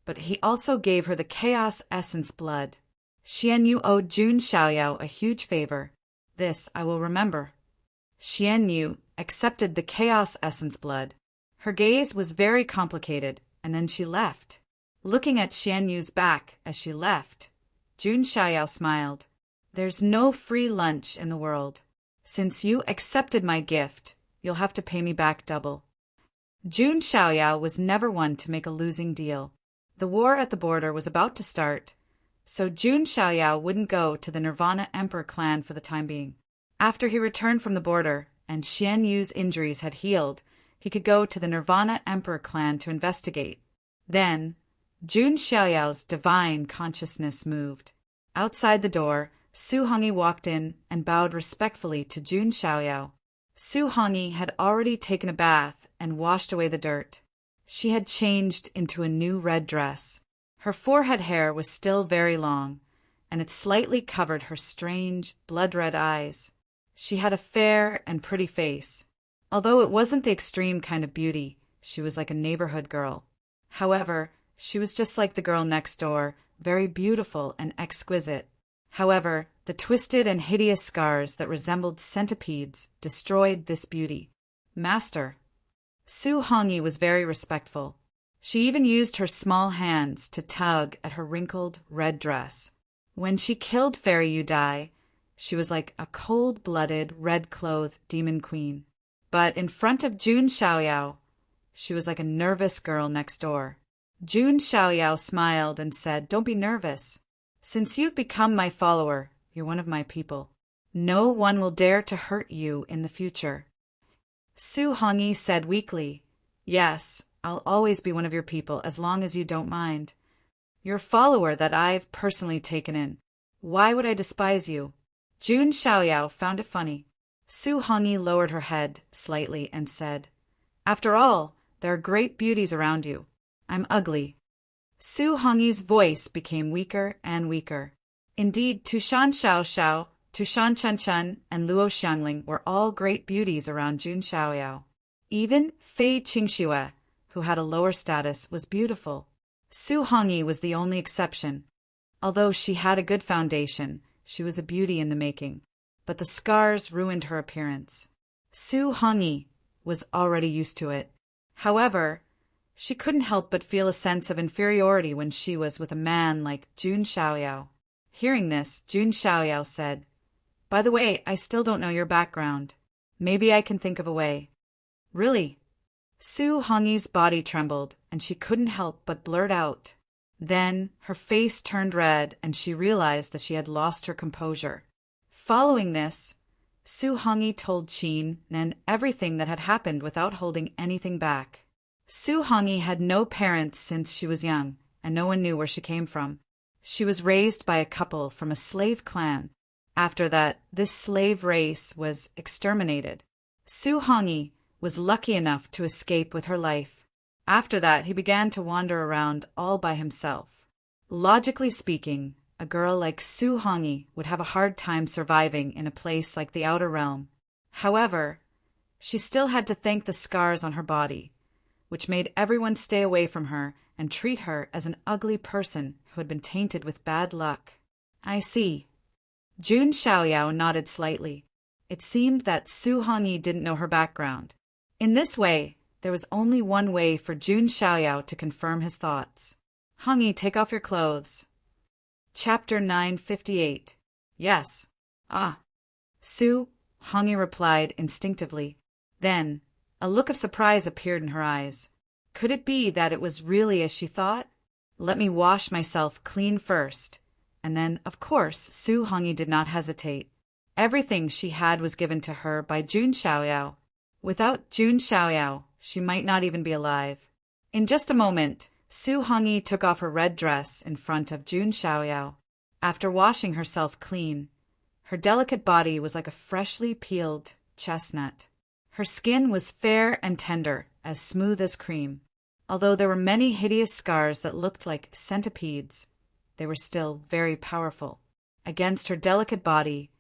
but he also gave her the chaos essence blood. Xian Yu owed Jun Xiaoyao a huge favor. This I will remember. Xian Yu accepted the chaos essence blood. Her gaze was very complicated, and then she left. Looking at Xian Yu's back as she left, Jun Xiaoyao smiled. There's no free lunch in the world. Since you accepted my gift, you'll have to pay me back double. Jun Xiaoyao was never one to make a losing deal. The war at the border was about to start, so Jun Xiaoyao wouldn't go to the Nirvana Emperor clan for the time being. After he returned from the border and Xian Yu's injuries had healed, he could go to the Nirvana Emperor clan to investigate. Then, Jun Xiaoyao's divine consciousness moved. Outside the door, Su Hongyi walked in and bowed respectfully to Jun Xiaoyao. Su Hongyi had already taken a bath and washed away the dirt. She had changed into a new red dress. Her forehead hair was still very long, and it slightly covered her strange, blood-red eyes. She had a fair and pretty face. Although it wasn't the extreme kind of beauty, She was like a neighborhood girl. However, she was just like the girl next door, very beautiful and exquisite. However, the twisted and hideous scars that resembled centipedes destroyed this beauty. Master. Su Hongyi was very respectful. She even used her small hands to tug at her wrinkled red dress. When she killed Fairy Yu Dai, she was like a cold-blooded, red-clothed demon queen. But in front of Jun Xiaoyao, she was like a nervous girl next door. Jun Xiaoyao smiled and said, "Don't be nervous. Since you've become my follower, you're one of my people. No one will dare to hurt you in the future." Su Hongyi said weakly, "Yes, I'll always be one of your people as long as you don't mind. You're a follower that I've personally taken in. Why would I despise you?" Jun Xiaoyao found it funny. Su Hongyi lowered her head slightly and said, "After all, there are great beauties around you. I'm ugly." Su Hongyi's voice became weaker and weaker. Indeed, Tushan Xiaoxiao, Tushan Chenchen, and Luo Xiangling were all great beauties around Jun Xiaoyao. Even Fei Qingxue, who had a lower status, was beautiful. Su Hongyi was the only exception. Although she had a good foundation, she was a beauty in the making. But the scars ruined her appearance. Su Hongyi was already used to it. However, she couldn't help but feel a sense of inferiority when she was with a man like Jun Xiaoyao. Hearing this, Jun Xiaoyao said, "By the way, I still don't know your background. Maybe I can think of a way." "Really?" Su Hongyi's body trembled, and she couldn't help but blurt out. Then her face turned red, and she realized that she had lost her composure. Following this, Su Hongyi told Qin Nen everything that had happened without holding anything back. Su Hongyi had no parents since she was young, and no one knew where she came from. She was raised by a couple from a slave clan. After that, this slave race was exterminated. Su Hongyi was lucky enough to escape with her life. After that, he began to wander around all by himself. Logically speaking, a girl like Su Hongyi would have a hard time surviving in a place like the Outer Realm. However, she still had to thank the scars on her body, which made everyone stay away from her and treat her as an ugly person who had been tainted with bad luck. "I see." Jun Xiaoyao nodded slightly. It seemed that Su Hongyi didn't know her background. In this way, there was only one way for Jun Xiaoyao to confirm his thoughts. "Hongyi, take off your clothes." Chapter 958. "Yes." "Ah." Su Hongyi replied instinctively. Then, a look of surprise appeared in her eyes. Could it be that it was really as she thought? "Let me wash myself clean first." And then, of course, Su Hongyi did not hesitate. Everything she had was given to her by Jun Xiaoyao. Without Jun Xiaoyao, she might not even be alive. In just a moment, Su Hongyi took off her red dress in front of Jun Xiaoyao. After washing herself clean, her delicate body was like a freshly peeled chestnut. Her skin was fair and tender, as smooth as cream. Although there were many hideous scars that looked like centipedes, they were still very powerful. Against her delicate body,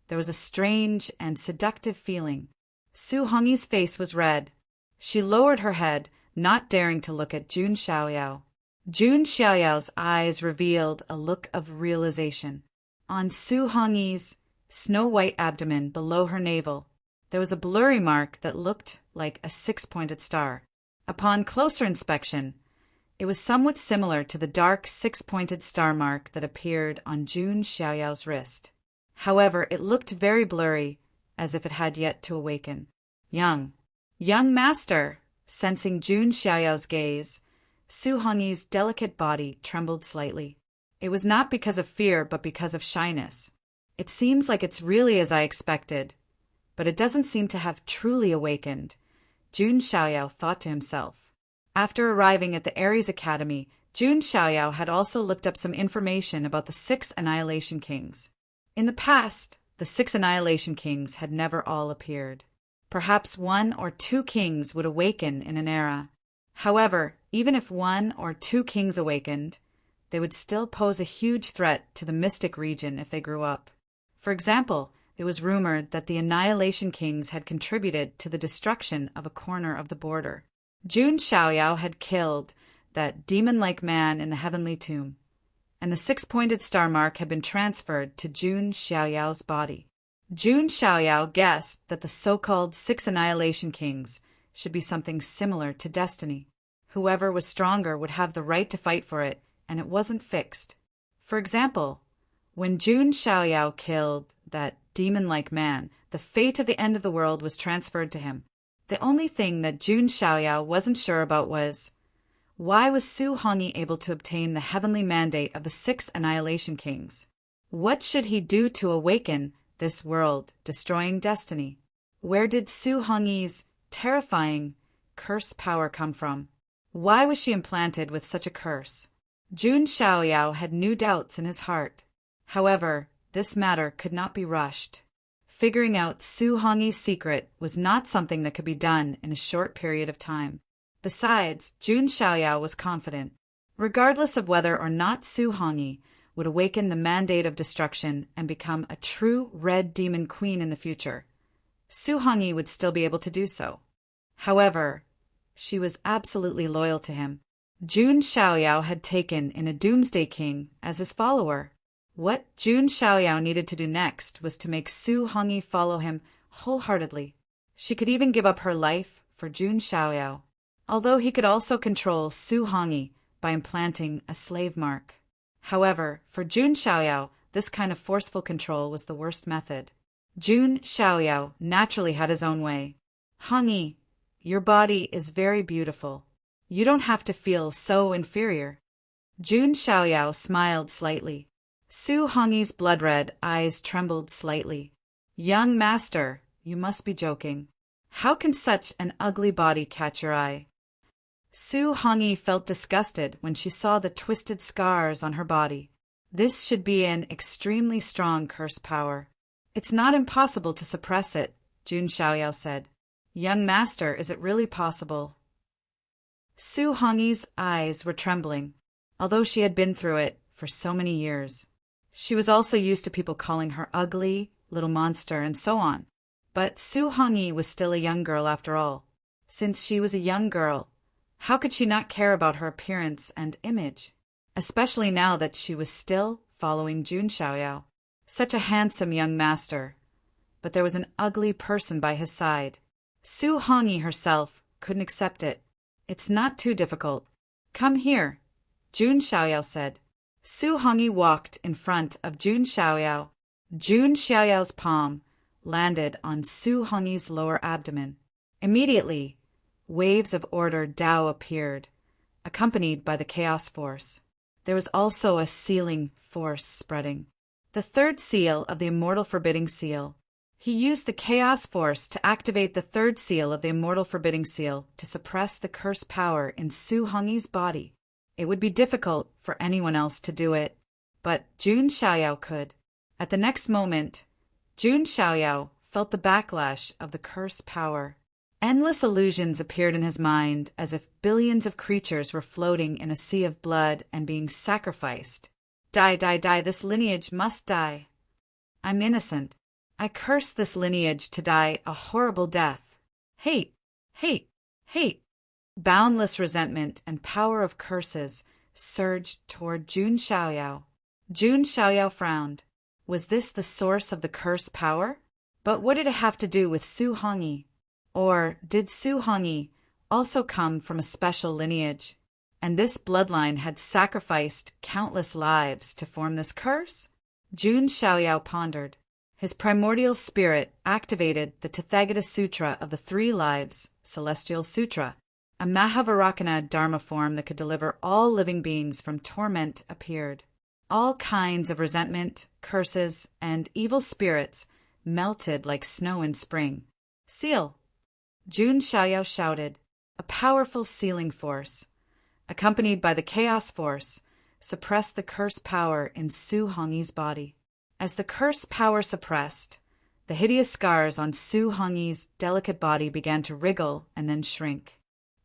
there was a strange and seductive feeling. Su Hongyi's face was red. She lowered her head, not daring to look at Jun Xiaoyao. Jun Xiaoyao's eyes revealed a look of realization. On Su Hongyi's snow-white abdomen below her navel, there was a blurry mark that looked like a six-pointed star. Upon closer inspection, it was somewhat similar to the dark six-pointed star mark that appeared on Jun Xiaoyao's wrist. However, it looked very blurry, as if it had yet to awaken. Young master! Sensing Jun Xiaoyao's gaze, Su Hongyi's delicate body trembled slightly. It was not because of fear, but because of shyness. It seems like it's really as I expected, but it doesn't seem to have truly awakened, Jun Xiaoyao thought to himself. After arriving at the Ares Academy, Jun Xiaoyao had also looked up some information about the 6 Annihilation Kings. In the past, the 6 Annihilation Kings had never all appeared. Perhaps 1 or 2 kings would awaken in an era. However, even if 1 or 2 kings awakened, they would still pose a huge threat to the mystic region if they grew up. For example, it was rumored that the Annihilation Kings had contributed to the destruction of a corner of the border. Jun Xiaoyao had killed that demon-like man in the heavenly tomb, and the six-pointed star mark had been transferred to Jun Xiaoyao's body. Jun Xiaoyao guessed that the so-called six annihilation kings should be something similar to destiny. Whoever was stronger would have the right to fight for it, and it wasn't fixed. For example, when Jun Xiaoyao killed that demon-like man, the fate of the end of the world was transferred to him. The only thing that Jun Xiaoyao wasn't sure about was, why was Su Hongyi able to obtain the heavenly mandate of the six annihilation kings? What should he do to awaken this world-destroying destiny? Where did Su Hongyi's terrifying curse power come from? Why was she implanted with such a curse? Jun Xiaoyao had new doubts in his heart. However, this matter could not be rushed. Figuring out Su Hongyi's secret was not something that could be done in a short period of time. Besides, Jun Xiaoyao was confident. Regardless of whether or not Su Hongyi would awaken the mandate of destruction and become a true red demon queen in the future, Su Hongyi would still be able to do so. However, she was absolutely loyal to him. Jun Xiaoyao had taken in a Doomsday King as his follower. What Jun Xiaoyao needed to do next was to make Su Hongyi follow him wholeheartedly. She could even give up her life for Jun Xiaoyao, although he could also control Su Hongyi by implanting a slave mark. However, for Jun Xiaoyao, this kind of forceful control was the worst method. Jun Xiaoyao naturally had his own way. Hongyi, your body is very beautiful. You don't have to feel so inferior. Jun Xiaoyao smiled slightly. Su Hongyi's blood-red eyes trembled slightly. Young master, you must be joking. How can such an ugly body catch your eye? Su Hongyi felt disgusted when she saw the twisted scars on her body. This should be an extremely strong curse power. It's not impossible to suppress it, Jun Xiaoyao said. Young master, is it really possible? Su Hongyi's eyes were trembling, although she had been through it for so many years. She was also used to people calling her ugly, little monster, and so on. But Su Hongyi was still a young girl after all. Since she was a young girl, how could she not care about her appearance and image? Especially now that she was still following Jun Xiaoyao. Such a handsome young master. But there was an ugly person by his side. Su Hongyi herself couldn't accept it. It's not too difficult. Come here, Jun Xiaoyao said. Su Hongyi walked in front of Jun Xiaoyao. Jun Xiaoyao's palm landed on Su Hongyi's lower abdomen. Immediately, waves of order Tao appeared, accompanied by the chaos force. There was also a sealing force spreading. The third seal of the immortal forbidding seal. He used the chaos force to activate the third seal of the immortal forbidding seal to suppress the curse power in Su Hongyi's body. It would be difficult for anyone else to do it, but Jun Xiaoyao could. At the next moment, Jun Xiaoyao felt the backlash of the curse power. Endless illusions appeared in his mind as if billions of creatures were floating in a sea of blood and being sacrificed. Die, die, die, this lineage must die. I'm innocent. I curse this lineage to die a horrible death. Hate, hate, hate. Boundless resentment and power of curses surged toward Jun Xiaoyao. Jun Xiaoyao frowned. Was this the source of the curse power? But what did it have to do with Su Hongyi? Or did Su Hongyi also come from a special lineage, and this bloodline had sacrificed countless lives to form this curse? Jun Xiaoyao pondered. His primordial spirit activated the Tathagata Sutra of the Three Lives, Celestial Sutra. A Mahavairakana Dharma form that could deliver all living beings from torment appeared. All kinds of resentment, curses, and evil spirits melted like snow in spring. Seal! Jun Xiaoyao shouted. A powerful sealing force, accompanied by the chaos force, suppressed the curse power in Su Hongyi's body. As the curse power suppressed, the hideous scars on Su Hongyi's delicate body began to wriggle and then shrink.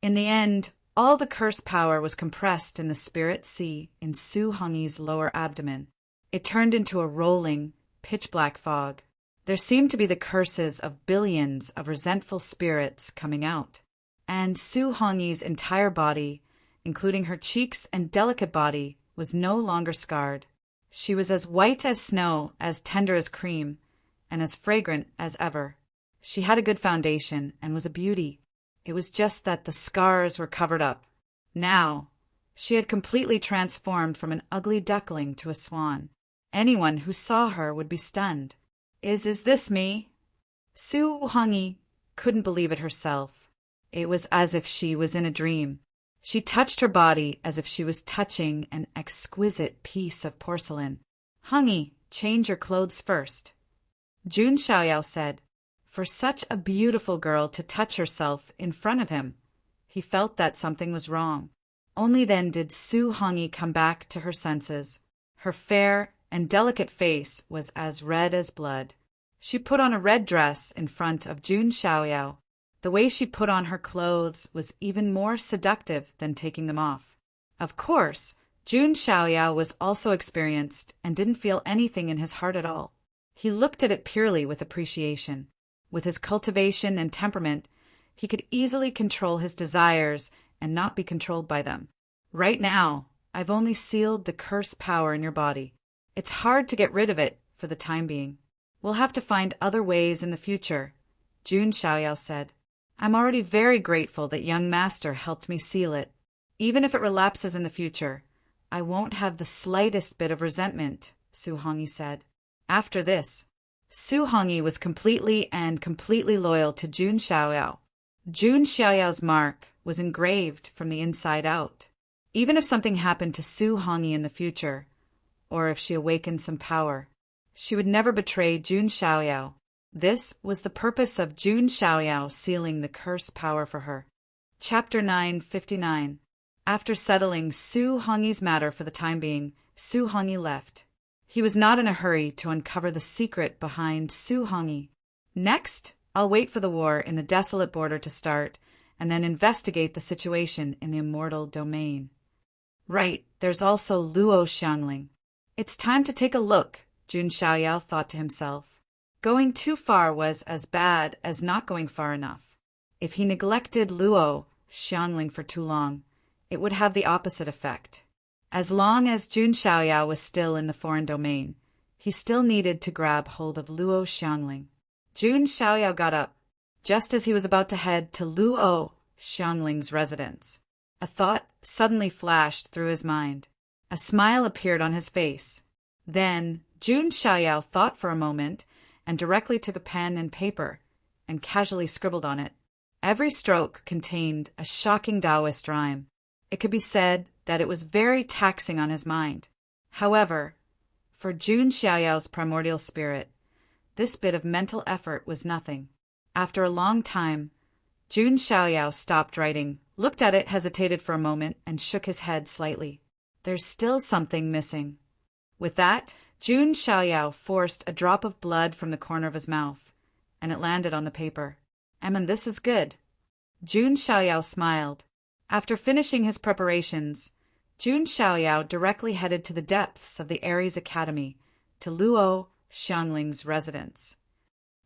In the end, all the curse power was compressed in the spirit sea in Su Hongyi's lower abdomen. It turned into a rolling, pitch-black fog. There seemed to be the curses of billions of resentful spirits coming out. and Su Hongyi's entire body, including her cheeks and delicate body, was no longer scarred. She was as white as snow, as tender as cream, and as fragrant as ever. She had a good foundation and was a beauty. It was just that the scars were covered up. Now, she had completely transformed from an ugly duckling to a swan. Anyone who saw her would be stunned. Is this me? Su Hongyi couldn't believe it herself. It was as if she was in a dream. She touched her body as if she was touching an exquisite piece of porcelain. Hongyi, change your clothes first, Jun Xiaoyao said. For such a beautiful girl to touch herself in front of him, he felt that something was wrong. Only then did Su Hongyi come back to her senses. Her fair and delicate face was as red as blood. She put on a red dress in front of Jun Xiaoyao. The way she put on her clothes was even more seductive than taking them off. Of course, Jun Xiaoyao was also experienced and didn't feel anything in his heart at all. He looked at it purely with appreciation. With his cultivation and temperament, he could easily control his desires and not be controlled by them. Right now, I've only sealed the curse power in your body. It's hard to get rid of it for the time being. We'll have to find other ways in the future, Jun Xiaoyao said. I'm already very grateful that young master helped me seal it. Even if it relapses in the future, I won't have the slightest bit of resentment, Su Hongyi said. After this, Su Hongyi was completely loyal to Jun Xiaoyao. Jun Xiaoyao's mark was engraved from the inside out. Even if something happened to Su Hongyi in the future, or if she awakened some power, she would never betray Jun Xiaoyao. This was the purpose of Jun Xiaoyao sealing the curse power for her. Chapter 959. After settling Su Hongyi's matter for the time being, Su Hongyi left. He was not in a hurry to uncover the secret behind Su Hongyi. Next, I'll wait for the war in the desolate border to start, and then investigate the situation in the immortal domain. Right, there's also Luo Xiangling. It's time to take a look, Jun Xiaoyao thought to himself. Going too far was as bad as not going far enough. If he neglected Luo Xiangling for too long, it would have the opposite effect. As long as Jun Xiaoyao was still in the foreign domain, he still needed to grab hold of Luo Xiangling. Jun Xiaoyao got up, just as he was about to head to Luo Xiangling's residence. A thought suddenly flashed through his mind. A smile appeared on his face. Then Jun Xiaoyao thought for a moment and directly took a pen and paper and casually scribbled on it. Every stroke contained a shocking Taoist rhyme. It could be said that it was very taxing on his mind. However, for Jun Xiaoyao's primordial spirit, this bit of mental effort was nothing. After a long time, Jun Xiaoyao stopped writing, looked at it, hesitated for a moment, and shook his head slightly. There's still something missing. With that, Jun Xiaoyao forced a drop of blood from the corner of his mouth, and it landed on the paper. This is good. Jun Xiaoyao smiled. After finishing his preparations, Jun Xiaoyao directly headed to the depths of the Aries Academy, to Luo Xiangling's residence.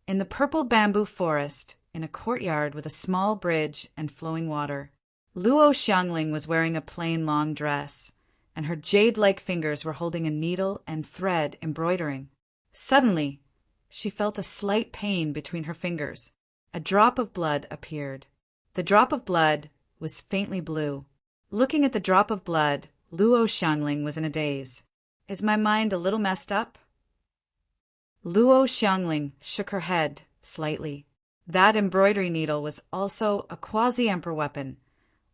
In the purple bamboo forest, in a courtyard with a small bridge and flowing water, Luo Xiangling was wearing a plain long dress, and her jade-like fingers were holding a needle and thread embroidering. Suddenly, she felt a slight pain between her fingers. A drop of blood appeared. The drop of blood was faintly blue. Looking at the drop of blood, Luo Xiangling was in a daze. Is my mind a little messed up? Luo Xiangling shook her head slightly. That embroidery needle was also a quasi-emperor weapon,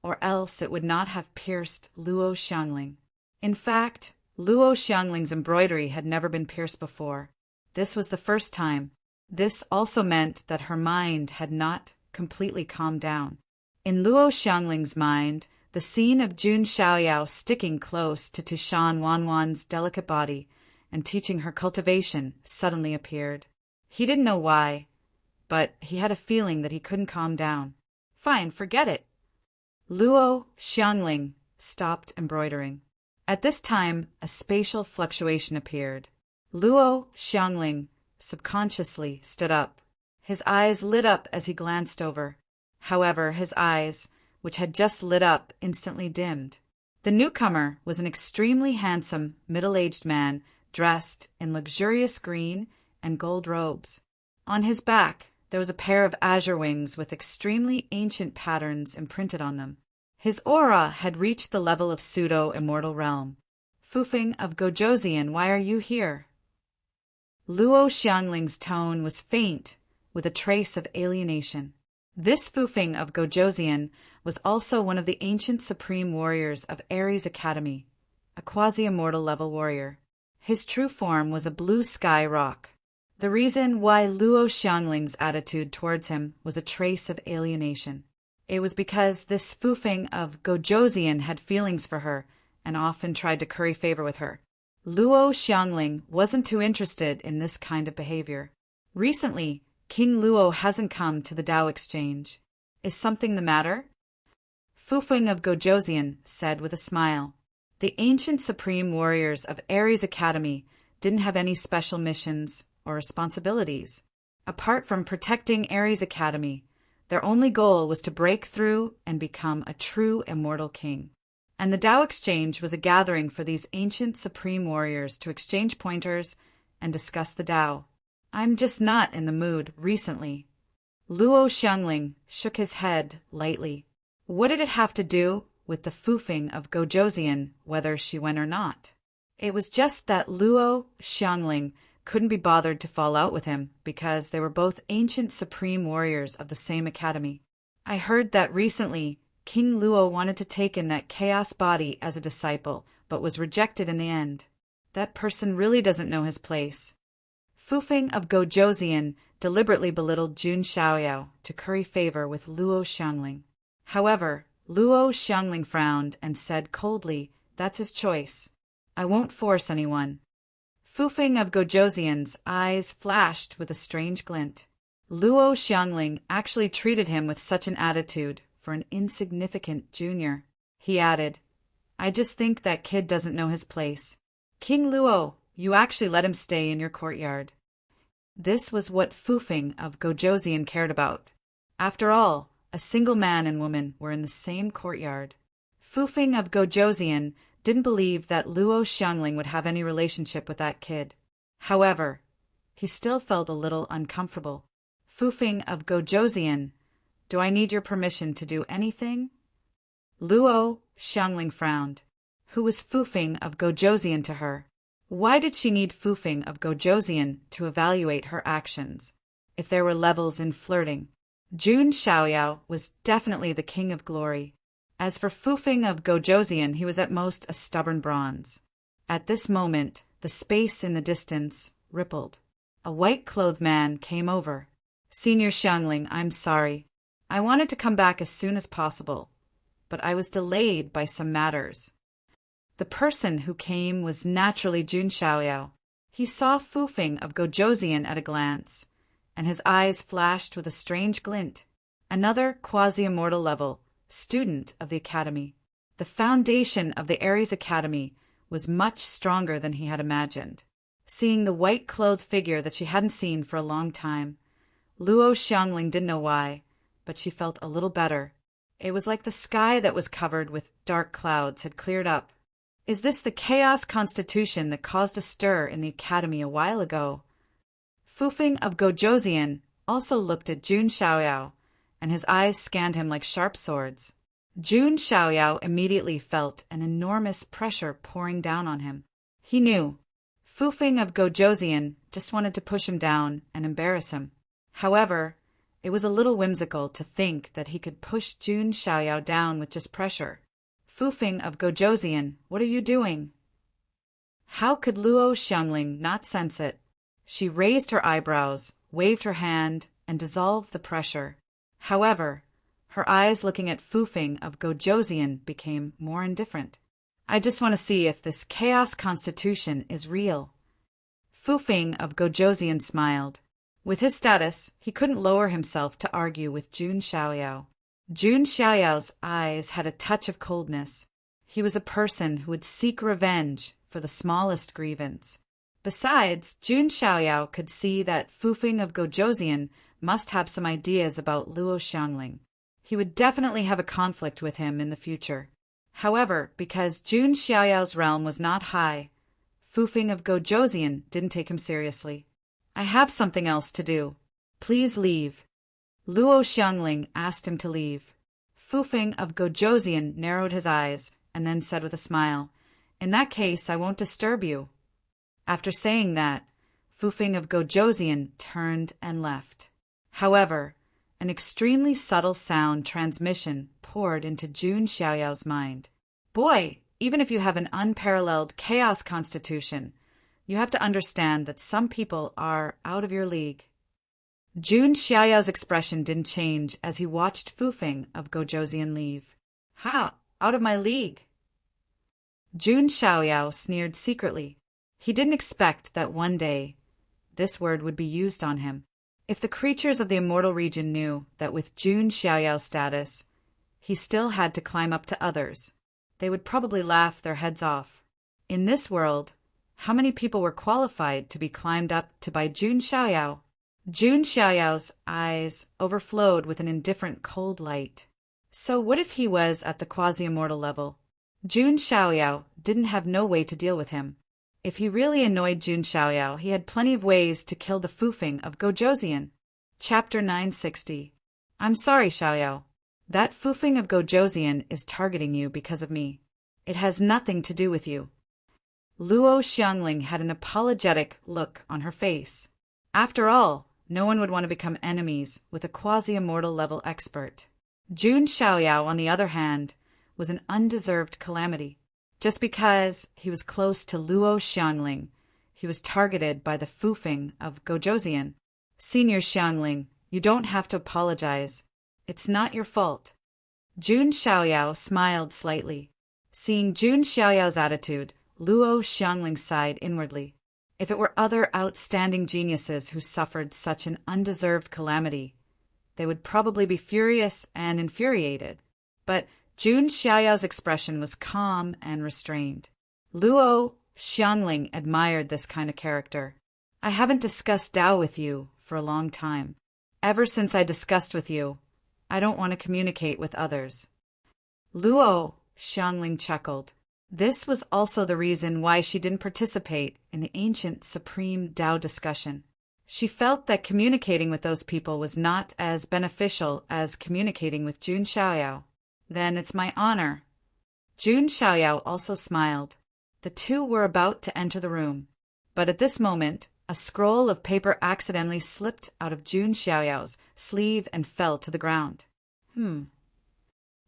or else it would not have pierced Luo Xiangling. In fact, Luo Xiangling's embroidery had never been pierced before. This was the first time. This also meant that her mind had not completely calmed down. In Luo Xiangling's mind, the scene of Jun Xiaoyao sticking close to Tushan Wanwan's delicate body and teaching her cultivation suddenly appeared. He didn't know why, but he had a feeling that he couldn't calm down. Fine, forget it. Luo Xiangling stopped embroidering. At this time, a spatial fluctuation appeared. Luo Xiangling subconsciously stood up. His eyes lit up as he glanced over. However, his eyes, which had just lit up, instantly dimmed. The newcomer was an extremely handsome, middle-aged man dressed in luxurious green and gold robes. On his back, there was a pair of azure wings with extremely ancient patterns imprinted on them. His aura had reached the level of pseudo-immortal realm. Fufeng of Gojoseon, why are you here? Luo Xiangling's tone was faint, with a trace of alienation. This Fufeng of Gojoseon was also one of the ancient supreme warriors of Ares Academy, a quasi-immortal level warrior. His true form was a blue sky rock. The reason why Luo Xiangling's attitude towards him was a trace of alienation. It was because this Fufeng of Gojoseon had feelings for her and often tried to curry favor with her. Luo Xiangling wasn't too interested in this kind of behavior. Recently, King Luo hasn't come to the Dao Exchange. Is something the matter? Fufeng of Gojoseon said with a smile. The ancient supreme warriors of Ares Academy didn't have any special missions or responsibilities. Apart from protecting Ares Academy, their only goal was to break through and become a true immortal king. And the Dao Exchange was a gathering for these ancient supreme warriors to exchange pointers and discuss the Dao. I'm just not in the mood recently. Luo Xiangling shook his head lightly. What did it have to do with the Fufeng of Gojoseon, whether she went or not? It was just that Luo Xiangling couldn't be bothered to fall out with him because they were both ancient supreme warriors of the same academy. I heard that recently King Luo wanted to take in that chaos body as a disciple, but was rejected in the end. That person really doesn't know his place. Fufeng of Gojoseon deliberately belittled Jun Xiaoyao to curry favor with Luo Xiangling. However, Luo Xiangling frowned and said coldly, "That's his choice. I won't force anyone." Fufeng of Gojoseon's eyes flashed with a strange glint. Luo Xiangling actually treated him with such an attitude for an insignificant junior. He added, "I just think that kid doesn't know his place. King Luo, you actually let him stay in your courtyard." This was what Fufeng of Gojoseon cared about. After all, a single man and woman were in the same courtyard. Fufeng of Gojoseon didn't believe that Luo Xiangling would have any relationship with that kid. However, he still felt a little uncomfortable. Fufeng of Gojoseon, do I need your permission to do anything? Luo Xiangling frowned. Who was Fufeng of Gojoseon to her? Why did she need Fufeng of Gojoseon to evaluate her actions? If there were levels in flirting, Jun Xiaoyao was definitely the king of glory. As for Fufeng of Gojoseon, he was at most a stubborn bronze. At this moment, the space in the distance rippled. A white-clothed man came over. "Senior Xiangling, I'm sorry. I wanted to come back as soon as possible, but I was delayed by some matters." The person who came was naturally Jun Xiaoyao. He saw Fufeng of Gojoseon at a glance, and his eyes flashed with a strange glint. Another quasi-immortal level student of the academy. The foundation of the Ares Academy was much stronger than he had imagined. Seeing the white-clothed figure that she hadn't seen for a long time, Luo Xiangling didn't know why, but she felt a little better. It was like the sky that was covered with dark clouds had cleared up. Is this the chaos constitution that caused a stir in the academy a while ago? Fufeng of Gojoseon also looked at Jun Xiaoyao, and his eyes scanned him like sharp swords. Jun Xiaoyao immediately felt an enormous pressure pouring down on him. He knew. Fufeng of Gojoseon just wanted to push him down and embarrass him. However, it was a little whimsical to think that he could push Jun Xiaoyao down with just pressure. Fufeng of Gojoseon, what are you doing? How could Luo Xiangling not sense it? She raised her eyebrows, waved her hand, and dissolved the pressure. However, her eyes looking at Fufeng of Gojoseon became more indifferent. I just want to see if this chaos constitution is real. Fufeng of Gojoseon smiled. With his status, he couldn't lower himself to argue with Jun Xiaoyao. Jun Xiaoyao's eyes had a touch of coldness. He was a person who would seek revenge for the smallest grievance. Besides, Jun Xiaoyao could see that Fufeng of Gojoseon must have some ideas about Luo Xiangling. He would definitely have a conflict with him in the future. However, because Jun Xiaoyao's realm was not high, Fufeng of Gojosian didn't take him seriously. I have something else to do. Please leave. Luo Xiangling asked him to leave. Fufeng of Gojosian narrowed his eyes and then said with a smile, In that case, I won't disturb you. After saying that, Fufeng of Gojosian turned and left. However, an extremely subtle sound transmission poured into Jun Xiaoyao's mind. Boy, even if you have an unparalleled chaos constitution, you have to understand that some people are out of your league. Jun Xiaoyao's expression didn't change as he watched Fufeng of Gojosian leave. How? Out of my league? Jun Xiaoyao sneered secretly. He didn't expect that one day this word would be used on him. If the creatures of the immortal region knew that with Jun Xiaoyao's status, he still had to climb up to others, they would probably laugh their heads off. In this world, how many people were qualified to be climbed up to by Jun Xiaoyao? Jun Xiaoyao's eyes overflowed with an indifferent cold light. So what if he was at the quasi-immortal level? Jun Xiaoyao didn't have no way to deal with him. If he really annoyed Jun Xiaoyao, he had plenty of ways to kill the Fufeng of Gojosian. Chapter 960. I'm sorry, Xiaoyao. That Fufeng of Gojosian is targeting you because of me. It has nothing to do with you. Luo Xiangling had an apologetic look on her face. After all, no one would want to become enemies with a quasi-immortal level expert. Jun Xiaoyao, on the other hand, was an undeserved calamity. Just because he was close to Luo Xiangling, he was targeted by the Fufeng of Gojosian. Senior Xiangling, you don't have to apologize. It's not your fault. Jun Xiaoyao smiled slightly. Seeing Jun Xiaoyao's attitude, Luo Xiangling sighed inwardly. If it were other outstanding geniuses who suffered such an undeserved calamity, they would probably be furious and infuriated. But Jun Xiaoyao's expression was calm and restrained. Luo Xiangling admired this kind of character. I haven't discussed Tao with you for a long time. Ever since I discussed with you, I don't want to communicate with others. Luo Xiangling chuckled. This was also the reason why she didn't participate in the ancient supreme Tao discussion. She felt that communicating with those people was not as beneficial as communicating with Jun Xiaoyao. Then it's my honor. Jun Xiaoyao also smiled. The two were about to enter the room. But at this moment, a scroll of paper accidentally slipped out of Jun Xiaoyao's sleeve and fell to the ground.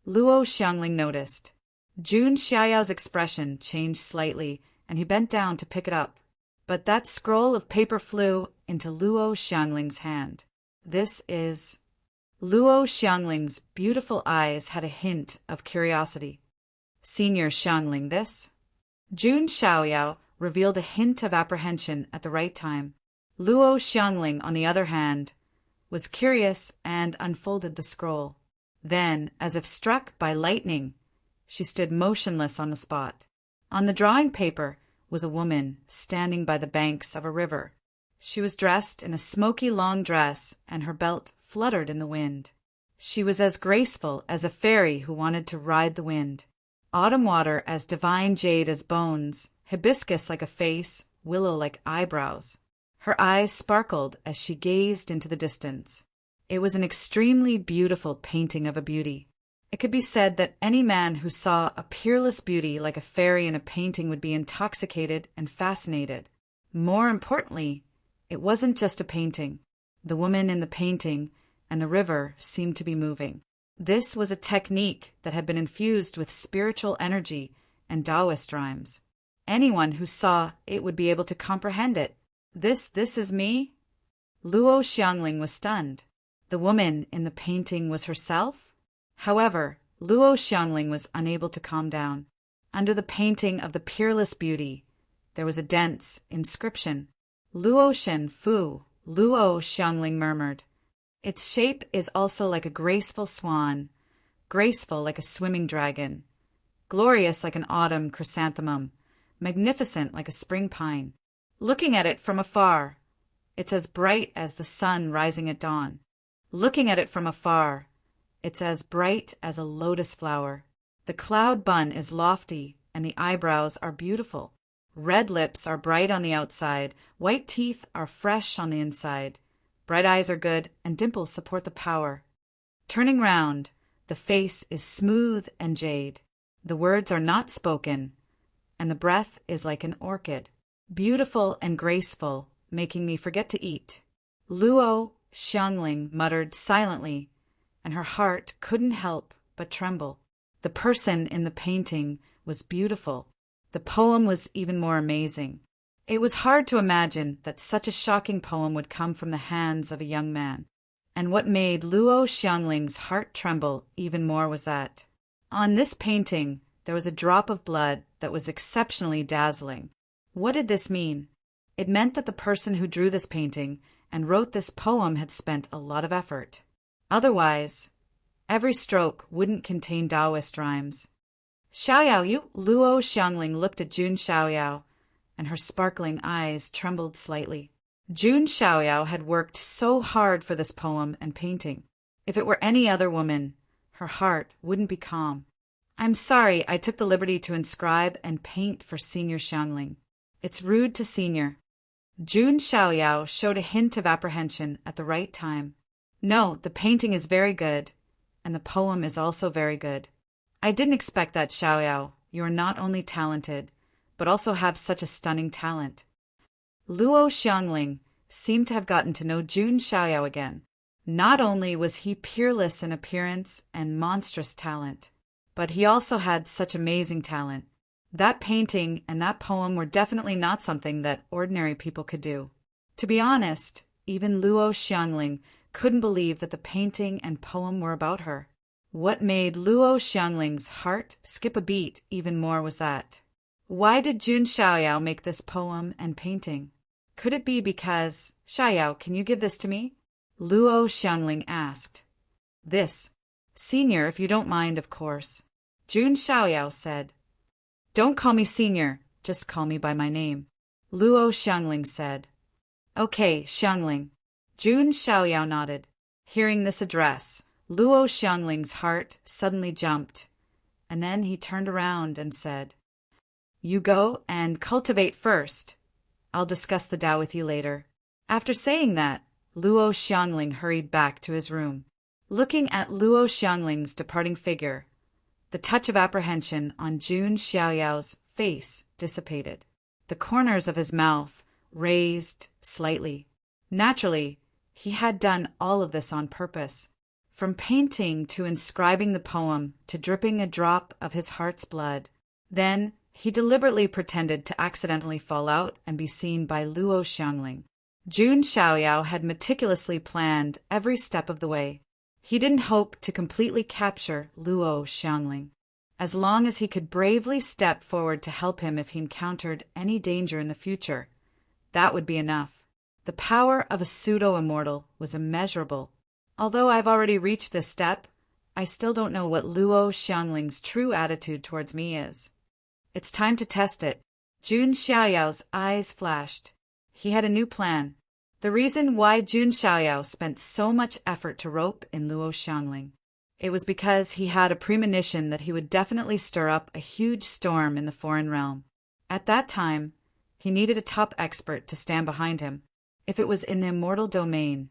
Luo Xiangling noticed. Jun Xiaoyao's expression changed slightly, and he bent down to pick it up. But that scroll of paper flew into Luo Xiangling's hand. This is... Luo Xiangling's beautiful eyes had a hint of curiosity. Senior Xiangling, this? Jun Xiaoyao revealed a hint of apprehension at the right time. Luo Xiangling, on the other hand, was curious and unfolded the scroll. Then, as if struck by lightning, she stood motionless on the spot. On the drawing paper was a woman standing by the banks of a river. She was dressed in a smoky long dress, and her belt fluttered in the wind. She was as graceful as a fairy who wanted to ride the wind. Autumn water as divine jade as bones, hibiscus like a face, willow like eyebrows. Her eyes sparkled as she gazed into the distance. It was an extremely beautiful painting of a beauty. It could be said that any man who saw a peerless beauty like a fairy in a painting would be intoxicated and fascinated. More importantly, it wasn't just a painting. The woman in the painting and the river seemed to be moving. This was a technique that had been infused with spiritual energy and Taoist rhymes. Anyone who saw it would be able to comprehend it. This is me? Luo Xiangling was stunned. The woman in the painting was herself? However, Luo Xiangling was unable to calm down. Under the painting of the peerless beauty, there was a dense inscription. Luo Shen Fu, Luo Xiangling murmured. Its shape is also like a graceful swan, graceful like a swimming dragon, glorious like an autumn chrysanthemum, magnificent like a spring pine. Looking at it from afar, it's as bright as the sun rising at dawn. Looking at it from afar, It's as bright as a lotus flower. The cloud bun is lofty, and the eyebrows are beautiful. Red lips are bright on the outside, white teeth are fresh on the inside. Bright eyes are good, and dimples support the power. Turning round, the face is smooth and jade. The words are not spoken, and the breath is like an orchid. Beautiful and graceful, making me forget to eat. Luo Xiangling muttered silently, and her heart couldn't help but tremble. The person in the painting was beautiful. The poem was even more amazing. It was hard to imagine that such a shocking poem would come from the hands of a young man. And what made Luo Xiangling's heart tremble even more was that on this painting there was a drop of blood that was exceptionally dazzling. What did this mean? It meant that the person who drew this painting and wrote this poem had spent a lot of effort. Otherwise, every stroke wouldn't contain Taoist rhymes. Xiaoyao, you? Luo Xiangling looked at Jun Xiaoyao, and her sparkling eyes trembled slightly. Jun Xiaoyao had worked so hard for this poem and painting. If it were any other woman, her heart wouldn't be calm. I'm sorry I took the liberty to inscribe and paint for Senior Xiangling. It's rude to Senior. Jun Xiaoyao showed a hint of apprehension at the right time. No, the painting is very good, and the poem is also very good. I didn't expect that, Xiaoyao. You are not only talented, but also have such a stunning talent. Luo Xiangling seemed to have gotten to know Jun Xiaoyao again. Not only was he peerless in appearance and monstrous talent, but he also had such amazing talent. That painting and that poem were definitely not something that ordinary people could do. To be honest, even Luo Xiangling couldn't believe that the painting and poem were about her. What made Luo Xiangling's heart skip a beat even more was that. Why did Jun Xiaoyao make this poem and painting? Could it be because, Xiaoyao, can you give this to me? Luo Xiangling asked. This. Senior, if you don't mind, of course. Jun Xiaoyao said. Don't call me Senior, just call me by my name. Luo Xiangling said. Okay, Xiangling. Jun Xiaoyao nodded. Hearing this address, Luo Xiangling's heart suddenly jumped, and then he turned around and said, You go and cultivate first. I'll discuss the Tao with you later. After saying that, Luo Xiangling hurried back to his room. Looking at Luo Xiangling's departing figure, the touch of apprehension on Jun Xiaoyao's face dissipated. The corners of his mouth raised slightly. Naturally, he had done all of this on purpose. From painting to inscribing the poem to dripping a drop of his heart's blood. Then he deliberately pretended to accidentally fall out and be seen by Luo Xiangling. Jun Xiaoyao had meticulously planned every step of the way. He didn't hope to completely capture Luo Xiangling. As long as he could bravely step forward to help him if he encountered any danger in the future, that would be enough. The power of a pseudo-immortal was immeasurable. Although I've already reached this step, I still don't know what Luo Xiangling's true attitude towards me is. It's time to test it. Jun Xiaoyao's eyes flashed. He had a new plan. The reason why Jun Xiaoyao spent so much effort to rope in Luo Xiangling. It was because he had a premonition that he would definitely stir up a huge storm in the foreign realm. At that time, he needed a top expert to stand behind him. If it was in the immortal domain,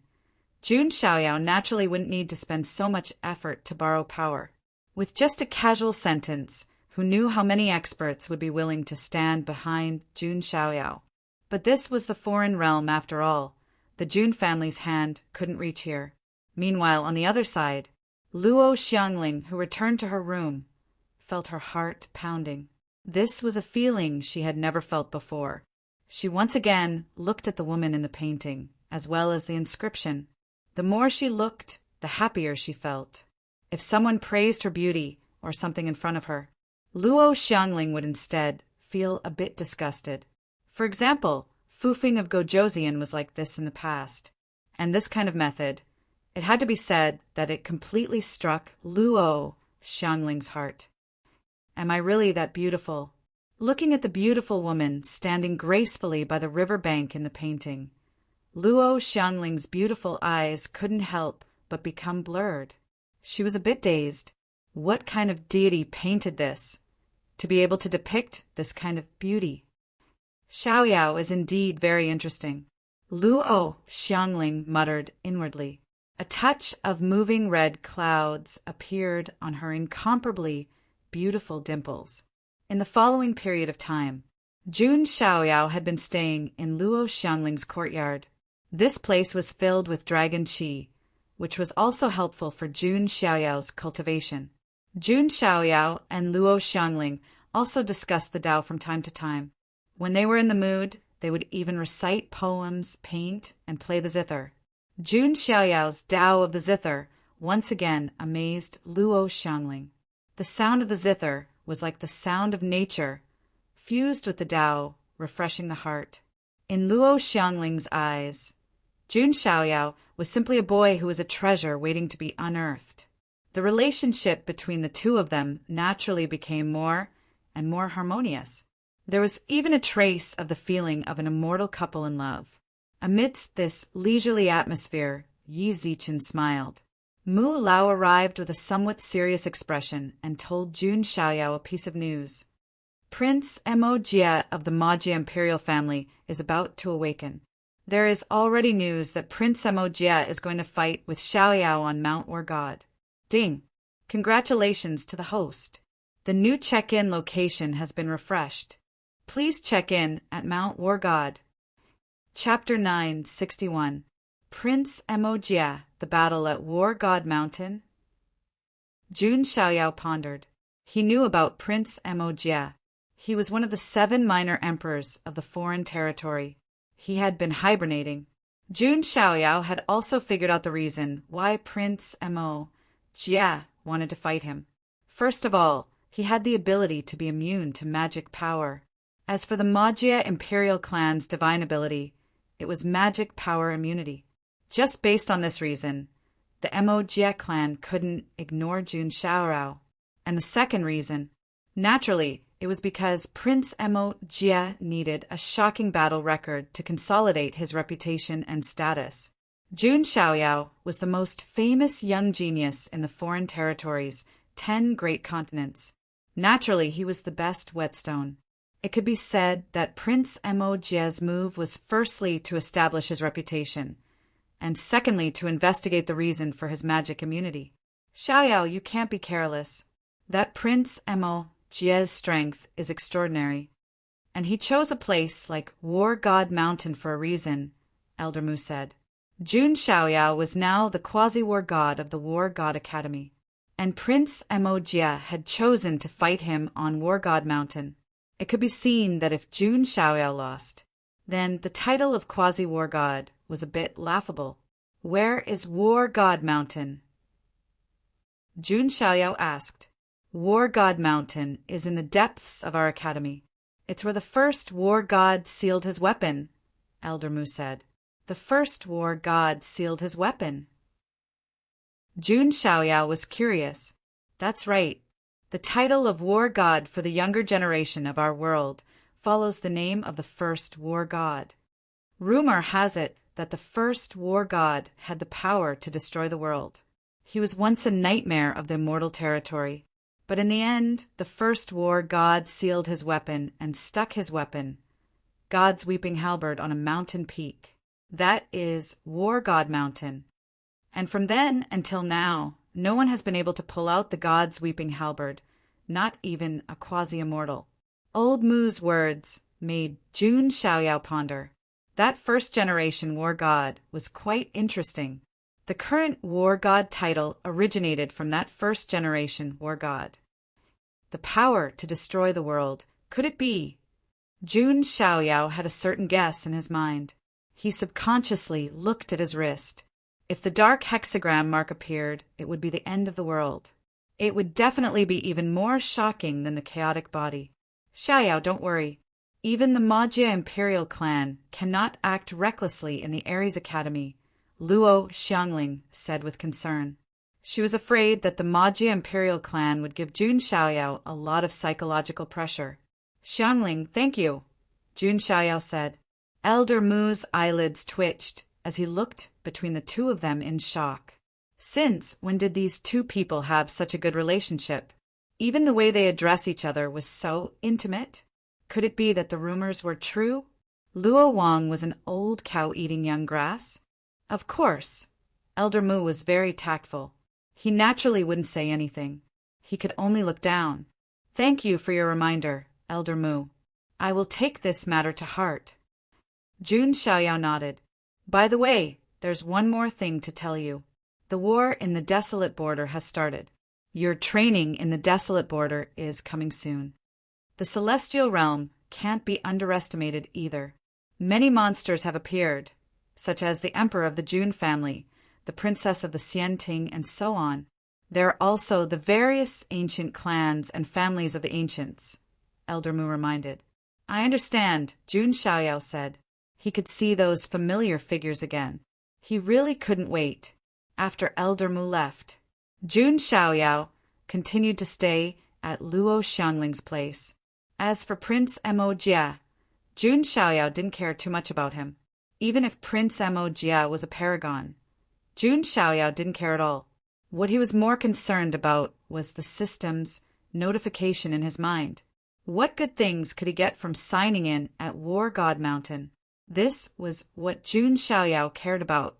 Jun Xiaoyao naturally wouldn't need to spend so much effort to borrow power. With just a casual sentence, who knew how many experts would be willing to stand behind Jun Xiaoyao? But this was the foreign realm after all. The Jun family's hand couldn't reach here. Meanwhile, on the other side, Luo Xiangling, who returned to her room, felt her heart pounding. This was a feeling she had never felt before. She once again looked at the woman in the painting, as well as the inscription. The more she looked, the happier she felt. If someone praised her beauty or something in front of her, Luo Xiangling would instead feel a bit disgusted. For example, Fufeng of Gojosian was like this in the past, and this kind of method, it had to be said that it completely struck Luo Xiangling's heart. Am I really that beautiful? Looking at the beautiful woman standing gracefully by the river bank in the painting, Luo Xiangling's beautiful eyes couldn't help but become blurred. She was a bit dazed. What kind of deity painted this, to be able to depict this kind of beauty? Xiaoyao is indeed very interesting, Luo Xiangling muttered inwardly. A touch of moving red clouds appeared on her incomparably beautiful dimples. In the following period of time, Jun Xiaoyao had been staying in Luo Xiangling's courtyard. This place was filled with dragon qi, which was also helpful for Jun Xiaoyao's cultivation. Jun Xiaoyao and Luo Xiangling also discussed the Tao from time to time. When they were in the mood, they would even recite poems, paint, and play the zither. Jun Xiaoyao's Tao of the zither once again amazed Luo Xiangling. The sound of the zither was like the sound of nature, fused with the Tao, refreshing the heart. In Luo Xiangling's eyes, Jun Xiaoyao was simply a boy who was a treasure waiting to be unearthed. The relationship between the two of them naturally became more and more harmonious. There was even a trace of the feeling of an immortal couple in love. Amidst this leisurely atmosphere, Yi Zichen smiled. Mu Lao arrived with a somewhat serious expression and told Jun Xiaoyao a piece of news. Prince Mo Jie of the Ma Jie imperial family is about to awaken. There is already news that Prince Mo Jie is going to fight with Xiaoyao on Mount War God. Ding! Congratulations to the host. The new check-in location has been refreshed. Please check in at Mount War God. Chapter 961. Prince Mo Jie, the battle at War God Mountain. Jun Xiaoyao pondered. He knew about Prince Mo Jie. He was one of the 7 minor emperors of the foreign territory. He had been hibernating. Jun Xiaoyao had also figured out the reason why Prince Mo Jie wanted to fight him. First of all, he had the ability to be immune to magic power. As for the Ma Jie imperial clan's divine ability, it was magic power immunity. Just based on this reason, the Mo Jie clan couldn't ignore Jun Xiaoyao. And the second reason, naturally, it was because Prince Mo Jie needed a shocking battle record to consolidate his reputation and status. Jun Xiaoyao was the most famous young genius in the foreign territories, 10 great continents. Naturally, he was the best whetstone. It could be said that Prince Mo Jie's move was firstly to establish his reputation, and secondly to investigate the reason for his magic immunity. Xiaoyao, you can't be careless. That Prince Mo Jie's strength is extraordinary, and he chose a place like War God Mountain for a reason, Elder Mu said. Jun Xiaoyao was now the quasi-war god of the War God Academy, and Prince Mo Jie had chosen to fight him on War God Mountain. It could be seen that if Jun Xiaoyao lost, then the title of quasi-war god was a bit laughable. Where is War God Mountain? Jun Xiaoyao asked. War God Mountain is in the depths of our academy. It's where the first war god sealed his weapon, Elder Mu said. The first war god sealed his weapon. Jun Xiaoyao was curious. That's right. The title of war god for the younger generation of our world follows the name of the first war god. Rumor has it that the first war god had the power to destroy the world. He was once a nightmare of the immortal territory, but in the end, the first war god sealed his weapon and stuck his weapon, God's weeping halberd, on a mountain peak. That is War God Mountain. And from then until now, no one has been able to pull out the God's weeping halberd, not even a quasi-immortal. Old Mu's words made Jun Xiaoyao ponder. That first-generation war god was quite interesting. The current war god title originated from that first-generation war god. The power to destroy the world. Could it be? Jun Xiaoyao had a certain guess in his mind. He subconsciously looked at his wrist. If the dark hexagram mark appeared, it would be the end of the world. It would definitely be even more shocking than the chaotic body. Xiaoyao, don't worry. Even the Ma Jie imperial clan cannot act recklessly in the Ares Academy, Luo Xiangling said with concern. She was afraid that the Ma Jie imperial clan would give Jun Xiaoyao a lot of psychological pressure. Xiangling, thank you, Jun Xiaoyao said. Elder Mu's eyelids twitched as he looked between the two of them in shock. Since when did these two people have such a good relationship? Even the way they address each other was so intimate. Could it be that the rumors were true? Luo Wang was an old cow eating young grass? Of course. Elder Mu was very tactful. He naturally wouldn't say anything. He could only look down. Thank you for your reminder, Elder Mu. I will take this matter to heart. Jun Xiaoyao nodded. By the way, there's one more thing to tell you. The war in the Desolate Border has started. Your training in the Desolate Border is coming soon. The Celestial Realm can't be underestimated either. Many monsters have appeared, such as the Emperor of the Jun family, the Princess of the Xianting, and so on. There are also the various ancient clans and families of the ancients, Elder Mu reminded. I understand, Jun Xiaoyao said. He could see those familiar figures again. He really couldn't wait. After Elder Mu left, Jun Xiaoyao continued to stay at Luo Xiangling's place. As for Prince Mo Jia, Jun Xiaoyao didn't care too much about him. Even if Prince Mo Jia was a paragon, Jun Xiaoyao didn't care at all. What he was more concerned about was the system's notification in his mind. What good things could he get from signing in at War God Mountain? This was what Jun Xiaoyao cared about.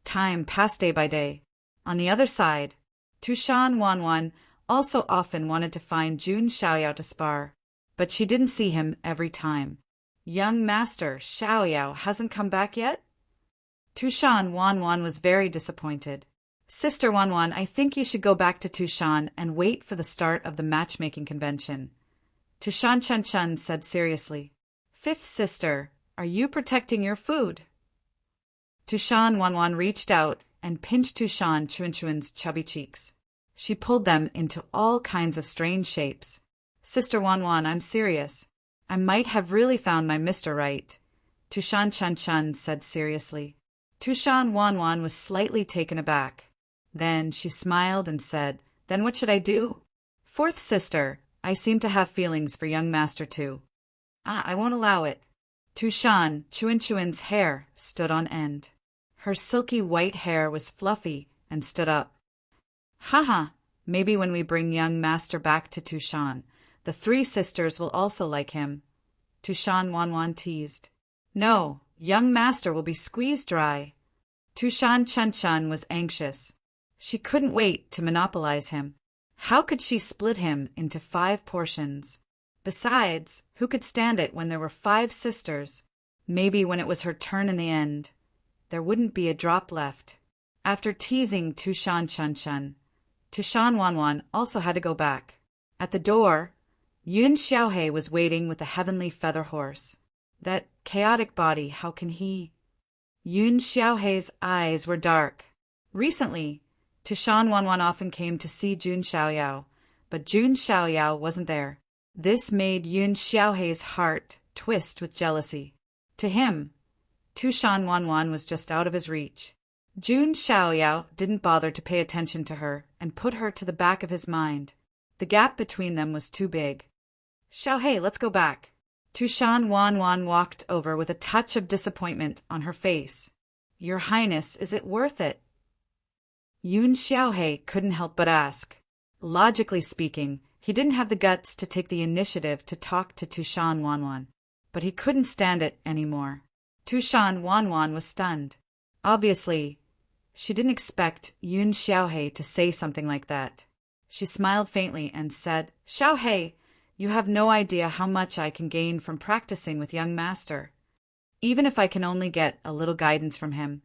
Time passed day by day. On the other side, Tushan Wanwan also often wanted to find Jun Xiaoyao to spar, but she didn't see him every time. Young Master Xiaoyao hasn't come back yet? Tushan Wanwan was very disappointed. Sister Wanwan, I think you should go back to Tushan and wait for the start of the matchmaking convention. Tushan Chun said seriously. Fifth sister, are you protecting your food? Tushan Wanwan reached out and pinched Tushan Chuan's chubby cheeks. She pulled them into all kinds of strange shapes. Sister Wanwan, I'm serious. I might have really found my Mr. Right, Tushan Chun said seriously. Tushan Wanwan was slightly taken aback. Then she smiled and said, Then what should I do? Fourth sister, I seem to have feelings for young master too. I won't allow it. Tushan Chuan's hair stood on end. Her silky white hair was fluffy and stood up. Haha, maybe when we bring young master back to Tushan, the three sisters will also like him. Tushan Wanwan teased. No, young master will be squeezed dry. Tushan Chun was anxious. She couldn't wait to monopolize him. How could she split him into 5 portions? Besides, who could stand it when there were 5 sisters? Maybe when it was her turn in the end, there wouldn't be a drop left. After teasing Tushan Chun, Tushan Wanwan also had to go back. At the door, Yun Xiaohei was waiting with a heavenly feather horse. That chaotic body, how can he? Yun Xiaohei's eyes were dark. Recently, Tushan Wanwan often came to see Jun Xiaoyao, but Jun Xiaoyao wasn't there. This made Yun Xiaohei's heart twist with jealousy. To him, Tushan Wanwan was just out of his reach. Jun Xiaoyao didn't bother to pay attention to her and put her to the back of his mind. The gap between them was too big. Xiaohei, let's go back. Tushan Wanwan walked over with a touch of disappointment on her face. Your Highness, is it worth it? Yun Xiaohei couldn't help but ask. Logically speaking, he didn't have the guts to take the initiative to talk to Tushan Wanwan, but he couldn't stand it anymore. Tushan Wanwan was stunned. Obviously, she didn't expect Yun Xiaohei to say something like that. She smiled faintly and said, Xiaohei, you have no idea how much I can gain from practicing with young master. Even if I can only get a little guidance from him,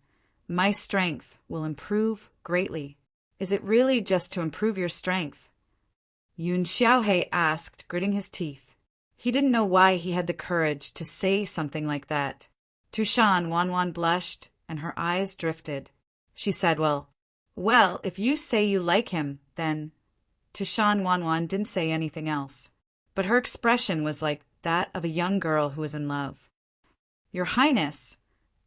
my strength will improve greatly. Is it really just to improve your strength? Yun Xiaohei asked, gritting his teeth. He didn't know why he had the courage to say something like that. Tushan Wanwan blushed, and her eyes drifted. She said, Well, if you say you like him, then... Tushan Wanwan didn't say anything else, but her expression was like that of a young girl who is in love. Your Highness,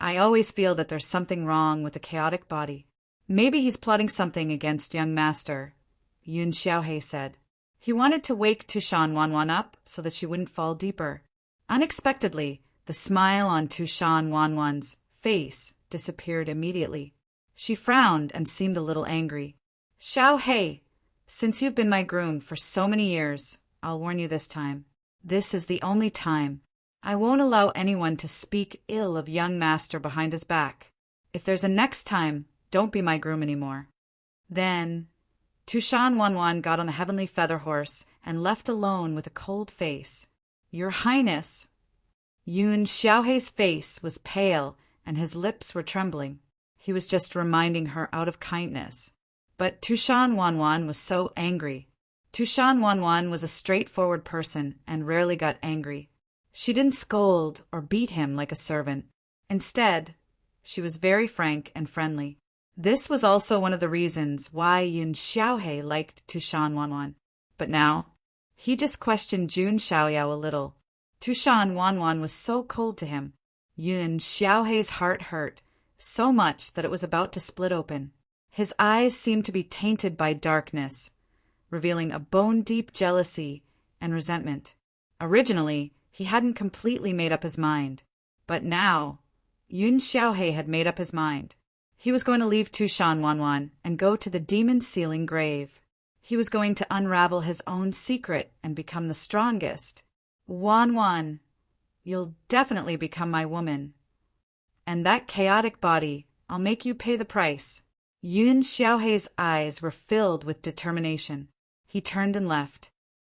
I always feel that there's something wrong with the chaotic body. Maybe he's plotting something against young master, Yun Xiaohei said. He wanted to wake Tushan Wanwan up so that she wouldn't fall deeper. Unexpectedly, the smile on Tushan Wanwan's face disappeared immediately. She frowned and seemed a little angry. Xiao Hei, since you've been my groom for so many years, I'll warn you this time. This is the only time. I won't allow anyone to speak ill of young master behind his back. If there's a next time, don't be my groom anymore. Then Tushan Wanwan got on the heavenly feather horse and left alone with a cold face. Your Highness! Yun Xiaohei's face was pale and his lips were trembling. He was just reminding her out of kindness. But Tushan Wanwan was so angry. Tushan Wanwan was a straightforward person and rarely got angry. She didn't scold or beat him like a servant. Instead, she was very frank and friendly. This was also one of the reasons why Yun Xiaohei liked Tushan Wanwan. But now, he just questioned Jun Xiaoyao a little. Tushan Wanwan was so cold to him. Yun Xiaohei's heart hurt so much that it was about to split open. His eyes seemed to be tainted by darkness, revealing a bone-deep jealousy and resentment. Originally, he hadn't completely made up his mind. But now, Yun Xiaohei had made up his mind. He was going to leave Tushan Wanwan and go to the demon-sealing grave. He was going to unravel his own secret and become the strongest. Wanwan, you'll definitely become my woman. And that chaotic body, I'll make you pay the price. Yun Xiaohei's eyes were filled with determination. He turned and left.